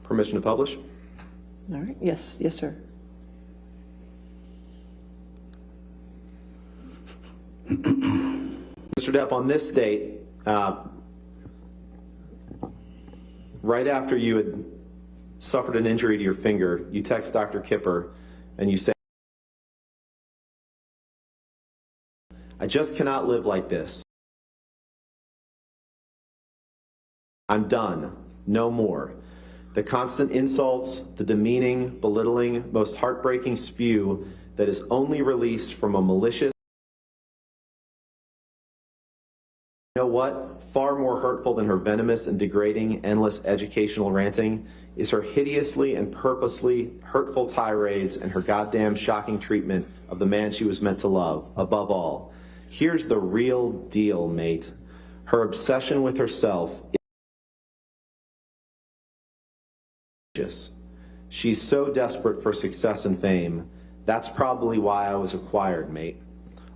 Permission to publish? All right, yes, yes, sir. Mr. Depp, on this date, right after you had suffered an injury to your finger, you text Dr. Kipper and you say, "I just cannot live like this. I'm done. No more. The constant insults, the demeaning, belittling, most heartbreaking spew that is only released from a malicious..." You know what? Far more hurtful than her venomous and degrading, endless educational ranting is her hideously and purposely hurtful tirades and her goddamn shocking treatment of the man she was meant to love, above all. Here's the real deal, mate. Her obsession with herself is... She's so desperate for success and fame. That's probably why I was acquired, mate.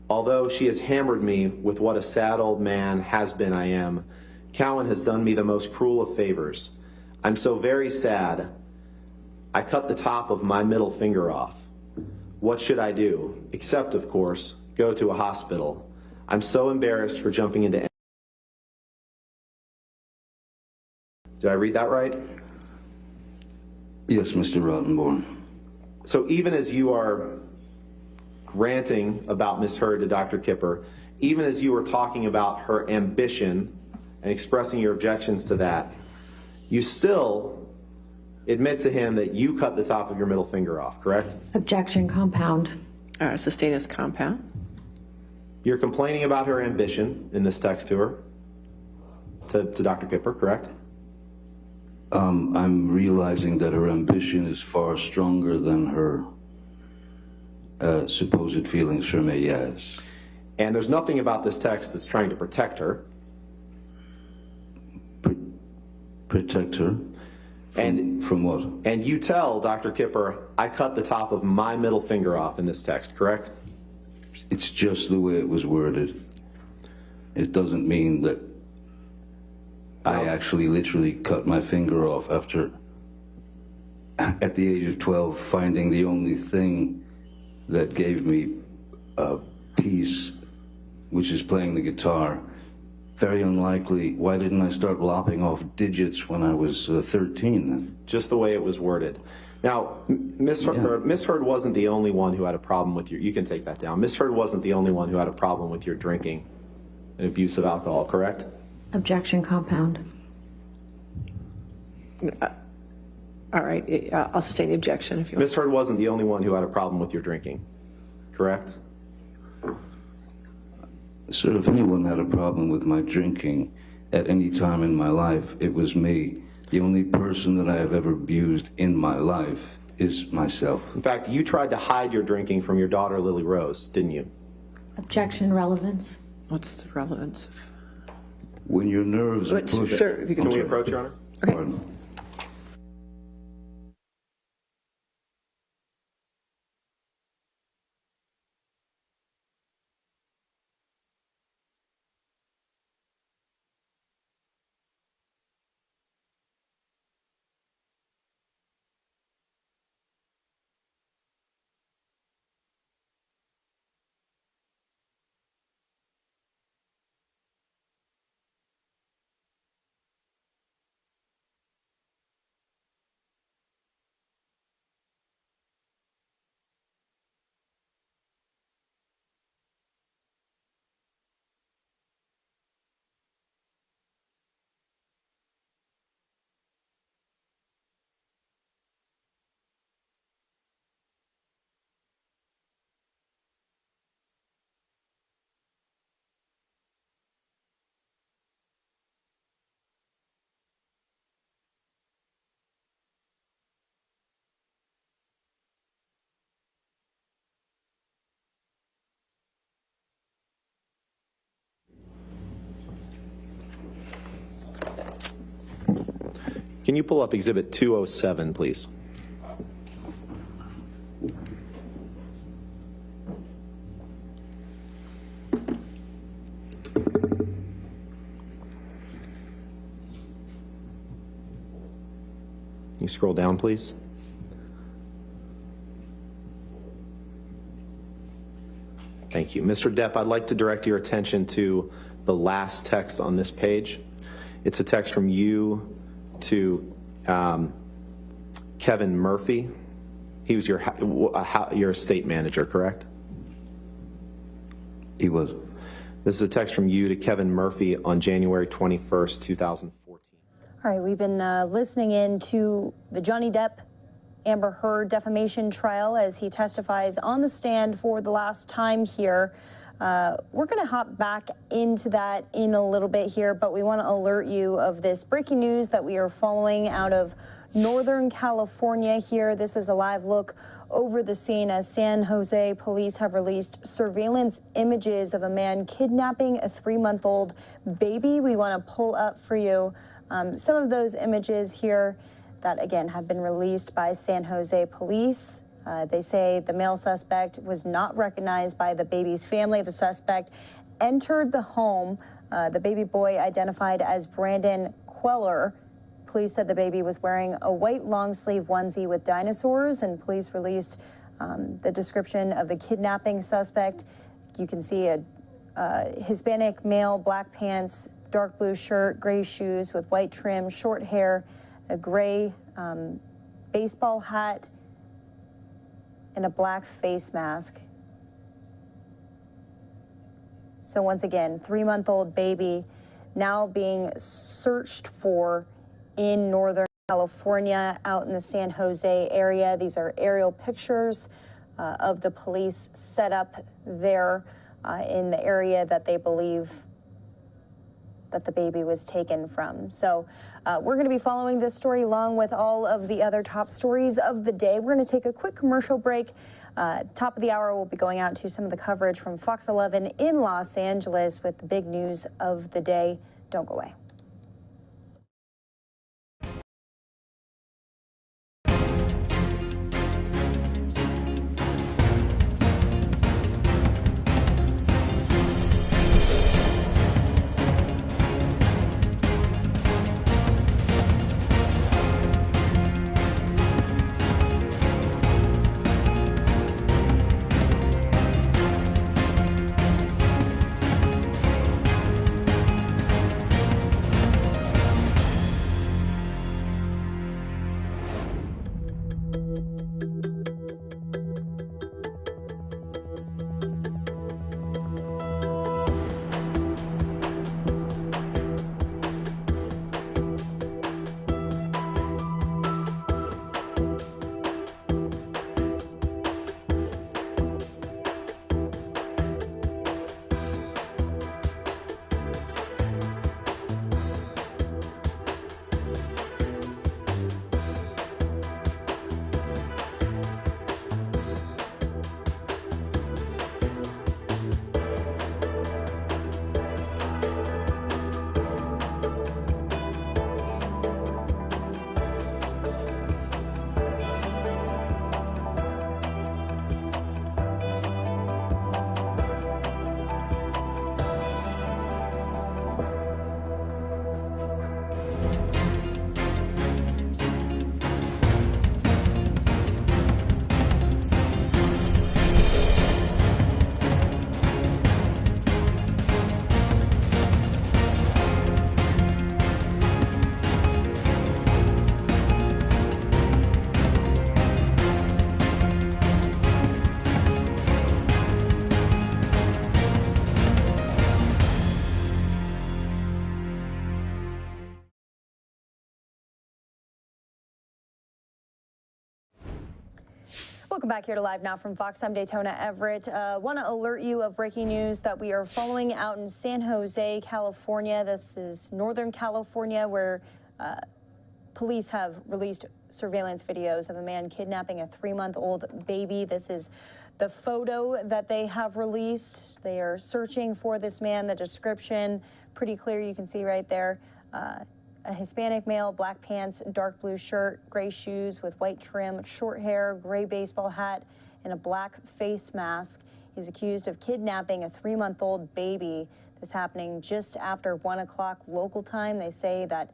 Although she has hammered me with what a sad old man has-been I am, Cowan has done me the most cruel of favors. I'm so very sad, I cut the top of my middle finger off. What should I do? Except, of course, go to a hospital. I'm so embarrassed for jumping into... Did I read that right? Yes, Mr. Rottenborn. So even as you are ranting about Ms. Heard to Dr. Kipper, even as you were talking about her ambition and expressing your objections to that, you still admit to him that you cut the top of your middle finger off, correct? Objection, compound. Sustained as compound. You're complaining about her ambition in this text to her, to Dr. Kipper, correct? I'm realizing that her ambition is far stronger than her supposed feelings for me, yes. And there's nothing about this text that's trying to protect her. Protect her? From what? And you tell Dr. Kipper, I cut the top of my middle finger off in this text, correct? It's just the way it was worded. It doesn't mean that I actually literally cut my finger off after, at the age of 12, finding the only thing that gave me peace, which is playing the guitar. Very unlikely. Why didn't I start lopping off digits when I was 13 then? Just the way it was worded. Now, Ms. Heard wasn't the only one who had a problem with your, you can take that down. Ms. Heard wasn't the only one who had a problem with your drinking and abuse of alcohol, correct? Objection, compound. All right, I'll sustain the objection if you want. Ms. Heard wasn't the only one who had a problem with your drinking, correct? Sir, if anyone had a problem with my drinking at any time in my life, it was me. The only person that I have ever abused in my life is myself. In fact, you tried to hide your drinking from your daughter, Lily Rose, didn't you? Objection, relevance. What's the relevance? When your nerves are pushed... Sir, if you can... Can we approach, Your Honor? Okay. Pardon. Can you pull up Exhibit 207, please? Can you scroll down, please? Thank you. Mr. Depp, I'd like to direct your attention to the last text on this page. It's a text from you to Kevin Murphy. He was your state manager, correct? He was. This is a text from you to Kevin Murphy on January 21st, 2014. All right, we've been listening in to the Johnny Depp Amber Heard defamation trial as he testifies on the stand for the last time here. We're going to hop back into that in a little bit here, but we want to alert you of this breaking news that we are following out of Northern California here. This is a live look over the scene as San Jose police have released surveillance images of a man kidnapping a 3-month-old baby. We want to pull up for you some of those images here that, again, have been released by San Jose police. They say the male suspect was not recognized by the baby's family. The suspect entered the home. The baby boy identified as Brandon Queller. Police said the baby was wearing a white long-sleeve onesie with dinosaurs, and police released the description of the kidnapping suspect. You can see a Hispanic male, black pants, dark blue shirt, gray shoes with white trim, short hair, a gray baseball hat, and a black face mask. So once again, 3-month-old baby now being searched for in Northern California, out in the San Jose area. These are aerial pictures of the police set up there in the area that they believe that the baby was taken from. So we're going to be following this story along with all of the other top stories of the day. We're going to take a quick commercial break. Top of the hour, we'll be going out to some of the coverage from Fox 11 in Los Angeles with the big news of the day. Don't go away. Welcome back here to Live Now from Fox. I'm Daytona Everett. Want to alert you of breaking news that we are following out in San Jose, California. This is Northern California, where police have released surveillance videos of a man kidnapping a 3-month-old baby. This is the photo that they have released. They are searching for this man. The description, pretty clear, you can see right there. A Hispanic male, black pants, dark blue shirt, gray shoes with white trim, short hair, gray baseball hat, and a black face mask. He's accused of kidnapping a 3-month-old baby. This happening just after 1 o'clock local time. They say that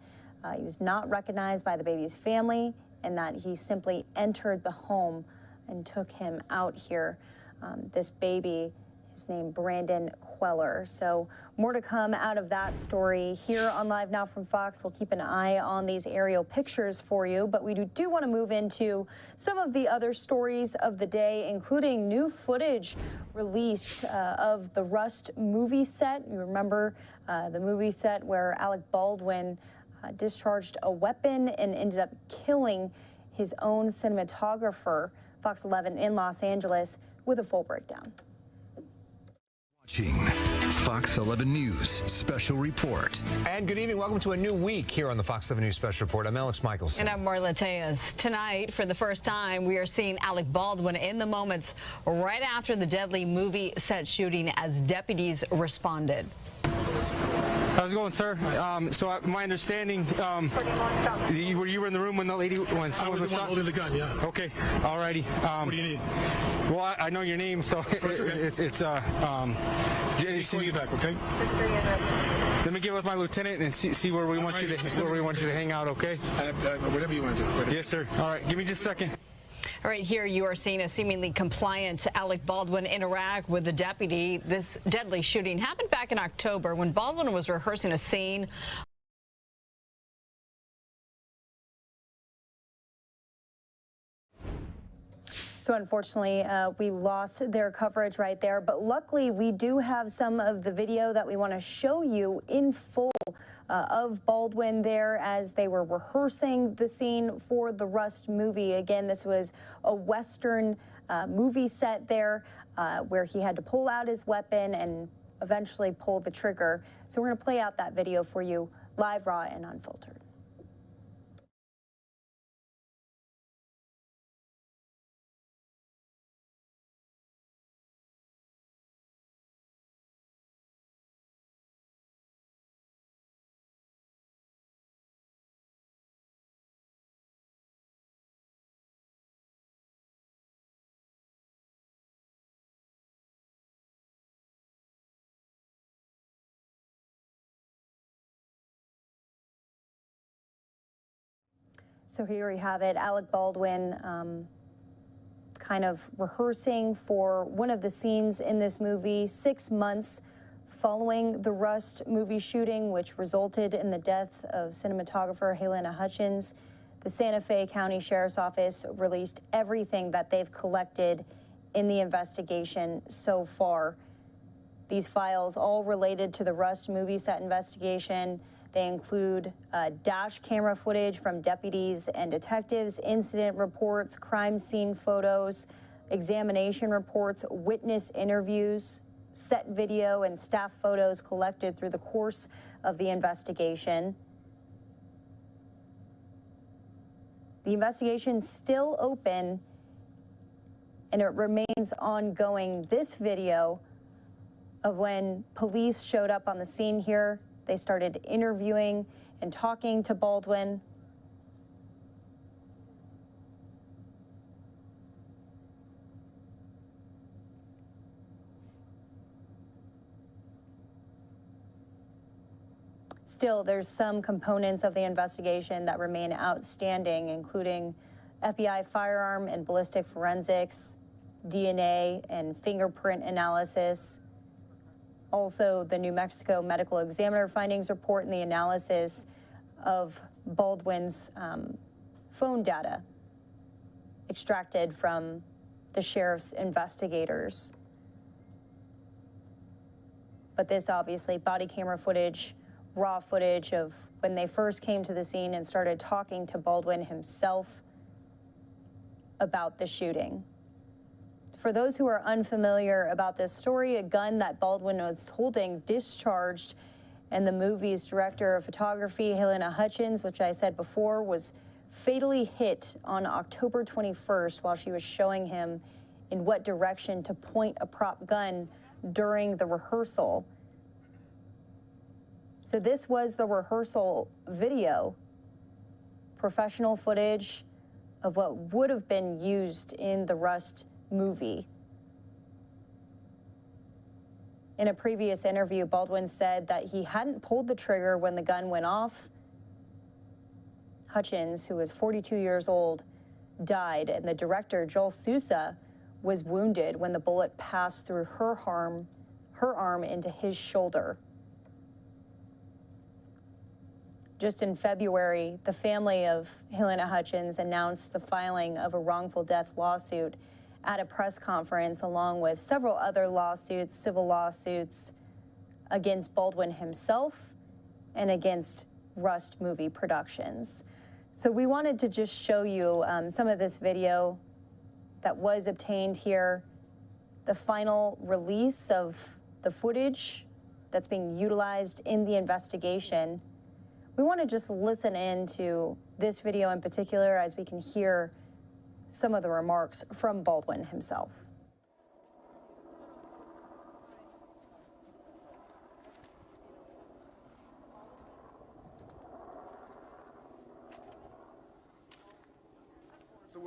he was not recognized by the baby's family and that he simply entered the home and took him out here. This baby is named Brandon queller. So more to come out of that story here on Live Now from Fox. We'll keep an eye on these aerial pictures for you, but we do want to move into some of the other stories of the day, including new footage released of the Rust movie set. You remember the movie set where Alec Baldwin discharged a weapon and ended up killing his own cinematographer. Fox 11 in Los Angeles with a full breakdown. Watching Fox 11 News Special Report. And good evening. Welcome to a new week here on the Fox 7 News Special Report. I'm Alex Michelson. And I'm Marla Tejas. Tonight, for the first time, we are seeing Alec Baldwin in the moments right after the deadly movie set shooting as deputies responded. How's it going, sir? So my understanding, you were in the room when the lady, when someone was shot? Holding the gun, yeah. Okay, alrighty. What do you need? Well, I know your name, so it's call you back, okay? Let me get with my lieutenant and see where we want you to hang out, okay? Whatever you want to do. Whatever. Yes, sir. All right, give me just a second. All right, here you are seeing a seemingly compliant Alec Baldwin interact with the deputy. This deadly shooting happened back in October when Baldwin was rehearsing a scene. So unfortunately, we lost their coverage right there. But luckily, we do have some of the video that we want to show you in full of Baldwin there as they were rehearsing the scene for the Rust movie. Again, this was a Western movie set there where he had to pull out his weapon and eventually pull the trigger. So we're going to play out that video for you live, raw, and unfiltered. So here we have it, Alec Baldwin kind of rehearsing for one of the scenes in this movie 6 months following the Rust movie shooting, which resulted in the death of cinematographer Helena Hutchins. The Santa Fe County Sheriff's Office released everything that they've collected in the investigation so far. These files all related to the Rust movie set investigation. They include dash camera footage from deputies and detectives, incident reports, crime scene photos, examination reports, witness interviews, set video, and staff photos collected through the course of the investigation. The investigation's still open, and it remains ongoing. This video of when police showed up on the scene here, they started interviewing and talking to Baldwin. Still, there's some components of the investigation that remain outstanding, including FBI firearm and ballistic forensics, DNA and fingerprint analysis. Also, the New Mexico Medical Examiner findings report and the analysis of Baldwin's phone data extracted from the sheriff's investigators. But this obviously body camera footage, raw footage of when they first came to the scene and started talking to Baldwin himself about the shooting. For those who are unfamiliar about this story, a gun that Baldwin was holding discharged, and the movie's director of photography, Helena Hutchins, which I said before, was fatally hit on October 21st while she was showing him in what direction to point a prop gun during the rehearsal. So this was the rehearsal video, professional footage of what would have been used in the Rust movie. In a previous interview, Baldwin said that he hadn't pulled the trigger when the gun went off. Hutchins, who was 42 years old, died, and the director, Joel Sousa, was wounded when the bullet passed through her her arm into his shoulder. Just in February, the family of Helena Hutchins announced the filing of a wrongful death lawsuit at a press conference, along with several other lawsuits, civil lawsuits, against Baldwin himself and against Rust Movie Productions. So we wanted to just show you some of this video that was obtained here, the final release of the footage that's being utilized in the investigation. We want to just listen in to this video in particular as we can hear some of the remarks from Baldwin himself. So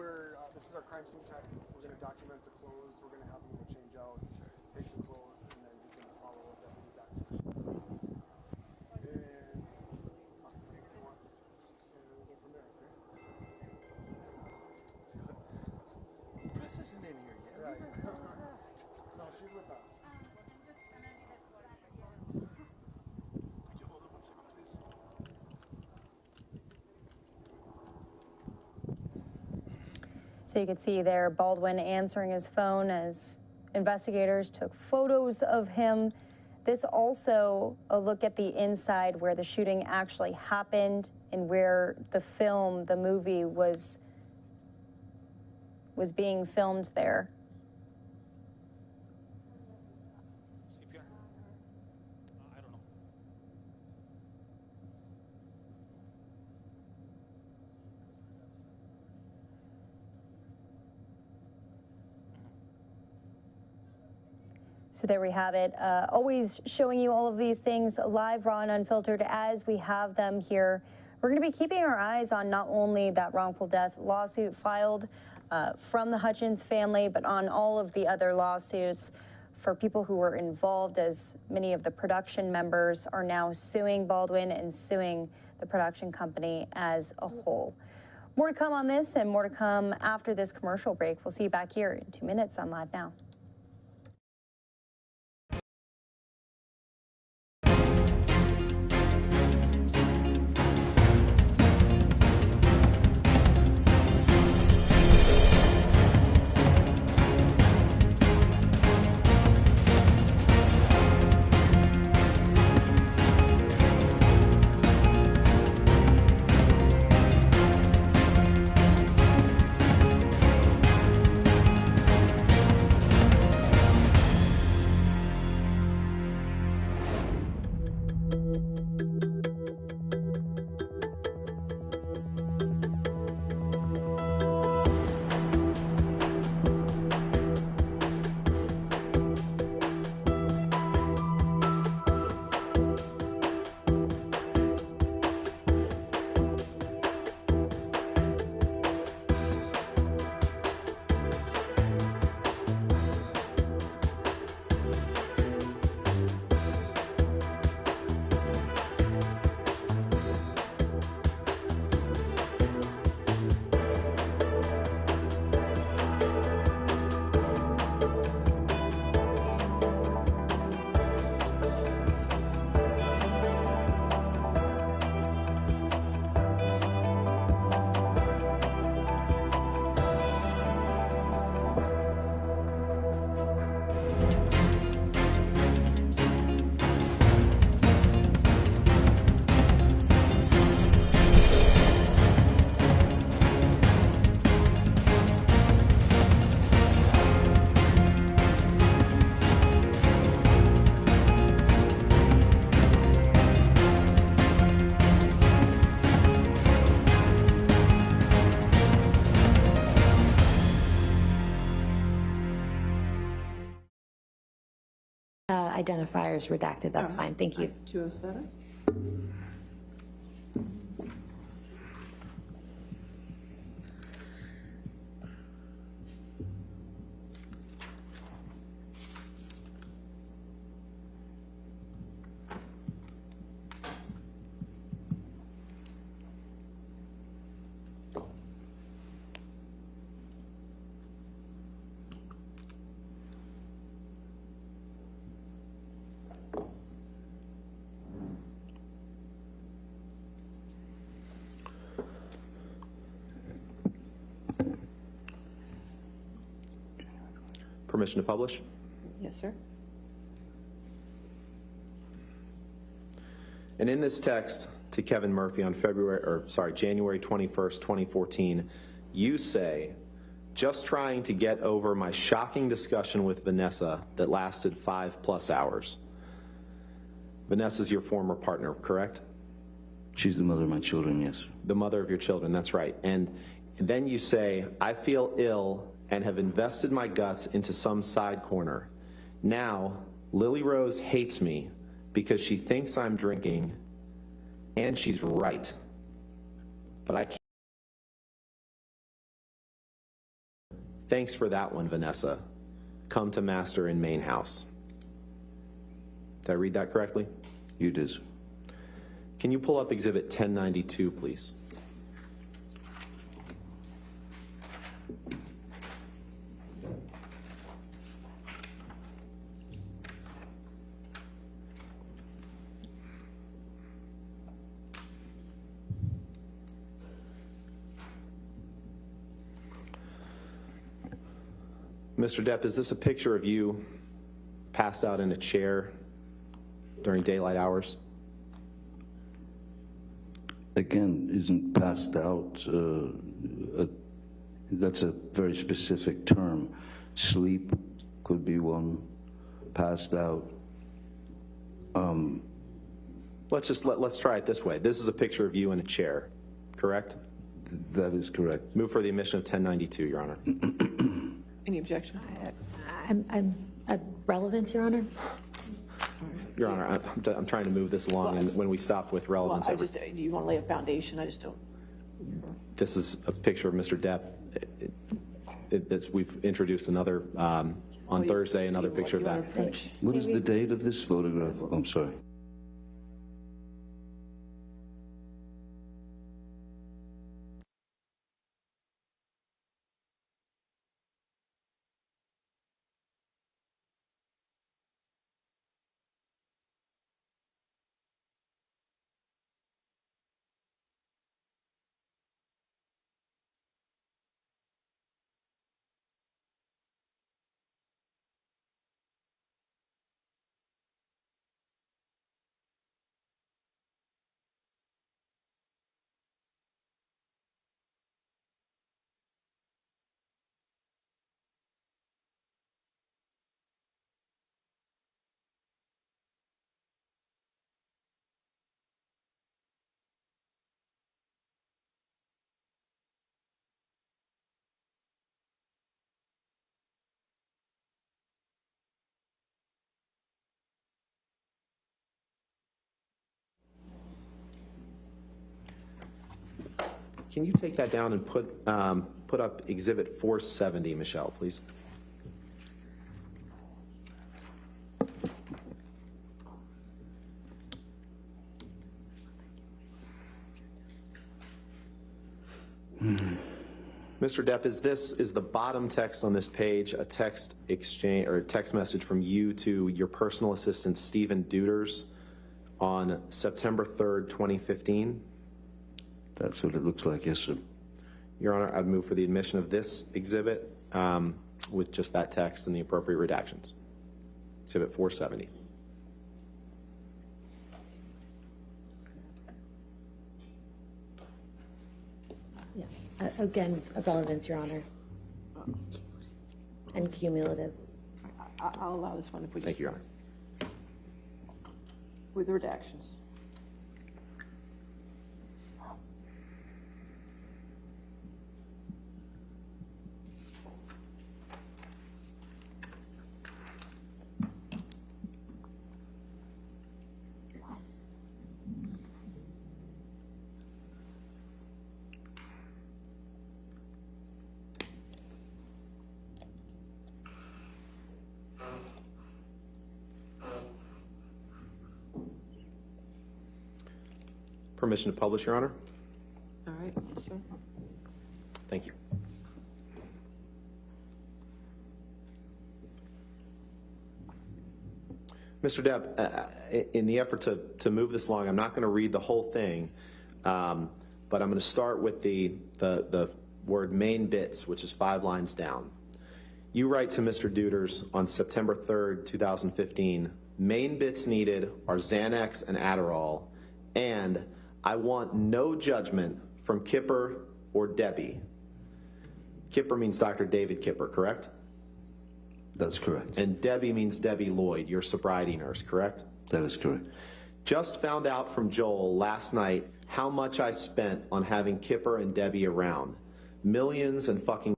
this is our crime scene tech. We're going to document the clothes. We're going to have them change out, take the clothes, and then we can follow up that back to the police. And talk to them if he wants, and we'll go from there. Okay. Press isn't in here yet. Right. No, she's with us. Could you hold on 1 second, please? So you could see there Baldwin answering his phone as investigators took photos of him. This also a look at the inside where the shooting actually happened and where the film, the movie was being filmed there. CPR? I don't know. So there we have it. Always showing you all of these things live, raw, and unfiltered as we have them here. We're going to be keeping our eyes on not only that wrongful death lawsuit filed from the Hutchins family, but on all of the other lawsuits for people who were involved, as many of the production members are now suing Baldwin and suing the production company as a whole. More to come on this and more to come after this commercial break. We'll see you back here in 2 minutes on Live Now. Identifiers redacted, that's fine, thank you. 207? Permission to publish? Yes, sir. And in this text to Kevin Murphy on January 21st, 2014, you say, just trying to get over my shocking discussion with Vanessa that lasted 5+ hours. Vanessa's your former partner, correct? She's the mother of my children, yes. The mother of your children, that's right. And then you say, I feel ill and have invested my guts into some side corner. Now, Lily Rose hates me because she thinks I'm drinking, and she's right. But I can't. Thanks for that one, Vanessa. Come to master in main house. Did I read that correctly? You did. Can you pull up Exhibit 1092, please? Mr. Depp, is this a picture of you passed out in a chair during daylight hours? Again, isn't passed out, that's a very specific term. Sleep could be one, passed out. Let's try it this way. This is a picture of you in a chair, correct? That is correct. Move for the admission of 1092, Your Honor. Any objection? I'm relevance, Your Honor. Your Honor, I'm trying to move this along, and when we stop with relevance, Well, you want to lay a foundation? I just don't. this is a picture of Mr. Depp. We've introduced another, on Thursday, another picture of that. What is the date of this photograph? I'm sorry. Can you take that down and put up Exhibit 470, Michelle, please? Mr. Depp, is the bottom text on this page a text exchange or a text message from you to your personal assistant, Stephen Deuters, on September 3rd, 2015? That's what it looks like, yes, sir. Your Honor, I'd move for the admission of this exhibit with just that text and the appropriate redactions. Exhibit 470. Yeah. Again, of relevance, Your Honor. And cumulative. I'll allow this one if we just. Thank you, Your Honor. With the redactions. Permission to publish, Your Honor? All right, yes, sir. Thank you. Mr. Depp, in the effort to move this along, I'm not going to read the whole thing, but I'm going to start with the word main bits, which is 5 lines down. You write to Mr. Deuters on September 3rd, 2015, main bits needed are Xanax and Adderall, and I want no judgment from Kipper or Debbie. Kipper means Dr. David Kipper, correct? That's correct. And Debbie means Debbie Lloyd, your sobriety nurse, correct? That is correct. Just found out from Joel last night how much I spent on having Kipper and Debbie around. Millions and fucking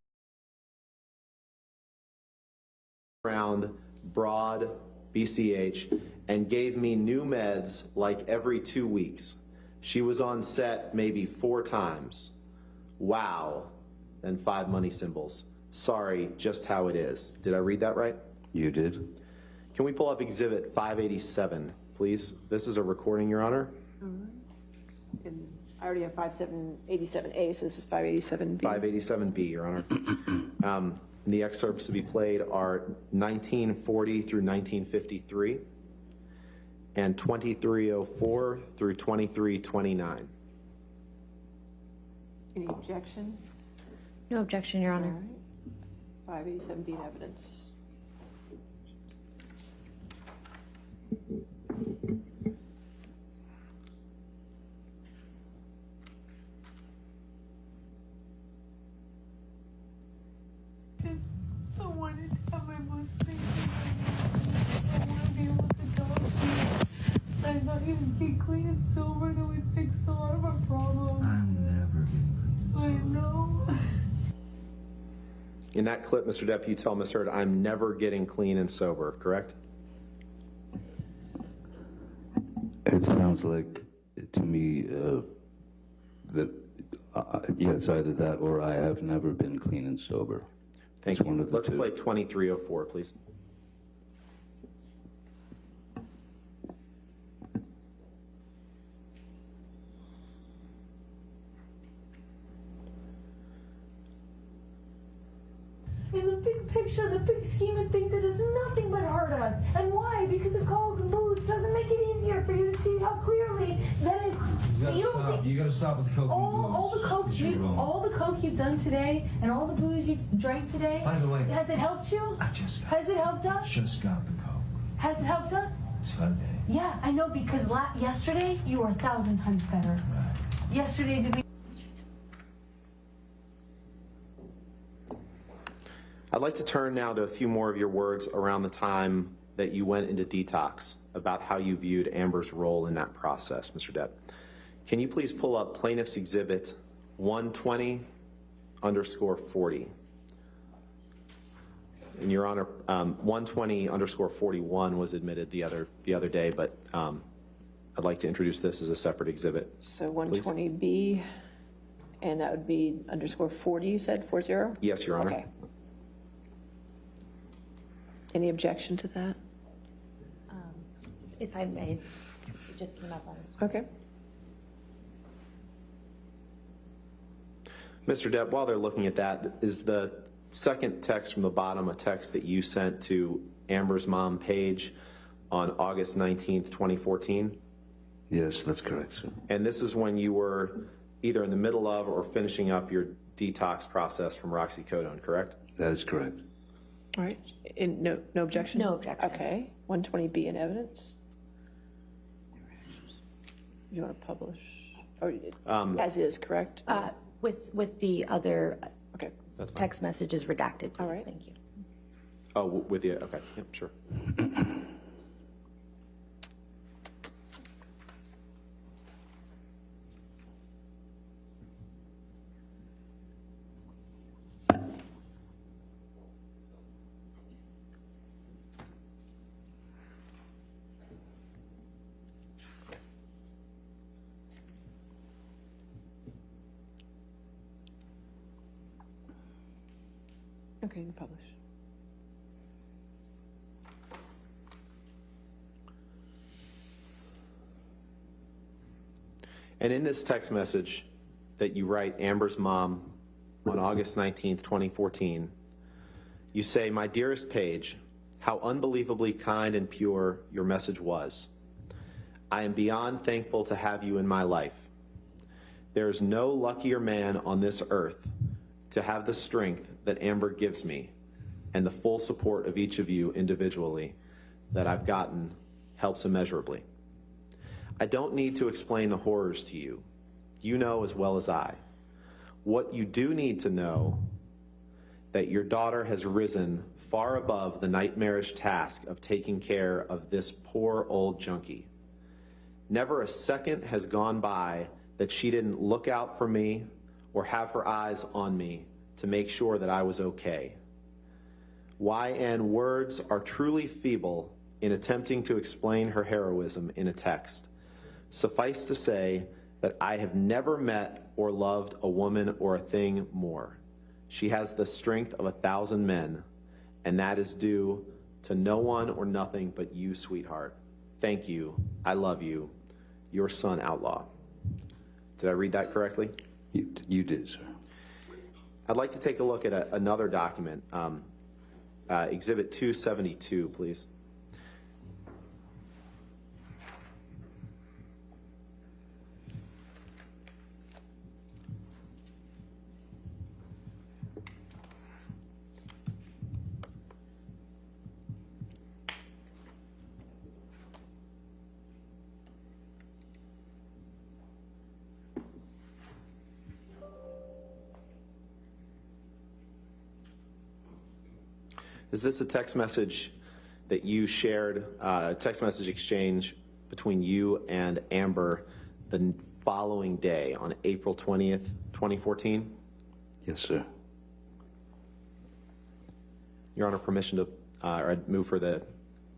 around Broad, BCH, and gave me new meds like every 2 weeks. She was on set maybe 4 times. Wow. Then 5 money symbols. Sorry, just how it is. Did I read that right? You did. Can we pull up Exhibit 587, please? This is a recording, Your Honor. And I already have 5787A, so this is 587B. 587B, Your Honor. The excerpts to be played are 1940 through 1953 and 2304 through 2329. Any objection? No objection, Your Honor. All right. 587B in evidence. I wanted to have my birthday. I want to be able to talk to you. I'm not even be clean and sober that we fix a lot of our problems. I'm never being I know. In that clip, Mr. Depp, you tell Ms. Heard, I'm never getting clean and sober, correct? It sounds like to me that yeah, it's either that or I have never been clean and sober. Thank It's you. one of the Let's two. play 2304, please. In the big picture, the big scheme of things, it does nothing but hurt us. And why? Because the coke and booze doesn't make it easier for you to see how clearly that is. You gotta stop with the coke All the coke you've done today, and all the booze you've drank today. By the way, has it helped you? Has it helped us? Just got the coke Has it helped us? today. Yeah, I know, because yesterday you were 1,000 times better. Yesterday, did we? I'd like to turn now to a few more of your words around the time that you went into detox, about how you viewed Amber's role in that process, Mr. Depp. Can you please pull up Plaintiff's Exhibit 120_40? And Your Honor, 120_41 was admitted the other day, but I'd like to introduce this as a separate exhibit. So 120B, and that would be _40, you said, 40? Yes, Your Honor. Okay. Any objection to that? If I may, it just came up on the screen. Okay. Mr. Depp, while they're looking at that, is the second text from the bottom a text that you sent to Amber's mom, Paige, on August 19th, 2014? Yes, that's correct, sir. And this is when you were either in the middle of or finishing up your detox process from roxycodone, correct? That is correct. All right. And no objection? No objection. Okay. 120B in evidence. You want to publish? Or, as is, correct? With the other okay. That's fine. text messages redacted, please. All right. Thank you. Oh, with the, okay, yep, sure. Okay, you can publish. And in this text message that you write Amber's mom on August 19th, 2014, you say, "My dearest Paige, how unbelievably kind and pure your message was. I am beyond thankful to have you in my life. There is no luckier man on this earth to have the strength that Amber gives me, and the full support of each of you individually that I've gotten helps immeasurably. I don't need to explain the horrors to you. You know as well as I. What you do need to know that your daughter has risen far above the nightmarish task of taking care of this poor old junkie. Never a second has gone by that she didn't look out for me or have her eyes on me to make sure that I was okay. YN words are truly feeble in attempting to explain her heroism in a text. Suffice to say that I have never met or loved a woman or a thing more. She has the strength of 1,000 men, and that is due to no one or nothing but you, sweetheart. Thank you. I love you. Your son, Outlaw. Did I read that correctly? You did, sir. I'd like to take a look at another document. Exhibit 272, please. Is this a text message that you shared, a text message exchange between you and Amber the following day on April 20th, 2014? Yes, sir. Your Honor, permission to, or I'd move for the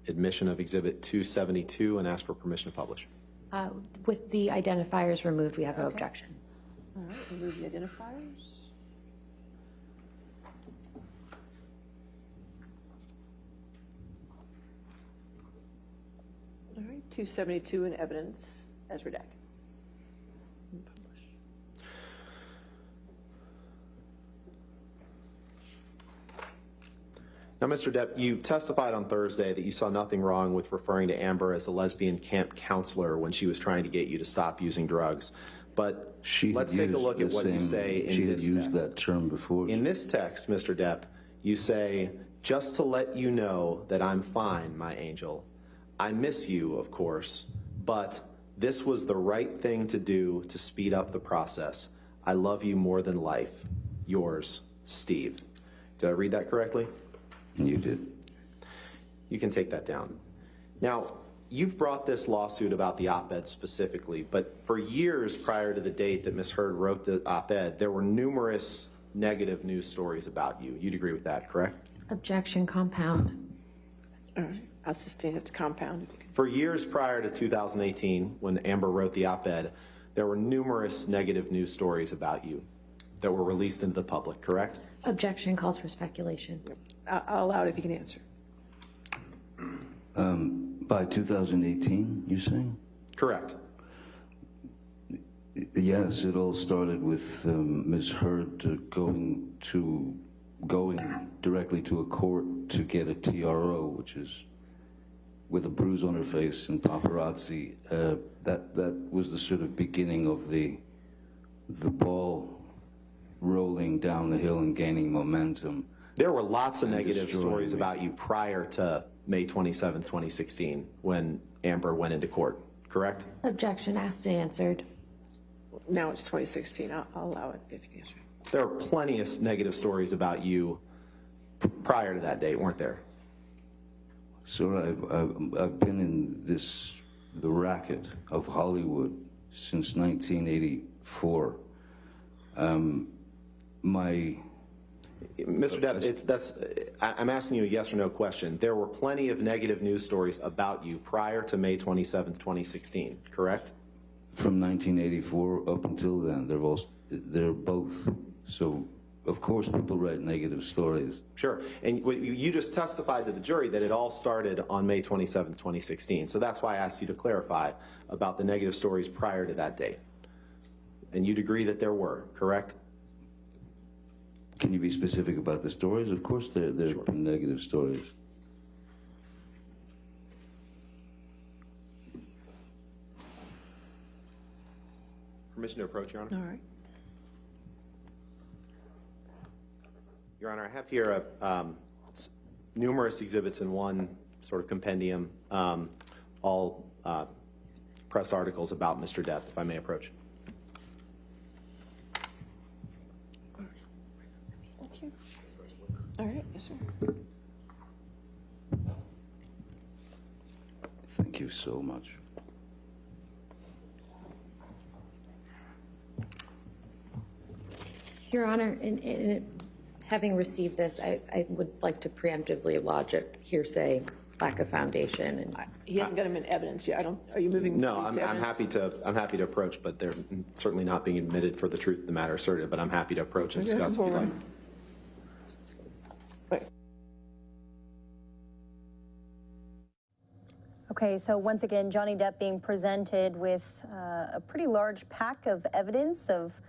admission of Exhibit 272 and ask for permission to publish. With the identifiers removed, we have no objection. All right, remove the identifiers. All right, 272 in evidence as redacted. Now, Mr. Depp, you testified on Thursday that you saw nothing wrong with referring to Amber as a lesbian camp counselor when she was trying to get you to stop using drugs. But let's take a look at what you say in this text. She had used that term before. In this text, Mr. Depp, you say, "Just to let you know that I'm fine, my angel. I miss you, of course, but this was the right thing to do to speed up the process. I love you more than life. Yours, Steve." Did I read that correctly? You did. You can take that down. Now, you've brought this lawsuit about the op-ed specifically, but for years prior to the date that Ms. Heard wrote the op-ed, there were numerous negative news stories about you. You'd agree with that, correct? Objection, compound. All right, I'll sustain it to compound. For years prior to 2018, when Amber wrote the op-ed, there were numerous negative news stories about you that were released into the public, correct? Objection calls for speculation. I'll allow it if you can answer. By 2018, you're saying? Correct. Yes, it all started with Ms. Heard going directly to a court to get a TRO, which is with a bruise on her face and paparazzi. That was the sort of beginning of the ball rolling down the hill and gaining momentum. There were lots of negative stories about you prior to May 27, 2016, when Amber went into court, correct? Objection asked and answered. Now it's 2016. I'll allow it if you can answer. There are plenty of negative stories about you prior to that date, weren't there? So I've been in the racket of Hollywood since 1984. Mr. Depp, I'm asking you a yes or no question. There were plenty of negative news stories about you prior to May 27, 2016, correct? From 1984 up until then, they're both. So, of course, people write negative stories. Sure. And you just testified to the jury that it all started on May 27, 2016. So that's why I asked you to clarify about the negative stories prior to that date. And you'd agree that there were, correct? Can you be specific about the stories? Of course, there have been negative stories. Permission to approach, Your Honor? All right. Your Honor, I have here numerous exhibits in one sort of compendium, all press articles about Mr. Depp, if I may approach. Thank you. All right, yes, sir. Thank you so much. Your Honor, having received this, I would like to preemptively lodge a hearsay, lack of foundation. And He hasn't got him in evidence yet. Are you moving? No, these to I'm evidence? happy to approach, but they're certainly not being admitted for the truth of the matter asserted. But I'm happy to approach and discuss if you'd like. Okay, so once again, Johnny Depp being presented with a pretty large pack of evidence of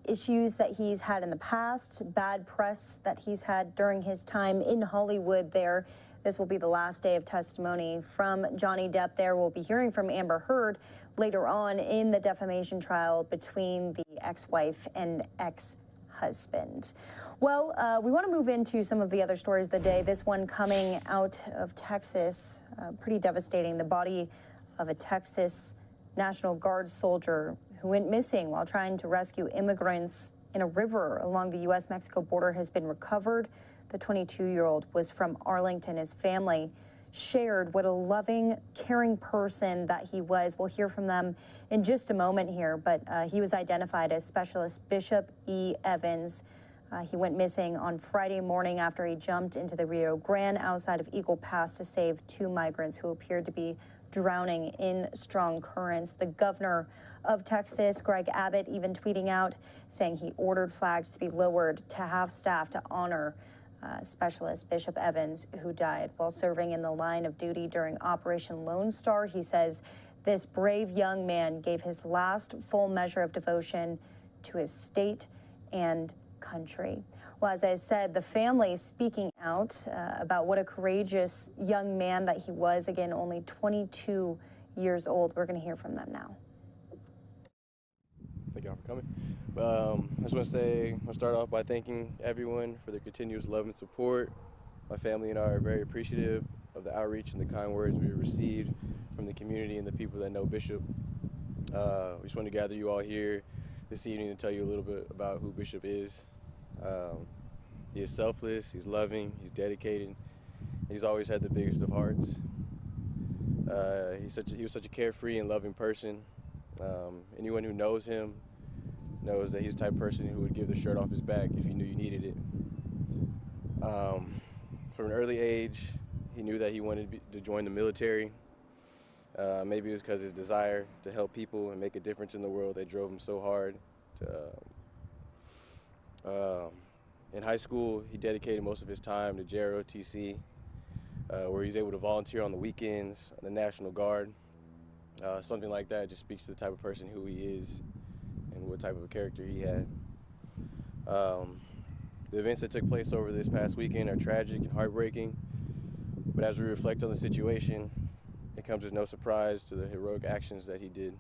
issues that he's had in the past, bad press that he's had during his time in Hollywood there. This will be the last day of testimony from Johnny Depp there. We'll be hearing from Amber Heard later on in the defamation trial between the ex-wife and ex-husband. Well, we want to move into some of the other stories of the day. This one coming out of Texas, pretty devastating. The body of a Texas National Guard soldier who went missing while trying to rescue immigrants in a river along the U.S.-Mexico border has been recovered. The 22-year-old was from Arlington. His family shared what a loving, caring person that he was. We'll hear from them in just a moment here, but he was identified as Specialist Bishop E. Evans. He went missing on Friday morning after he jumped into the Rio Grande outside of Eagle Pass to save two migrants who appeared to be drowning in strong currents. The governor of Texas, Greg Abbott, even tweeting out saying he ordered flags to be lowered to have staff to honor Specialist Bishop Evans, who died while serving in the line of duty during Operation Lone Star. He says this brave young man gave his last full measure of devotion to his state and country. Well, as I said, the family speaking out about what a courageous young man that he was. Again, only 22 years old. We're going to hear from them now. Thank y'all for coming. I just want to start off by thanking everyone for their continuous love and support. My family and I are very appreciative of the outreach and the kind words we received from the community and the people that know Bishop. We just want to gather you all here this evening to tell you a little bit about who Bishop is. He is selfless, he's loving, he's dedicated, he's always had the biggest of hearts. He was such a carefree and loving person. Anyone who knows him knows that he's the type of person who would give the shirt off his back if he knew you needed it. From an early age, he knew that he wanted to join the military. Maybe it was because his desire to help people and make a difference in the world that drove him so hard. In high school, he dedicated most of his time to JROTC, where he was able to volunteer on the weekends, on the National Guard. Something like that just speaks to the type of person who he is and what type of a character he had. The events that took place over this past weekend are tragic and heartbreaking, but as we reflect on the situation, it comes as no surprise to the heroic actions that he did.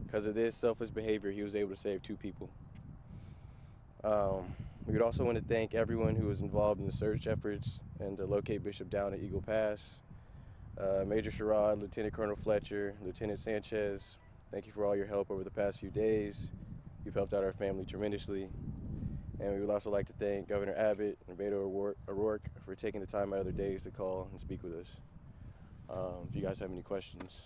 Because of this selfless behavior, he was able to save two people. We would also want to thank everyone who was involved in the search efforts and to locate Bishop down at Eagle Pass. Major Sherrod, Lieutenant Colonel Fletcher, Lieutenant Sanchez, thank you for all your help over the past few days. You've helped out our family tremendously. And we would also like to thank Governor Abbott and Beto O'Rourke for taking the time out of their days to call and speak with us. If you guys have any questions.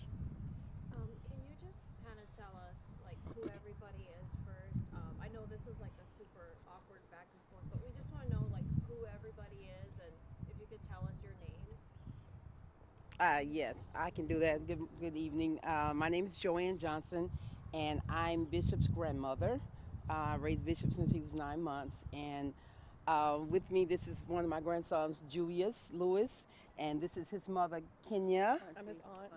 Can you just kind of tell us like who everybody is first? I know this is like a super awkward back and forth, but we just want to know like who everybody is and if you could tell us your names. Yes, I can do that. Good evening. My name is Joanne Johnson, and I'm Bishop's grandmother. I raised Bishop since he was 9 months, and with me, this is one of my grandsons, Julius Lewis, and this is his mother, Kenya. I'm his aunt.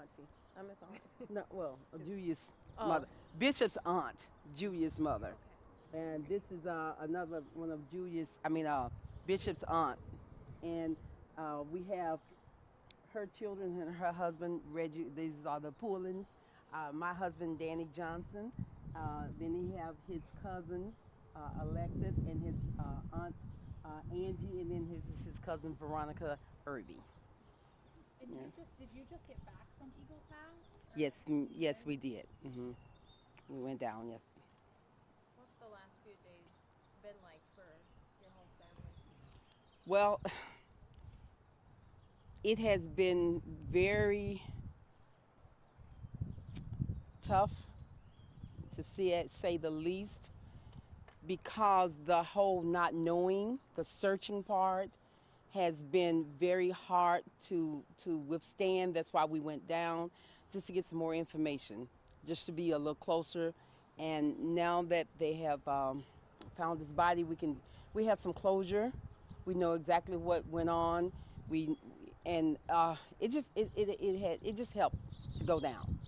I'm his aunt. No, well, Julius' mother. Bishop's aunt, Julius' mother. Okay. And this is another one of Bishop's aunt. And we have her children and her husband, Reggie. These are the Pullins. My husband, Danny Johnson. Then he have his cousin, Alexis, and his aunt, Angie, and then his cousin Veronica Irby. And Yeah. did you just get back from Eagle Pass? Yes, yes, we did. We went down. Yes. What's the last few days been like for your whole family? Well, it has been very tough, to say the least, because the whole not knowing, the searching part, has been very hard to withstand. That's why we went down, just to get some more information, just to be a little closer. And now that they have found his body, we have some closure. We know exactly what went on. It just helped to go down.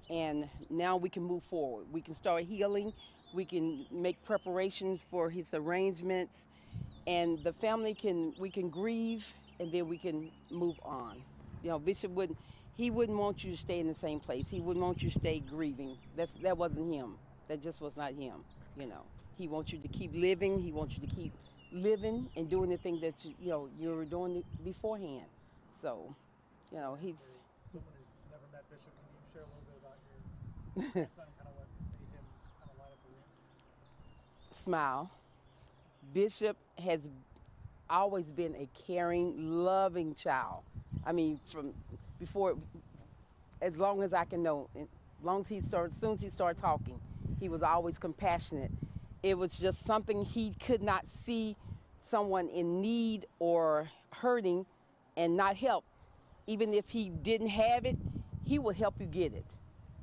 And now we can move forward. We can start healing. We can make preparations for his arrangements, and the family we can grieve, and then we can move on. You know, Bishop wouldn't want you to stay in the same place. He wouldn't want you to stay grieving. That wasn't him. That just was not him. You know, he wants you to keep living. He wants you to keep living and doing the thing that you were doing beforehand. So, you know, he's. Someone who's never met Bishop, can you share a little bit about your grandson, kind of what made him kind of light up the room? Smile. Bishop has always been a caring, loving child. I mean, from before, as long as I can know, as soon as he started talking, he was always compassionate. It was just something he could not see someone in need or hurting and not help. Even if he didn't have it, he would help you get it.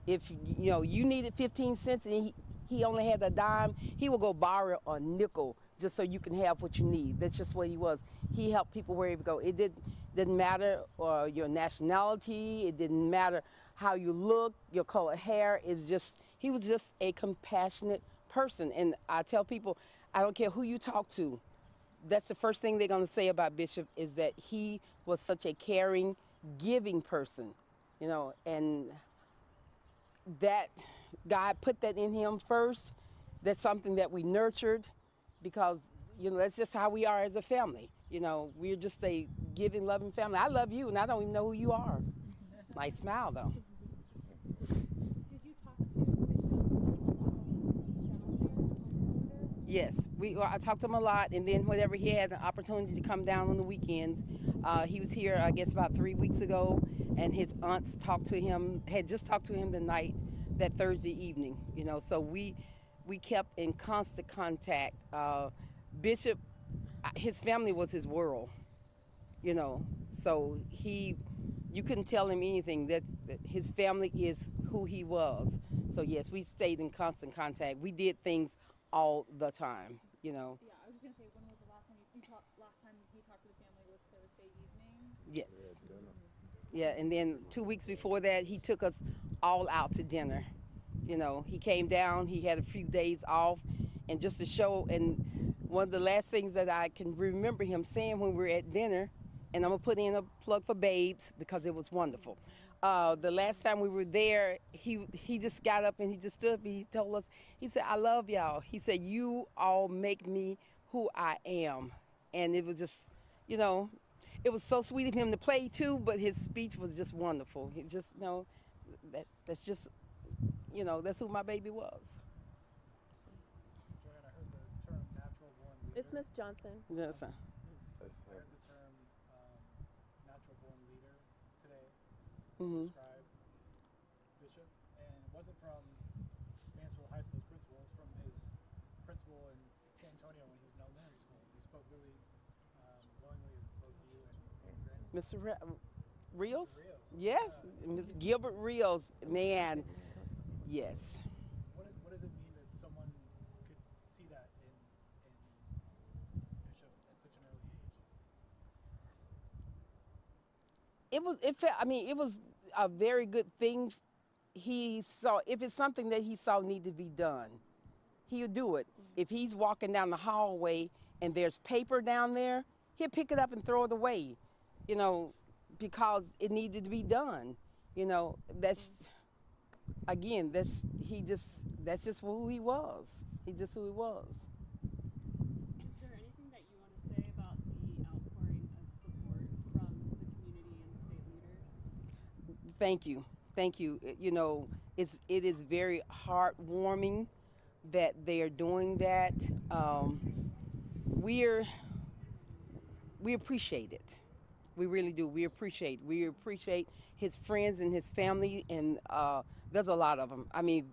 If you needed 15 cents and he only had a dime, he would go borrow a nickel just so you can have what you need. That's just what he was. He helped people wherever he go. It didn't matter your nationality. It didn't matter how you look, your color hair. He was just a compassionate person. And I tell people, I don't care who you talk to, that's the first thing they're going to say about Bishop, is that he was such a caring, giving person, and that God put that in him first. That's something that we nurtured, because that's just how we are as a family. We're just a giving, loving family. I love you, and I don't even know who you are. Nice smile, though. Did you talk to Bishop down there? Yes, I talked to him a lot, and then whenever he had an opportunity to come down on the weekends, he was here, I guess, about 3 weeks ago, and his aunts had just talked to him the night, that Thursday evening, so we kept in constant contact. Bishop, his family was his world, so you couldn't tell him anything. That his family is who he was. So yes, we stayed in constant contact. We did things all the time, Yeah, I was just gonna say, when was the last time he talked to the family? Was Thursday evening? Yes. Yeah, and then 2 weeks before that, he took us all out to dinner. He came down, he had a few days off, and just to show, and one of the last things that I can remember him saying when we were at dinner, and I'm gonna put in a plug for Babes because it was wonderful. The last time we were there, he just got up and he just stood up and he told us, he said, "I love y'all." He said, "You all make me who I am." And it was just, it was so sweet of him to play too, but his speech was just wonderful. He just, that's just, that's who my baby was. Joanne, I heard the term natural born leader. It's Miss Johnson. Yes, sir. I heard the term natural born leader today to describe Bishop, and it wasn't from Mansfield High School's principal. It's from his principal in San Antonio when he was in elementary school. He spoke really glowingly of both you and grandson. Mr. Rios? Yes, Ms. Gilbert Rios, man, yes. What does it mean that someone could see that in Bishop at such an early age? It was a very good thing. He saw, if it's something that he saw need to be done, he'll do it. If he's walking down the hallway and there's paper down there, he'll pick it up and throw it away, because it needed to be done. That's just who he was. He's just who he was. Is there anything that you want to say Thank you. Thank you. You know, it is very heartwarming that they are doing that. We appreciate it. We really do. We appreciate his friends and his family, and there's a lot of them. I mean,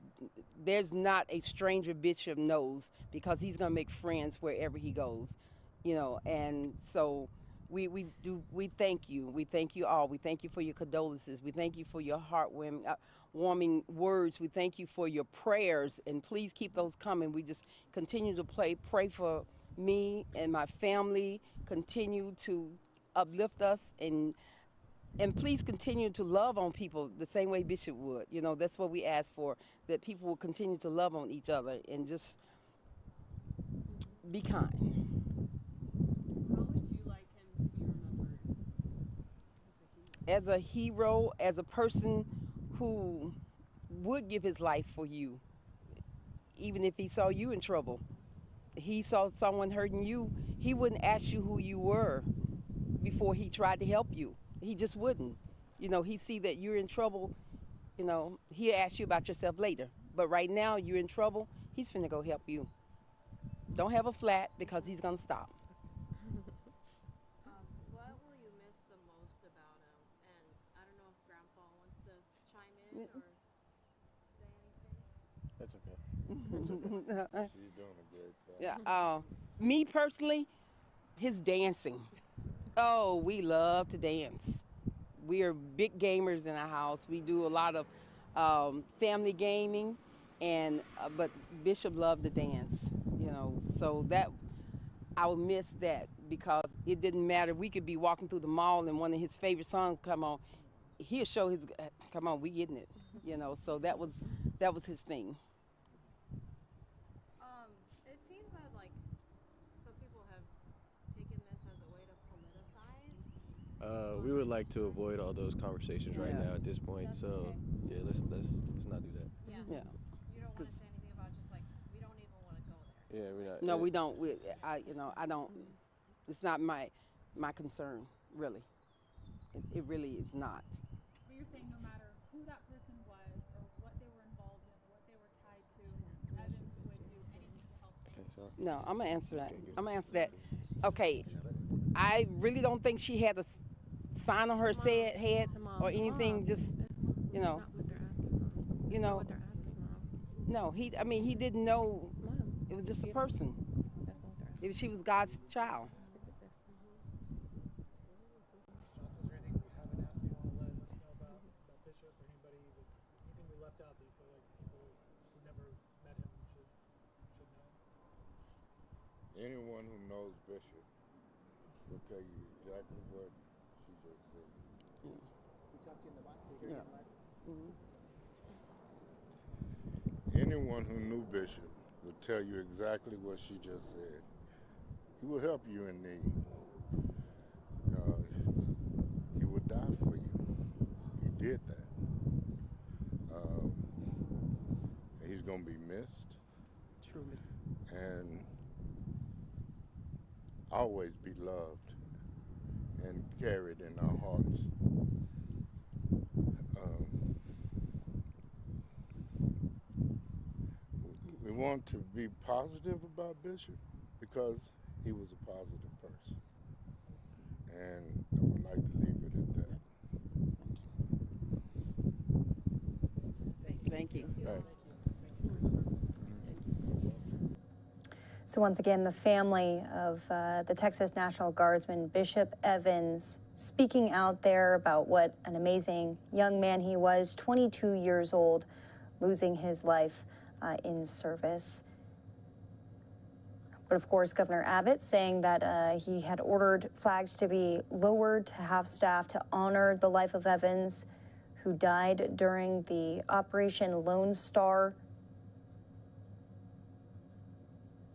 there's not a stranger Bishop knows, because he's gonna make friends wherever he goes, you know. And so we thank you. We thank you all. We thank you for your condolences. We thank you for your warming words. We thank you for your prayers, and please keep those coming. We just continue to pray for me and my family. Continue to uplift us, and please continue to love on people the same way Bishop would. You know, that's what we ask for, that people will continue to love on each other and just be kind. How would you like him to be remembered? As a hero, as a person who would give his life for you, even if he saw you in trouble. He saw someone hurting you, he wouldn't ask you who you were before he tried to help you. He just wouldn't. You know, he see that you're in trouble, you know, he'll ask you about yourself later. But right now, you're in trouble, he's finna go help you. Don't have a flat, because he's gonna stop. What will you miss the most about him? And I don't know if Grandpa wants to chime in or say anything. That's okay. She's doing a great job. Yeah. Me personally, his dancing. Oh, we love to dance. We are big gamers in our house. We do a lot of family gaming, and but Bishop loved to dance. You know, so that I would miss that, because it didn't matter. We could be walking through the mall and one of his favorite songs come on. He'll show his come on, we getting it. You know, so that was his thing. It seems that like some people have taken this as a way to politicize. We would like to avoid all those conversations right now at this point. That's so okay. yeah, let's not do that. Yeah. You don't want to say anything about just like we don't even want to go there. Yeah, we're not. No, we don't. I don't. It's not my concern, really. It really is not. But you're saying no matter who that person was or what they were involved in or what they were tied to, Evans would do anything to help them. Okay, so. No, I'm gonna answer that. Okay, I really don't think she had a sign on her head or anything. Just, you know. No, he didn't know. It was just a person. She was God's child. Johnson, is there anything we haven't asked you want to let us know about Bishop, or anything we left out that you feel like people who never met him should know? Anyone who knows Bishop will tell you exactly what she just said. We talked to you in the mic. We hear you in the mic. Anyone who knew Bishop will tell you exactly what she just said. He will help you in need. He would die for you. He did that. He's going to be missed. Truly. And always be loved and carried in our hearts. We want to be positive about Bishop because he was a positive person. And I would like to leave it at that. Thank you. So once again, the family of the Texas National Guardsman Bishop Evans speaking out there about what an amazing young man he was, 22 years old, losing his life in service. But of course, Governor Abbott saying that he had ordered flags to be lowered to have staff to honor the life of Evans, who died during the Operation Lone Star.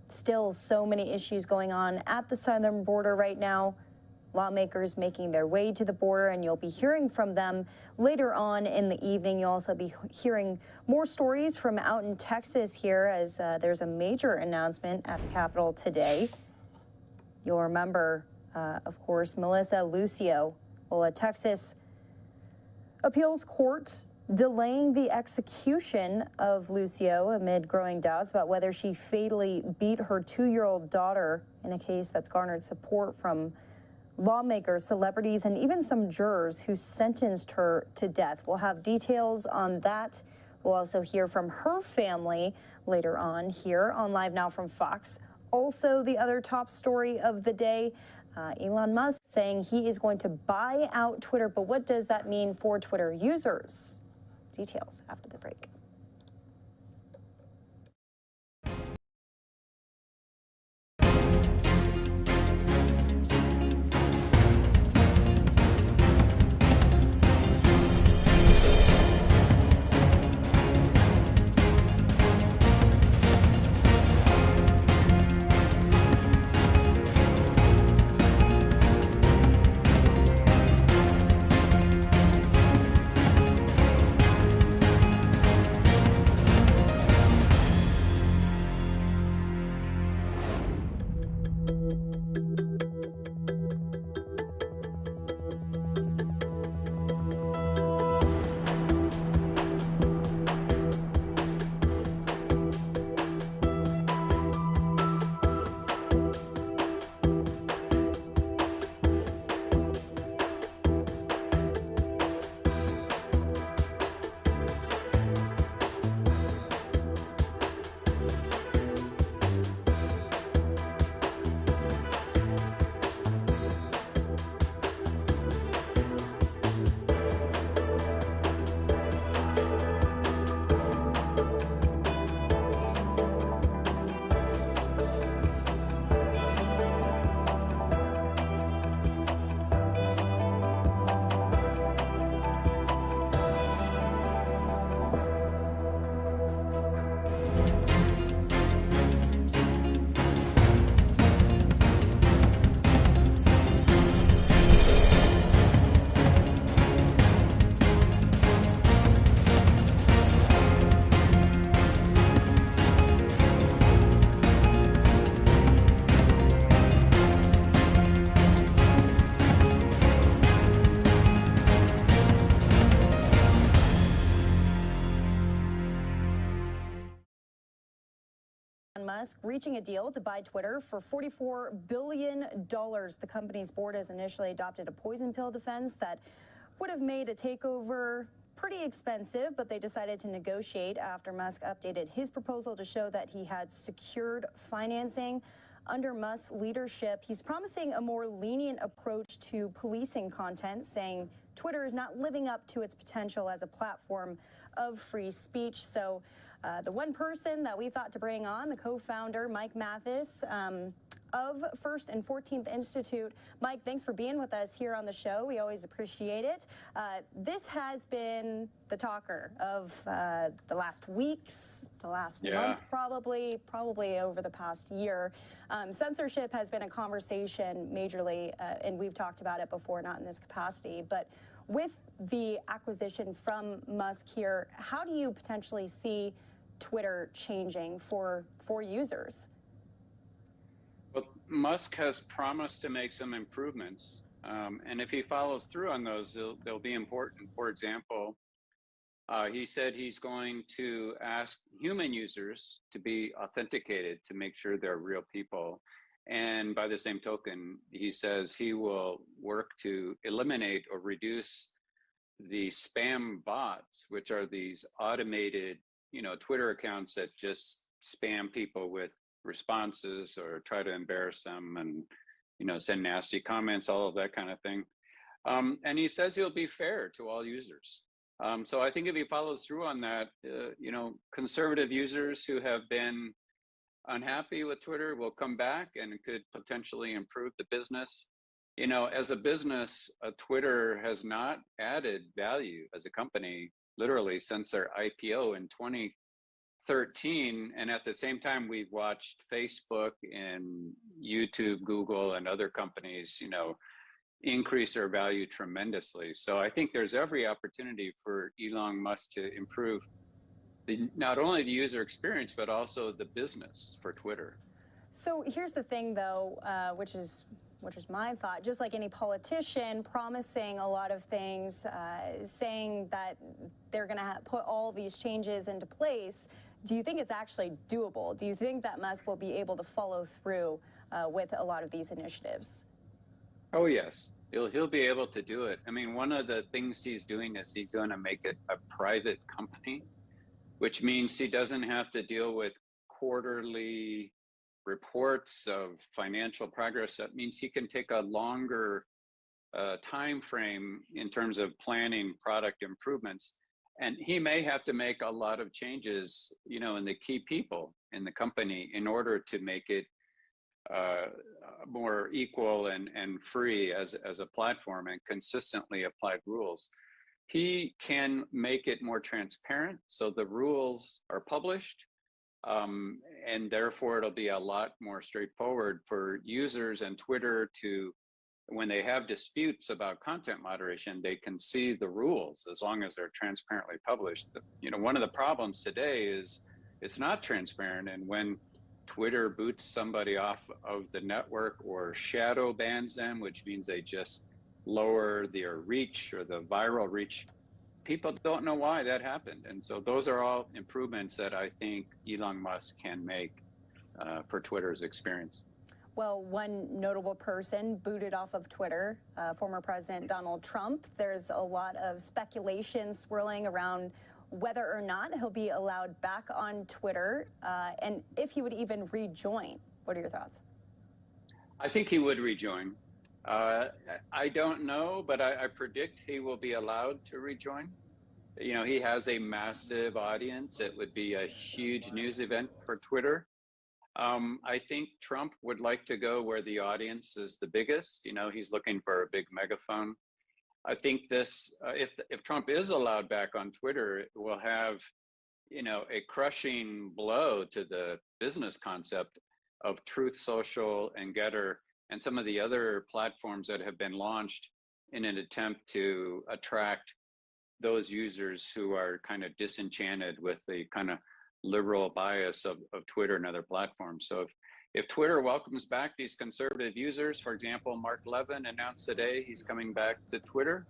Still so many issues going on at the southern border right now. Lawmakers making their way to the border, and you'll be hearing from them later on in the evening. You'll also be hearing more stories from out in Texas here, as there's a major announcement at the Capitol today. You'll remember, of course, Melissa Lucio. Well, a Appeals court delaying the execution of Lucio amid growing doubts about whether she fatally beat her 2-year-old daughter in a case that's garnered support from lawmakers, celebrities, and even some jurors who sentenced her to death. We'll have details on that. We'll also hear from her family later on here on Live Now from Fox. Also, the other top story of the day, Elon Musk saying he is going to buy out Twitter. But what does that mean for Twitter users? Details after the break. Musk reaching a deal to buy Twitter for $44 billion. The company's board has initially adopted a poison pill defense that would have made a takeover pretty expensive, but they decided to negotiate after Musk updated his proposal to show that he had secured financing. Under Musk's leadership, he's promising a more lenient approach to policing content, saying Twitter is not living up to its potential as a platform of free speech. So the one person that we thought to bring on, the co-founder, Mike Mathis, of First and 14th Institute. Mike, thanks for being with us here on the show. We always appreciate it. This has been the talker of the last weeks, the last month, probably over the past year. Censorship has been a conversation majorly, and we've talked about it before, not in this capacity, but with the acquisition from Musk here, how do you potentially see Twitter changing for users? Well, Musk has promised to make some improvements, and if he follows through on those, they'll be important. For example, he said he's going to ask human users to be authenticated to make sure they're real people. And by the same token, he says he will work to eliminate or reduce the spam bots, which are these automated, Twitter accounts that just spam people with responses or try to embarrass them and, send nasty comments, all of that kind of thing. And he says he'll be fair to all users. So I think if he follows through on that, conservative users who have been unhappy with Twitter will come back and could potentially improve the business. As a business, Twitter has not added value as a company, literally since their IPO in 2013. And at the same time, we've watched Facebook and YouTube, Google, and other companies, increase their value tremendously. So I think there's every opportunity for Elon Musk to improve not only the user experience, but also the business for Twitter. So here's the thing, though, which is which is my thought, just like any politician promising a lot of things, saying that they're going to put all these changes into place, do you think it's actually doable? Do you think that Musk will be able to follow through with a lot of these initiatives? Oh, yes. He'll be able to do it. I mean, one of the things he's doing is he's going to make it a private company, which means he doesn't have to deal with quarterly reports of financial progress. That means he can take a longer time frame in terms of planning product improvements. And he may have to make a lot of changes, you know, in the key people in the company in order to make it more equal and free as a platform and consistently applied rules. He can make it more transparent, so the rules are published, and therefore it'll be a lot more straightforward for users and Twitter to, when they have disputes about content moderation, they can see the rules as long as they're transparently published. You know, one of the problems today is it's not transparent, and when Twitter boots somebody off of the network or shadow bans them, which means they just lower their reach or the viral reach, people don't know why that happened. And so those are all improvements that I think Elon Musk can make for Twitter's experience. Well, one notable person booted off of Twitter, former President Donald Trump. There's a lot of speculation swirling around whether or not he'll be allowed back on Twitter, and if he would even rejoin. What are your thoughts? I think he would rejoin. I don't know, but I predict he will be allowed to rejoin. You know, he has a massive audience. It would be a huge news event for Twitter. I think Trump would like to go where the audience is the biggest. You know, he's looking for a big megaphone. I think this, if Trump is allowed back on Twitter, it will have, you know, a crushing blow to the business concept of Truth Social and Getter and some of the other platforms that have been launched in an attempt to attract those users who are kind of disenchanted with the kind of liberal bias of Twitter and other platforms. So if Twitter welcomes back these conservative users, for example, Mark Levin announced today he's coming back to Twitter.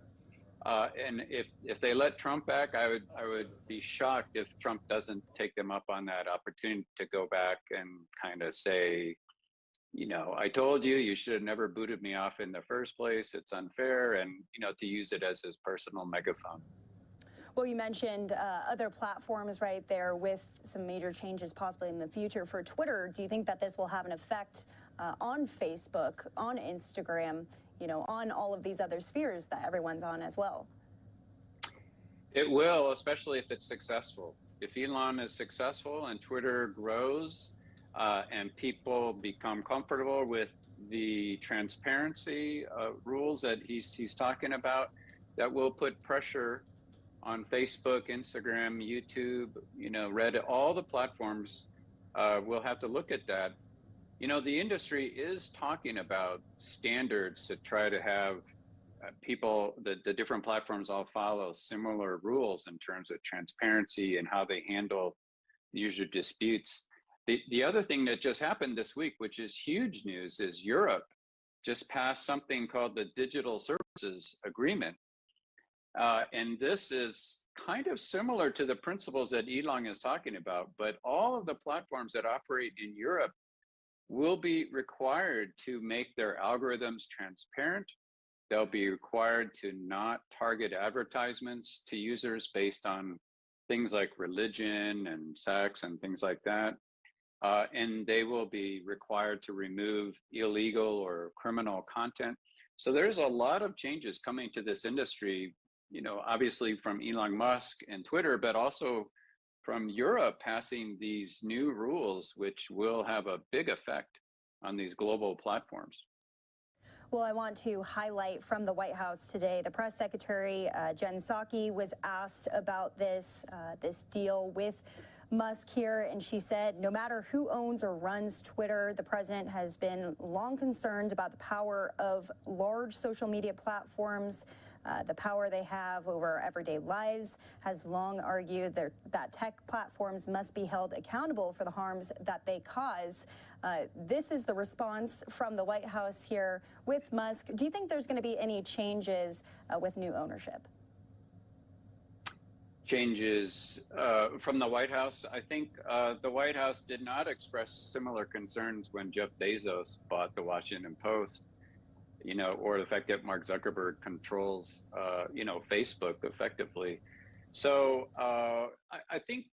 And if they let Trump back, I would be shocked if Trump doesn't take them up on that opportunity to go back and kind of say, you know, I told you, you should have never booted me off in the first place. It's unfair, and, you know, to use it as his personal megaphone. Well, you mentioned other platforms right there with some major changes possibly in the future for Twitter. Do you think that this will have an effect on Facebook, on Instagram, you know, on all of these other spheres that everyone's on as well? It will, especially if it's successful. If Elon is successful and Twitter grows and people become comfortable with the transparency rules that he's talking about, that will put pressure on Facebook, Instagram, YouTube, you know, Reddit, all the platforms will have to look at that. You know, the industry is talking about standards to try to have people, the different platforms all follow similar rules in terms of transparency and how they handle user disputes. The other thing that just happened this week, which is huge news, is Europe just passed something called the Digital Services Agreement. And this is kind of similar to the principles that Elon is talking about, but all of the platforms that operate in Europe will be required to make their algorithms transparent. They'll be required to not target advertisements to users based on things like religion and sex and things like that. And they will be required to remove illegal or criminal content. So there's a lot of changes coming to this industry, you know, obviously from Elon Musk and Twitter, but also from Europe passing these new rules, which will have a big effect on these global platforms. Well, I want to highlight from the White House today, the press secretary, Jen Psaki, was asked about this deal with Musk here, and she said, no matter who owns or runs Twitter, the president has been long concerned about the power of large social media platforms the power they have over everyday lives, has long argued that tech platforms must be held accountable for the harms that they cause. This is the response from the White House here with Musk. Do you think there's going to be any changes with new ownership? Changes from the White House? I think the White House did not express similar concerns when Jeff Bezos bought the Washington Post, or the fact that Mark Zuckerberg controls, Facebook effectively. So I think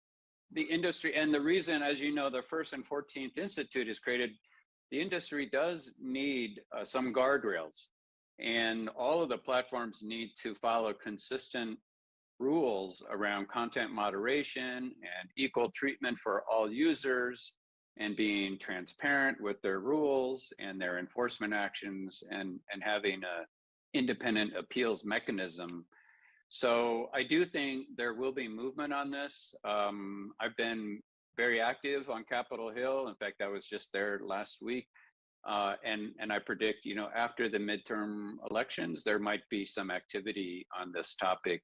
the industry, and the reason, as you know, the First and 14th Institute is created, the industry does need some guardrails, and all of the platforms need to follow consistent rules around content moderation and equal treatment for all users, and being transparent with their rules and their enforcement actions, and having a independent appeals mechanism. So I do think there will be movement on this. I've been very active on Capitol Hill. In fact, I was just there last week. And I predict, after the midterm elections, there might be some activity on this topic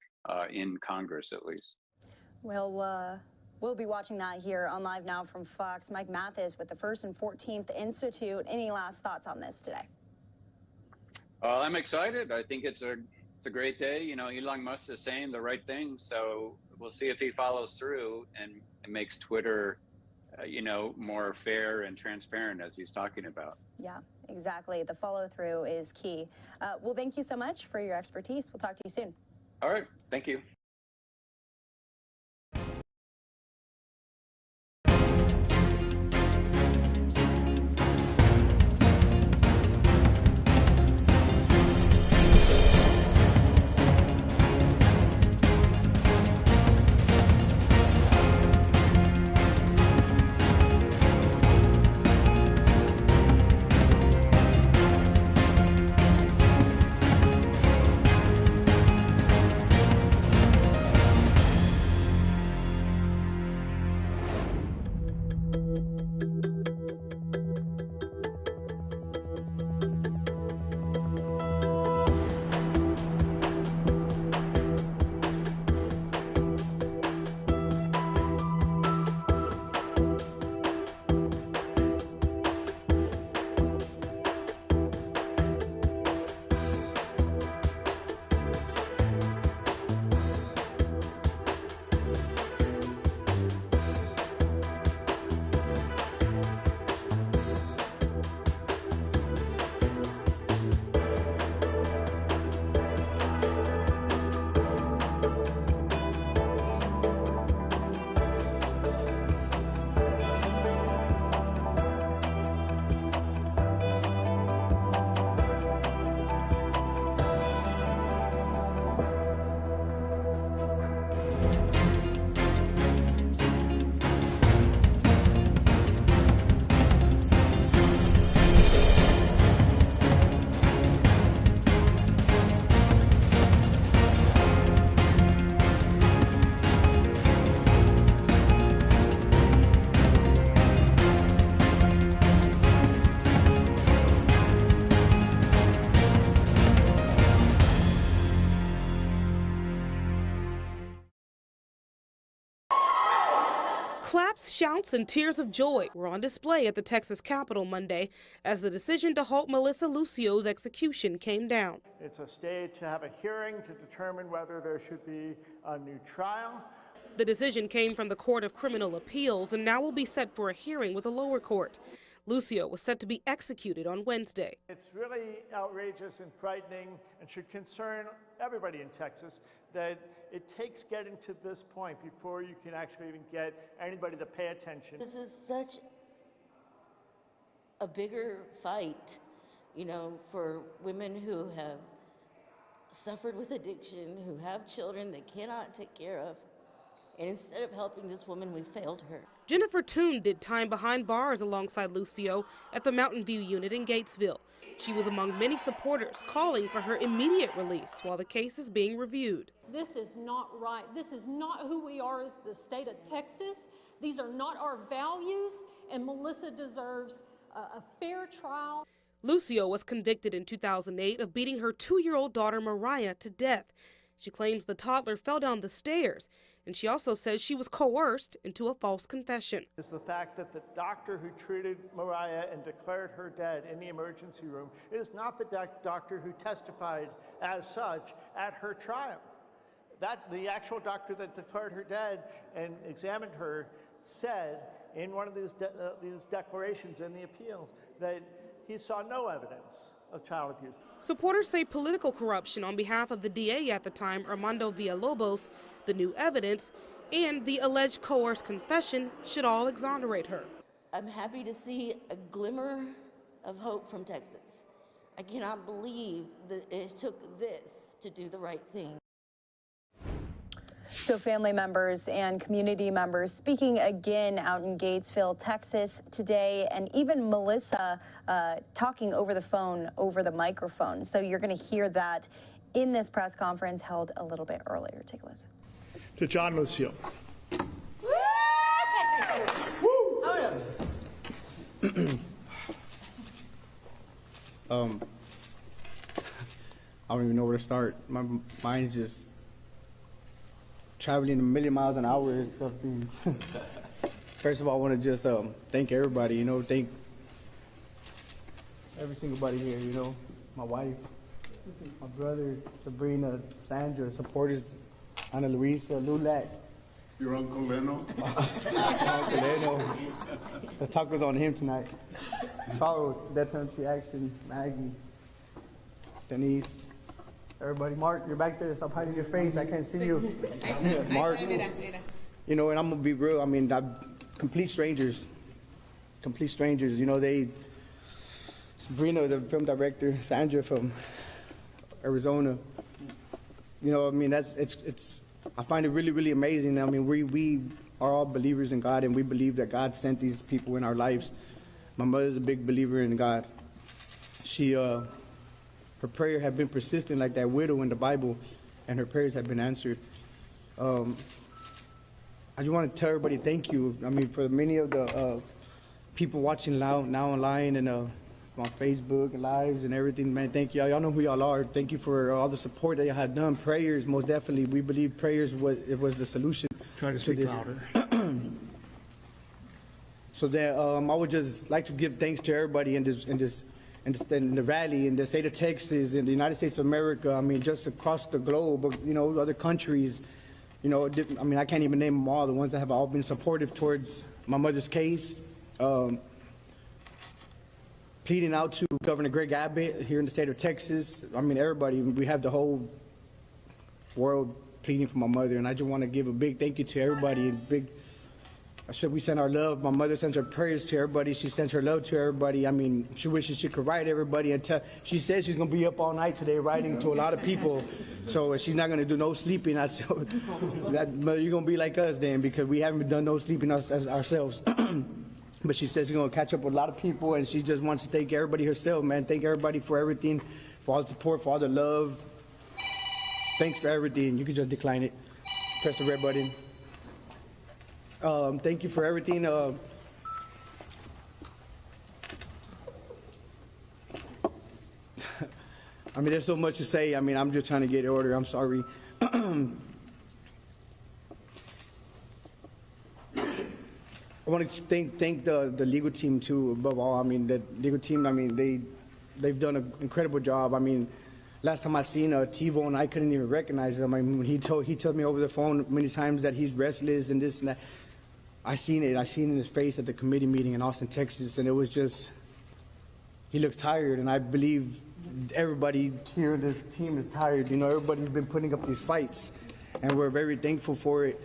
in Congress, at least. Well, we'll be watching that here on Live Now from Fox. Mike Mathis with the First and 14th Institute. Any last thoughts on this today? I'm excited. I think it's a great day. Elon Musk is saying the right thing, so we'll see if he follows through and makes Twitter more fair and transparent, as he's talking about. Yeah, exactly. The follow through is key. Well, thank you so much for your expertise. We'll talk to you soon. All right. Thank you. Claps, shouts, and tears of joy were on display at the Texas Capitol Monday as the decision to halt Melissa Lucio's execution came down. It's a stage to have a hearing to determine whether there should be a new trial. The decision came from the Court of Criminal Appeals and now will be set for a hearing with a lower court. Lucio was set to be executed on Wednesday. It's really outrageous and frightening and should concern everybody in Texas that it takes getting to this point before you can actually even get anybody to pay attention. This is such a bigger fight, for women who have suffered with addiction, who have children they cannot take care of. And instead of helping this woman, we failed her. Jennifer Toon did time behind bars alongside Lucio at the Mountain View unit in Gatesville. She was among many supporters calling for her immediate release while the case is being reviewed. This is not right. This is not who we are as the state of Texas. These are not our values, and Melissa deserves a fair trial. Lucio was convicted in 2008 of beating her 2-year-old daughter Mariah to death. She claims the toddler fell down the stairs, and she also says she was coerced into a false confession. Is the fact that the doctor who treated Mariah and declared her dead in the emergency room is not the doctor who testified as such at her trial. That the actual doctor that declared her dead and examined her said in one of these declarations in the appeals that he saw no evidence of child abuse. Supporters say political corruption on behalf of the DA at the time, Armando Villalobos, the new evidence, and the alleged coerced confession should all exonerate her. I'm happy to see a glimmer of hope from Texas. I cannot believe that it took this to do the right thing. So family members and community members speaking again out in Gatesville, Texas today, and even Melissa talking over the phone, over the microphone. So you're going to hear that in this press conference held a little bit earlier. Take a listen. To John Lucio. I don't even know where to start. My mind's just traveling a million miles an hour and stuff. First of all, I want to just thank everybody, thank every single body here, my wife, my brother, Sabrina, Sandra, supporters, Ana Luisa, Lulat. Your Uncle Leno? Uncle Leno. The talk was on him tonight. Charles, Death Penalty Action, Maggie, Denise. Everybody, Mark, you're back there. Stop hiding your face. I can't see you. Mark. And I'm gonna be real. Complete strangers. Complete strangers. Sabrina, the film director, Sandra from Arizona. I find it really, really amazing. We are all believers in God, and we believe that God sent these people in our lives. My mother's a big believer in God. Her prayer had been persistent like that widow in the Bible, and her prayers have been answered. I just want to tell everybody thank you. For many of the people watching now online and on Facebook and lives and everything, man, thank you. Y'all know who y'all are. Thank you for all the support that y'all had done. Prayers, most definitely. We believe prayers was the solution. Try to speak louder. So then I would just like to give thanks to everybody in the rally, in the state of Texas, in the United States of America, just across the globe, other countries, I can't even name them all, the ones that have all been supportive towards my mother's case. Pleading out to Governor Greg Abbott here in the state of Texas. Everybody, we have the whole world pleading for my mother, and I just want to give a big thank you to everybody. We send our love. My mother sends her prayers to everybody. She sends her love to everybody. She wishes she could write everybody and tell. She says she's going to be up all night today writing to a lot of people. So she's not going to do no sleeping. Mother, you're going to be like us then, because we haven't done no sleeping ourselves. But she says she's going to catch up with a lot of people, and she just wants to thank everybody herself, man. Thank everybody for everything, for all the support, for all the love. Thanks for everything. You can just decline it. Press the red button. Thank you for everything. There's so much to say. I'm just trying to get in order. I'm sorry. I want to thank the legal team too, above all. The legal team, they've done an incredible job. Last time I seen T-Bone, I couldn't even recognize him. When he told me over the phone many times that he's restless and this and that. I seen it in his face at the committee meeting in Austin, Texas, and it was just, he looks tired, and I believe everybody here in this team is tired. Everybody's been putting up these fights, and we're very thankful for it.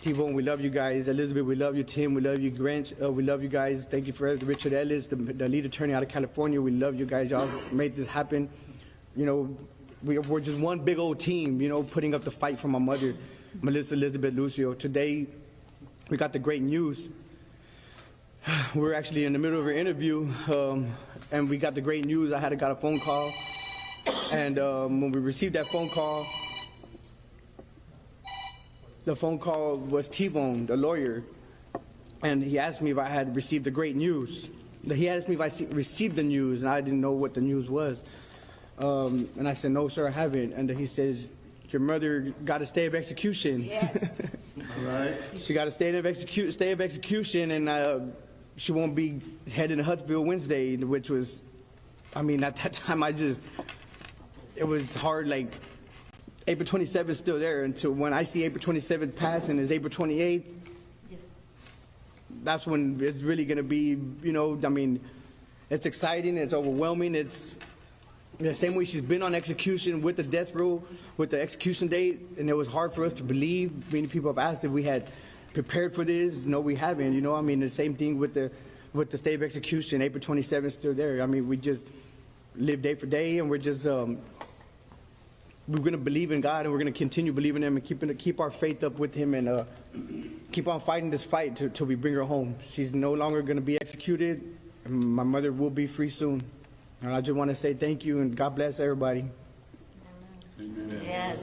T-Bone, we love you guys. Elizabeth, we love you. Tim, we love you. Grant, we love you guys. Thank you for Richard Ellis, the lead attorney out of California. We love you guys. Y'all made this happen. We're just one big old team, putting up the fight for my mother, Melissa Elizabeth Lucio. Today, we got the great news. We're actually in the middle of an interview, and we got the great news. I got a phone call, and when we received that phone call, the phone call was T-Bone, the lawyer, and he asked me if I had received the great news. he asked me if I received the news, and I didn't know what the news was. And I said, no, sir, I haven't. And he says, your mother got a stay of execution. Yeah. Right. She got a stay of execution, and she won't be heading to Huntsville Wednesday, which was, I mean, at that time, it was hard, like, April 27th is still there until when I see April 27th pass and it's April 28th, that's when it's really going to be, you know, I mean, it's exciting, it's overwhelming, it's the same way she's been on execution with the death row, with the execution date, and it was hard for us to believe. Many people have asked if we had prepared for this. No, we haven't, you know, I mean, the same thing with the state of execution, April 27th is still there. I mean, we just live day for day, and we're just, we're going to believe in God, and we're going to continue believing in Him and keep our faith up with Him, and keep on fighting this fight till we bring her home. She's no longer going to be executed, and my mother will be free soon. And I just want to say thank you, and God bless everybody. Amen. Yes.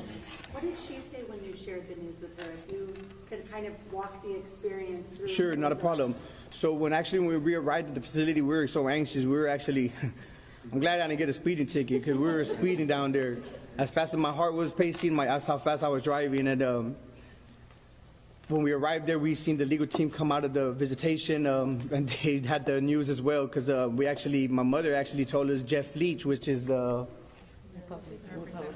What did she say when you shared the news with her? If you could kind of walk the experience through. Sure, not a problem. So when we arrived at the facility, we were so anxious. We were actually, I'm glad I didn't get a speeding ticket, because we were speeding down there. As fast as my heart was pacing, that's how fast I was driving. And when we arrived there, we seen the legal team come out of the visitation, and they had the news as well, because my mother actually told us Jeff Leach, which is the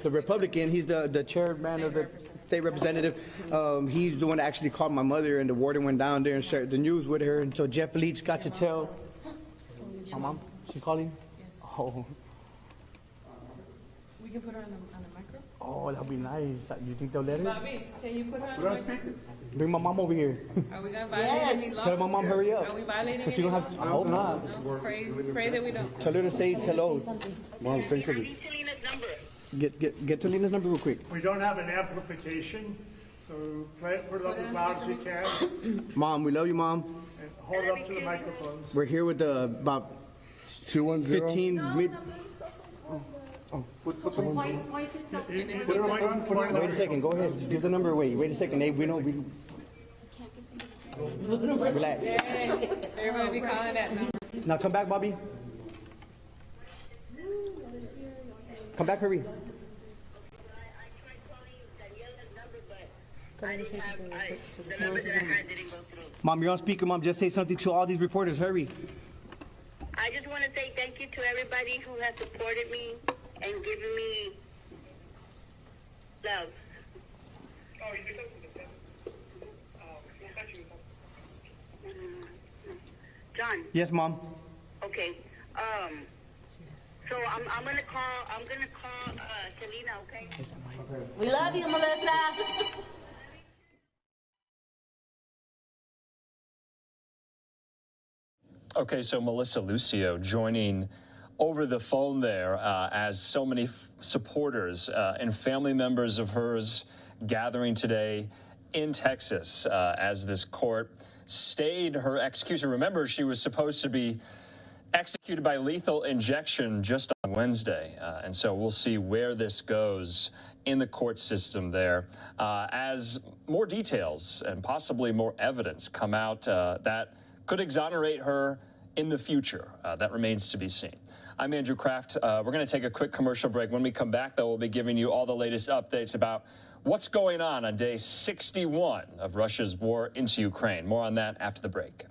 Republican, he's the chairman of the state representative. He's the one that actually called my mother, and the warden went down there and shared the news with her. And so Jeff Leach got to tell my mom. She calling? Oh. We can put her on the micro. Oh, that'd be nice. You think they'll let her? Bobby, can you put her on the micro? Bring my mom over here. Are we gonna violate any law? Tell my mom hurry up. Are we violating But any you don't law? have. I hope not. No. Pray that we don't. Tell her to say hello. Mom, say something. Get to Lena's number real quick. We don't have an amplification, so put it up as loud as you can. Mom, we love you, Mom. And hold it up to the microphones. We're here with about 210 15 mid. Wait Wait a second. Go ahead. Give the number away. Wait a second. Hey, we know. Relax. Everybody be calling that number. Now come back, Bobby. Come back, hurry. Mom, you're on speaker, Mom. Just say something to all these reporters. Hurry. I just want to say thank you to everybody who has supported me and given me love. John. Yes, Mom. Okay. So I'm gonna call Selena. Okay. We love you, Melissa. Okay, so Melissa Lucio joining over the phone there as so many supporters and family members of hers gathering today in Texas as this court stayed her execution. Remember, she was supposed to be executed by lethal injection just on Wednesday. And so we'll see where this goes in the court system there as more details and possibly more evidence come out that could exonerate her in the future. That remains to be seen. I'm Andrew Kraft. We're going to take a quick commercial break. When we come back, though, we'll be giving you all the latest updates about what's going on day 61 of Russia's war into Ukraine. More on that after the break.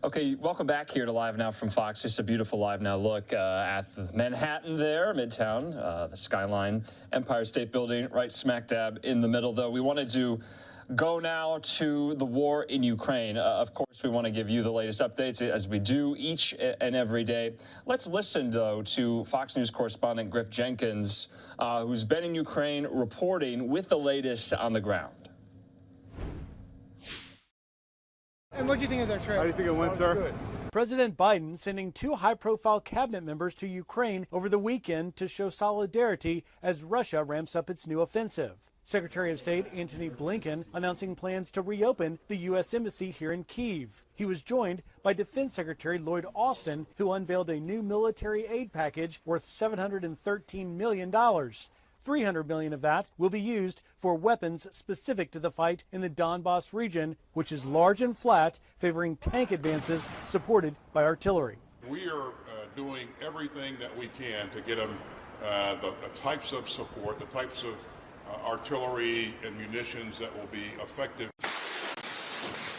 Okay, welcome back here to Live Now from Fox. Just a beautiful Live Now look at Manhattan there, Midtown, the Skyline, Empire State Building, right smack dab in the middle, though. We wanted to go now to the war in Ukraine. Of course, we want to give you the latest updates as we do each and every day. Let's listen, though, to Fox News correspondent Griff Jenkins, who's been in Ukraine reporting with the latest on the ground. And what do you think of their trip? How do you think it went, sir? Good. President Biden sending 2 high-profile cabinet members to Ukraine over the weekend to show solidarity as Russia ramps up its new offensive. Secretary of State Antony Blinken announcing plans to reopen the U.S. Embassy here in Kiev. He was joined by Defense Secretary Lloyd Austin, who unveiled a new military aid package worth $713 million. $300 million of that will be used for weapons specific to the fight in the Donbas region, which is large and flat, favoring tank advances supported by artillery. We are doing everything that we can to get them the types of support, the types of artillery and munitions that will be effective.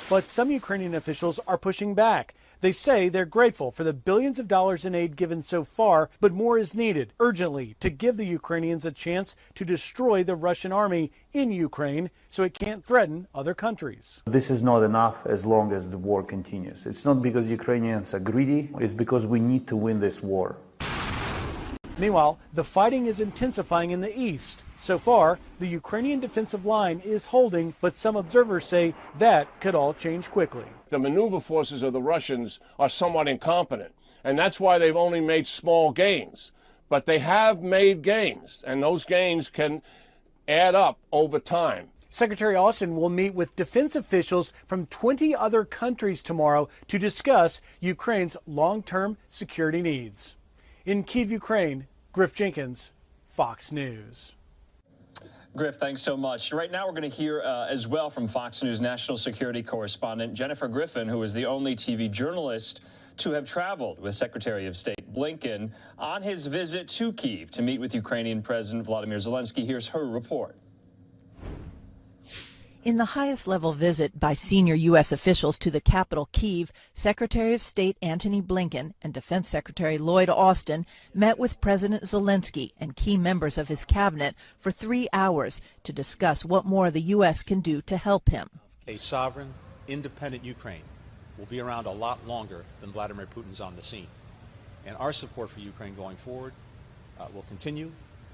But some Ukrainian officials are pushing back. They say they're grateful for the billions of dollars in aid given so far, but more is needed urgently to give the Ukrainians a chance to destroy the Russian army in Ukraine so it can't threaten other countries. This is not enough as long as the war continues. It's not because Ukrainians are greedy, it's because we need to win this war. Meanwhile, the fighting is intensifying in the east. So far, the Ukrainian defensive line is holding, but some observers say that could all change quickly. The maneuver forces of the Russians are somewhat incompetent, and that's why they've only made small gains. But they have made gains, and those gains can add up over time. Secretary Austin will meet with defense officials from 20 other countries tomorrow to discuss Ukraine's long-term security needs. In Kiev, Ukraine, Griff Jenkins, Fox News. Griff, thanks so much. Right now, we're going to hear as well from Fox News national security correspondent Jennifer Griffin, who is the only TV journalist to have traveled with Secretary of State Blinken on his visit to Kiev to meet with Ukrainian President Vladimir Zelensky. Here's her report. In the highest level visit by senior U.S. officials to the capital, Kyiv, Secretary of State Antony Blinken and Defense Secretary Lloyd Austin met with President Zelensky and key members of his cabinet for 3 hours to discuss what more the U.S. can do to help him. A sovereign, independent Ukraine will be around a lot longer than Vladimir Putin's on the scene. And our support for Ukraine going forward will continue.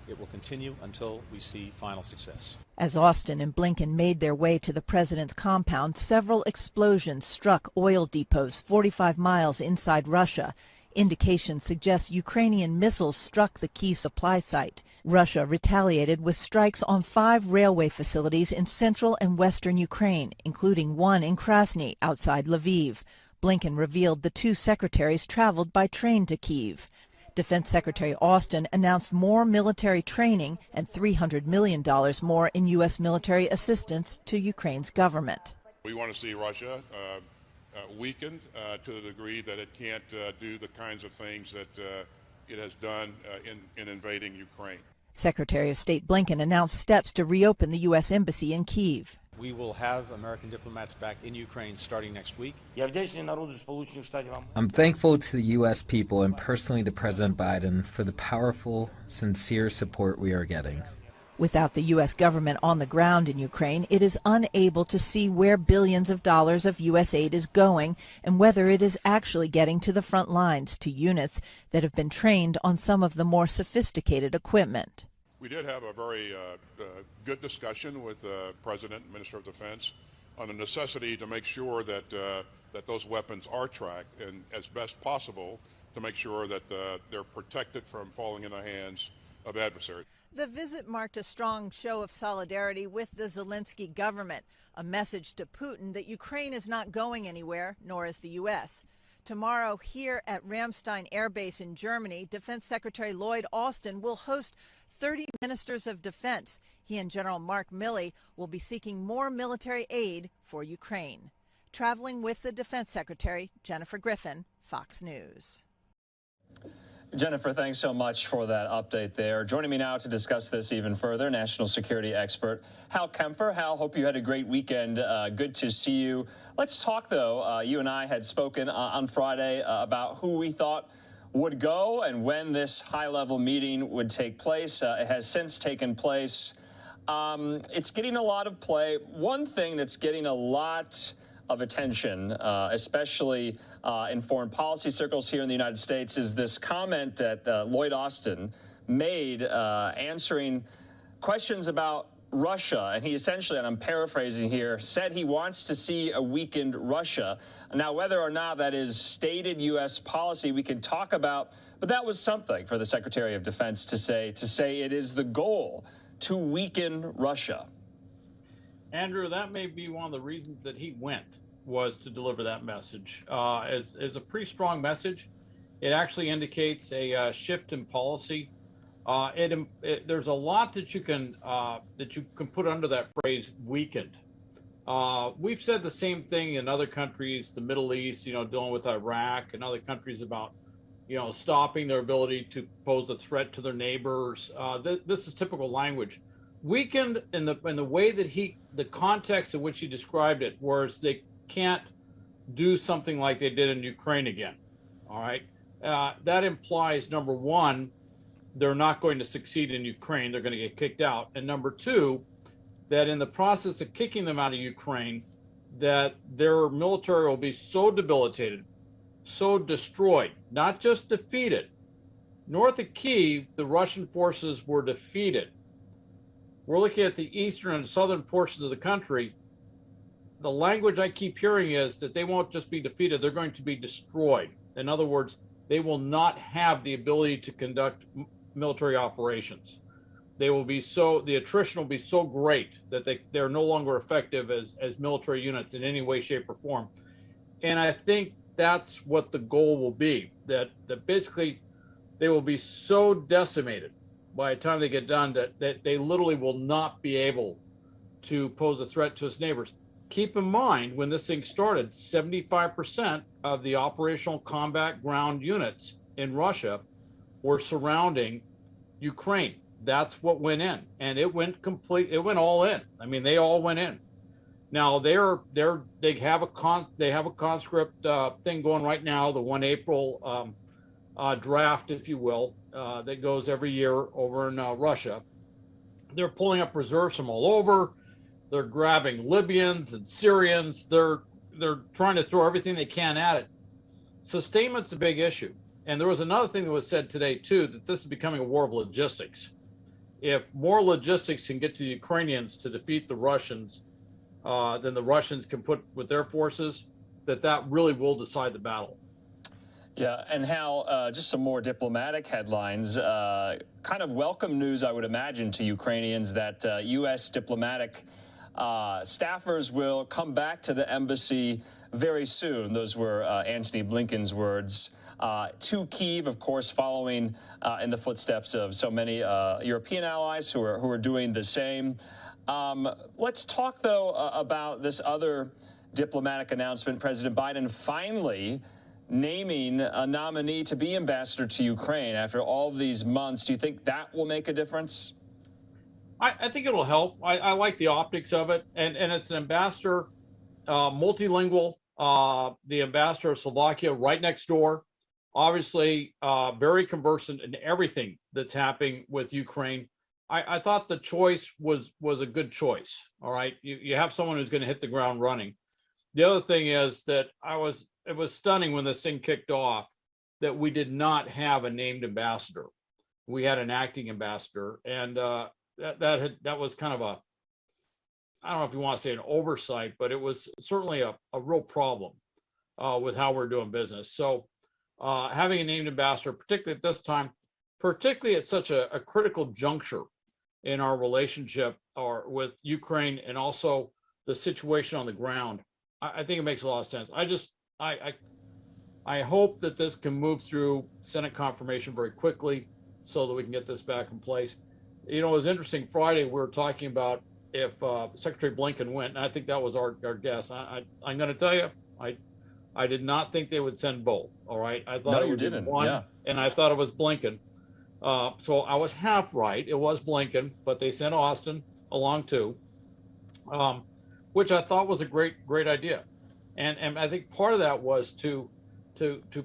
It will continue until we see final success. As Austin and Blinken made their way to the president's compound, several explosions struck oil depots 45 miles inside Russia. Indications suggest Ukrainian missiles struck the key supply site. Russia retaliated with strikes on 5 railway facilities in central and western Ukraine, including one in Krasny outside Lviv. Blinken revealed the 2 secretaries traveled by train to Kyiv. Defense Secretary Austin announced more military training and $300 million more in U.S. military assistance to Ukraine's government. We want to see Russia weakened to the degree that it can't do the kinds of things that it has done in invading Ukraine. Secretary of State Blinken announced steps to reopen the U.S. Embassy in Kyiv. We will have American diplomats back in Ukraine starting next week. I'm thankful to the U.S. people and personally to President Biden for the powerful, sincere support we are getting. Without the U.S. government on the ground in Ukraine, it is unable to see where billions of dollars of U.S. aid is going and whether it is actually getting to the front lines, to units that have been trained on some of the more sophisticated equipment. We did have a very good discussion with the President and Minister of Defense on the necessity to make sure that that those weapons are tracked and as best possible to make sure that they're protected from falling in the hands of adversaries. The visit marked a strong show of solidarity with the Zelensky government, a message to Putin that Ukraine is not going anywhere, nor is the U.S. Tomorrow, here at Ramstein Air Base in Germany, Defense Secretary Lloyd Austin will host 30 ministers of defense. He and General Mark Milley will be seeking more military aid for Ukraine. Traveling with the Defense Secretary, Jennifer Griffin, Fox News. Jennifer, thanks so much for that update there. Joining me now to discuss this even further, national security expert Hal Kempfer. Hal, hope you had a great weekend. Good to see you. Let's talk, though. You and I had spoken on Friday about who we thought would go and when this high-level meeting would take place. It has since taken place. It's getting a lot of play. One thing that's getting a lot of attention, especially in foreign policy circles here in the United States, is this comment that Lloyd Austin made answering questions about Russia. And he essentially, and I'm paraphrasing here, said he wants to see a weakened Russia. Now, whether or not that is stated U.S. policy, we can talk about, but that was something for the Secretary of Defense to say it is the goal to weaken Russia. Andrew, that may be one of the reasons that he went, was to deliver that message. As a pretty strong message. It actually indicates a shift in policy. There's a lot that you can put under that phrase, weakened. We've said the same thing in other countries, the Middle East, dealing with Iraq and other countries about, stopping their ability to pose a threat to their neighbors. This is typical language. Weakened in the way that the context in which he described it, whereas they can't do something like they did in Ukraine again. All right. That implies, number one, they're not going to succeed in Ukraine. They're going to get kicked out. And number two, that in the process of kicking them out of Ukraine, that their military will be so debilitated, so destroyed, not just defeated. North of Kiev, the Russian forces were defeated. We're looking at the eastern and southern portions of the country. The language I keep hearing is that they won't just be defeated, they're going to be destroyed. In other words, they will not have the ability to conduct military operations. The attrition will be so great that they're no longer effective as military units in any way, shape, or form. And I think that's what the goal will be, that basically they will be so decimated by the time they get done that they literally will not be able to pose a threat to its neighbors. Keep in mind, when this thing started, 75% of the operational combat ground units in Russia were surrounding Ukraine. That's what went in, and it went all in. I mean, they all went in. Now they have a conscript thing going right now, the 1 April draft, if you will, that goes every year over in Russia. They're pulling up reserves from all over. They're grabbing Libyans and Syrians. They're trying to throw everything they can at it. Sustainment's a big issue. And there was another thing that was said today too, that this is becoming a war of logistics. If more logistics can get to the Ukrainians to defeat the Russians than the Russians can put with their forces, that really will decide the battle. Yeah, and Hal, just some more diplomatic headlines. Kind of welcome news, I would imagine, to Ukrainians that U.S. diplomatic staffers will come back to the embassy very soon. Those were Antony Blinken's words. To Kiev, of course, following in the footsteps of so many European allies who are doing the same. Let's talk, though, about this other diplomatic announcement. President Biden finally naming a nominee to be ambassador to Ukraine after all these months. Do you think that will make a difference? I think it'll help. I like the optics of it. And it's an ambassador, multilingual, the ambassador of Slovakia right next door. Obviously, very conversant in everything that's happening with Ukraine. I thought the choice was a good choice. All right, you have someone who's going to hit the ground running. The other thing is that it was stunning when this thing kicked off that we did not have a named ambassador. We had an acting ambassador, and that was kind of I don't know if you want to say an oversight, but it was certainly a real problem with how we're doing business. So having a named ambassador, particularly at this time, particularly at such a critical juncture in our relationship with Ukraine and also the situation on the ground, I think it makes a lot of sense. I hope that this can move through Senate confirmation very quickly so that we can get this back in place. You know, it was interesting. Friday, we were talking about if Secretary Blinken went, and I think that was our guess. I'm going to tell you, I did not think they would send both. All right, I thought No, it you would be didn't. one. Yeah. and I thought it was Blinken. So I was half right. It was Blinken, but they sent Austin along too, which I thought was a great idea. And I think part of that was to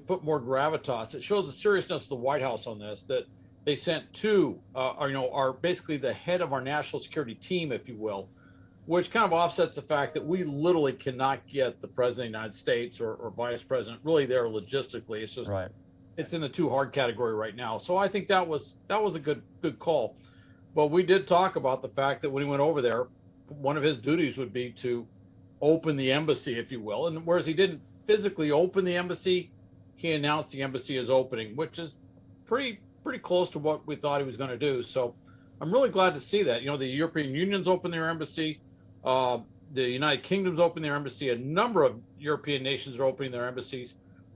put more gravitas. It shows the seriousness of the White House on this, that they sent two, are basically the head of our national security team, if you will, which kind of offsets the fact that we literally cannot get the president of the United States or vice president really there logistically. It's just, right. It's in the too hard category right now. So I think that was a good call. But we did talk about the fact that when he went over there, one of his duties would be to open the embassy, if you will. And whereas he didn't physically open the embassy, he announced the embassy is opening, which is pretty close to what we thought he was going to do. So I'm really glad to see that. The European Union's opened their embassy. The United Kingdom's opened their embassy. A number of European nations are opening their embassies.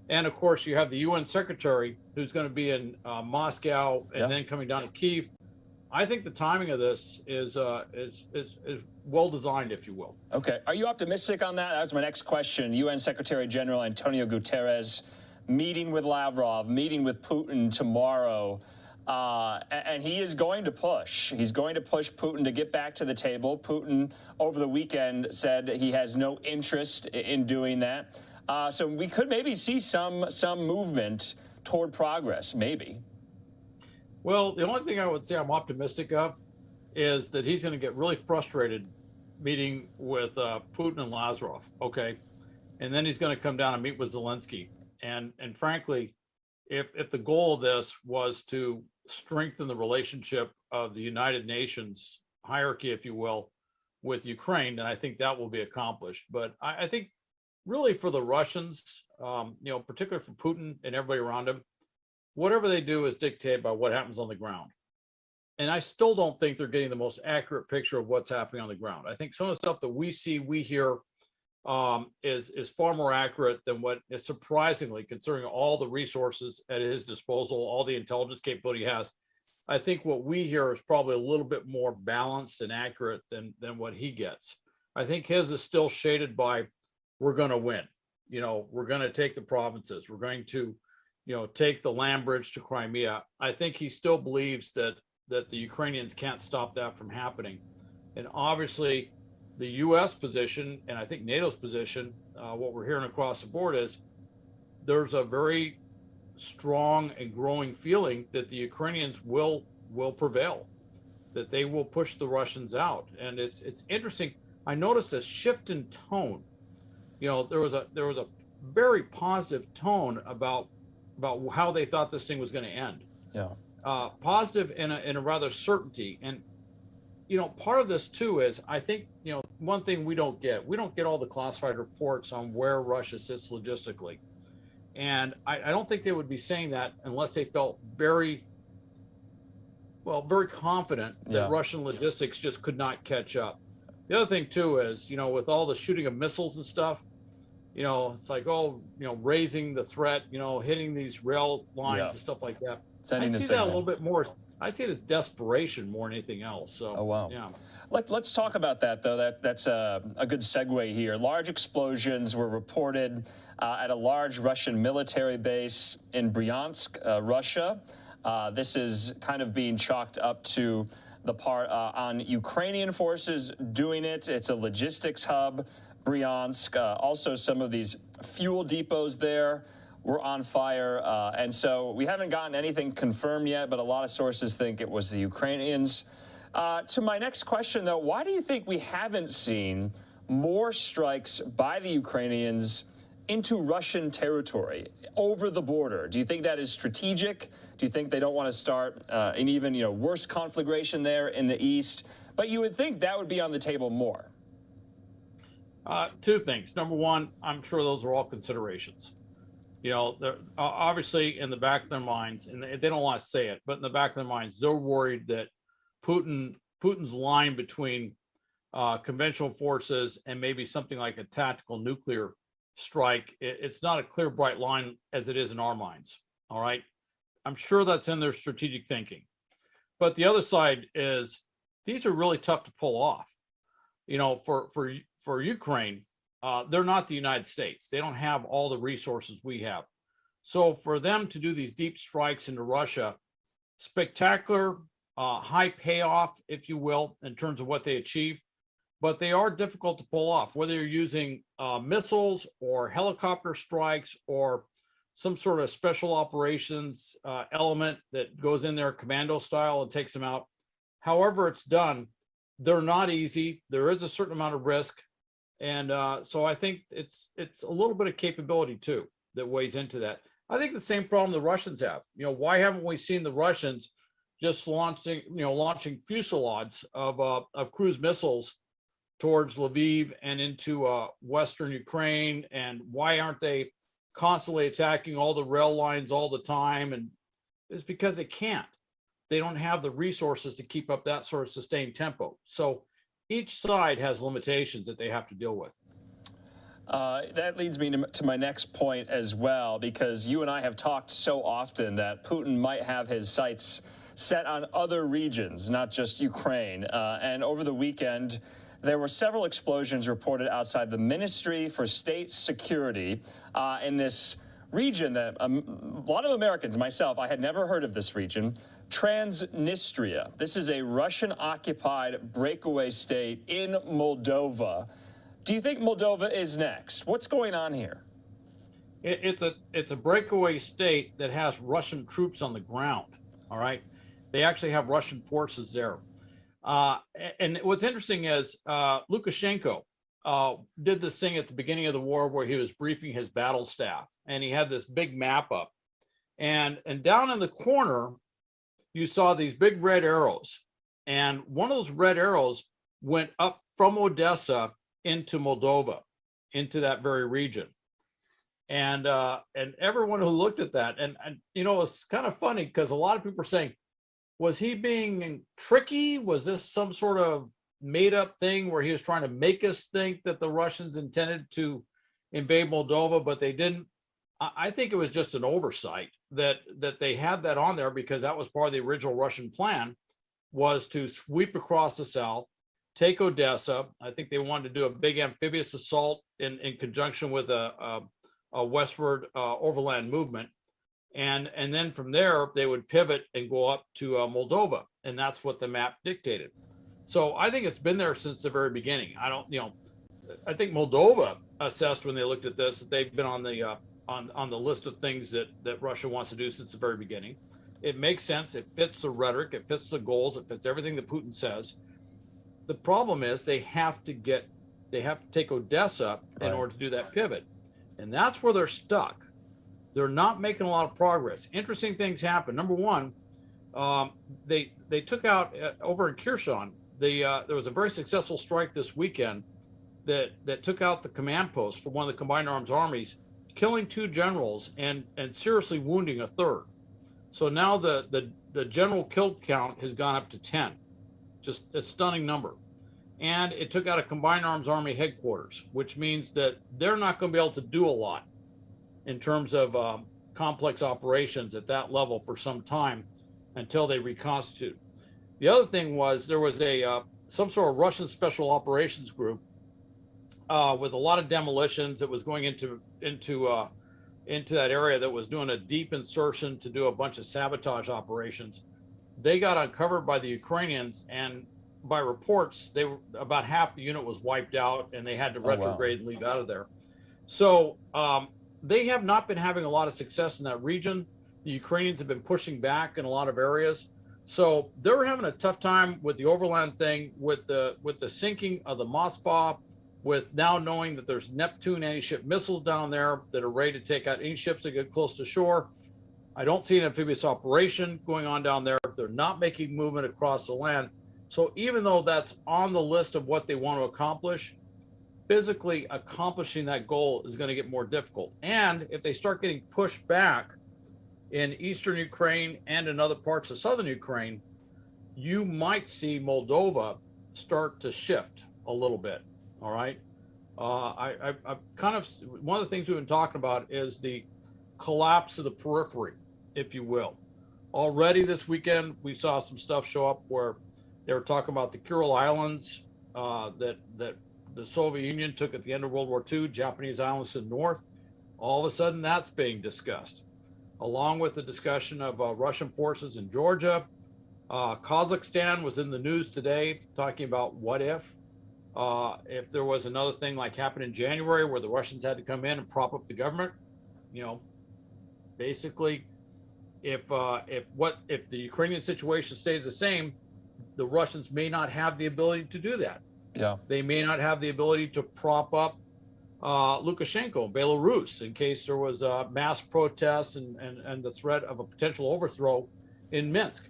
And of course, you have the UN secretary who's going to be in Moscow and then coming down to Kiev. I think the timing of this is well designed, if you will. Okay. Are you optimistic on that? That was my next question. UN Secretary General Antonio Guterres meeting with Lavrov, meeting with Putin tomorrow. And he is going to push. He's going to push Putin to get back to the table. Putin, over the weekend, said he has no interest in doing that. So we could maybe see some movement toward progress, maybe. Well, the only thing I would say I'm optimistic of is that he's going to get really frustrated meeting with Putin and Lavrov, okay? And then he's going to come down and meet with Zelensky. And frankly, if the goal of this was to strengthen the relationship of the United Nations hierarchy, if you will, with Ukraine, then I think that will be accomplished. But I think really for the Russians, particularly for Putin and everybody around him, whatever they do is dictated by what happens on the ground. And I still don't think they're getting the most accurate picture of what's happening on the ground. I think some of the stuff that we see, we hear, is far more accurate than what is, surprisingly, considering all the resources at his disposal, all the intelligence capability he has. I think what we hear is probably a little bit more balanced and accurate than what he gets. I think his is still shaded by, we're going to win. We're going to take the provinces. We're going to, take the land bridge to Crimea. I think he still believes that the Ukrainians can't stop that from happening. And obviously, the U.S. position, and I think NATO's position, what we're hearing across the board is there's a very strong and growing feeling that the Ukrainians will prevail, that they will push the Russians out. And it's interesting. I noticed a shift in tone. There was a very positive tone about how they thought this thing was going to end. Yeah. Positive in a rather certainty. And part of this too is, I think, one thing we don't get all the classified reports on where Russia sits logistically. And I don't think they would be saying that unless they felt very confident that Russian logistics just could not catch up. The other thing too is, with all the shooting of missiles and stuff, it's like, raising the threat, hitting these rail lines and stuff like that. I see that a little bit more. I see it as desperation more than anything else. So, oh, wow. Yeah. Let's talk about that, though. That's a good segue here. Large explosions were reported at a large Russian military base in Bryansk, Russia. This is kind of being chalked up to the part on Ukrainian forces doing it. It's a logistics hub, Bryansk. Also, some of these fuel depots there were on fire. And so we haven't gotten anything confirmed yet, but a lot of sources think it was the Ukrainians. To my next question, though, why do you think we haven't seen more strikes by the Ukrainians into Russian territory over the border? Do you think that is strategic? Do you think they don't want to start an even worse conflagration there in the east? But you would think that would be on the table more. Two things. Number one, I'm sure those are all considerations. They're obviously in the back of their minds, and they don't want to say it, but in the back of their minds, they're worried that Putin's line between conventional forces and maybe something like a tactical nuclear strike, it's not a clear, bright line as it is in our minds. All right. I'm sure that's in their strategic thinking. But the other side is these are really tough to pull off. For Ukraine, they're not the United States. They don't have all the resources we have. So for them to do these deep strikes into Russia, spectacular, high payoff, if you will, in terms of what they achieve, but they are difficult to pull off, whether you're using missiles or helicopter strikes or some sort of special operations element that goes in there commando style and takes them out. However it's done, they're not easy. There is a certain amount of risk. And so I think it's a little bit of capability too that weighs into that. I think the same problem the Russians have. You know, why haven't we seen the Russians just launching fusillades of cruise missiles towards Lviv and into Western Ukraine? And why aren't they constantly attacking all the rail lines all the time? And it's because they can't. They don't have the resources to keep up that sort of sustained tempo. So each side has limitations that they have to deal with. That leads me to my next point as well, because you and I have talked so often that Putin might have his sights set on other regions, not just Ukraine. And over the weekend, there were several explosions reported outside the Ministry for State Security in this region that a lot of Americans, myself, I had never heard of this region, Transnistria. This is a Russian-occupied breakaway state in Moldova. Do you think Moldova is next? What's going on here? It's a breakaway state that has Russian troops on the ground, all right? They actually have Russian forces there. And what's interesting is Lukashenko did this thing at the beginning of the war where he was briefing his battle staff, and he had this big map up. And down in the corner, you saw these big red arrows. And one of those red arrows went up from Odessa into Moldova, into that very region. And everyone who looked at that, and you know, it's kind of funny because a lot of people are saying, was he being tricky? Was this some sort of made up thing where he was trying to make us think that the Russians intended to invade Moldova, but they didn't? I think it was just an oversight that they had that on there because that was part of the original Russian plan, was to sweep across the south, take Odessa. I think they wanted to do a big amphibious assault in conjunction with a westward overland movement. And then from there, they would pivot and go up to Moldova. And that's what the map dictated. So I think it's been there since the very beginning. I think Moldova assessed when they looked at this that they've been on the list of things that Russia wants to do since the very beginning. It makes sense. It fits the rhetoric. It fits the goals. It fits everything that Putin says. The problem is they have to take Odessa in order to do that pivot. And that's where they're stuck. They're not making a lot of progress. Interesting things happen. Number one, they took out over in Kherson. There was a very successful strike this weekend that took out the command post for one of the combined arms armies, killing 2 generals and seriously wounding a 3rd. So now the general kill count has gone up to 10. Just a stunning number. And it took out a combined arms army headquarters, which means that they're not going to be able to do a lot in terms of complex operations at that level for some time until they reconstitute. The other thing was there was some sort of Russian special operations group with a lot of demolitions that was going into that area that was doing a deep insertion to do a bunch of sabotage operations. They got uncovered by the Ukrainians, and by reports, about half the unit was wiped out, and they had to retrograde and leave out of there. So they have not been having a lot of success in that region. The Ukrainians have been pushing back in a lot of areas. So they're having a tough time with the overland thing, with the sinking of the Moskva, with now knowing that there's Neptune anti-ship missiles down there that are ready to take out any ships that get close to shore. I don't see an amphibious operation going on down there. They're not making movement across the land. So even though that's on the list of what they want to accomplish, physically accomplishing that goal is going to get more difficult. And if they start getting pushed back in eastern Ukraine and in other parts of southern Ukraine, you might see Moldova start to shift a little bit. All right. I kind of, one of the things we've been talking about is the collapse of the periphery, if you will. Already this weekend, we saw some stuff show up where they were talking about the Kuril Islands that the Soviet Union took at the end of World War II, Japanese islands to the north. All of a sudden, that's being discussed. along with the discussion of Russian forces in Georgia. Kazakhstan was in the news today talking about what if there was another thing like happened in January where the Russians had to come in and prop up the government. You know, basically, if the Ukrainian situation stays the same, the Russians may not have the ability to do that. Yeah. They may not have the ability to prop up Lukashenko in Belarus in case there was mass protests and the threat of a potential overthrow in Minsk.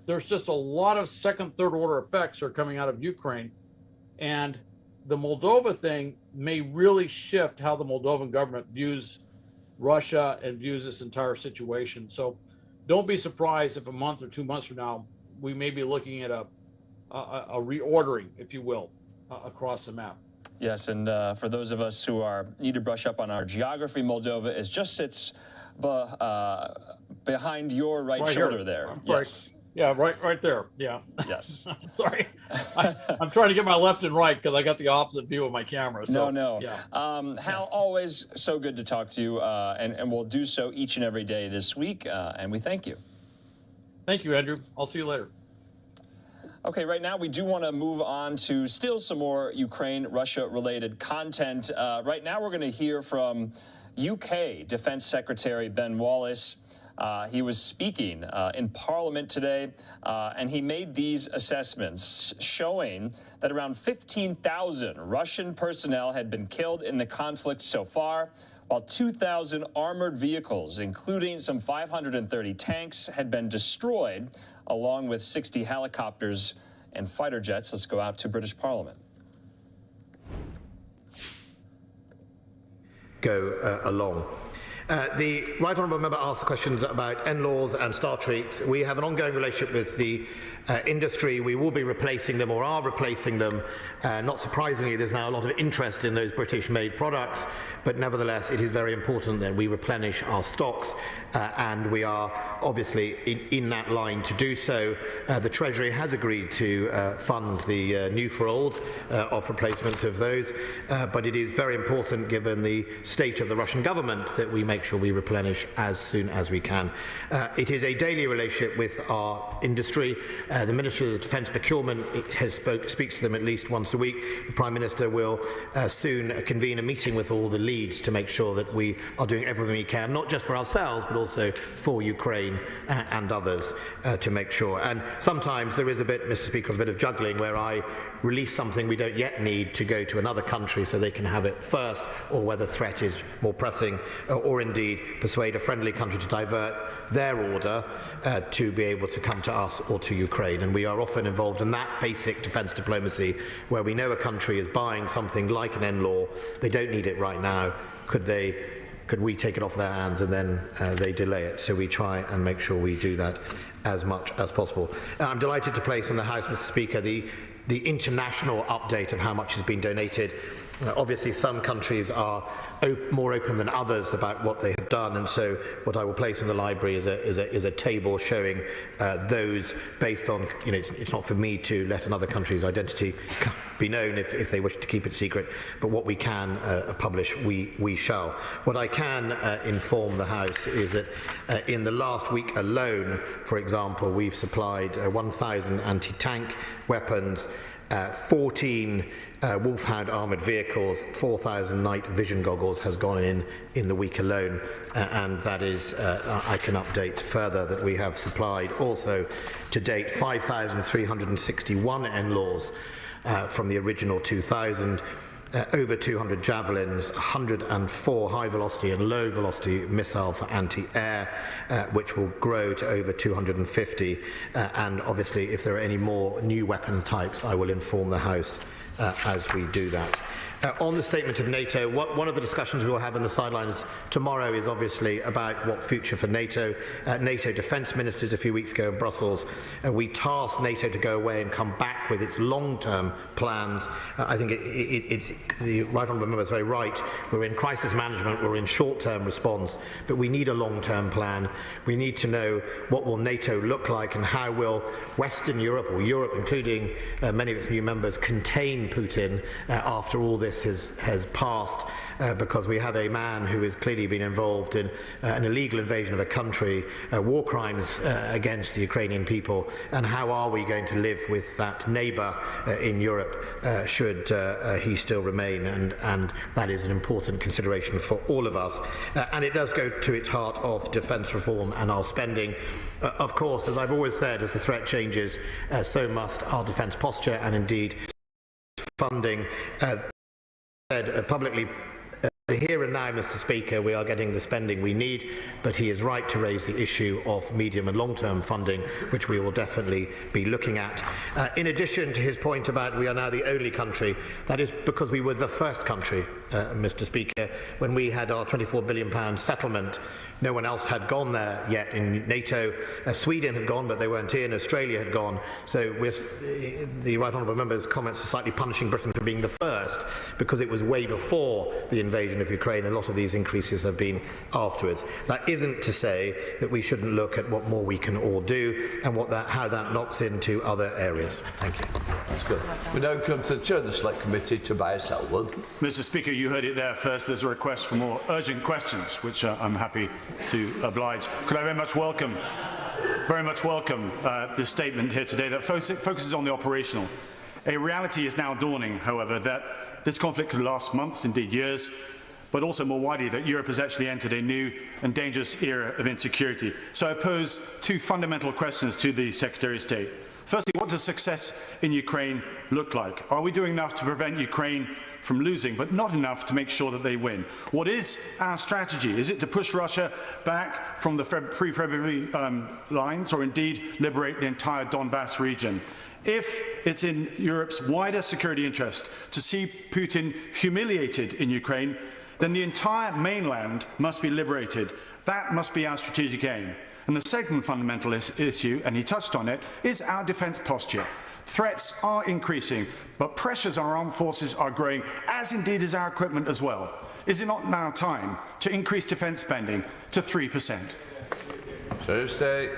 There's just a lot of second, third order effects are coming out of Ukraine. And the Moldova thing may really shift how the Moldovan government views Russia and views this entire situation. So don't be surprised if a month or 2 months from now, we may be looking at a reordering, if you will, across the map. Yes, and for those of us who need to brush up on our geography, Moldova just sits behind your right shoulder here. there. I'm sorry. Yes. Yeah, right there. Yeah. Yes. Sorry. I'm trying to get my left and right because I got the opposite view of my camera. So, No. Yeah. Hal, always so good to talk to you, and we'll do so each and every day this week, and we thank you. Thank you, Andrew. I'll see you later. Okay, right now we do want to move on to still some more Ukraine-Russia-related content. Right now we're going to hear from UK Defense Secretary Ben Wallace. He was speaking in Parliament today, and he made these assessments showing that around 15,000 Russian personnel had been killed in the conflict so far, while 2,000 armored vehicles, including some 530 tanks, had been destroyed, along with 60 helicopters and fighter jets. Let's go out to British Parliament. Go along. The Right Honourable Member asked questions about NLAWs and Star Trek. We have an ongoing relationship with the industry. We will be replacing them or are replacing them. Not surprisingly, there's now a lot of interest in those British-made products, but nevertheless, it is very important that we replenish our stocks, and we are obviously in that line to do so. The Treasury has agreed to fund the new for olds of replacements of those, but it is very important, given the state of the Russian government, that we make sure we replenish as soon as we can. It is a daily relationship with our industry. The Ministry of Defence Procurement speaks to them at least once a week. The Prime Minister will soon convene a meeting with all the leads to make sure that we are doing everything we can, not just for ourselves, but also for Ukraine and others, to make sure. And sometimes there is a bit, Mr. Speaker, a bit of juggling where I release something we don't yet need to go to another country so they can have it first, or whether threat is more pressing, or indeed persuade a friendly country to divert their order to be able to come to us or to Ukraine. And we are often involved in that basic defence diplomacy where we know a country is buying something like an NLAW, they don't need it right now, could we take it off their hands, and then they delay it. So we try and make sure we do that as much as possible. I'm delighted to place in the House, Mr. Speaker, the international update of how much has been donated. Obviously, some countries are more open than others about what they have done, and so what I will place in the library is a table showing those based on, it's not for me to let another country's identity be known if they wish to keep it secret, but what we can publish, we shall. What I can inform the House is that in the last week alone, for example, we've supplied 1,000 anti-tank weapons, 14 Wolfhound armoured vehicles, 4,000 night vision goggles has gone in the week alone, and that is, I can update further that we have supplied also to date 5,361 NLAWs from the original 2,000. Over 200 javelins, 104 high-velocity and low-velocity missile for anti-air, which will grow to over 250. And obviously, if there are any more new weapon types, I will inform the House as we do that. On the statement of NATO, one of the discussions we will have in the sidelines tomorrow is obviously about what future for NATO. NATO defence ministers a few weeks ago in Brussels, we tasked NATO to go away and come back with its long-term plans. I think the Right Honourable Member is very right. We're in crisis management, we're in short-term response, but we need a long-term plan. We need to know what will NATO look like and how will Western Europe, or Europe including many of its new members, contain Putin after all this this has passed because we have a man who has clearly been involved in an illegal invasion of a country, war crimes against the Ukrainian people, and how are we going to live with that neighbour in Europe should he still remain, and that is an important consideration for all of us. And it does go to its heart of defence reform and our spending. Of course, as I've always said, as the threat changes, so must our defence posture, and indeed funding. Said publicly, here and now, Mr. Speaker, we are getting the spending we need, but he is right to raise the issue of medium and long-term funding, which we will definitely be looking at. In addition to his point about we are now the only country, that is because we were the first country, Mr. Speaker, when we had our £24 billion settlement. No one else had gone there yet in NATO. Sweden had gone, but they weren't in. Australia had gone. So the Right Honourable Member's comments are slightly punishing Britain for being the first, because it was way before the invasion of Ukraine. A lot of these increases have been afterwards. That isn't to say that we shouldn't look at what more we can all do and how that knocks into other areas. Thank you. That's good. We now come to the Chair of the Select Committee, Tobias Elwood. Mr. Speaker, you heard it there first. There's a request for more urgent questions, which I'm happy to oblige. Could I very much welcome this statement here today that focuses on the operational. A reality is now dawning, however, that this conflict could last months, indeed years, but also more widely that Europe has actually entered a new and dangerous era of insecurity. So I pose two fundamental questions to the Secretary of State. Firstly, what does success in Ukraine look like? Are we doing enough to prevent Ukraine from losing, but not enough to make sure that they win? What is our strategy? Is it to push Russia back from the pre-February lines, or indeed liberate the entire Donbass region? If it's in Europe's wider security interest to see Putin humiliated in Ukraine, then the entire mainland must be liberated. That must be our strategic aim. And the second fundamental issue, and he touched on it, is our defence posture. Threats are increasing, but pressures on our armed forces are growing, as indeed is our equipment as well. Is it not now time to increase defence spending to 3%? Secretary of State.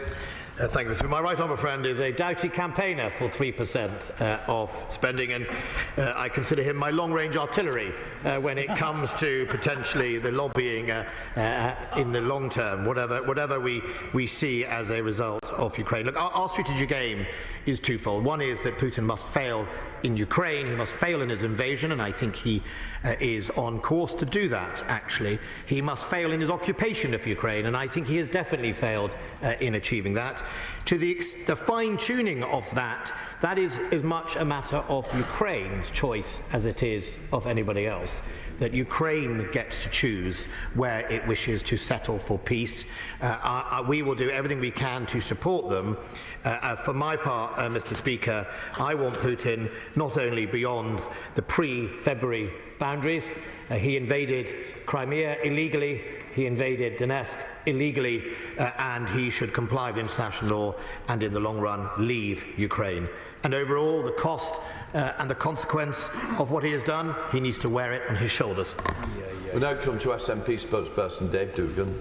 Thank you, Mr. My right honourable friend is a doughty campaigner for 3% of spending, and I consider him my long-range artillery when it comes to potentially the lobbying in the long term, whatever we see as a result of Ukraine. Look, our strategic aim is twofold. One is that Putin must fail in Ukraine, he must fail in his invasion, and I think he is on course to do that, actually. He must fail in his occupation of Ukraine, and I think he has definitely failed in achieving that. To the fine-tuning of that is as much a matter of Ukraine's choice as it is of anybody else. That Ukraine gets to choose where it wishes to settle for peace. We will do everything we can to support them. For my part, Mr. Speaker, I want Putin not only beyond the pre-February boundaries. He invaded Crimea illegally. He invaded Donetsk illegally, and he should comply with international law and, in the long run, leave Ukraine. And overall, the cost and the consequence of what he has done, he needs to wear it on his shoulders. We now come to SNP spokesperson Dave Dugan.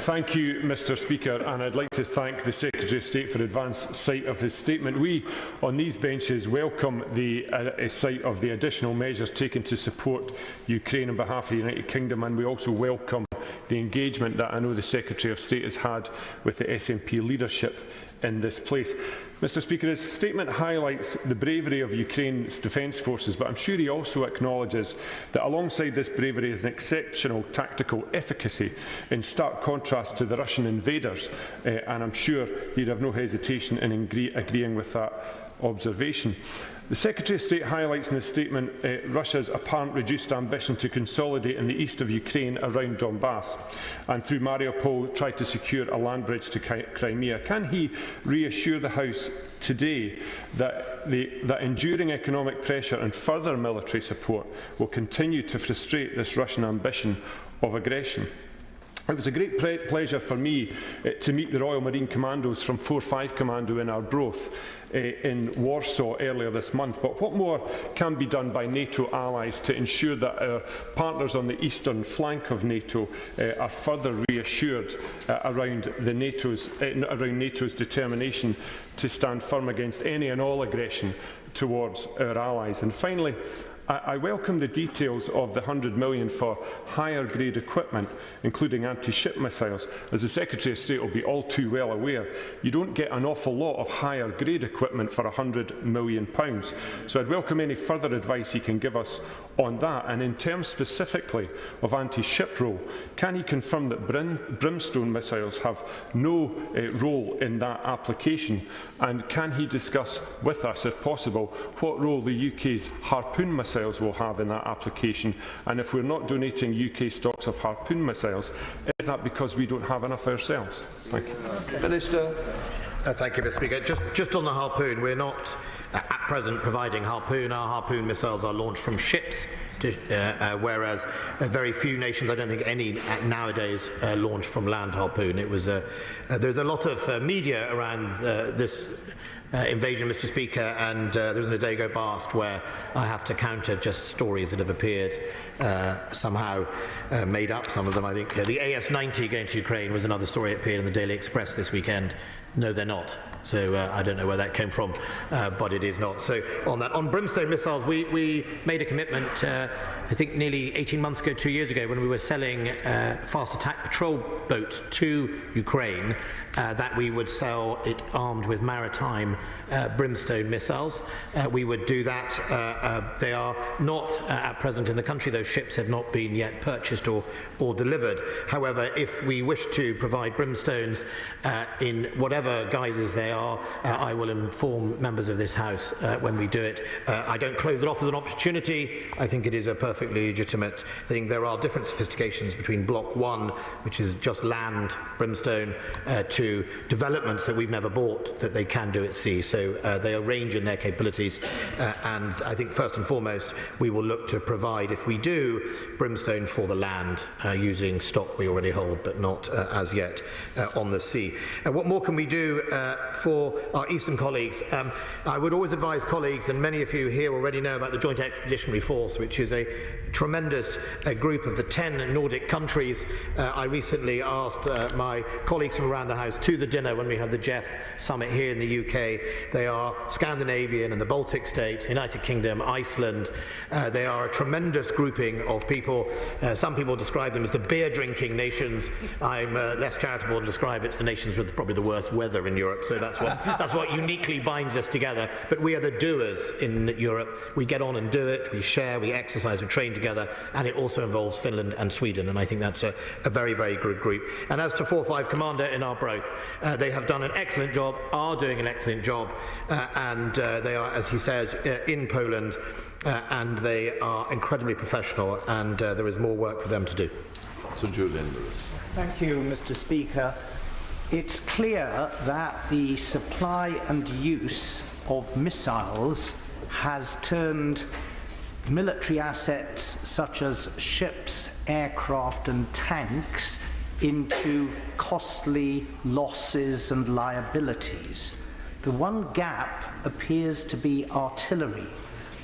Thank you, Mr. Speaker, and I'd like to thank the Secretary of State for advance sight of his statement. We, on these benches, welcome the sight of the additional measures taken to support Ukraine on behalf of the United Kingdom, and we also welcome the engagement that I know the Secretary of State has had with the SNP leadership in this place. Mr. Speaker, his statement highlights the bravery of Ukraine's defence forces, but I'm sure he also acknowledges that alongside this bravery is an exceptional tactical efficacy in stark contrast to the Russian invaders, and I'm sure he'd have no hesitation in agreeing with that observation. The Secretary of State highlights in his statement Russia's apparent reduced ambition to consolidate in the east of Ukraine around Donbass, and through Mariupol tried to secure a land bridge to Crimea. Can he reassure the House today that enduring economic pressure and further military support will continue to frustrate this Russian ambition of aggression? It was a great pleasure for me to meet the Royal Marine Commandos from 4-5 Commando in Arbroath in Warsaw earlier this month. But what more can be done by NATO allies to ensure that our partners on the eastern flank of NATO are further reassured around NATO's determination to stand firm against any and all aggression towards our allies? And finally, I welcome the details of the $100 million for higher grade equipment, including anti-ship missiles. As the Secretary of State will be all too well aware, you don't get an awful lot of higher grade equipment for £100 million. So I'd welcome any further advice he can give us on that. And in terms specifically of anti-ship role, can he confirm that brimstone missiles have no role in that application? And can he discuss with us, if possible, what role the UK's Harpoon missiles will have in that application? And if we're not donating UK stocks of Harpoon missiles, is that because we don't have enough ourselves? Thank you. Minister. Thank you, Mr. Speaker. Just on the Harpoon, we're not at present providing Harpoon. Our Harpoon missiles are launched from ships, whereas very few nations, I don't think any nowadays, launch from land Harpoon. It was there's a lot of media around this invasion, Mr. Speaker, and there was an a day go past where I have to counter just stories that have appeared somehow made up, some of them, I think. The AS-90 going to Ukraine was another story that appeared in the Daily Express this weekend. No, they're not. So I don't know where that came from, but it is not. So on that, on brimstone missiles, we made a commitment, I think nearly 18 months ago, 2 years ago, when we were selling fast attack patrol boats to Ukraine, that we would sell it armed with maritime brimstone missiles. We would do that. They are not at present in the country. Those ships have not been yet purchased or delivered. However, if we wish to provide brimstones in whatever guises they are, I will inform members of this House when we do it. I don't close it off as an opportunity. I think it is a perfectly legitimate thing. There are different sophistications between Block 1, which is just land brimstone, to developments that we've never bought that they can do at sea. So they range in their capabilities, and I think first and foremost we will look to provide, if we do, brimstone for the land using stock we already hold but not as yet on the sea. What more can we do for our eastern colleagues? I would always advise colleagues, and many of you here already know about the Joint Expeditionary Force, which is a tremendous group of the 10 Nordic countries. I recently asked my colleagues from around the House to the dinner when we had the Jeff Summit here in the UK. They are Scandinavian and the Baltic states, United Kingdom, Iceland. They are a tremendous grouping of people. Some people describe them as the beer-drinking nations. I'm less charitable and describe it as the nations with probably the worst weather in Europe, so that's what uniquely binds us together. But we are the doers in Europe. We get on and do it, we share, we exercise, we train together, and it also involves Finland and Sweden, and I think that's a very, very good group. And as to 4-5 Commander in Arbroath, they have done an excellent job, are doing an excellent job, and they are, as he says, in Poland, and they are incredibly professional, and there is more work for them to do. So Julian Lewis. Thank you, Mr. Speaker. It's clear that the supply and use of missiles has turned military assets such as ships, aircraft and tanks into costly losses and liabilities. The one gap appears to be artillery.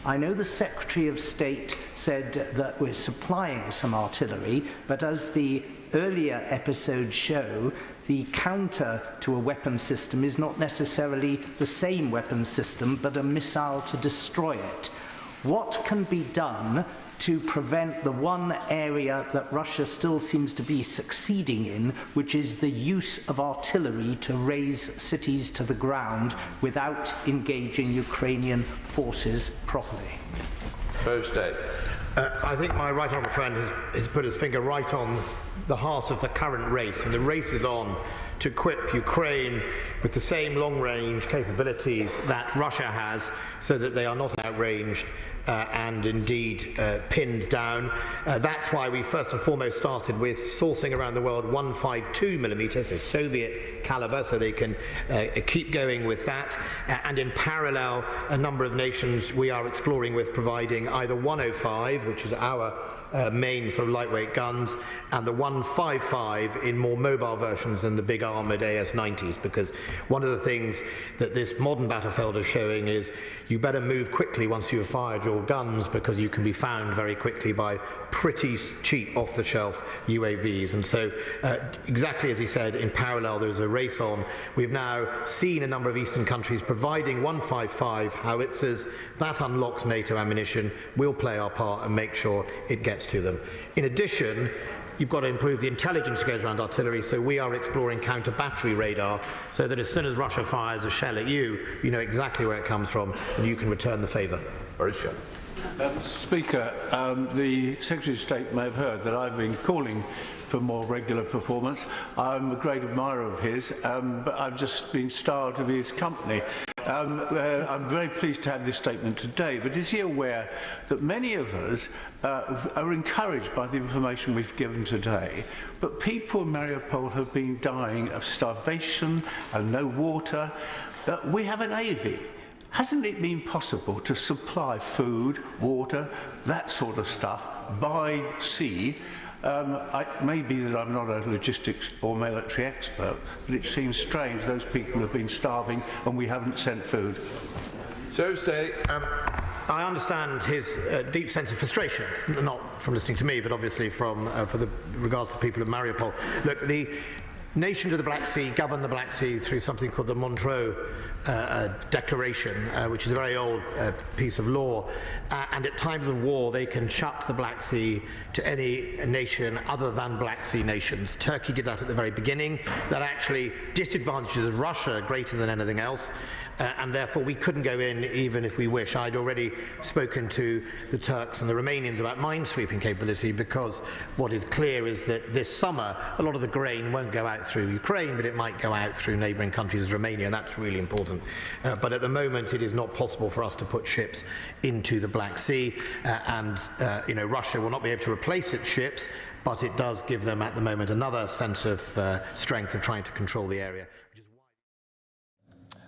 I know the Secretary of State said that we're supplying some artillery, but as the earlier episodes show, the counter to a weapon system is not necessarily the same weapon system, but a missile to destroy it. What can be done to prevent the one area that Russia still seems to be succeeding in, which is the use of artillery to raise cities to the ground without engaging Ukrainian forces properly? First State. I think my right honourable friend has put his finger right on the heart of the current race, and the race is on to equip Ukraine with the same long-range capabilities that Russia has, so that they are not outranged and indeed pinned down. That's why we first and foremost started with sourcing around the world 152mm, so Soviet caliber, so they can keep going with that. And in parallel, a number of nations we are exploring with providing either 105, which is our main sort of lightweight guns, and the 155 in more mobile versions than the big armoured AS-90s, because one of the things that this modern battlefield is showing is you better move quickly once you've fired your guns, because you can be found very quickly by pretty cheap off-the-shelf UAVs. And so exactly as he said, in parallel there's a race on. We've now seen a number of eastern countries providing 155 howitzers. That unlocks NATO ammunition. We'll play our part and make sure it gets to them. In addition, you've got to improve the intelligence that goes around artillery, so we are exploring counter-battery radar, so that as soon as Russia fires a shell at you, you know exactly where it comes from and you can return the favour. Speaker, the Secretary of State may have heard that I've been calling for more regular performance. I'm a great admirer of his, but I've just been starved of his company. I'm very pleased to have this statement today, but is he aware that many of us are encouraged by the information we've given today, but people in Mariupol have been dying of starvation and no water? We have a navy. Hasn't it been possible to supply food, water, that sort of stuff by sea? It may be that I'm not a logistics or military expert, but it seems strange those people have been starving and we haven't sent food. I understand his deep sense of frustration, not from listening to me, but obviously from regards to the people of Mariupol. Look, the nations of the Black Sea govern the Black Sea through something called the Montreux Declaration, which is a very old piece of law, and at times of war they can shut the Black Sea to any nation other than Black Sea nations. Turkey did that at the very beginning. That actually disadvantages Russia greater than anything else, and therefore we couldn't go in even if we wish. I'd already spoken to the Turks and the Romanians about minesweeping capability, because what is clear is that this summer a lot of the grain won't go out through Ukraine, but it might go out through neighbouring countries as Romania, and that's really important. But at the moment it is not possible for us to put ships into the Black Sea, and Russia will not be able to replace its ships, but it does give them at the moment another sense of strength of trying to control the area.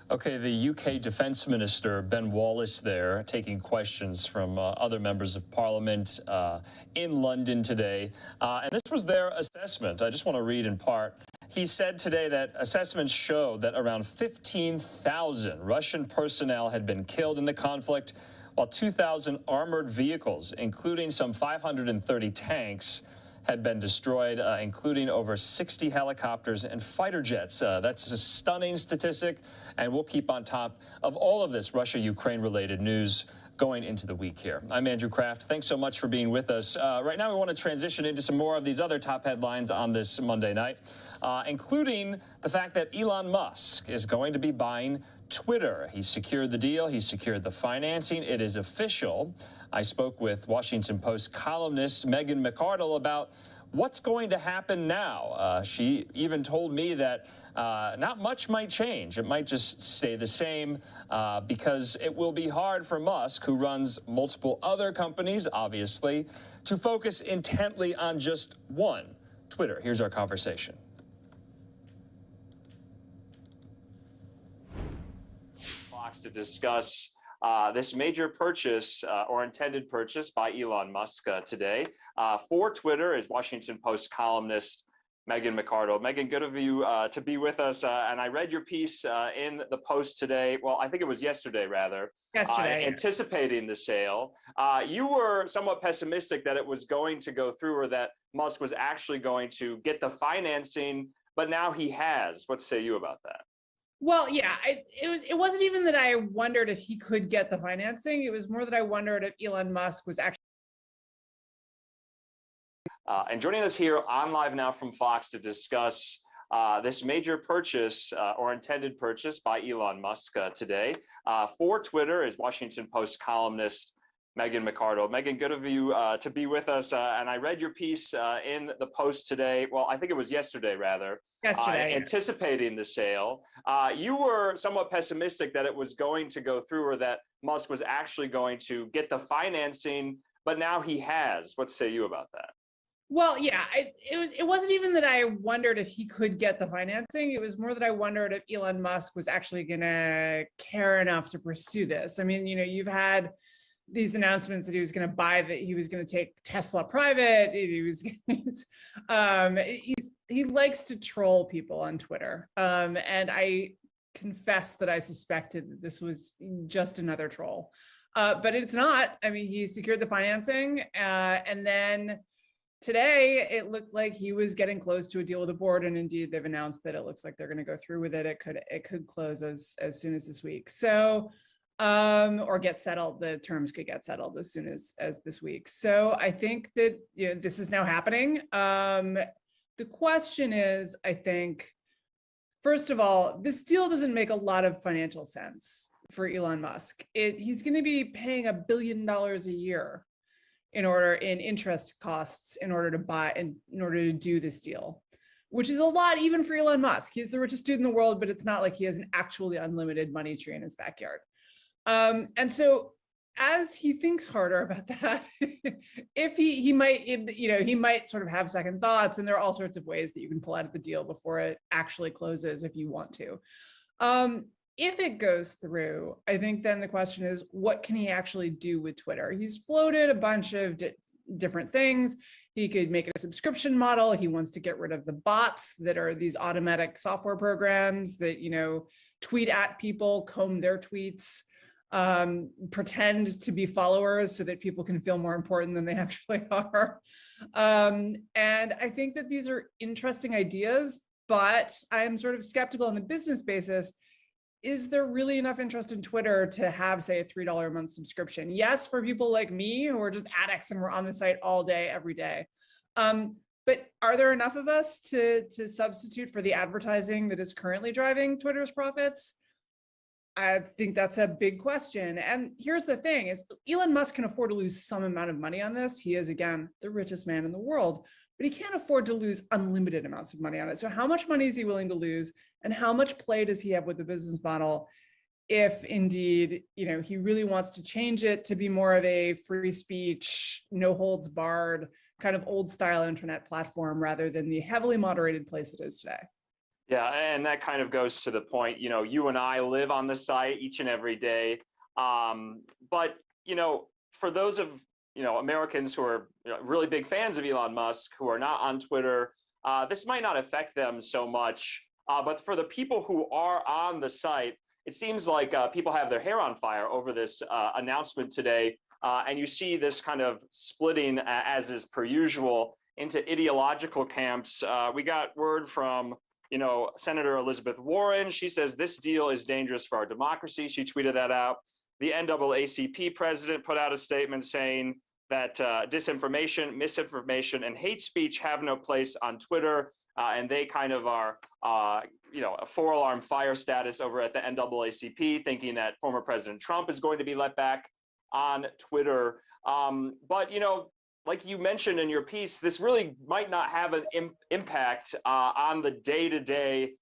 Okay, the UK Defence Minister, Ben Wallace there, taking questions from other members of Parliament in London today. And this was their assessment. I just want to read in part. He said today that assessments show that around 15,000 Russian personnel had been killed in the conflict, while 2,000 armored vehicles, including some 530 tanks, had been destroyed, including over 60 helicopters and fighter jets. That's a stunning statistic, and we'll keep on top of all of this Russia-Ukraine-related news going into the week here. I'm Andrew Kraft. Thanks so much for being with us. Right now, we want to transition into some more of these other top headlines on this Monday night, including the fact that Elon Musk is going to be buying Twitter. He secured the deal. He secured the financing. It is official. I spoke with Washington Post columnist Megan McArdle about what's going to happen now. She even told me that not much might change. It might just stay the same because it will be hard for Musk, who runs multiple other companies, obviously, to focus intently on just one, Twitter. Here's our conversation. Fox to discuss this major purchase or intended purchase by Elon Musk today. For Twitter is Washington Post columnist Megan McArdle. Megan, good of you to be with us. And I read your piece in the Post today. Well, I think it was yesterday, rather. Yesterday. Anticipating the sale. You were somewhat pessimistic that it was going to go through, or that Musk was actually going to get the financing, but now he has. What say you about that? Well, yeah, it wasn't even that I wondered if he could get the financing. It was more that I wondered if Elon Musk was actually. And joining us here on Live Now from Fox to discuss this major purchase or intended purchase by Elon Musk today. For Twitter is Washington Post columnist Megan McArdle. Megan, good of you to be with us. And I read your piece in the Post today. Well, I think it was yesterday, rather. Yesterday. Anticipating the sale. You were somewhat pessimistic that it was going to go through, or that Musk was actually going to get the financing, but now he has. What say you about that? Well, yeah, it wasn't even that I wondered if he could get the financing. It was more that I wondered if Elon Musk was actually going to care enough to pursue this. I mean, you've had these announcements that he was going to buy, that he was going to take Tesla private. He was, he likes to troll people on Twitter. And I confess that I suspected that this was just another troll, but it's not. I mean, he secured the financing, and then today it looked like he was getting close to a deal with the board, and indeed they've announced that it looks like they're going to go through with it. It could close as soon as this week. So, or get settled. The terms could get settled as soon as this week. So I think that, you know, this is now happening. The question is, I think, first of all, this deal doesn't make a lot of financial sense for Elon Musk. He's going to be paying $1 billion a year in interest costs in order to do this deal, which is a lot even for Elon Musk. He's the richest dude in the world, but it's not like he has an actually unlimited money tree in his backyard. And so as he thinks harder about that, if he might, you know, he might sort of have second thoughts, and there are all sorts of ways that you can pull out of the deal before it actually closes if you want to. If it goes through, I think then the question is, what can he actually do with Twitter? He's floated a bunch of different things. He could make it a subscription model. He wants to get rid of the bots that are these automatic software programs that, you know, tweet at people, comb their tweets, pretend to be followers so that people can feel more important than they actually are. And I think that these are interesting ideas, but I'm sort of skeptical on the business basis. Is there really enough interest in Twitter to have, say, a $3 a month subscription? Yes, for people like me who are just addicts and we're on the site all day, every day. But are there enough of us to substitute for the advertising that is currently driving Twitter's profits? I think that's a big question. And here's the thing is, Elon Musk can afford to lose some amount of money on this. He is, again, the richest man in the world, but he can't afford to lose unlimited amounts of money on it. So how much money is he willing to lose, and how much play does he have with the business model if indeed, you know, he really wants to change it to be more of a free speech, no holds barred kind of old style internet platform rather than the heavily moderated place it is today? Yeah, and that kind of goes to the point, you know, you and I live on the site each and every day. But, you know, for those of, you know, Americans who are, you know, really big fans of Elon Musk, who are not on Twitter, this might not affect them so much. But for the people who are on the site, it seems like people have their hair on fire over this announcement today. And you see this kind of splitting, as is per usual, into ideological camps. We got word from, you know, Senator Elizabeth Warren. She says this deal is dangerous for our democracy. She tweeted that out. The NAACP president put out a statement saying that disinformation, misinformation, and hate speech have no place on Twitter. And they kind of are, you know, a 4-alarm fire status over at the NAACP, thinking that former President Trump is going to be let back on Twitter. But, you know, like you mentioned in your piece, this really might not have an impact on the day-to-day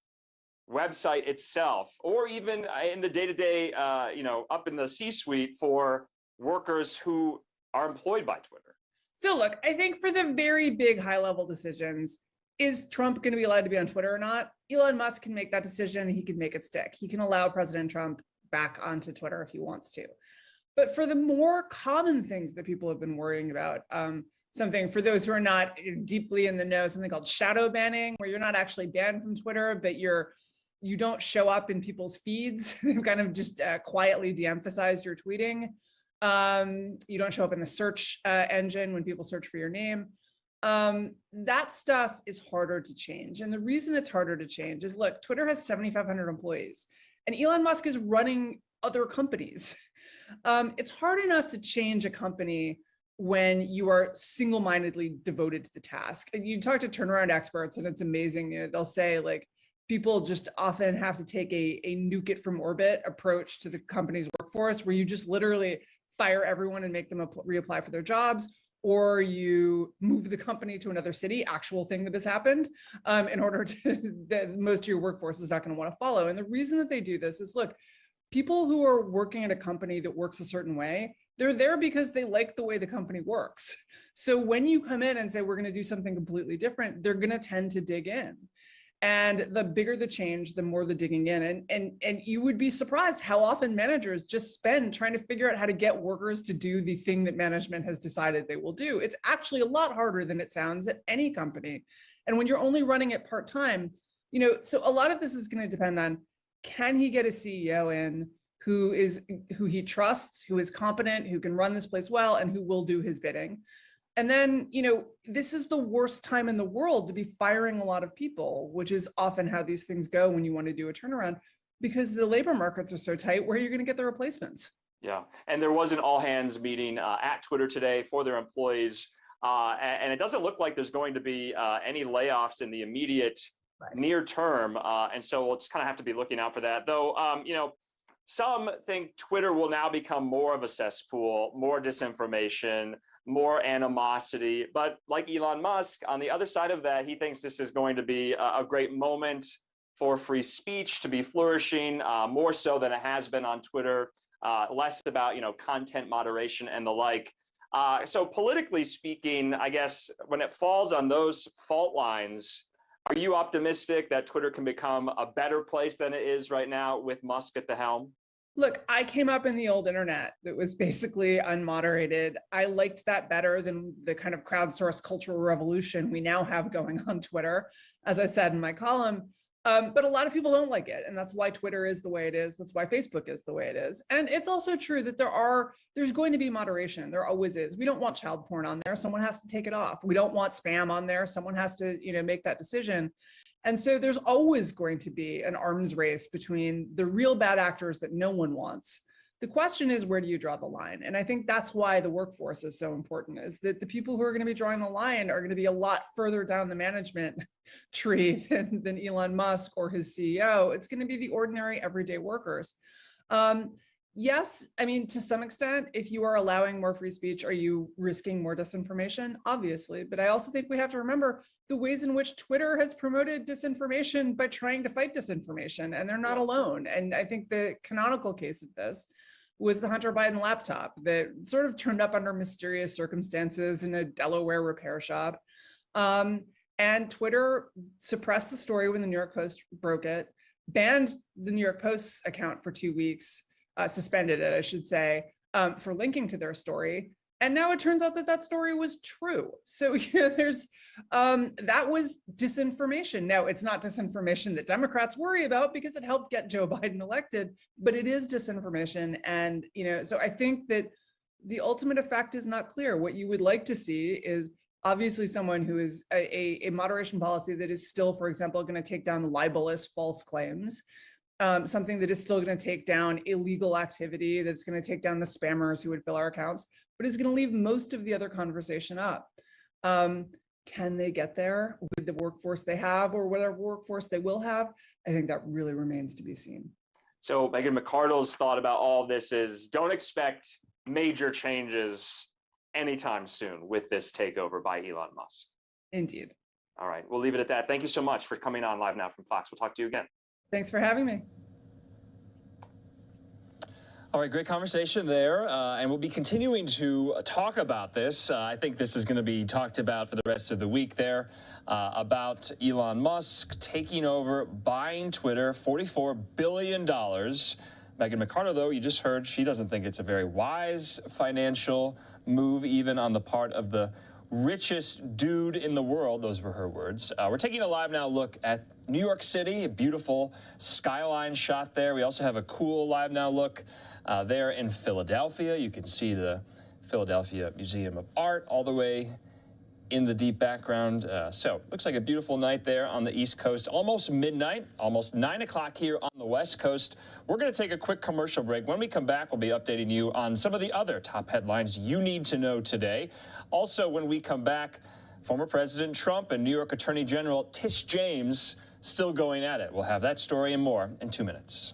website itself, or even in the day-to-day, you know, up in the C-suite for workers who are employed by Twitter. So look, I think for the very big high-level decisions, is Trump going to be allowed to be on Twitter or not? Elon Musk can make that decision. He can make it stick. He can allow President Trump back onto Twitter if he wants to. But for the more common things that people have been worrying about, something for those who are not deeply in the know, something called shadow banning, where you're not actually banned from Twitter, but you don't show up in people's feeds. They've kind of just quietly de-emphasized your tweeting. You don't show up in the search engine when people search for your name. That stuff is harder to change. And the reason it's harder to change is, look, Twitter has 7,500 employees, and Elon Musk is running other companies. It's hard enough to change a company when you are single-mindedly devoted to the task. And you talk to turnaround experts, and it's amazing. You know, they'll say, like, people just often have to take a nuke it from orbit approach to the company's workforce, where you just literally fire everyone and make them reapply for their jobs, or you move the company to another city, actual thing that has happened, in order to, that most of your workforce is not going to want to follow. And the reason that they do this is, look, people who are working at a company that works a certain way, they're there because they like the way the company works. So when you come in and say, we're going to do something completely different, they're going to tend to dig in. And the bigger the change, the more the digging in. And you would be surprised how often managers just spend trying to figure out how to get workers to do the thing that management has decided they will do. It's actually a lot harder than it sounds at any company. And when you're only running it part-time, so a lot of this is going to depend on, can he get a CEO in who he trusts, who is competent, who can run this place well, and who will do his bidding. And then, this is the worst time in the world to be firing a lot of people, which is often how these things go when you want to do a turnaround, because the labor markets are so tight. Where are you going to get the replacements? Yeah, and there was an all-hands meeting at Twitter today for their employees, and it doesn't look like there's going to be any layoffs in the immediate near term, and so we'll just kind of have to be looking out for that. Though, some think Twitter will now become more of a cesspool, more disinformation, more animosity. But like Elon Musk, on the other side of that, he thinks this is going to be a great moment for free speech to be flourishing, more so than it has been on Twitter, less about content moderation and the like. So politically speaking, I guess when it falls on those fault lines, are you optimistic that Twitter can become a better place than it is right now with Musk at the helm? Look, I came up in the old internet that was basically unmoderated. I liked that better than the kind of crowdsourced cultural revolution we now have going on Twitter, as I said in my column. But a lot of people don't like it. And that's why Twitter is the way it is. That's why Facebook is the way it is. And it's also true that there's going to be moderation. There always is. We don't want child porn on there. Someone has to take it off. We don't want spam on there. Someone has to, make that decision. And so there's always going to be an arms race between the real bad actors that no one wants. The question is, where do you draw the line? And I think that's why the workforce is so important, is that the people who are going to be drawing the line are going to be a lot further down the management tree than Elon Musk or his CEO. It's going to be the ordinary everyday workers. Yes, I mean, to some extent, if you are allowing more free speech, are you risking more disinformation? Obviously. But I also think we have to remember the ways in which Twitter has promoted disinformation by trying to fight disinformation, and they're not alone. And I think the canonical case of this was the Hunter Biden laptop that sort of turned up under mysterious circumstances in a Delaware repair shop. And Twitter suppressed the story when the New York Post broke it, banned the New York Post's account for 2 weeks, suspended it, I should say, for linking to their story. And now it turns out that that story was true. So there's that was disinformation. Now, it's not disinformation that Democrats worry about because it helped get Joe Biden elected, but it is disinformation. And so I think that the ultimate effect is not clear. What you would like to see is obviously someone who is a moderation policy that is still, for example, going to take down libelous false claims. Something that is still going to take down illegal activity, that's going to take down the spammers who would fill our accounts, but is going to leave most of the other conversation up. Can they get there with the workforce they have or whatever workforce they will have? I think that really remains to be seen. So Megan McArdle's thought about all of this is don't expect major changes anytime soon with this takeover by Elon Musk. Indeed. All right, we'll leave it at that. Thank you so much for coming on Live Now from Fox. We'll talk to you again. Thanks for having me. All right, great conversation there. And we'll be continuing to talk about this. I think this is going to be talked about for the rest of the week there, about Elon Musk taking over, buying Twitter, $44 billion. Megan McArdle, though, you just heard, she doesn't think it's a very wise financial move, even on the part of the richest dude in the world. Those were her words. We're taking a Live Now look at New York City, a beautiful skyline shot there. We also have a cool Live Now look there in Philadelphia. You can see the Philadelphia Museum of Art all the way in the deep background. So looks like a beautiful night there on the East Coast. Almost midnight, almost 9 o'clock here on the West Coast. We're going to take a quick commercial break. When we come back, we'll be updating you on some of the other top headlines you need to know today. Also, when we come back, former President Trump and New York Attorney General Tish James still going at it. We'll have that story and more in 2 minutes.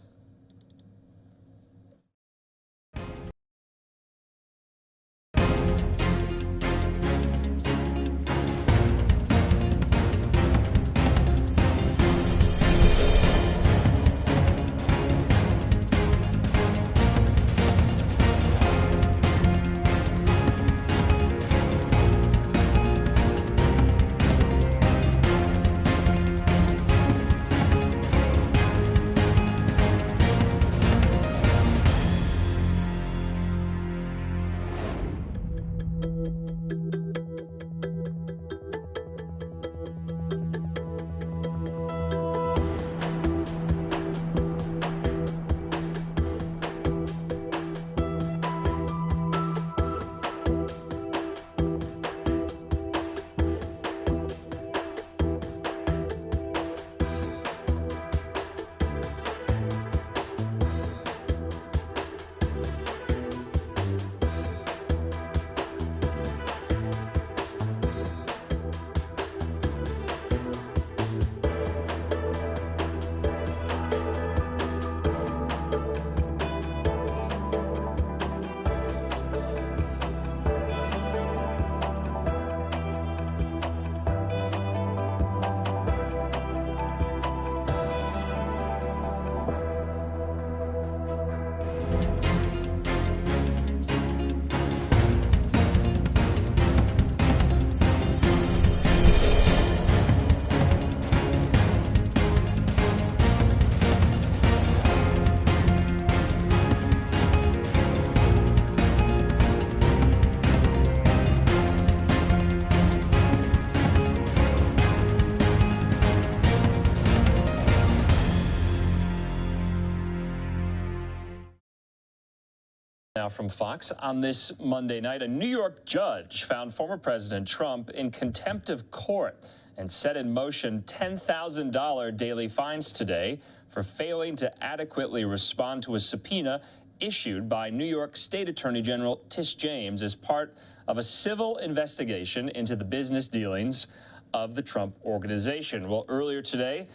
Now from Fox, on this Monday night, a New York judge found former President Trump in contempt of court and set in motion $10,000 daily fines today for failing to adequately respond to a subpoena issued by New York State Attorney General Tish James as part of a civil investigation into the business dealings of the Trump organization. Well, earlier today,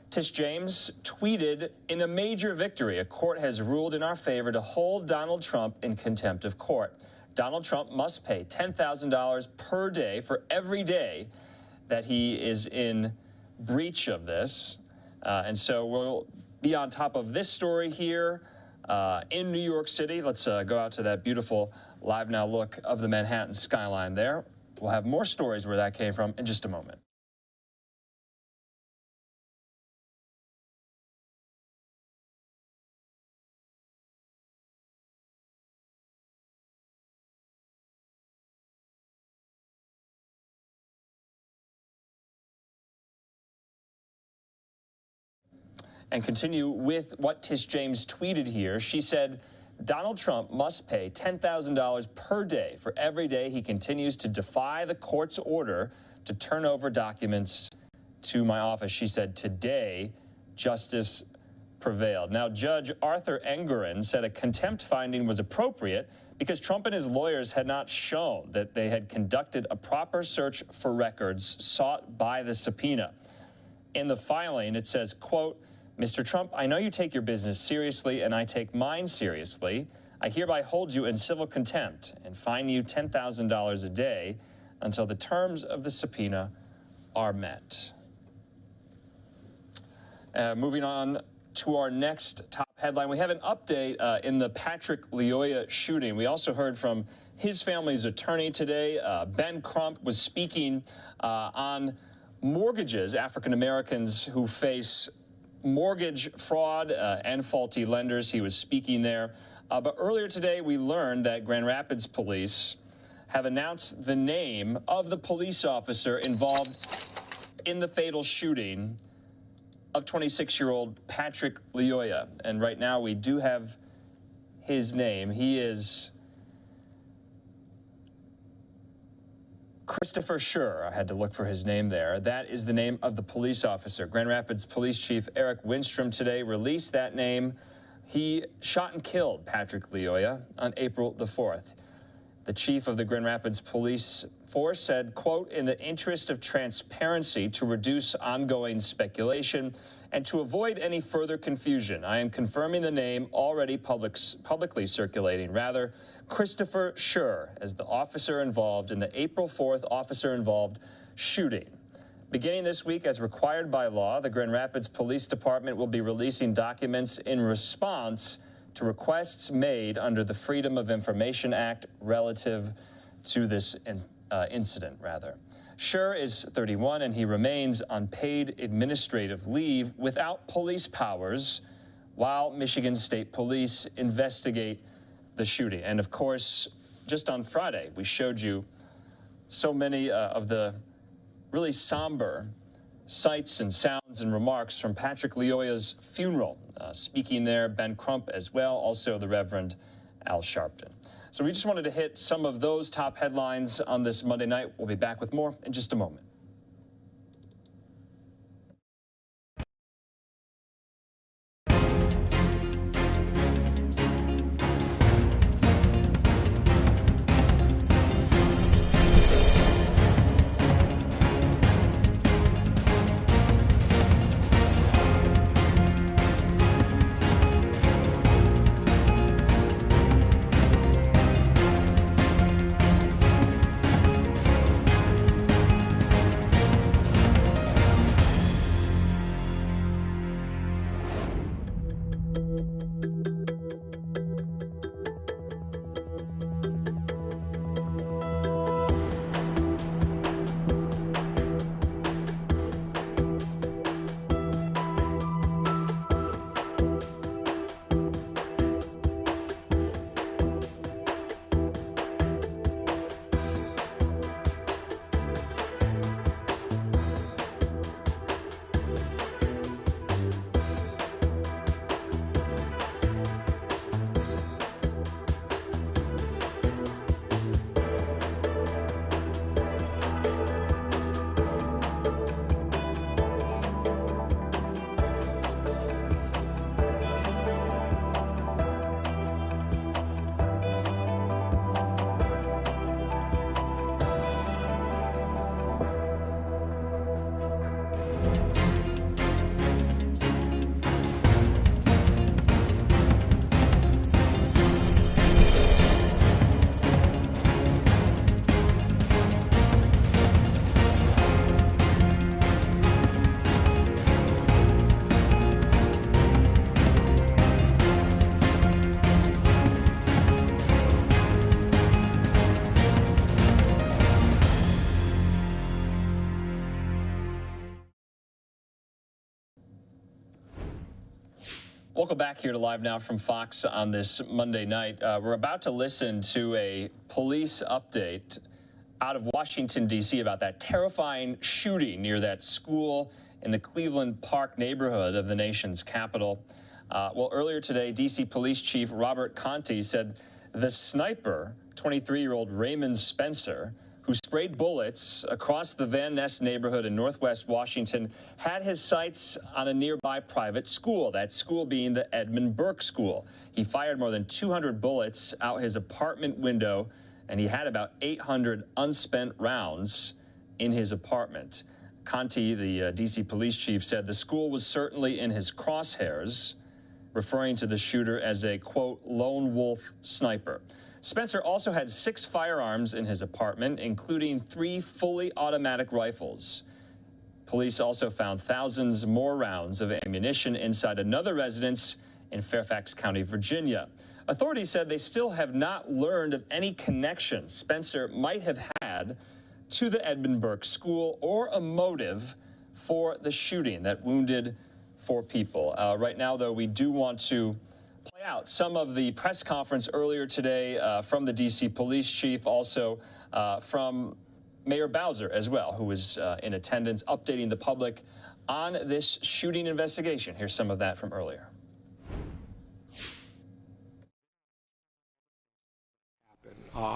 Tish James tweeted, "In a major victory, a court has ruled in our favor to hold Donald Trump in contempt of court. Donald Trump must pay $10,000 per day for every day that he is in breach of this." And so we'll be on top of this story here in New York City. Let's go out to that beautiful LiveNOW look of the Manhattan skyline there. We'll have more stories where that came from in just a moment. And continue with what Tish James tweeted here. She said, "Donald Trump must pay $10,000 per day for every day he continues to defy the court's order to turn over documents to my office." She said, "Today, justice prevailed." Now, Judge Arthur Engoron said a contempt finding was appropriate because Trump and his lawyers had not shown that they had conducted a proper search for records sought by the subpoena. In the filing, it says, quote, "Mr. Trump, I know you take your business seriously and I take mine seriously. I hereby hold you in civil contempt and fine you $10,000 a day until the terms of the subpoena are met." Moving on to our next top headline, we have an update in the Patrick Lyoya shooting. We also heard from his family's attorney today. Ben Crump was speaking on mortgages, African Americans who face mortgage fraud and faulty lenders. He was speaking there. But earlier today, we learned that Grand Rapids police have announced the name of the police officer involved in the fatal shooting of 26-year-old Patrick Lyoya. And right now, we do have his name. He is Christopher Schur. I had to look for his name there. That is the name of the police officer. Grand Rapids Police Chief Eric Winstrom today released that name. He shot and killed Patrick Lyoya on April the 4th. The chief of the Grand Rapids Police Force said, quote, "In the interest of transparency to reduce ongoing speculation and to avoid any further confusion, I am confirming the name already publicly circulating. Rather, Christopher Schur as the officer involved in the April 4th officer-involved shooting. Beginning this week, as required by law, the Grand Rapids Police Department will be releasing documents in response to requests made under the Freedom of Information Act relative to this incident. Schur is 31 and he remains on paid administrative leave without police powers while Michigan State Police investigate the shooting. And of course, just on Friday, we showed you so many of the really somber sights and sounds and remarks from Patrick Lyoya's funeral. Speaking there, Ben Crump as well, also the Reverend Al Sharpton. So we just wanted to hit some of those top headlines on this Monday night. We'll be back with more in just a moment. Welcome back here to Live Now from Fox on this Monday night. We're about to listen to a police update out of Washington, D.C. about that terrifying shooting near that school in the Cleveland Park neighborhood of the nation's capital. Well, earlier today, D.C. Police Chief Robert Conti said the sniper, 23-year-old Raymond Spencer, who sprayed bullets across the Van Ness neighborhood in northwest Washington, had his sights on a nearby private school, that school being the Edmund Burke School. He fired more than 200 bullets out his apartment window, and he had about 800 unspent rounds in his apartment. Conti, the D.C. police chief, said the school was certainly in his crosshairs, referring to the shooter as a, quote, lone wolf sniper. Spencer also had 6 firearms in his apartment, including 3 fully automatic rifles. Police also found thousands more rounds of ammunition inside another residence in Fairfax County, Virginia. Authorities said they still have not learned of any connection Spencer might have had to the Edmund Burke School or a motive for the shooting that wounded 4 people. Right now, though, we do want to play out some of the press conference earlier today from the D.C. police chief, also from Mayor Bowser as well, who was in attendance, updating the public on this shooting investigation. Here's some of that from earlier.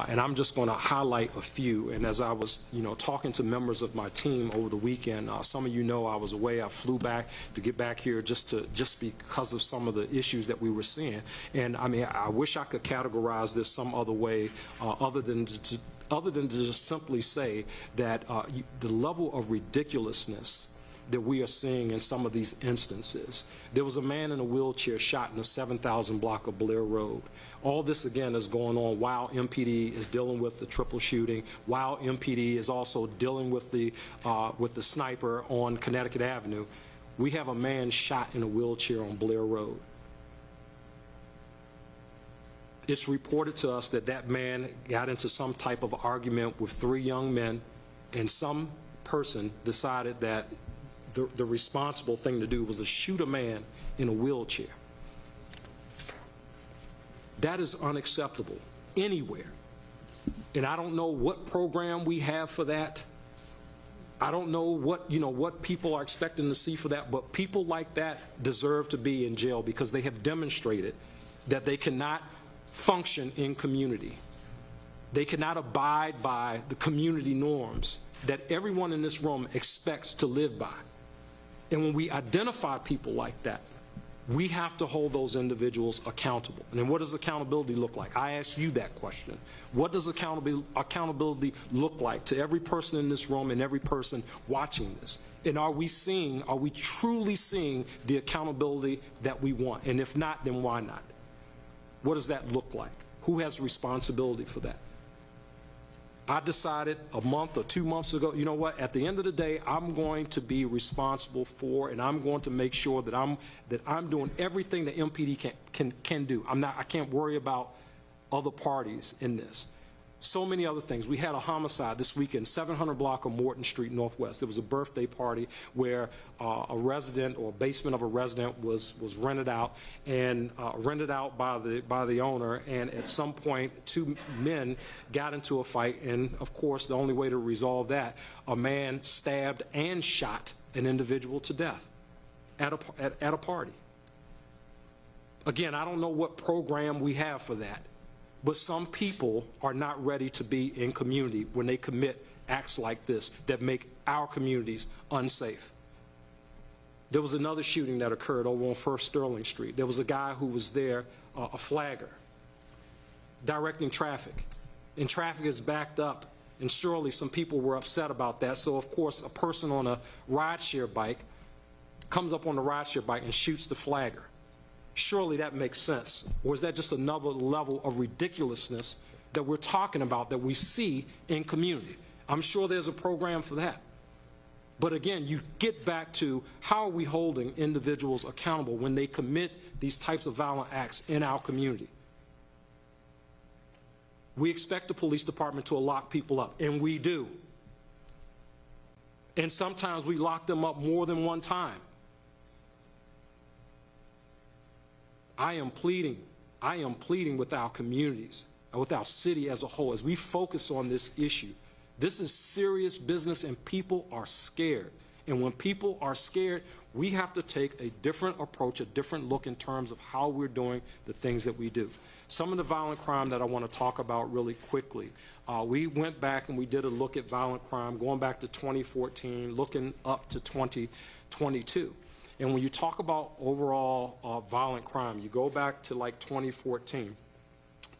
And I'm just going to highlight a few. And as I was, talking to members of my team over the weekend, some of you know I was away. I flew back to get back here just because of some of the issues that we were seeing. And I mean, I wish I could categorize this some other way, other than to just simply say that the level of ridiculousness that we are seeing in some of these instances. There was a man in a wheelchair shot in the 7,000 block of Blair Road. All this, again, is going on while MPD is dealing with the triple shooting, while MPD is also dealing with the sniper on Connecticut Avenue. We have a man shot in a wheelchair on Blair Road. It's reported to us that that man got into some type of argument with 3 young men, and some person decided that the responsible thing to do was to shoot a man in a wheelchair. That is unacceptable anywhere. And I don't know what program we have for that. I don't know what people are expecting to see for that, but people like that deserve to be in jail because they have demonstrated that they cannot function in community. They cannot abide by the community norms that everyone in this room expects to live by. And when we identify people like that, we have to hold those individuals accountable. And then what does accountability look like? I ask you that question. What does accountability look like to every person in this room and every person watching this? And are we truly seeing the accountability that we want? And if not, then why not? What does that look like? Who has responsibility for that? I decided a month or 2 months ago, you know what, at the end of the day, I'm going to be responsible for, and I'm going to make sure that I'm doing everything that MPD can do. I can't worry about other parties in this. So many other things. We had a homicide this weekend, 700 block of Morton Street Northwest. There was a birthday party where a resident or a basement of a resident was rented out and rented out by the owner. And at some point, 2 men got into a fight. And of course, the only way to resolve that, a man stabbed and shot an individual to death at a party. Again, I don't know what program we have for that. But some people are not ready to be in community when they commit acts like this that make our communities unsafe. There was another shooting that occurred over on 1st Sterling Street. There was a guy who was there, a flagger, directing traffic. And traffic is backed up. And surely some people were upset about that. So, of course, a person on a rideshare bike comes up on the rideshare bike and shoots the flagger. Surely that makes sense. Or is that just another level of ridiculousness that we're talking about that we see in community? I'm sure there's a program for that. But again, you get back to how are we holding individuals accountable when they commit these types of violent acts in our community? We expect the police department to lock people up, and we do. And sometimes we lock them up more than one time. I am pleading with our communities and with our city as a whole as we focus on this issue. This is serious business and people are scared. And when people are scared, we have to take a different approach, a different look in terms of how we're doing the things that we do. Some of the violent crime that I want to talk about really quickly. We went back and we did a look at violent crime going back to 2014, looking up to 2022. And when you talk about overall violent crime, you go back to like 2014,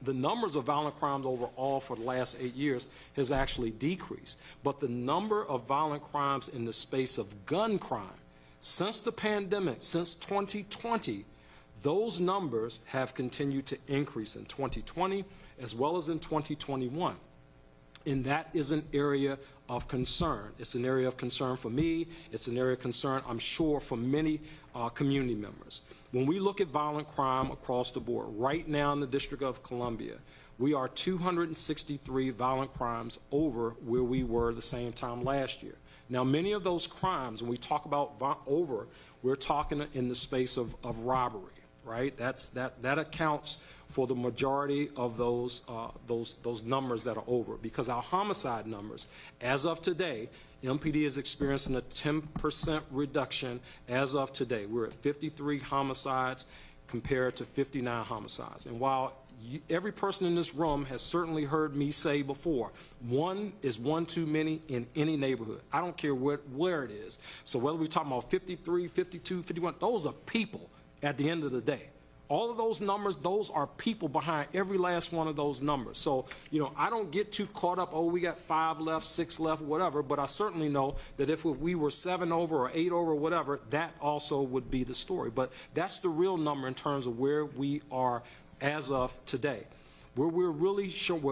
the numbers of violent crimes overall for the last 8 years has actually decreased. But the number of violent crimes in the space of gun crime, since the pandemic, since 2020, those numbers have continued to increase in 2020 as well as in 2021. And that is an area of concern. It's an area of concern for me. It's an area of concern, I'm sure, for many community members. When we look at violent crime across the board, right now in the District of Columbia, we are 263 violent crimes over where we were the same time last year. Now, many of those crimes, when we talk about over, we're talking in the space of robbery, right? That accounts for the majority of those numbers that are over, because our homicide numbers, as of today, MPD is experiencing a 10% reduction as of today. We're at 53 homicides compared to 59 homicides. And while every person in this room has certainly heard me say before, one is one too many in any neighborhood. I don't care where it is. So whether we're talking about 53, 52, 51, those are people at the end of the day. All of those numbers, those are people behind every last one of those numbers. So, I don't get too caught up, oh, we got 5 left, 6 left, whatever, but I certainly know that if we were 7 over or 8 over, whatever, that also would be the story. But that's the real number in terms of where we are as of today. Where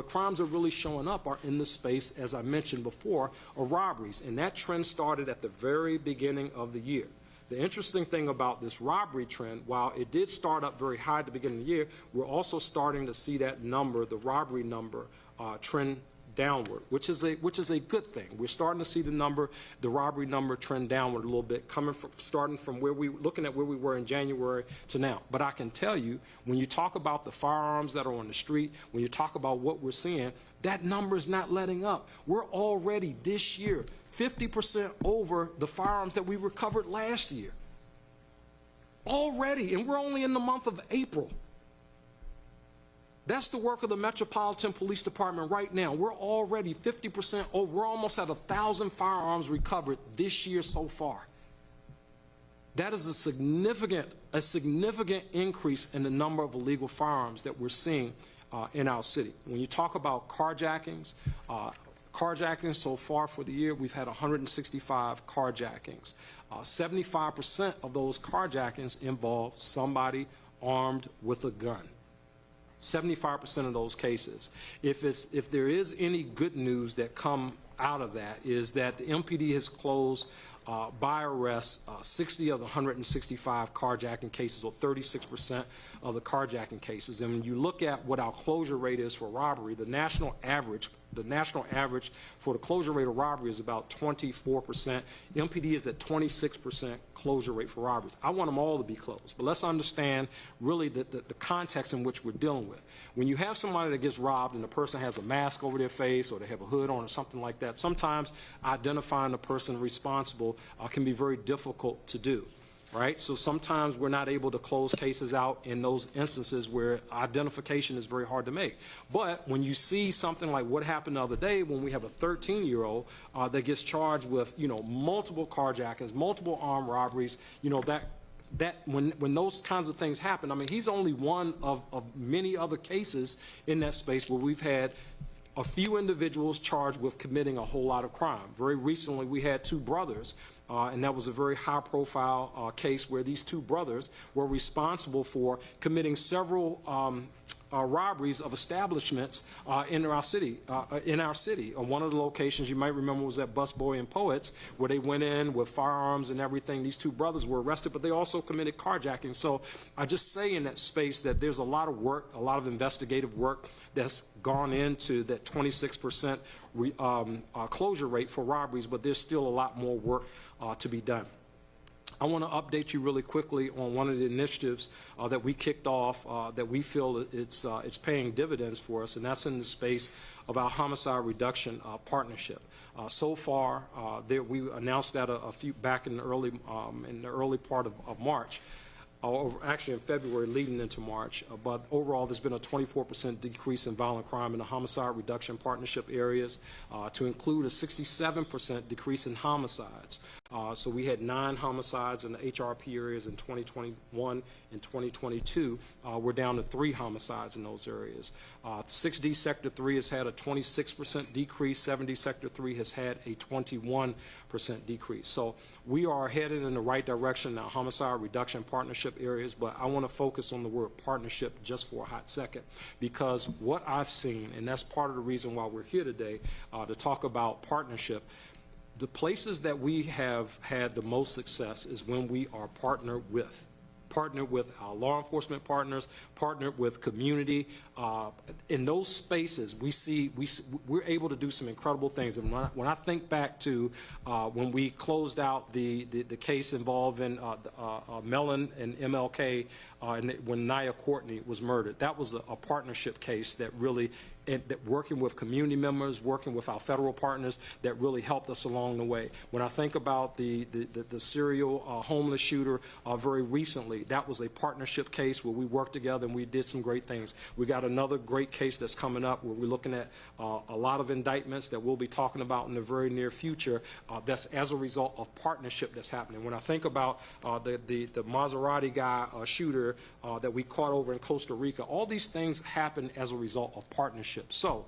crimes are really showing up are in the space, as I mentioned before, of robberies. And that trend started at the very beginning of the year. The interesting thing about this robbery trend, while it did start up very high at the beginning of the year, we're also starting to see that number, the robbery number, trend downward, which is a good thing. We're starting to see the robbery number trend downward a little bit, starting from looking at where we were in January to now. But I can tell you, when you talk about the firearms that are on the street, when you talk about what we're seeing, that number is not letting up. We're already this year 50% over the firearms that we recovered last year. Already, and we're only in the month of April. That's the work of the Metropolitan Police Department right now. We're already 50% over. We're almost at 1,000 firearms recovered this year so far. That is a significant increase in the number of illegal firearms that we're seeing in our city. When you talk about carjackings so far for the year, we've had 165 carjackings. 75% of those carjackings involve somebody armed with a gun. 75% of those cases. If there is any good news that come out of that, is that the MPD has closed by arrest 60 of the 165 carjacking cases, or 36% of the carjacking cases. And when you look at what our closure rate is for robbery, the national average for the closure rate of robbery is about 24%. MPD is at 26% closure rate for robberies. I want them all to be closed, but let's understand really the context in which we're dealing with. When you have somebody that gets robbed and the person has a mask over their face or they have a hood on or something like that, sometimes identifying the person responsible can be very difficult to do. Right? So sometimes we're not able to close cases out in those instances where identification is very hard to make. But when you see something like what happened the other day, when we have a 13-year-old that gets charged with, multiple carjackings, multiple armed robberies, when those kinds of things happen, I mean, he's only one of many other cases in that space where we've had a few individuals charged with committing a whole lot of crime. Very recently, we had 2 brothers, and that was a very high-profile case where these 2 brothers were responsible for committing several robberies of establishments in our city. One of the locations you might remember was at Busboy and Poets, where they went in with firearms and everything. These 2 brothers were arrested, but they also committed carjacking. So I just say in that space that there's a lot of work, a lot of investigative work that's gone into that 26% closure rate for robberies, but there's still a lot more work to be done. I want to update you really quickly on one of the initiatives that we kicked off that we feel it's paying dividends for us, and that's in the space of our homicide reduction partnership. So far, we announced that a few back in the early part of March. Actually in February leading into March, but overall there's been a 24% decrease in violent crime in the homicide reduction partnership areas, to include a 67% decrease in homicides. So we had 9 homicides in the HRP areas in 2021. In 2022, we're down to 3 homicides in those areas. 6D Sector 3 has had a 26% decrease. 7D Sector 3 has had a 21% decrease. So we are headed in the right direction in our homicide reduction partnership areas, but I want to focus on the word partnership just for a hot second, because what I've seen, and that's part of the reason why we're here today, to talk about partnership, the places that we have had the most success is when we are partnered with our law enforcement partners, partnered with community. In those spaces, we're able to do some incredible things. And when I think back to when we closed out the case involving Mellon and MLK, when Nia Courtney was murdered, that was a partnership case that really, working with community members, working with our federal partners, that really helped us along the way. When I think about the serial homeless shooter very recently, that was a partnership case where we worked together and we did some great things. We got another great case that's coming up where we're looking at a lot of indictments that we'll be talking about in the very near future. That's as a result of partnership that's happening. When I think about the Maserati guy shooter that we caught over in Costa Rica, all these things happen as a result of partnership. So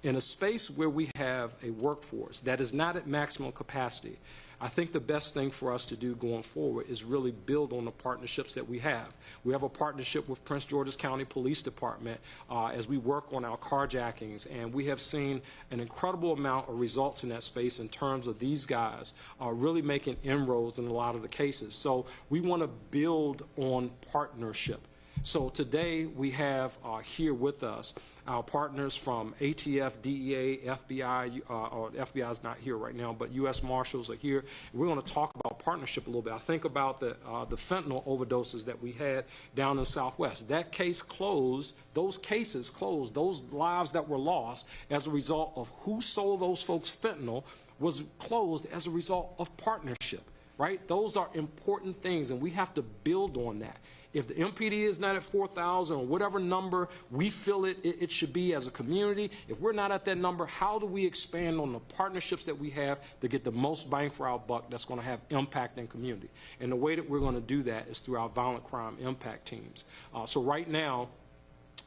in a space where we have a workforce that is not at maximum capacity, I think the best thing for us to do going forward is really build on the partnerships that we have. We have a partnership with Prince George's County Police Department as we work on our carjackings, and we have seen an incredible amount of results in that space in terms of these guys really making inroads in a lot of the cases. So we want to build on partnership. So today we have here with us our partners from ATF, DEA, FBI, or FBI is not here right now, but U.S. Marshals are here. We're going to talk about partnership a little bit. I think about the fentanyl overdoses that we had down in the Southwest. That case closed, those cases closed, those lives that were lost as a result of who sold those folks fentanyl was closed as a result of partnership, right? Those are important things, and we have to build on that. If the MPD is not at 4,000 or whatever number we feel it should be as a community, if we're not at that number, how do we expand on the partnerships that we have to get the most bang for our buck that's going to have impact in community? And the way that we're going to do that is through our violent crime impact teams. So right now,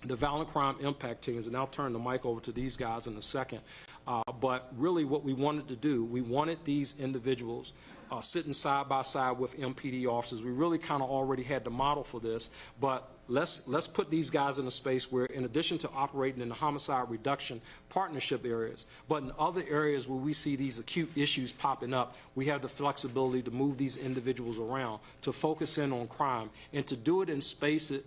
the violent crime impact teams, and I'll turn the mic over to these guys in a second, but really what we wanted to do, we wanted these individuals sitting side by side with MPD officers. We really kind of already had the model for this, but let's put these guys in a space where, in addition to operating in the homicide reduction partnership areas, but in other areas where we see these acute issues popping up, we have the flexibility to move these individuals around, to focus in on crime, and to do it in spaces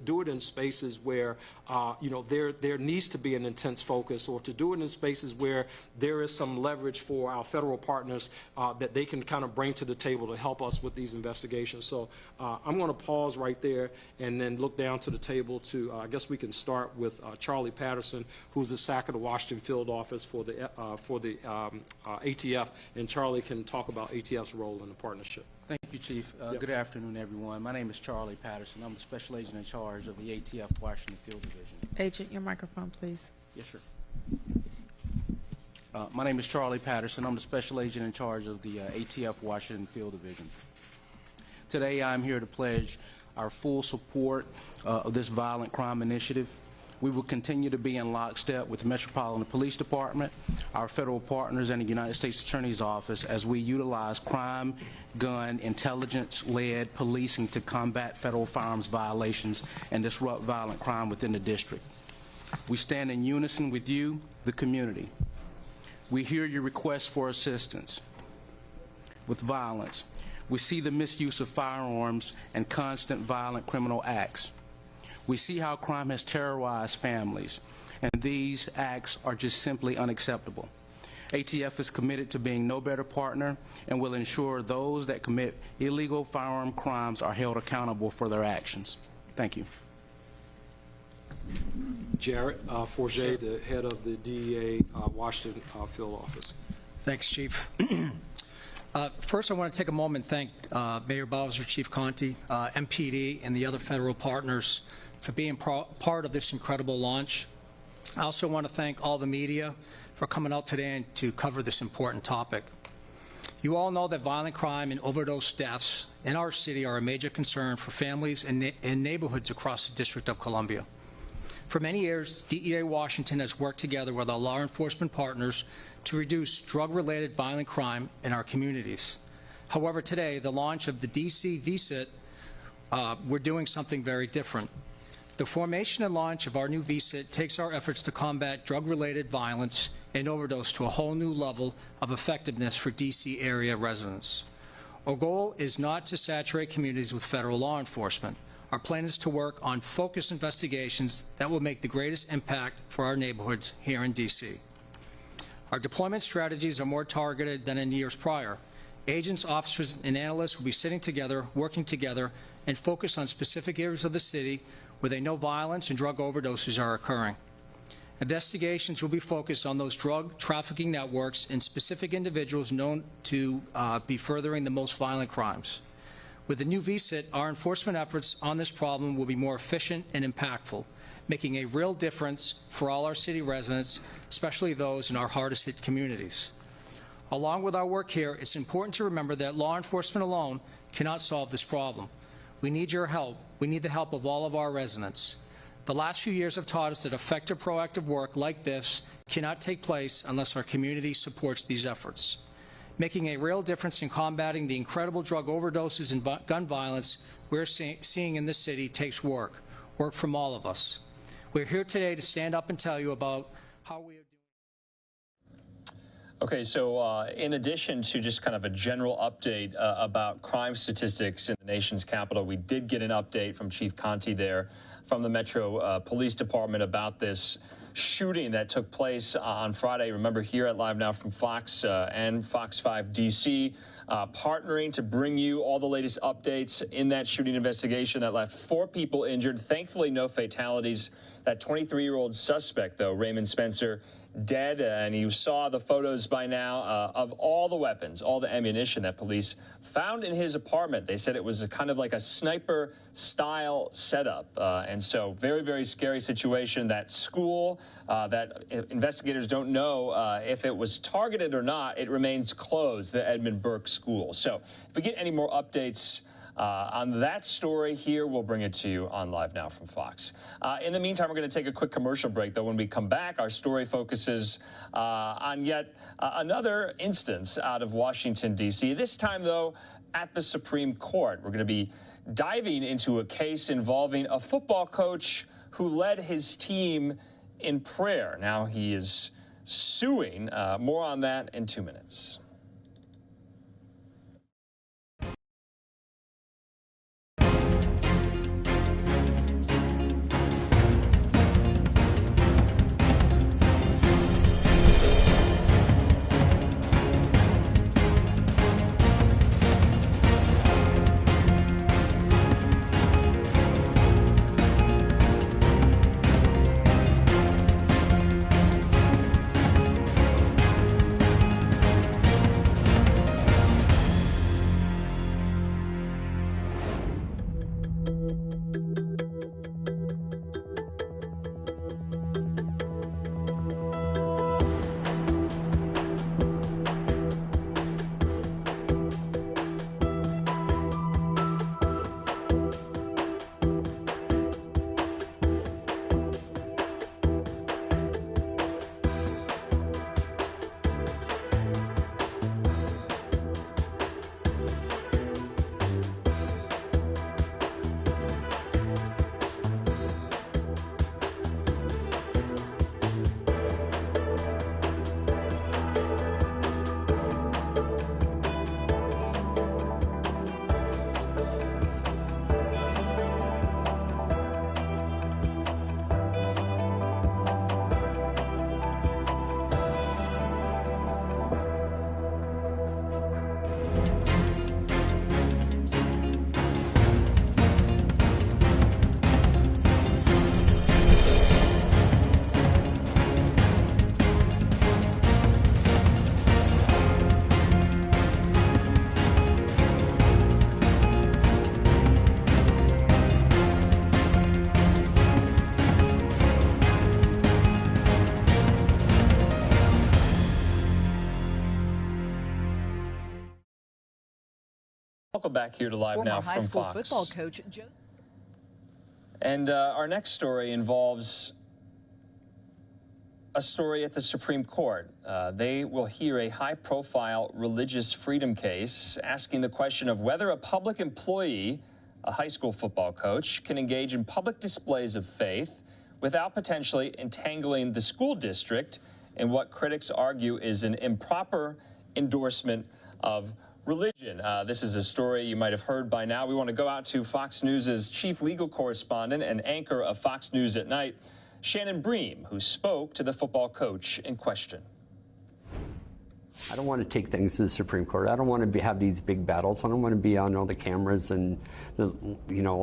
where there needs to be an intense focus, or to do it in spaces where there is some leverage for our federal partners that they can kind of bring to the table to help us with these investigations. So I'm going to pause right there and then look down to the table to, I guess we can start with Charlie Patterson, who's the SAC of the Washington Field Office for the ATF, and Charlie can talk about ATF's role in the partnership. Thank you, Chief. Good afternoon, everyone. My name is Charlie Patterson. I'm the Special Agent in charge of the ATF Washington Field Division. Agent, your microphone, please. Yes, sir. My name is Charlie Patterson. I'm the Special Agent in charge of the ATF Washington Field Division. Today, I'm here to pledge our full support of this violent crime initiative. We will continue to be in lockstep with the Metropolitan Police Department, our federal partners, and the United States Attorney's Office as we utilize crime, gun, intelligence-led policing to combat federal firearms violations and disrupt violent crime within the district. We stand in unison with you, the community. We hear your requests for assistance with violence. We see the misuse of firearms and constant violent criminal acts. We see how crime has terrorized families, and these acts are just simply unacceptable. ATF is committed to being no better partner and will ensure those that commit illegal firearm crimes are held accountable for their actions. Thank you. Jarrett Forget, the head of the DEA Washington field office. Thanks, Chief. First, I want to take a moment and thank Mayor Bowser, Chief Conte, MPD, and the other federal partners for being part of this incredible launch. I also want to thank all the media for coming out today and to cover this important topic. You all know that violent crime and overdose deaths in our city are a major concern for families and neighborhoods across the District of Columbia. For many years, DEA Washington has worked together with our law enforcement partners to reduce drug-related violent crime in our communities. However, today, the launch of the DC VSIT, we're doing something very different. The formation and launch of our new VSIT takes our efforts to combat drug-related violence and overdose to a whole new level of effectiveness for DC area residents. Our goal is not to saturate communities with federal law enforcement. Our plan is to work on focused investigations that will make the greatest impact for our neighborhoods here in DC. Our deployment strategies are more targeted than in years prior. Agents, officers, and analysts will be sitting together, working together, and focus on specific areas of the city where they know violence and drug overdoses are occurring. Investigations will be focused on those drug trafficking networks and specific individuals known to be furthering the most violent crimes. With the new VSIT, our enforcement efforts on this problem will be more efficient and impactful, making a real difference for all our city residents, especially those in our hardest hit communities. Along with our work here, it's important to remember that law enforcement alone cannot solve this problem. We need your help. We need the help of all of our residents. The last few years have taught us that effective proactive work like this cannot take place unless our community supports these efforts. Making a real difference in combating the incredible drug overdoses and gun violence we're seeing in this city takes work from all of us. We're here today to stand up and tell you about how we are doing. Okay, so in addition to just kind of a general update about crime statistics in the nation's capital, we did get an update from Chief Conte there from the Metro Police Department about this shooting that took place on Friday. Remember, here at LiveNOW from Fox and Fox 5 DC, partnering to bring you all the latest updates in that shooting investigation that left 4 people injured. Thankfully, no fatalities. That 23-year-old suspect, though, Raymond Spencer, dead, and you saw the photos by now of all the weapons, all the ammunition that police found in his apartment. They said it was kind of like a sniper-style setup, and so very, very scary situation. That school, that investigators don't know if it was targeted or not, it remains closed, the Edmund Burke School. So if we get any more updates on that story here, we'll bring it to you on LiveNOW from Fox. In the meantime, we're going to take a quick commercial break, though. When we come back, our story focuses on yet another instance out of Washington, D.C., this time, though, at the Supreme Court. We're going to be diving into a case involving a football coach who led his team in prayer. Now he is suing. More on that in 2 minutes. Welcome back here to Live Now from Fox. Former high school football coach Joe. And our next story involves a story at the Supreme Court. They will hear a high-profile religious freedom case asking the question of whether a public employee, a high school football coach, can engage in public displays of faith without potentially entangling the school district in what critics argue is an improper endorsement of religion. This is a story you might have heard by now. We want to go out to Fox News' chief legal correspondent and anchor of Fox News at Night, Shannon Bream, who spoke to the football coach in question. I don't want to take things to the Supreme Court. I don't want to have these big battles. I don't want to be on all the cameras and the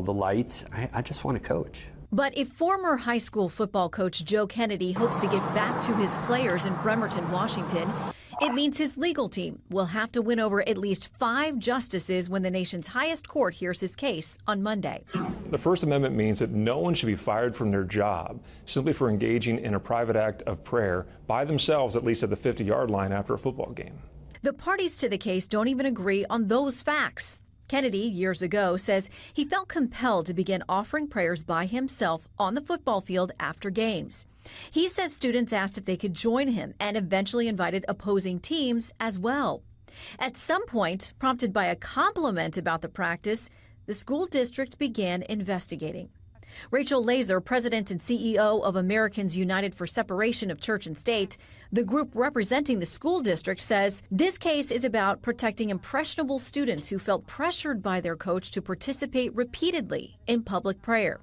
lights. I just want to coach. But if former high school football coach Joe Kennedy hopes to get back to his players in Bremerton, Washington, it means his legal team will have to win over at least 5 justices when the nation's highest court hears his case on Monday. The First Amendment means that no one should be fired from their job simply for engaging in a private act of prayer by themselves, at least at the 50-yard line after a football game. The parties to the case don't even agree on those facts. Kennedy, years ago, says he felt compelled to begin offering prayers by himself on the football field after games. He says students asked if they could join him and eventually invited opposing teams as well. At some point, prompted by a compliment about the practice, the school district began investigating. Rachel Laser, president and CEO of Americans United for Separation of Church and State, the group representing the school district, says this case is about protecting impressionable students who felt pressured by their coach to participate repeatedly in public prayer.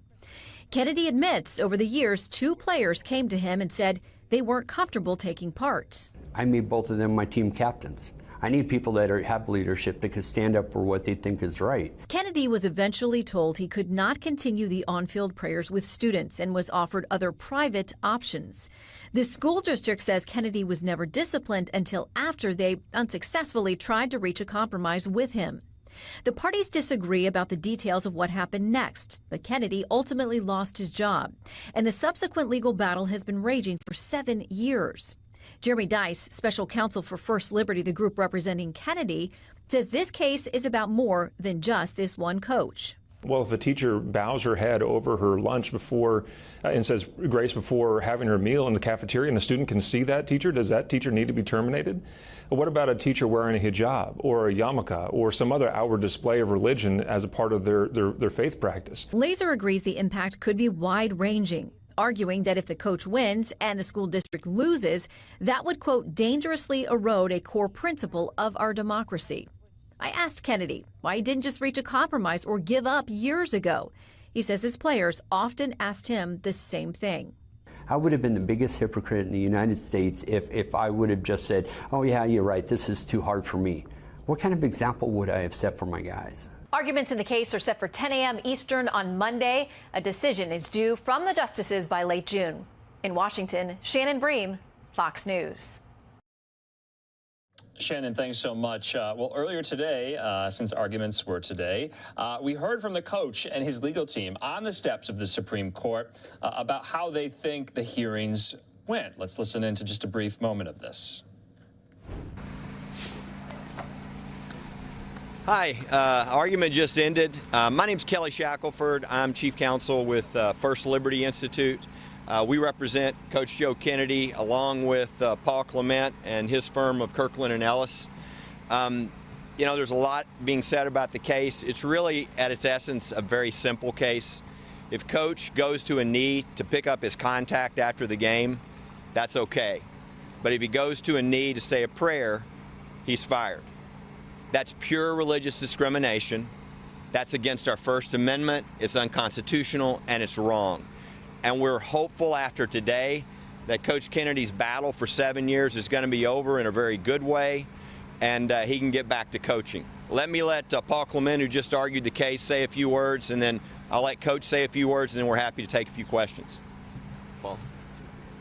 Kennedy admits over the years 2 players came to him and said they weren't comfortable taking part. I made both of them my team captains. I need people that have leadership that can stand up for what they think is right. Kennedy was eventually told he could not continue the on-field prayers with students and was offered other private options. The school district says Kennedy was never disciplined until after they unsuccessfully tried to reach a compromise with him. The parties disagree about the details of what happened next, but Kennedy ultimately lost his job, and the subsequent legal battle has been raging for 7 years. Jeremy Dice, special counsel for First Liberty, the group representing Kennedy, says this case is about more than just this one coach. Well, if a teacher bows her head over her lunch before and says grace before having her meal in the cafeteria and the student can see that teacher, does that teacher need to be terminated? What about a teacher wearing a hijab or a yarmulke or some other outward display of religion as a part of their faith practice? Laser agrees the impact could be wide-ranging, arguing that if the coach wins and the school district loses, that would, quote, dangerously erode a core principle of our democracy. I asked Kennedy why he didn't just reach a compromise or give up years ago. He says his players often asked him the same thing. I would have been the biggest hypocrite in the United States if I would have just said, oh yeah, you're right, this is too hard for me. What kind of example would I have set for my guys? Arguments in the case are set for 10 a.m. Eastern on Monday. A decision is due from the justices by late June. In Washington, Shannon Bream, Fox News. Shannon, thanks so much. Well, earlier today, since arguments were today, we heard from the coach and his legal team on the steps of the Supreme Court about how they think the hearings went. Let's listen into just a brief moment of this. Hi, argument just ended. My name's Kelly Shackelford. I'm chief counsel with First Liberty Institute. We represent Coach Joe Kennedy along with Paul Clement and his firm of Kirkland and Ellis. You know, there's a lot being said about the case. It's really, at its essence, a very simple case. If Coach goes to a knee to pick up his contact after the game, that's okay. But if he goes to a knee to say a prayer, he's fired. That's pure religious discrimination. That's against our First Amendment. It's unconstitutional, and it's wrong. And we're hopeful after today that Coach Kennedy's battle for 7 years is going to be over in a very good way, and he can get back to coaching. Let Paul Clement, who just argued the case, say a few words, and then I'll let Coach say a few words, and then we're happy to take a few questions. Paul.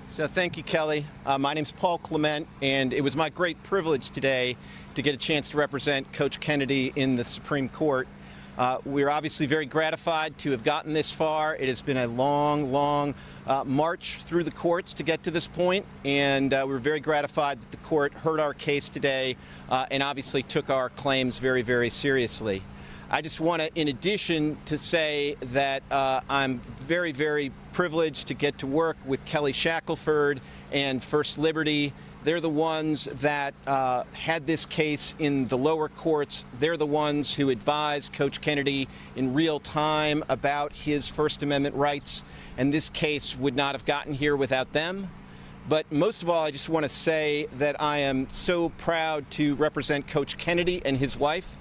So thank you, Kelly. My name's Paul Clement, and it was my great privilege today to get a chance to represent Coach Kennedy in the Supreme Court. We're obviously very gratified to have gotten this far. It has been a long, long march through the courts to get to this point, and we're very gratified that the court heard our case today and obviously took our claims very, very seriously. I just want to, in addition, to say that I'm very, very privileged to get to work with Kelly Shackelford and First Liberty. They're the ones that had this case in the lower courts. They're the ones who advised Coach Kennedy in real time about his First Amendment rights, and this case would not have gotten here without them. But most of all, I just want to say that I am so proud to represent Coach Kennedy and his wife,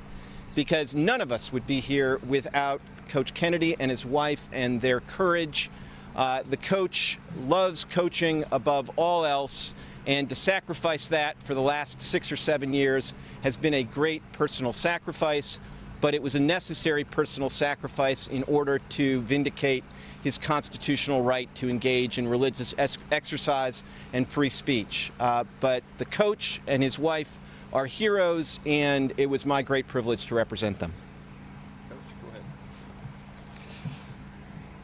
because none of us would be here without Coach Kennedy and his wife and their courage. The coach loves coaching above all else, and to sacrifice that for the last 6 or 7 years has been a great personal sacrifice, but it was a necessary personal sacrifice in order to vindicate his constitutional right to engage in religious exercise and free speech. But the coach and his wife are heroes, and it was my great privilege to represent them.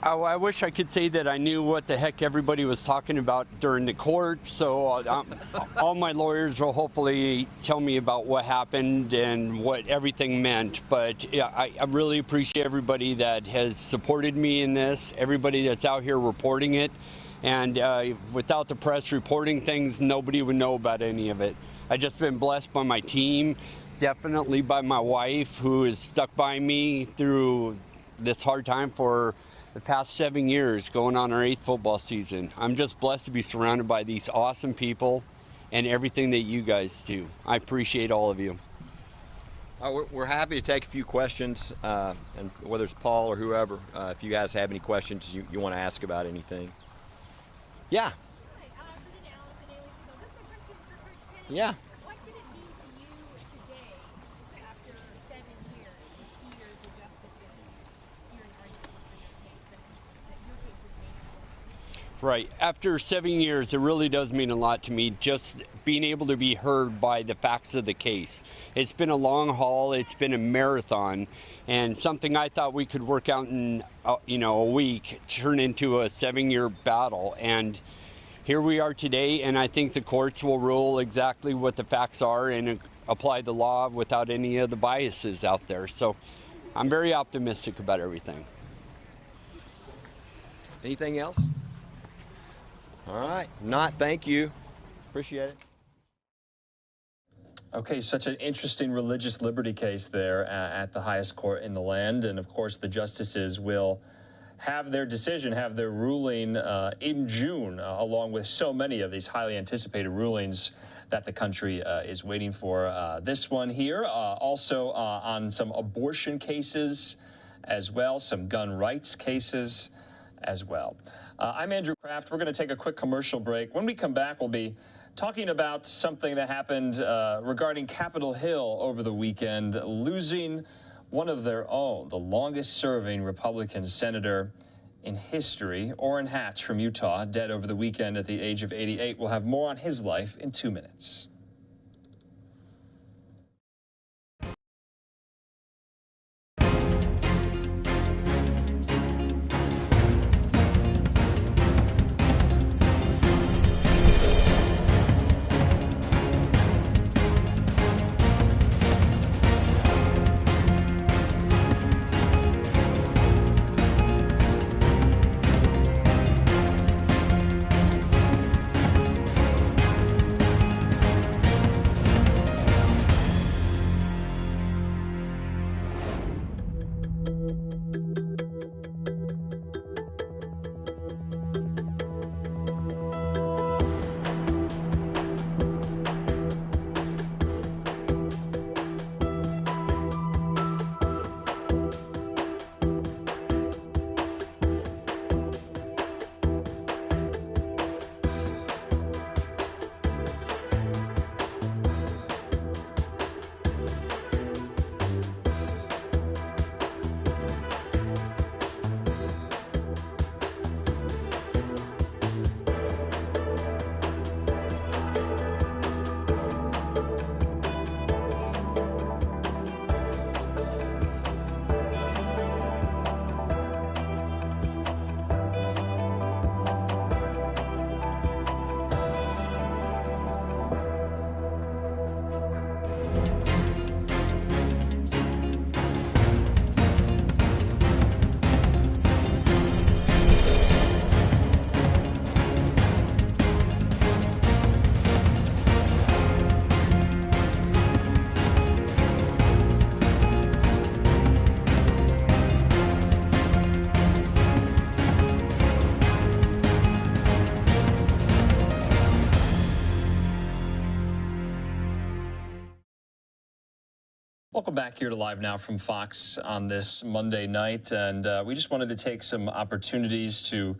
Oh, I wish I could say that I knew what the heck everybody was talking about during the court, so all my lawyers will hopefully tell me about what happened and what everything meant. But yeah, I really appreciate everybody that has supported me in this, everybody that's out here reporting it. And without the press reporting things, nobody would know about any of it. I've just been blessed by my team, definitely by my wife, who has stuck by me through this hard time for the past 7 years, going on our 8th football season. I'm just blessed to be surrounded by these awesome people and everything that you guys do. I appreciate all of you. We're happy to take a few questions, and whether it's Paul or whoever, if you guys have any questions you want to ask about anything. Yeah. Yeah. What did it mean to you today, after 7 years, to hear the justices hearing arguments for your case, that your case was made important? Right. After 7 years, it really does mean a lot to me, just being able to be heard by the facts of the case. It's been a long haul. It's been a marathon, and something I thought we could work out in a week turned into a 7-year battle. And here we are today, and I think the courts will rule exactly what the facts are and apply the law without any of the biases out there. So I'm very optimistic about everything. Anything else? All right. Not, thank you. Appreciate it. Okay, such an interesting religious liberty case there at the highest court in the land. And of course, the justices will have their decision, have their ruling in June, along with so many of these highly anticipated rulings that the country is waiting for. This one here, also on some abortion cases as well, some gun rights cases as well. I'm Andrew Kraft. We're going to take a quick commercial break. When we come back, we'll be talking about something that happened regarding Capitol Hill over the weekend, losing one of their own, the longest-serving Republican senator in history, Orrin Hatch from Utah, dead over the weekend at the age of 88. We'll have more on his life in 2 minutes. Welcome back here to Live Now from Fox on this Monday night. And we just wanted to take some opportunities to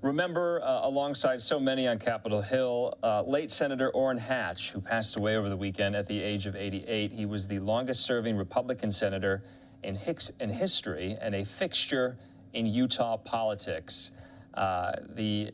remember, alongside so many on Capitol Hill, late Senator Orrin Hatch, who passed away over the weekend at the age of 88. He was the longest-serving Republican senator in history and a fixture in Utah politics. The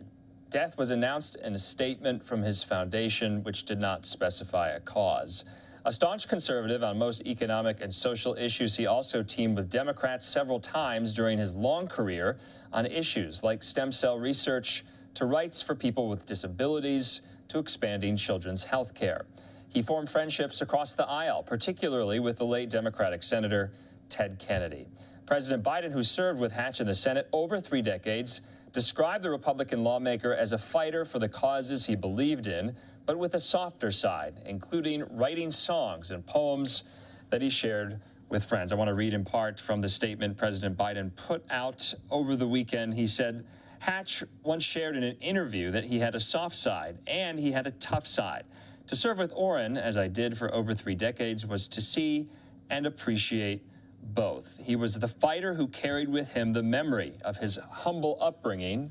death was announced in a statement from his foundation, which did not specify a cause. A staunch conservative on most economic and social issues, he also teamed with Democrats several times during his long career on issues like stem cell research to rights for people with disabilities to expanding children's health care. He formed friendships across the aisle, particularly with the late Democratic Senator Ted Kennedy. President Biden, who served with Hatch in the Senate over 3 decades, described the Republican lawmaker as a fighter for the causes he believed in, but with a softer side, including writing songs and poems that he shared with friends. I want to read in part from the statement President Biden put out over the weekend. He said, Hatch once shared in an interview that he had a soft side and he had a tough side. To serve with Orrin, as I did for over 3 decades, was to see and appreciate both. He was the fighter who carried with him the memory of his humble upbringing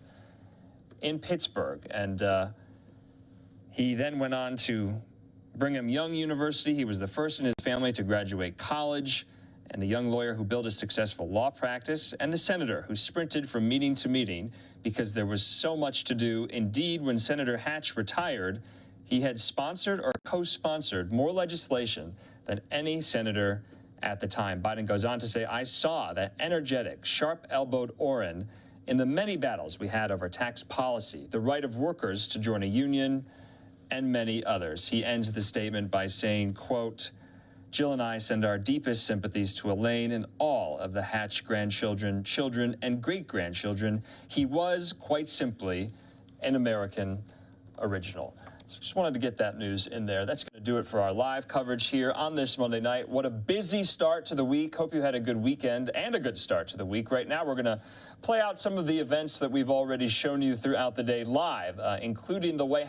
in Pittsburgh. And he then went on to Brigham Young University. He was the first in his family to graduate college, and the young lawyer who built a successful law practice, and the senator who sprinted from meeting to meeting because there was so much to do. Indeed, when Senator Hatch retired, he had sponsored or co-sponsored more legislation than any senator at the time. Biden goes on to say, I saw that energetic, sharp-elbowed Orrin in the many battles we had over tax policy, the right of workers to join a union, and many others. He ends the statement by saying, quote, Jill and I send our deepest sympathies to Elaine and all of the Hatch grandchildren, children, and great-grandchildren. He was, quite simply, an American original. So just wanted to get that news in there. That's going to do it for our live coverage here on this Monday night. What a busy start to the week. Hope you had a good weekend and a good start to the week. Right now, we're going to play out some of the events that we've already shown you throughout the day live, including the White